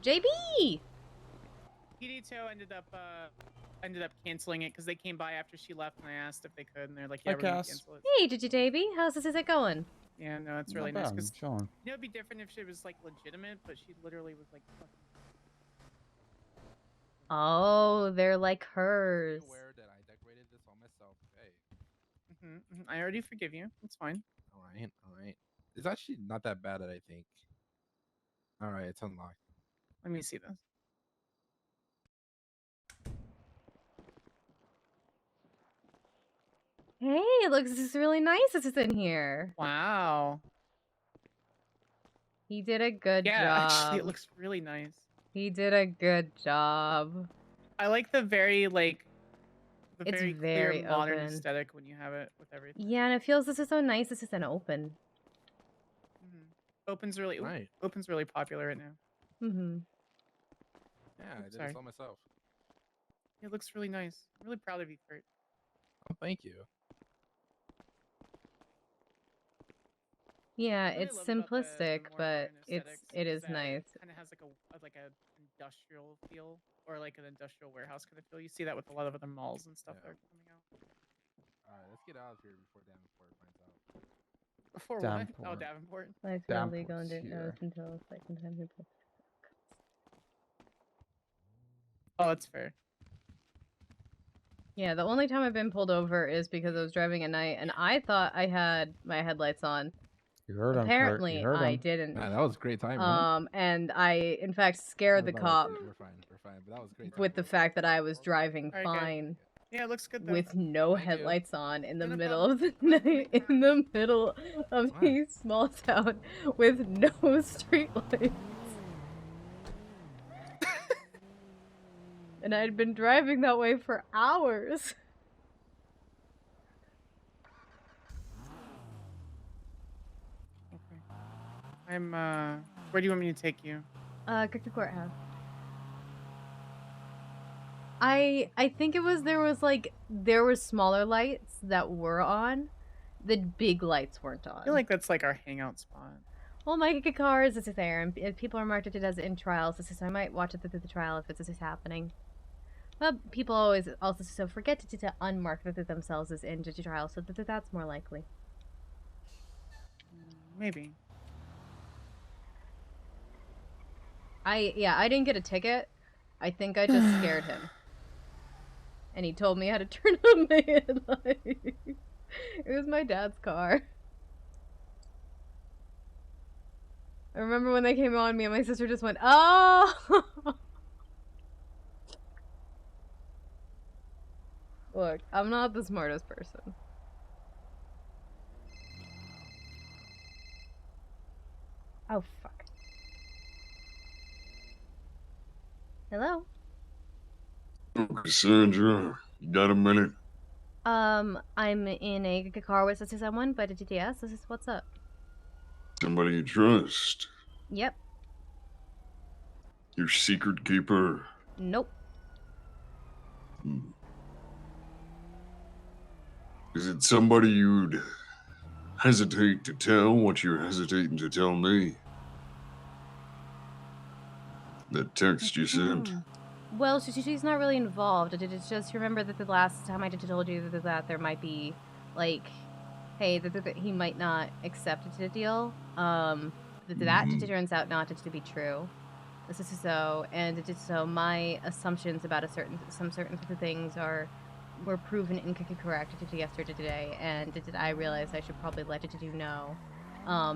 JB! PD2 ended up canceling it because they came by after she left and I asked if they could and they're like, Hi, yeah, we're gonna Cass. cancel it. Hey, JB, how's this it going? Yeah, no, it's Not really bad, nice I'm because chilling. you know it'd be different if she was like legitimate, but she literally was like fucking. Oh, they're like hers. Aware that I decorated this all myself. Hey. I already forgive you. It's fine. All right, all right. It's actually not that bad, I think. All right, it's unlocked. Let me see this. Hey, it looks just really nice. This is in here. Wow. He did a good Yeah, job. actually, it looks really nice. He did a good job. I like the very like the It's very very clear modern open. aesthetic when you have it with everything. Yeah, and it feels this is so nice. This is an open. Open's really Right. Open's really popular right now. Mm-hmm. Yeah, I did Sorry. this all myself. It looks really nice. I'm really proud of you, Kurt. Oh, thank you. Yeah, What I it's love about the simplistic, more but modern it aesthetics is nice. Kind of has like a industrial feel or like an industrial warehouse kind of feel. You see that with a lot of other malls and stuff that are coming out. All right, let's get out of here before Davenport finds out. Before what? Oh, Davenport. Davenport. Lights were illegal and Davenport's didn't here. notice until the second time he put. Oh, that's fair. Yeah, the only time I've been pulled over is because I was driving at night and I thought I had my headlights on. You heard him, Kurt. Apparently, You heard I him. didn't. Man, that was great timing. And I, in fact, scared the cop We're fine. We're fine. But that was great. with the fact that I was driving All right, good. fine Yeah, it looks good though. with no Thank you. headlights on in the No middle problem. of the night, in the middle of a small town with no streetlights. And I'd been driving that way for hours. Okay. I'm where do you want me to take you? Cook the courthouse. I think it was there were smaller lights that were on. The big lights weren't on. I feel like that's like our hangout spot. Well, my car is there, and if people are marked it as in trials, so I might watch it through the trial if this is happening. Well, people always also forget to unmark themselves as in trial, so that's more likely. Maybe. I didn't get a ticket. I think I just scared him. And he told me how to turn on my headlight. It was my dad's car. I remember when they came on, me and my sister just went, oh! Look, I'm not the smartest person. Oh, fuck. Hello? Cassandra, you got a minute? I'm in a car with someone, but yes, this is what's up. Somebody you trust? Yep. Your secret keeper? Nope. Is it somebody you'd hesitate to tell what you're hesitating to tell me? That text you sent? Well, she's not really involved. It's just remember that the last time I told you that there might be, like, hey, that he might not accept the deal. That turns out not to be true. So my assumptions about some certain things were proven incorrect yesterday, and I realized I should probably let you know,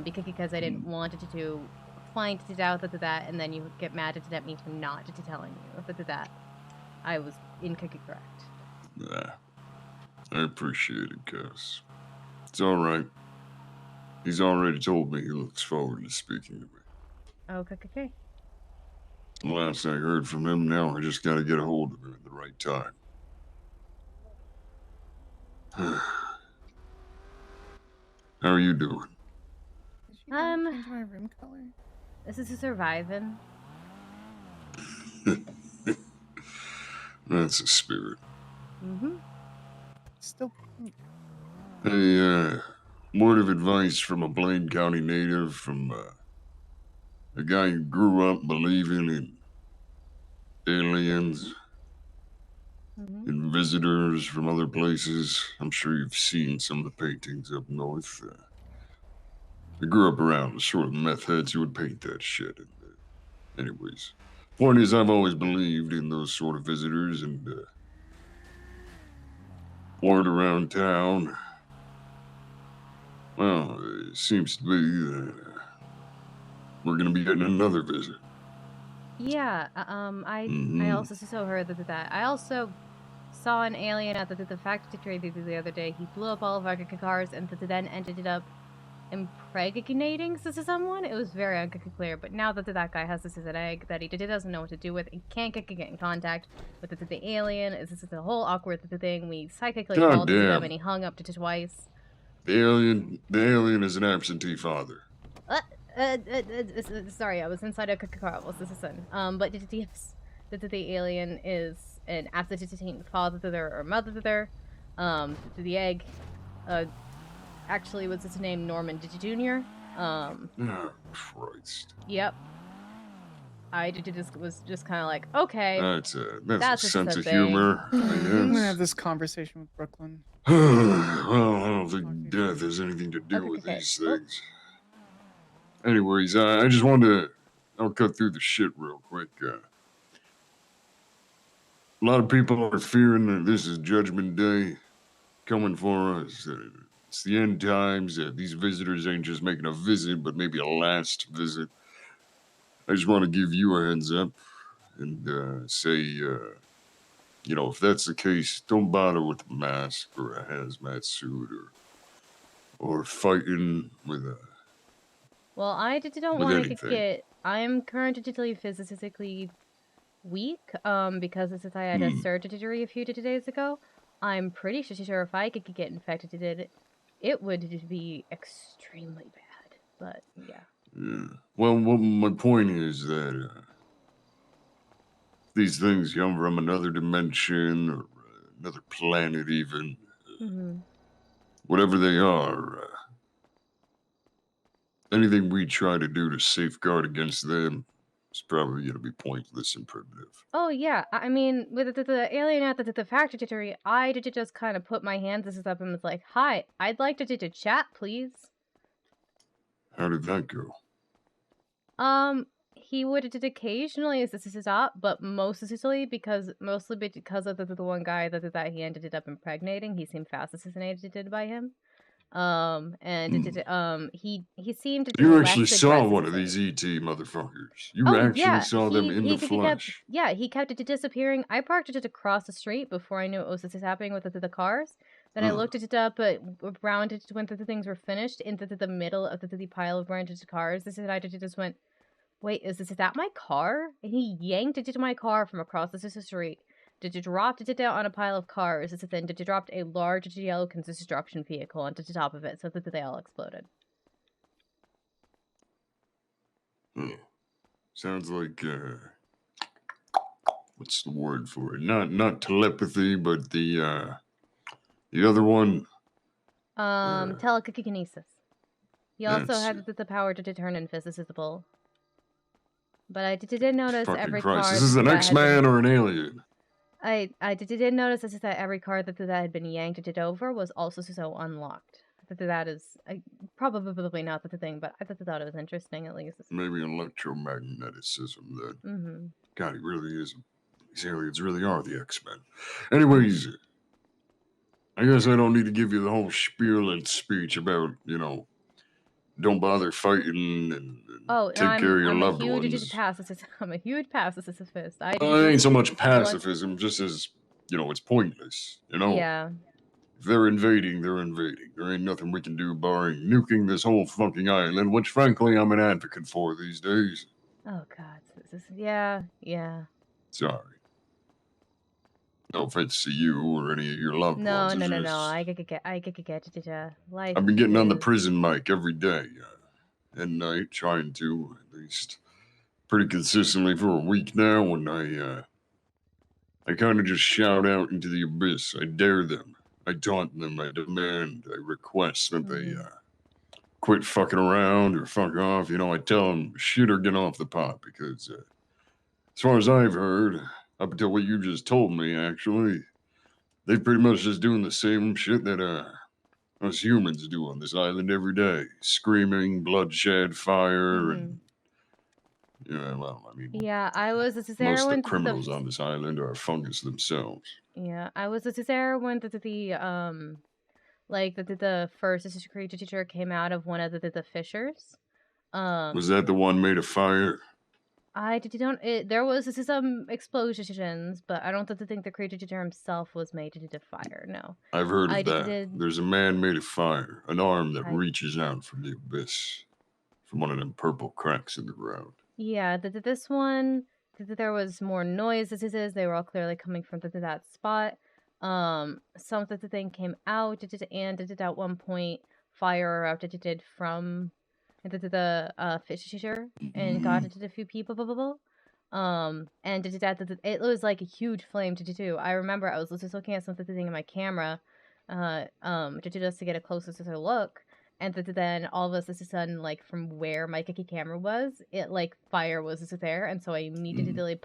because I didn't want it to find out that, and then you get mad at me for not telling you that I was incorrect. Nah, I appreciate it, Cass. It's all right. He's already told me he looks forward to speaking to me. Okay. Last I heard from him, now I just gotta get a hold of him at the right time. How are you doing? Change my room color. This is surviving. That's a spirit. Mm-hmm. Still pink. Hey, word of advice from a Blaine County native, from a guy who grew up believing in aliens and visitors from other places. I'm sure you've seen some of the paintings up north. I grew up around the sort of meth heads who would paint that shit. And, anyways, point is, I've always believed in those sort of visitors, and word around town, well, it seems to be that we're going to be getting another visit. Yeah. I also so heard that. I also saw an alien at the factory the other day. He blew up all of our cars and then ended up impregnating someone. It was very unclear, but now that guy has this as an egg that he doesn't know what to do with, and can't get in contact with the alien. This is the whole awkward thing. We psychically called him and he hung up to twice. The alien is an absentee father. Sorry, I was inside a car. What's this son? But the alien is an absentee father or mother. The egg, actually was his name Norman Jr. Oh, Christ. Yep. I was just kind of like, okay. That's a sense of humor, I I'm gonna guess. have this conversation with Brooklyn. Well, I don't think death has anything to do with these things. Anyways, I just wanted I'll cut through the shit real quick. A lot of people are fearing that this is Judgment Day coming for us. It's the end times. These visitors ain't just making a visit, but maybe a last visit. I just want to give you a heads up and say, if that's the case, don't bother with a mask or a hazmat suit or fighting with a... Well, I don't with want to anything. get... I'm currently physically weak, because I had a surgery a few days ago. I'm pretty sure if I could get infected, it would be extremely bad. But, yeah. Yeah. Well, my point is that these things come from another dimension or another planet even. Whatever they are, anything we try to do to safeguard against them is probably going to be pointless and primitive. Oh, yeah. I mean, with the alien at the factory, I did just kind of put my hands up and was like, hi, I'd like to chat, please. How did that go? He would occasionally stop, but mostly because of the one guy that he ended up impregnating. He seemed fast assassinated by him. He seemed to You actually saw one of these ET motherfuckers. You actually saw them in the flesh. He kept disappearing. I parked it across the street before I knew what was happening with the cars. Then I looked it up, but around it when the things were finished, into the middle of the pile of rented cars. I just went, wait, is that my car? And he yanked it into my car from across the street. Dropped it down on a pile of cars. Then dropped a large yellow construction vehicle onto the top of it, so that they all exploded. Sounds like what's the word for it? Not telepathy, but the other one. Telekinesis. He also had the power to turn invisible. But I did notice every car. Is this an X-Man or an alien? I did notice that every car that had been yanked over was also so unlocked. That is probably not the thing, but I thought it was interesting at least. Maybe electromagneticism then. God, he really is. These aliens really are the X-Men. Anyways, I guess I don't need to give you the whole spiel and speech about, don't bother fighting and take care of your loved ones. I'm a huge pacifist. It ain't so much pacifism, just as, it's pointless, Yeah. If they're invading, they're invading. There ain't nothing we can do barring nuking this whole fucking island, which frankly I'm an advocate for these days. Oh God, yeah. Sorry. No offense to you or any of your loved No, ones. no, It's no, no. just I get it. Life I've been getting on the is. prison mic every day at night, trying to at least pretty consistently for a week now. And I kind of just shout out into the abyss. I dare them. I taunt them. I demand. I request that they quit fucking around or fuck off. You know, I tell them shit or get off the pot because, as far as I've heard, up until what you just told me, actually, they pretty much just doing the same shit that us humans do on this island every day: screaming, bloodshed, fire, and yeah. Well, I mean, Yeah, I was there most of the when criminals on this island are fungus themselves. Yeah, I was there when like the first assistant creature teacher came out of one of the fissures. Was that the one made of fire? I don't. There was some explosions, but I don't think the creature teacher himself was made to do fire. No, I've heard I of that. did. There's a man made of fire, an arm that I- reaches out from the abyss, from one of them purple cracks in the ground. Yeah, this one, there was more noises. They were all clearly coming from that spot. Some of the thing came out, and at one point fire erupted from the fish teacher and got into a few people. Blah, blah, blah. And it was like a huge flame to do. I remember I was just looking at something in my camera, just to get a closer look. And then all of a sudden, like from where my camera was, it like fire was just there, and so I immediately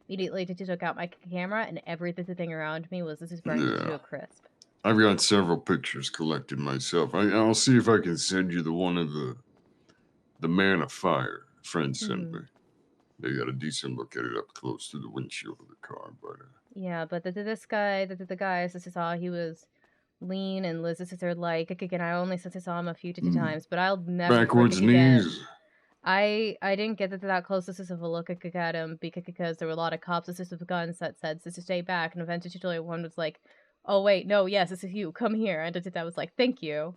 immediately took out my camera, and everything around me was just burned to a crisp. I've got several pictures collected myself. I'll see if I can send you the one of the man of fire friend sent me. They got a decent look at it up close to the windshield of the car, but yeah, but this guy, the guy, as I saw, he was lean and Liz are like again. I only saw him a few times, but I'll never backwards forget. knees. I didn't get that close of a look at him because there were a lot of cops with guns that said to stay back, and eventually one was like, "Oh wait, no, yes, this is you. Come here." And I was like, "Thank you."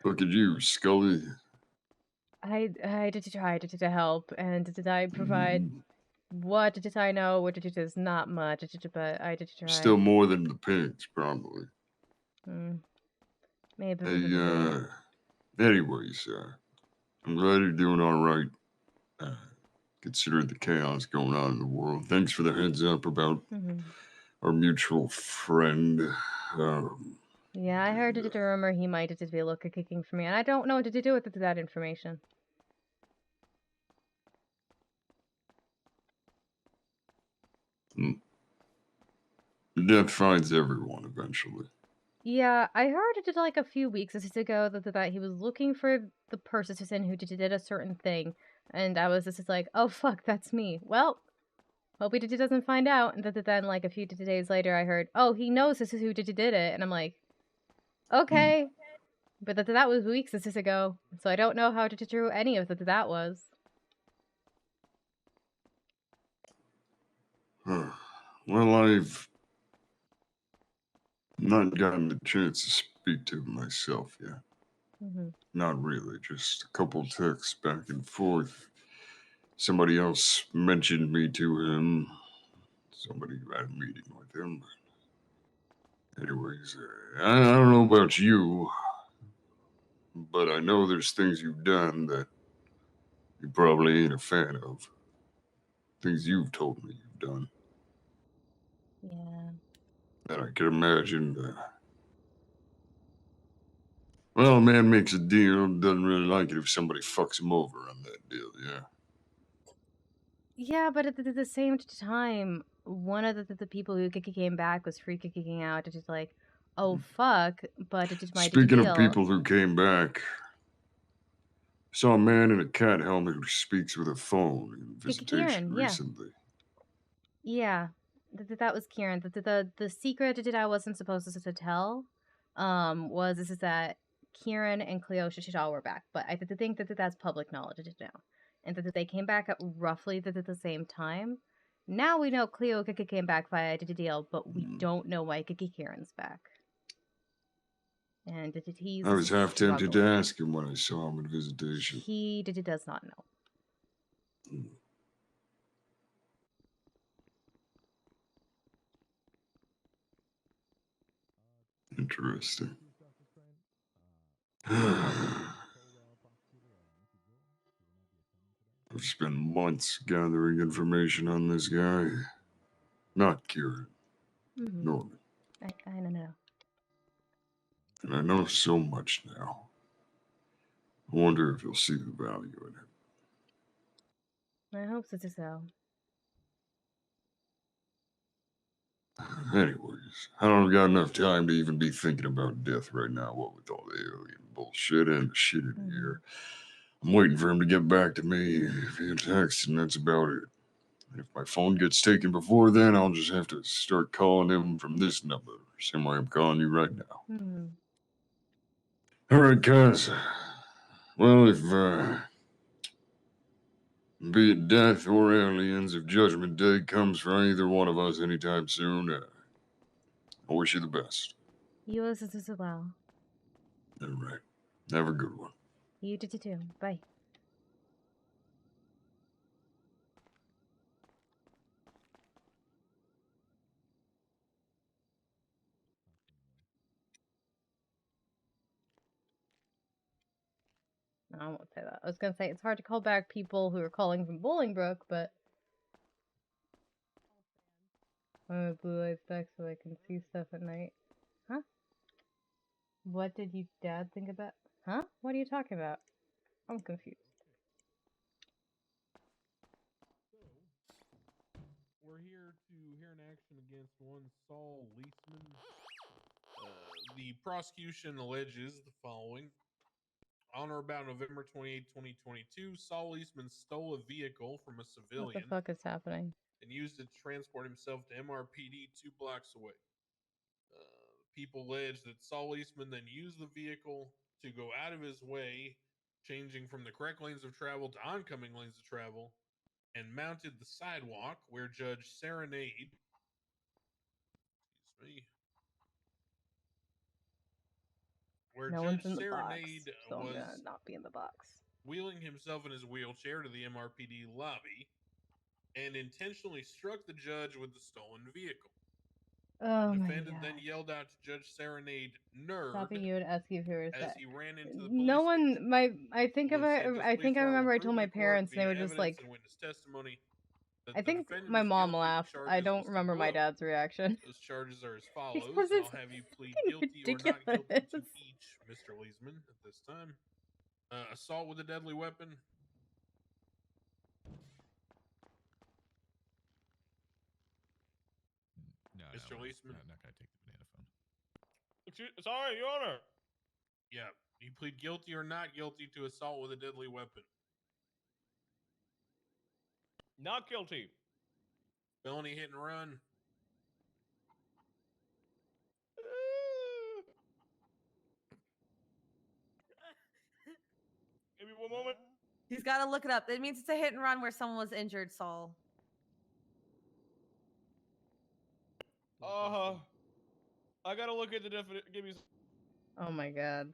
Look at you, Scully. I did try to help, and did I provide what did I know? What did is not much, but I did try. Still more than the pigs, probably. Maybe. Hey, anyways, I'm glad you're doing all right. Considering the chaos going on in the world. Thanks for the heads up about our mutual friend. Yeah, I heard a rumor he might be looking for me, and I don't know what to do with that information. Death finds everyone eventually. Yeah, I heard it like a few weeks ago that he was looking for the person who did a certain thing, and I was just like, oh fuck, that's me. Well, hope he doesn't find out. And then like a few days later, I heard, oh, he knows this is who did it, and I'm like, okay, but that was weeks ago, so I don't know how true any of that was. Well, I've not gotten the chance to speak to him myself yet. Not really, just a couple texts back and forth. Somebody else mentioned me to him. Somebody who had a meeting with him. Anyways, I don't know about you, but I know there's things you've done that you probably ain't a fan of. Things you've told me you've done. Yeah. And I can imagine, well, a man makes a deal, doesn't really like it if somebody fucks him over on that deal, yeah. Yeah, but at the same time, one of the people who came back was freaking out. It's just like, oh fuck, but it just might be Speaking of people who came back, saw a man in a cat helmet who speaks with a phone in visitation recently. Yeah, that was Kieran. The secret that I wasn't supposed to tell, was that Kieran and Cleo Shishal were back, but I think that's public knowledge now, and that they came back at roughly the same time. Now we know Cleo came back via the deal, but we don't know why Kieran's back. And he's I was half tempted to struggling. ask him when I saw him at visitation. He does not know. Interesting. I've spent months gathering information on this guy. Not Kieran. Norman. I don't know. And I know so much now. I wonder if he'll see the value in it. I hope so. Anyways, I don't got enough time to even be thinking about death right now, what with all the alien bullshit and the shit in the air. I'm waiting for him to get back to me via text, and that's about it. And if my phone gets taken before then, I'll just have to start calling him from this number, same way I'm calling you right now. All right, guys. Well, if, be it death or aliens, if Judgment Day comes for either one of us anytime soon, I wish you the best. You as well. All right. Have a good one. You too. Bye. No, I won't say that. I was gonna say it's hard to call back people who are calling from Bolingbrook, but I have blue lights back so I can see stuff at night. Huh? What did your dad think about? Huh? What are you talking about? I'm confused. We're here to hear an action against one Saul Leisman. The prosecution alleges the following. On or about November 28, 2022, Saul Leisman stole a vehicle from a civilian. What the fuck is happening? And used it to transport himself to MRPD 2 blocks away. People allege that Saul Leisman then used the vehicle to go out of his way, changing from the correct lanes of travel to oncoming lanes of travel, and mounted the sidewalk where Judge Serenade, No one's in the box, so I'm gonna not be in the box. Wheeling himself in his wheelchair to the MRPD lobby, and intentionally struck the judge with the stolen vehicle. Oh The my defendant god. then yelled out to Judge Serenade, "Nerd!" Stopping you and asking if you were as that. he ran into the No police one. station. I think Los Santos I Police think I Department remember I will told prove my to court parents and they via were just evidence like. and witness testimony that I the think defendant my is mom guilty of the laughed. I charges don't listed remember my below. dad's reaction. Those charges are as Because follows, and I'll it's have you plead fucking guilty or not guilty to ridiculous. each, Mr. Leisman, at this time. Assault with a deadly weapon. No, Mr. Leisman. not gonna take the banana phone. Sorry, Your Honor. Yeah, you plead guilty or not guilty to assault with a deadly weapon. Not guilty. Felony hit and run. Give me one moment. He's got to look it up. It means it's a hit and run where someone was injured, Saul. I gotta look at the definition. Give me. Oh my god.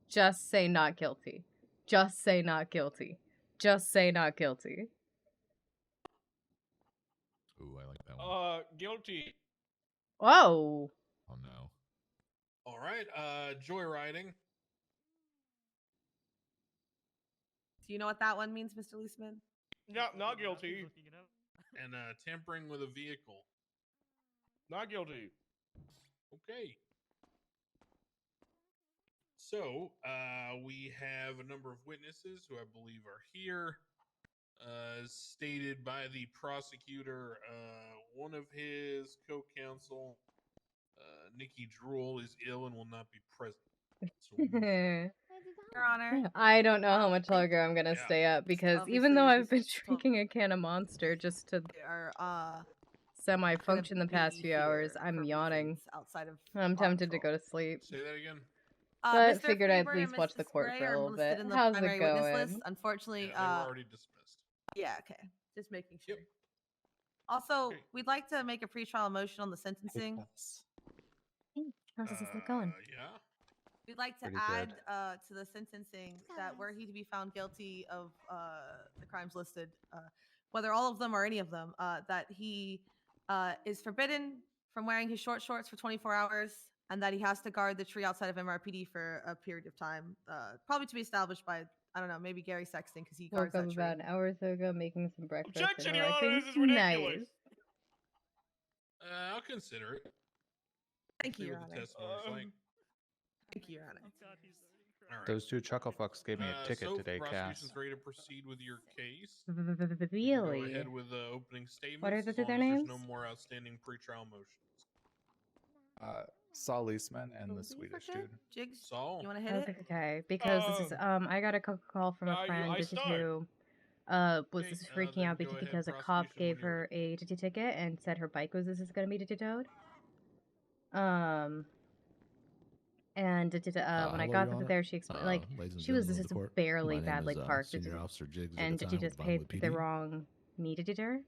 Just say not guilty. Just say not guilty. Just say not guilty. Ooh, I like that one. Guilty. Oh. Oh no. All right. Joyriding. Do you know what that one means, Mr. Leisman? Yeah, not guilty. And tampering with a vehicle. Not guilty. Okay. So, we have a number of witnesses who I believe are here. As stated by the prosecutor, one of his co-counsel, Nikki Drool, is ill and will not be present. So Your Honor. I don't know how much longer I'm gonna stay up because even though I've been drinking a can of Monster just to semi-function the past few hours, I'm yawning. I'm tempted to go to sleep. Say that again. But Mr. figured I'd at Faber least and watch Mr. the court Spray for a are little listed bit. in the How's it primary witness going? list. Unfortunately, They were already dismissed. yeah, okay. Just making sure. Also, we'd like to make a pretrial motion on the sentencing. How's this going? Yeah. We'd like to Pretty add good. to the sentencing that were he to be found guilty of the crimes listed, whether all of them or any of them, that he is forbidden from wearing his short shorts for 24 hours, and that he has to guard the tree outside of MRPD for a period of time, probably to be established by, I don't know, maybe Gary Sexton, because he Woke guards up that tree. about an hour or so ago making some breakfast Objection, and Your Honor, relaxing. this is ridiculous. Nice. I'll consider it. Thank See you, Your what the Honor. testimony's like. Thank you, Your Honor. All right. Those two chuckle fucks gave me a ticket so today, the prosecution's Cass. ready to proceed with your case. We can go Really? ahead with the opening statements. What are as their long as names? There's no more outstanding pretrial motions. Saul Leisman and the Swedish dude. Jigs, Saul. you want to hit it? Okay, because this is I got a call from a friend I start. who was Okay, just then freaking out go ahead, because a cop prosecution, gave when you're her a ticket and said her bike was going to be towed. And when I hello, got Your Honor. there, she explained like Ladies and she was gentlemen of just the court, barely my name badly is, parked, Senior Officer Jiggs and Jigsaw she with just Vinewood paid the PD. wrong meter.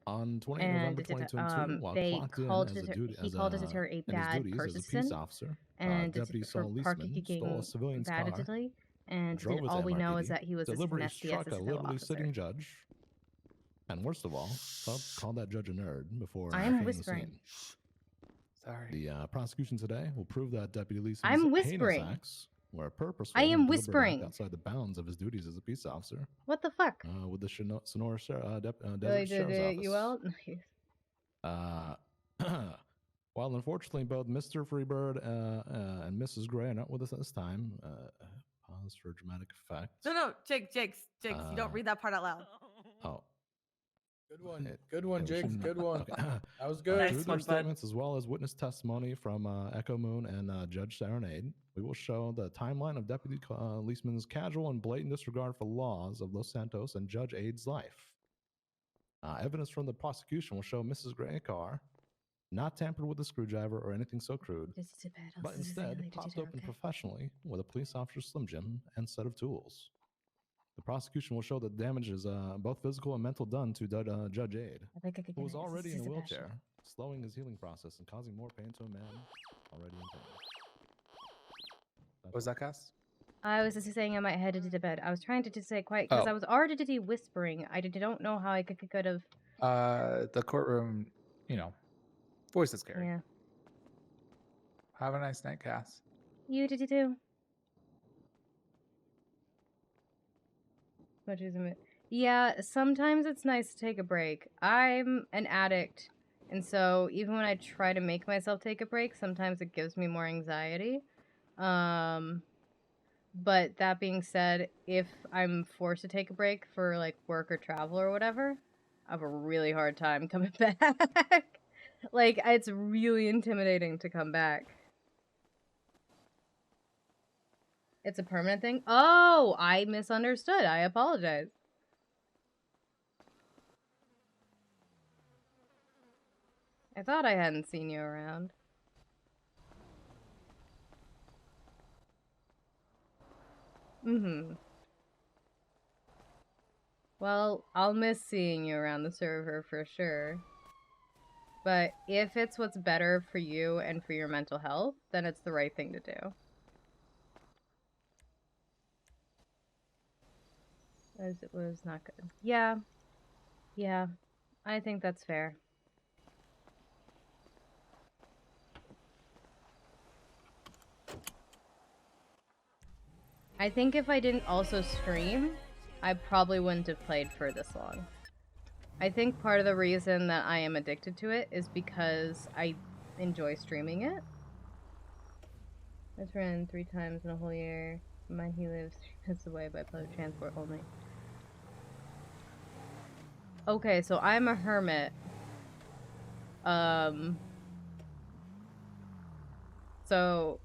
On 20 and November 2022, while they called in called as it a duty, he as called it a, a in his bad duties as a peace person, officer, and Deputy for Saul parking Leisman stole a civilian's car, badly, and drove all his we know is MRPD, that he was just an deliberately SDS struck a assistant liberally officer. sitting judge, and worst of all, called that judge a nerd before I am fleeing the whispering. scene. Sorry. The prosecution today will prove that Deputy Leisman's I'm heinous whispering. acts were purposeful I am and deliberate whispering. act outside the bounds of his duties as a peace officer. What the fuck? With the Sonora Desert Really, Sheriff's Office. you out? Nice. While unfortunately both Mr. Freebird and Mrs. Gray are not with us at this time, pause for dramatic effect. No, Jigs, you don't read that part out loud. Oh. Good one. Good one, Jigs. Good one. Okay. That was good. Through their statements as well as witness testimony from Echo Moon and Judge Serenade, we will show the timeline of Deputy Leisman's casual and blatant disregard for laws of Los Santos and Judge Ade's life. Evidence from the prosecution will show Mrs. Gray car not tampered with a screwdriver or anything so crude, but instead popped open professionally with a police officer's Slim Jim and set of tools. The prosecution will show the damages, both physical and mental, done to Judge Ade, who was already in a wheelchair, slowing his healing process and causing more pain to a man already in pain. What was that, Cass? I was just saying I might head to bed. I was trying to just say it quiet because I was already whispering. I don't know how I could have. The courtroom, voice is scary. Yeah. Have a nice night, Cass. You did you too? What is it? Yeah, sometimes it's nice to take a break. I'm an addict, and so even when I try to make myself take a break, sometimes it gives me more anxiety. But that being said, if I'm forced to take a break for like work or travel or whatever, I have a really hard time coming back. Like, it's really intimidating to come back. It's a permanent thing? Oh, I misunderstood. I apologize. I thought I hadn't seen you around. Well, I'll miss seeing you around the server for sure. But if it's what's better for you and for your mental health, then it's the right thing to do. As it was not good. Yeah. Yeah. I think that's fair. I think if I didn't also stream, I probably wouldn't have played for this long. I think part of the reason that I am addicted to it is because I enjoy streaming it. I've ran 3 times in a whole year. Mine he lives 3 minutes away by public transport only. Okay, so I'm a hermit. So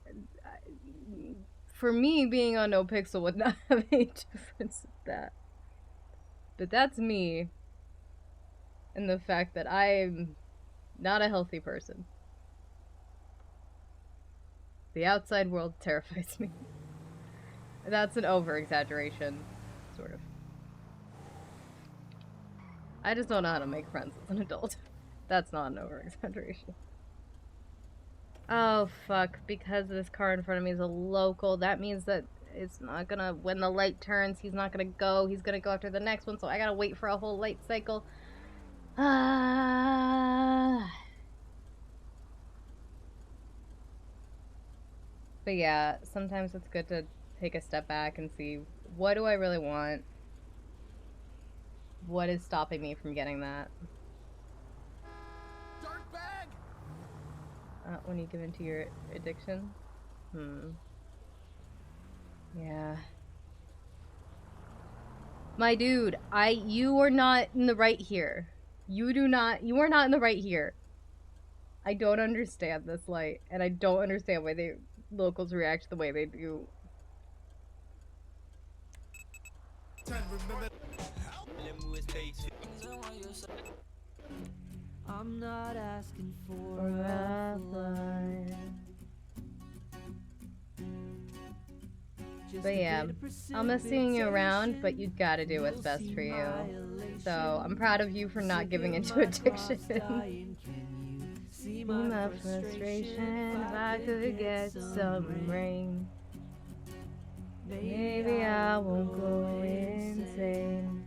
for me, being on NoPixel would not have any difference with that. But that's me. And the fact that I'm not a healthy person. The outside world terrifies me. That's an over-exaggeration, sort of. I just don't know how to make friends as an adult. That's not an over-exaggeration. Oh, fuck. Because this car in front of me is a local, that means that it's not gonna, when the light turns, he's not gonna go. He's gonna go after the next one, so I gotta wait for a whole light cycle. Ah. But yeah, sometimes it's good to take a step back and see, what do I really want? What is stopping me from getting that? When you give into your addiction? Yeah. My dude, you are not in the right here. You are not in the right here. I don't understand this light, and I don't understand why locals react the way they do. I'm not asking for a flight. But yeah, I'll miss seeing you around, but you gotta do what's best for you. So I'm proud of you for not giving into addiction. See my frustration, if I could get some rain, maybe I won't go insane.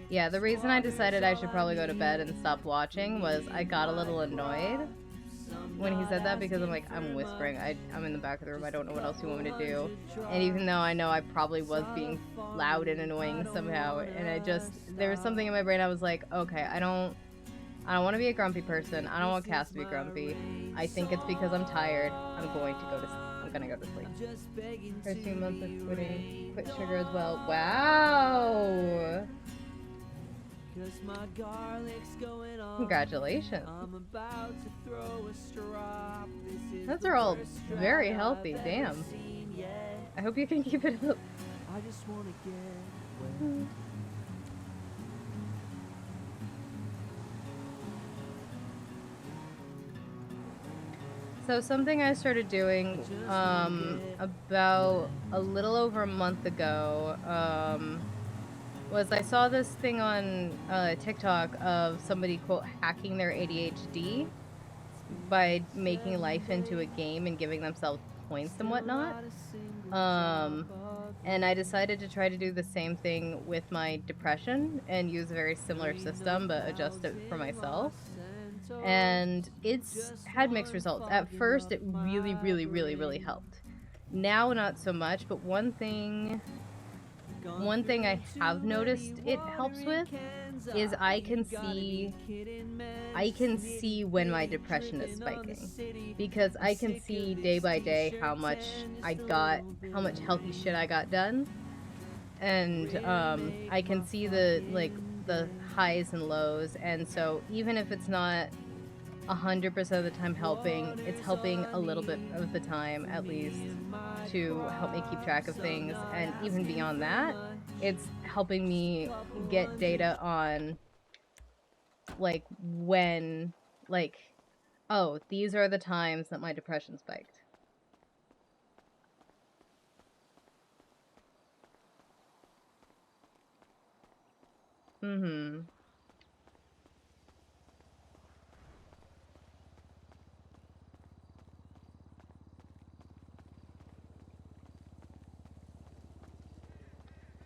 Yeah, the reason I decided I should probably go to bed and stop watching was I got a little annoyed when he said that, because I'm like, I'm whispering, I'm in the back of the room, I don't know what else you want me to do. And even though I know I probably was being loud and annoying somehow, and there was something in my brain, I was like, okay, I don't want to be a grumpy person. I don't want Cass to be grumpy. I think it's because I'm tired. I'm gonna go to sleep. First few months of quit sugar as well. Wow! Congratulations. Those are all very healthy, damn. I hope you can keep it up. I just wanna get wet. So something I started doing about a little over a month ago was I saw this thing on TikTok of somebody, quote, hacking their ADHD by making life into a game and giving themselves points and whatnot. And I decided to try to do the same thing with my depression and use a very similar system, but adjust it for myself. And it's had mixed results. At first, it really, really, really, really helped. Now, not so much, but one thing I have noticed it helps with is I can see when my depression is spiking, because I can see day by day how much healthy shit I got done, and I can see the highs and lows, and so even if it's not 100% of the time helping, it's helping a little bit of the time at least to help me keep track of things. And even beyond that, it's helping me get data on when oh, these are the times that my depression spiked.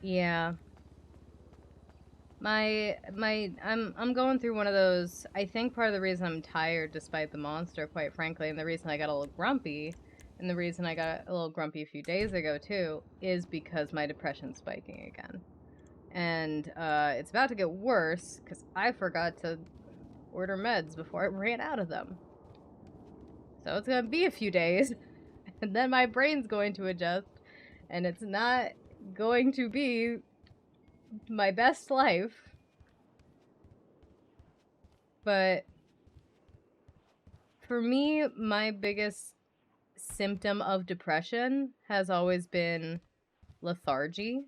Yeah. I'm going through one of those. I think part of the reason I'm tired despite the monster, quite frankly, and the reason I got a little grumpy, and the reason I got a little grumpy a few days ago too, is because my depression's spiking again. And it's about to get worse because I forgot to order meds before I ran out of them. So it's gonna be a few days, and then my brain's going to adjust, and it's not going to be my best life. But for me, my biggest symptom of depression has always been lethargy.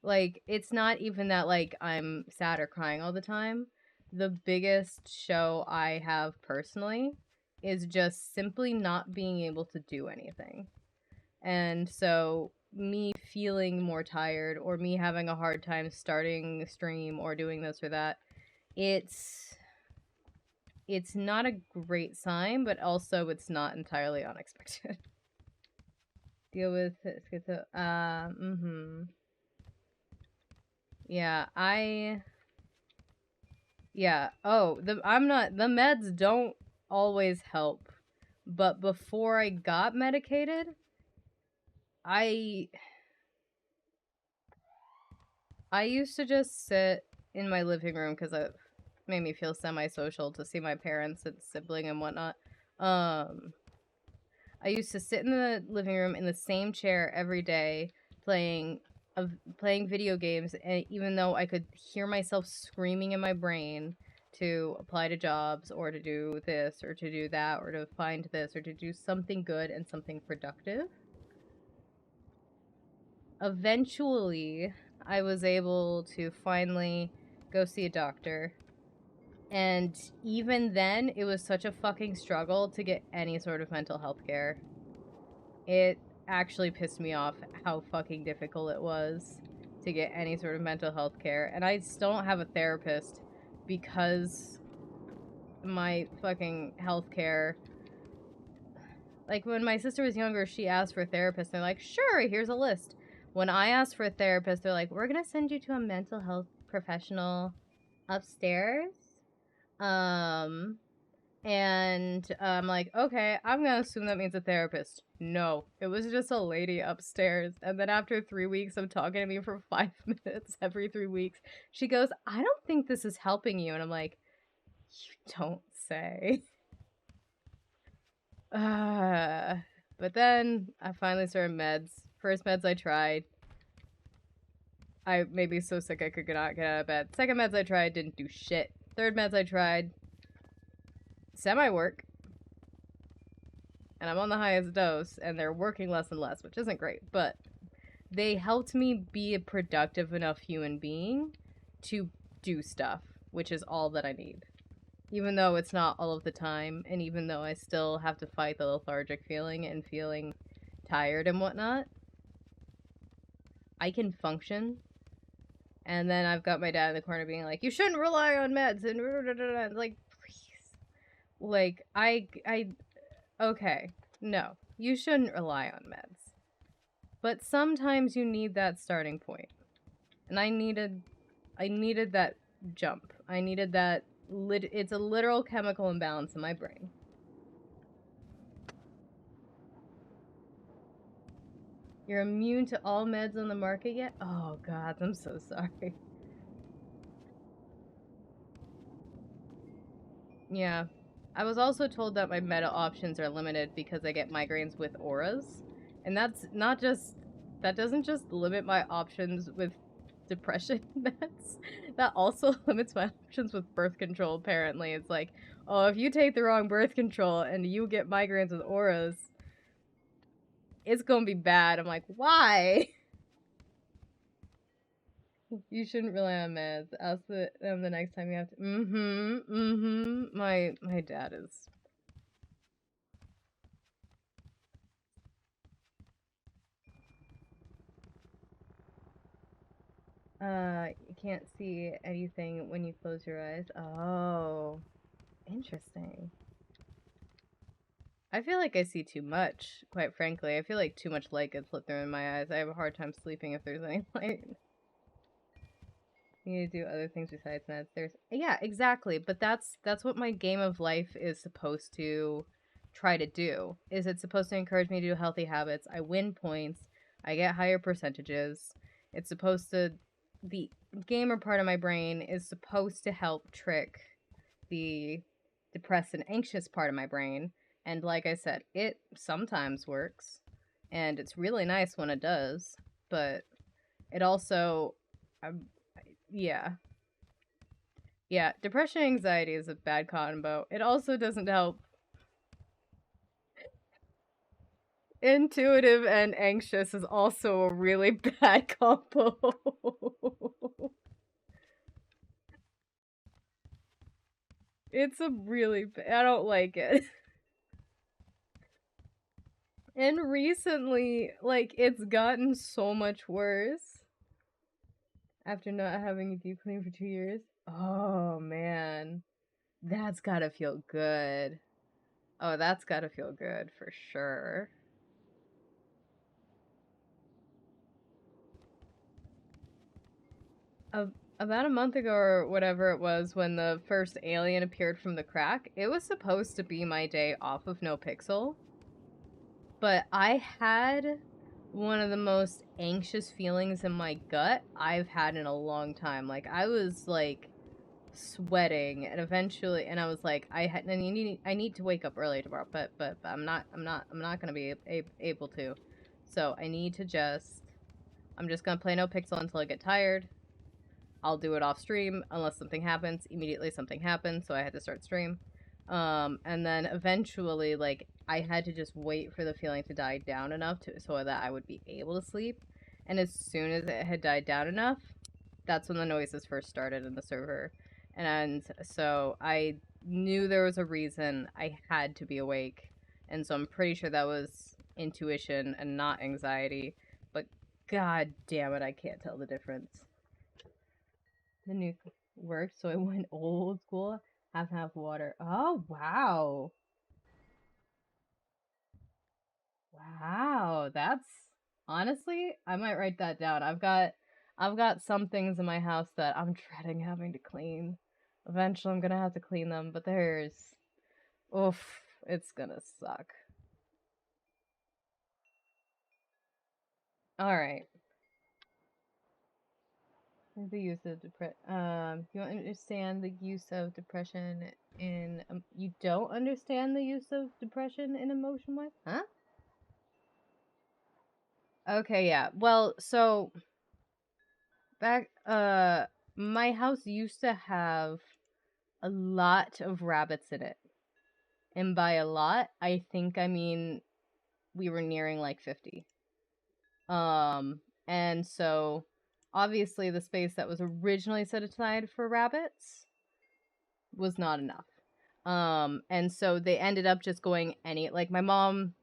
Like, it's not even that, like, I'm sad or crying all the time. The biggest show I have personally is just simply not being able to do anything. And so me feeling more tired, or me having a hard time starting a stream or doing this or that, it's it's not a great sign, but also it's not entirely unexpected. Deal with schizo. Yeah, yeah. Oh, the meds don't always help, but before I got medicated, I used to just sit in my living room because it made me feel semi-social to see my parents and sibling and whatnot. I used to sit in the living room in the same chair every day playing video games, and even though I could hear myself screaming in my brain to apply to jobs or to do this or to do that or to find this or to do something good and something productive, eventually I was able to finally go see a doctor. And even then, it was such a fucking struggle to get any sort of mental health care. It actually pissed me off how fucking difficult it was to get any sort of mental health care. And I still don't have a therapist because my fucking health care... Like, when my sister was younger, she asked for a therapist. They're like, sure, here's a list. When I asked for a therapist, they're like, we're gonna send you to a mental health professional upstairs. And I'm like, okay, I'm gonna assume that means a therapist. No, it was just a lady upstairs. And then after 3 weeks of talking to me for 5 minutes every 3 weeks, she goes, I don't think this is helping you. And I'm like, you don't say. But then I finally started meds. First meds I tried, I made me so sick I could not get out of bed. Second meds I tried, didn't do shit. Third meds I tried, semi-work. And I'm on the highest dose, and they're working less and less, which isn't great, but they helped me be a productive enough human being to do stuff, which is all that I need. Even though it's not all of the time, and even though I still have to fight the lethargic feeling and feeling tired and whatnot, I can function. And then I've got my dad in the corner being like, you shouldn't rely on meds, and like, please. Like, okay, no, you shouldn't rely on meds. But sometimes you need that starting point. And I needed that jump. I needed that, it's a literal chemical imbalance in my brain. You're immune to all meds on the market yet? Oh god, I'm so sorry. Yeah. I was also told that my meta options are limited because I get migraines with auras. And that's not just... That doesn't just limit my options with depression meds. That also limits my options with birth control, apparently. It's like, oh, if you take the wrong birth control and you get migraines with auras, it's gonna be bad. I'm like, why? You shouldn't rely on meds. Ask them the next time you have to. My dad is... You can't see anything when you close your eyes. Oh, interesting. I feel like I see too much, quite frankly. I feel like too much light gets let through in my eyes. I have a hard time sleeping if there's any light. You need to do other things besides meds. Yeah, exactly. But that's what my game of life is supposed to try to do. Is it's supposed to encourage me to do healthy habits. I win points. I get higher percentages. It's supposed to... The gamer part of my brain is supposed to help trick the depressed and anxious part of my brain. And like I said, it sometimes works. And it's really nice when it does. But it also... yeah. Yeah, depression and anxiety is a bad combo. It also doesn't help. Intuitive and anxious is also a really bad combo. It's a really I don't like it. And recently, like, it's gotten so much worse. After not having a deep clean for 2 years. Oh, man. That's gotta feel good. Oh, that's gotta feel good for sure. About a month ago or whatever it was when the first alien appeared from the crack, it was supposed to be my day off of No Pixel. But I had one of the most anxious feelings in my gut I've had in a long time. Like, I was, like, sweating, and eventually, and I was like, I need to wake up early tomorrow, but I'm not gonna be able to. So I need to I'm just gonna play No Pixel until I get tired. I'll do it off stream unless something happens. Immediately something happened, so I had to start stream. And then eventually, like, I had to just wait for the feeling to die down enough so that I would be able to sleep. And as soon as it had died down enough, that's when the noises first started in the server. And so I knew there was a reason I had to be awake. And so I'm pretty sure that was intuition and not anxiety. But god damn it, I can't tell the difference. The new worked, so I went old school, half and half water. Oh wow. Wow, that's honestly, I might write that down. I've got some things in my house that I'm dreading having to clean. Eventually I'm gonna have to clean them, but oof, it's gonna suck. Alright. The use of you don't understand the use of depression in you don't understand the use of depression in emotion wise? Huh? Okay, yeah. Well, so back my house used to have a lot of rabbits in it. And by a lot, I think I mean we were nearing like 50. And so obviously the space that was originally set aside for rabbits was not enough. And so they ended up just going like my mom,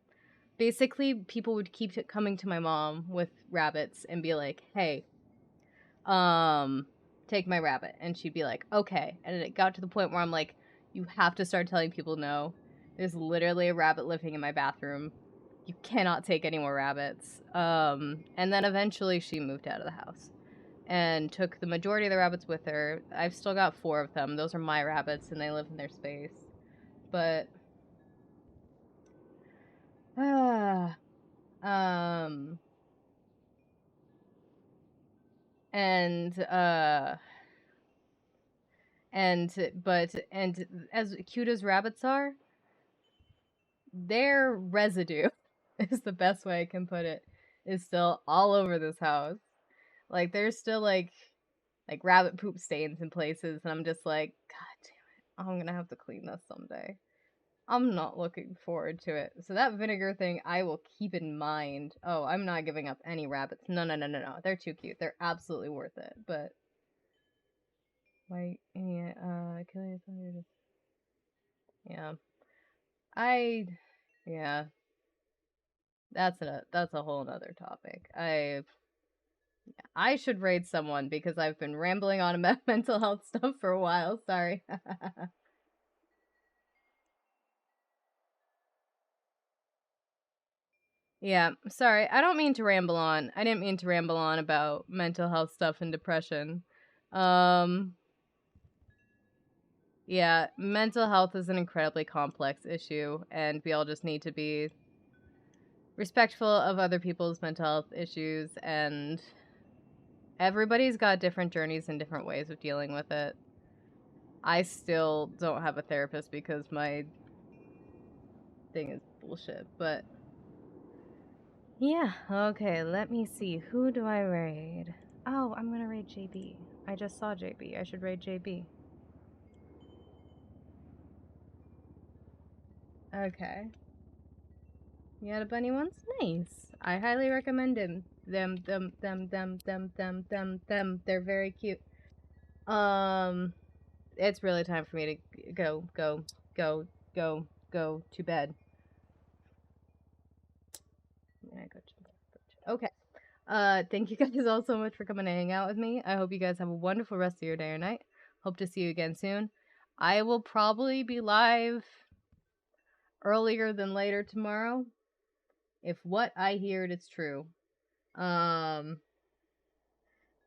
basically people would keep coming to my mom with rabbits and be like, "Hey, take my rabbit." And she'd be like, "Okay." And it got to the point where I'm like, "You have to start telling people no. There's literally a rabbit living in my bathroom. You cannot take any more rabbits." And then eventually she moved out of the house and took the majority of the rabbits with her. I've still got 4 of them. Those are my rabbits and they live in their space. But and as cute as rabbits are, their residue is the best way I can put it, is still all over this house. Like there's still like rabbit poop stains in places, and I'm just like, god damn it, I'm gonna have to clean this someday. I'm not looking forward to it. So that vinegar thing I will keep in mind. Oh, I'm not giving up any rabbits. No. They're too cute. They're absolutely worth it. But why kill yourself. Yeah. Yeah. That's a whole nother topic. I should raid someone because I've been rambling on about mental health stuff for a while. Sorry. Yeah, sorry. I don't mean to ramble on. I didn't mean to ramble on about mental health stuff and depression. Yeah, mental health is an incredibly complex issue, and we all just need to be respectful of other people's mental health issues, and everybody's got different journeys and different ways of dealing with it. I still don't have a therapist because my thing is bullshit, but yeah, okay, let me see. Who do I raid? Oh, I'm gonna raid JB. I just saw JB. I should raid JB. Okay. You got a bunny once? Nice. I highly recommend him. Them. They're very cute. It's really time for me to go to bed. Okay. Thank you guys all so much for coming and hanging out with me. I hope you guys have a wonderful rest of your day or night. Hope to see you again soon. I will probably be live earlier than later tomorrow. If what I hear is true.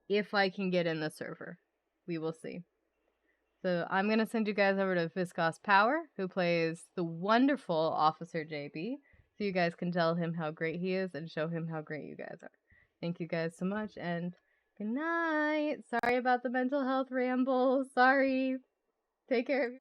If I can get in the server. We will see. So I'm going to send you guys over to Viscous Power, who plays the wonderful Officer JB, so you guys can tell him how great he is and show him how great you guys are. Thank you guys so much, and good night. Sorry about the mental health ramble. Sorry. Take care of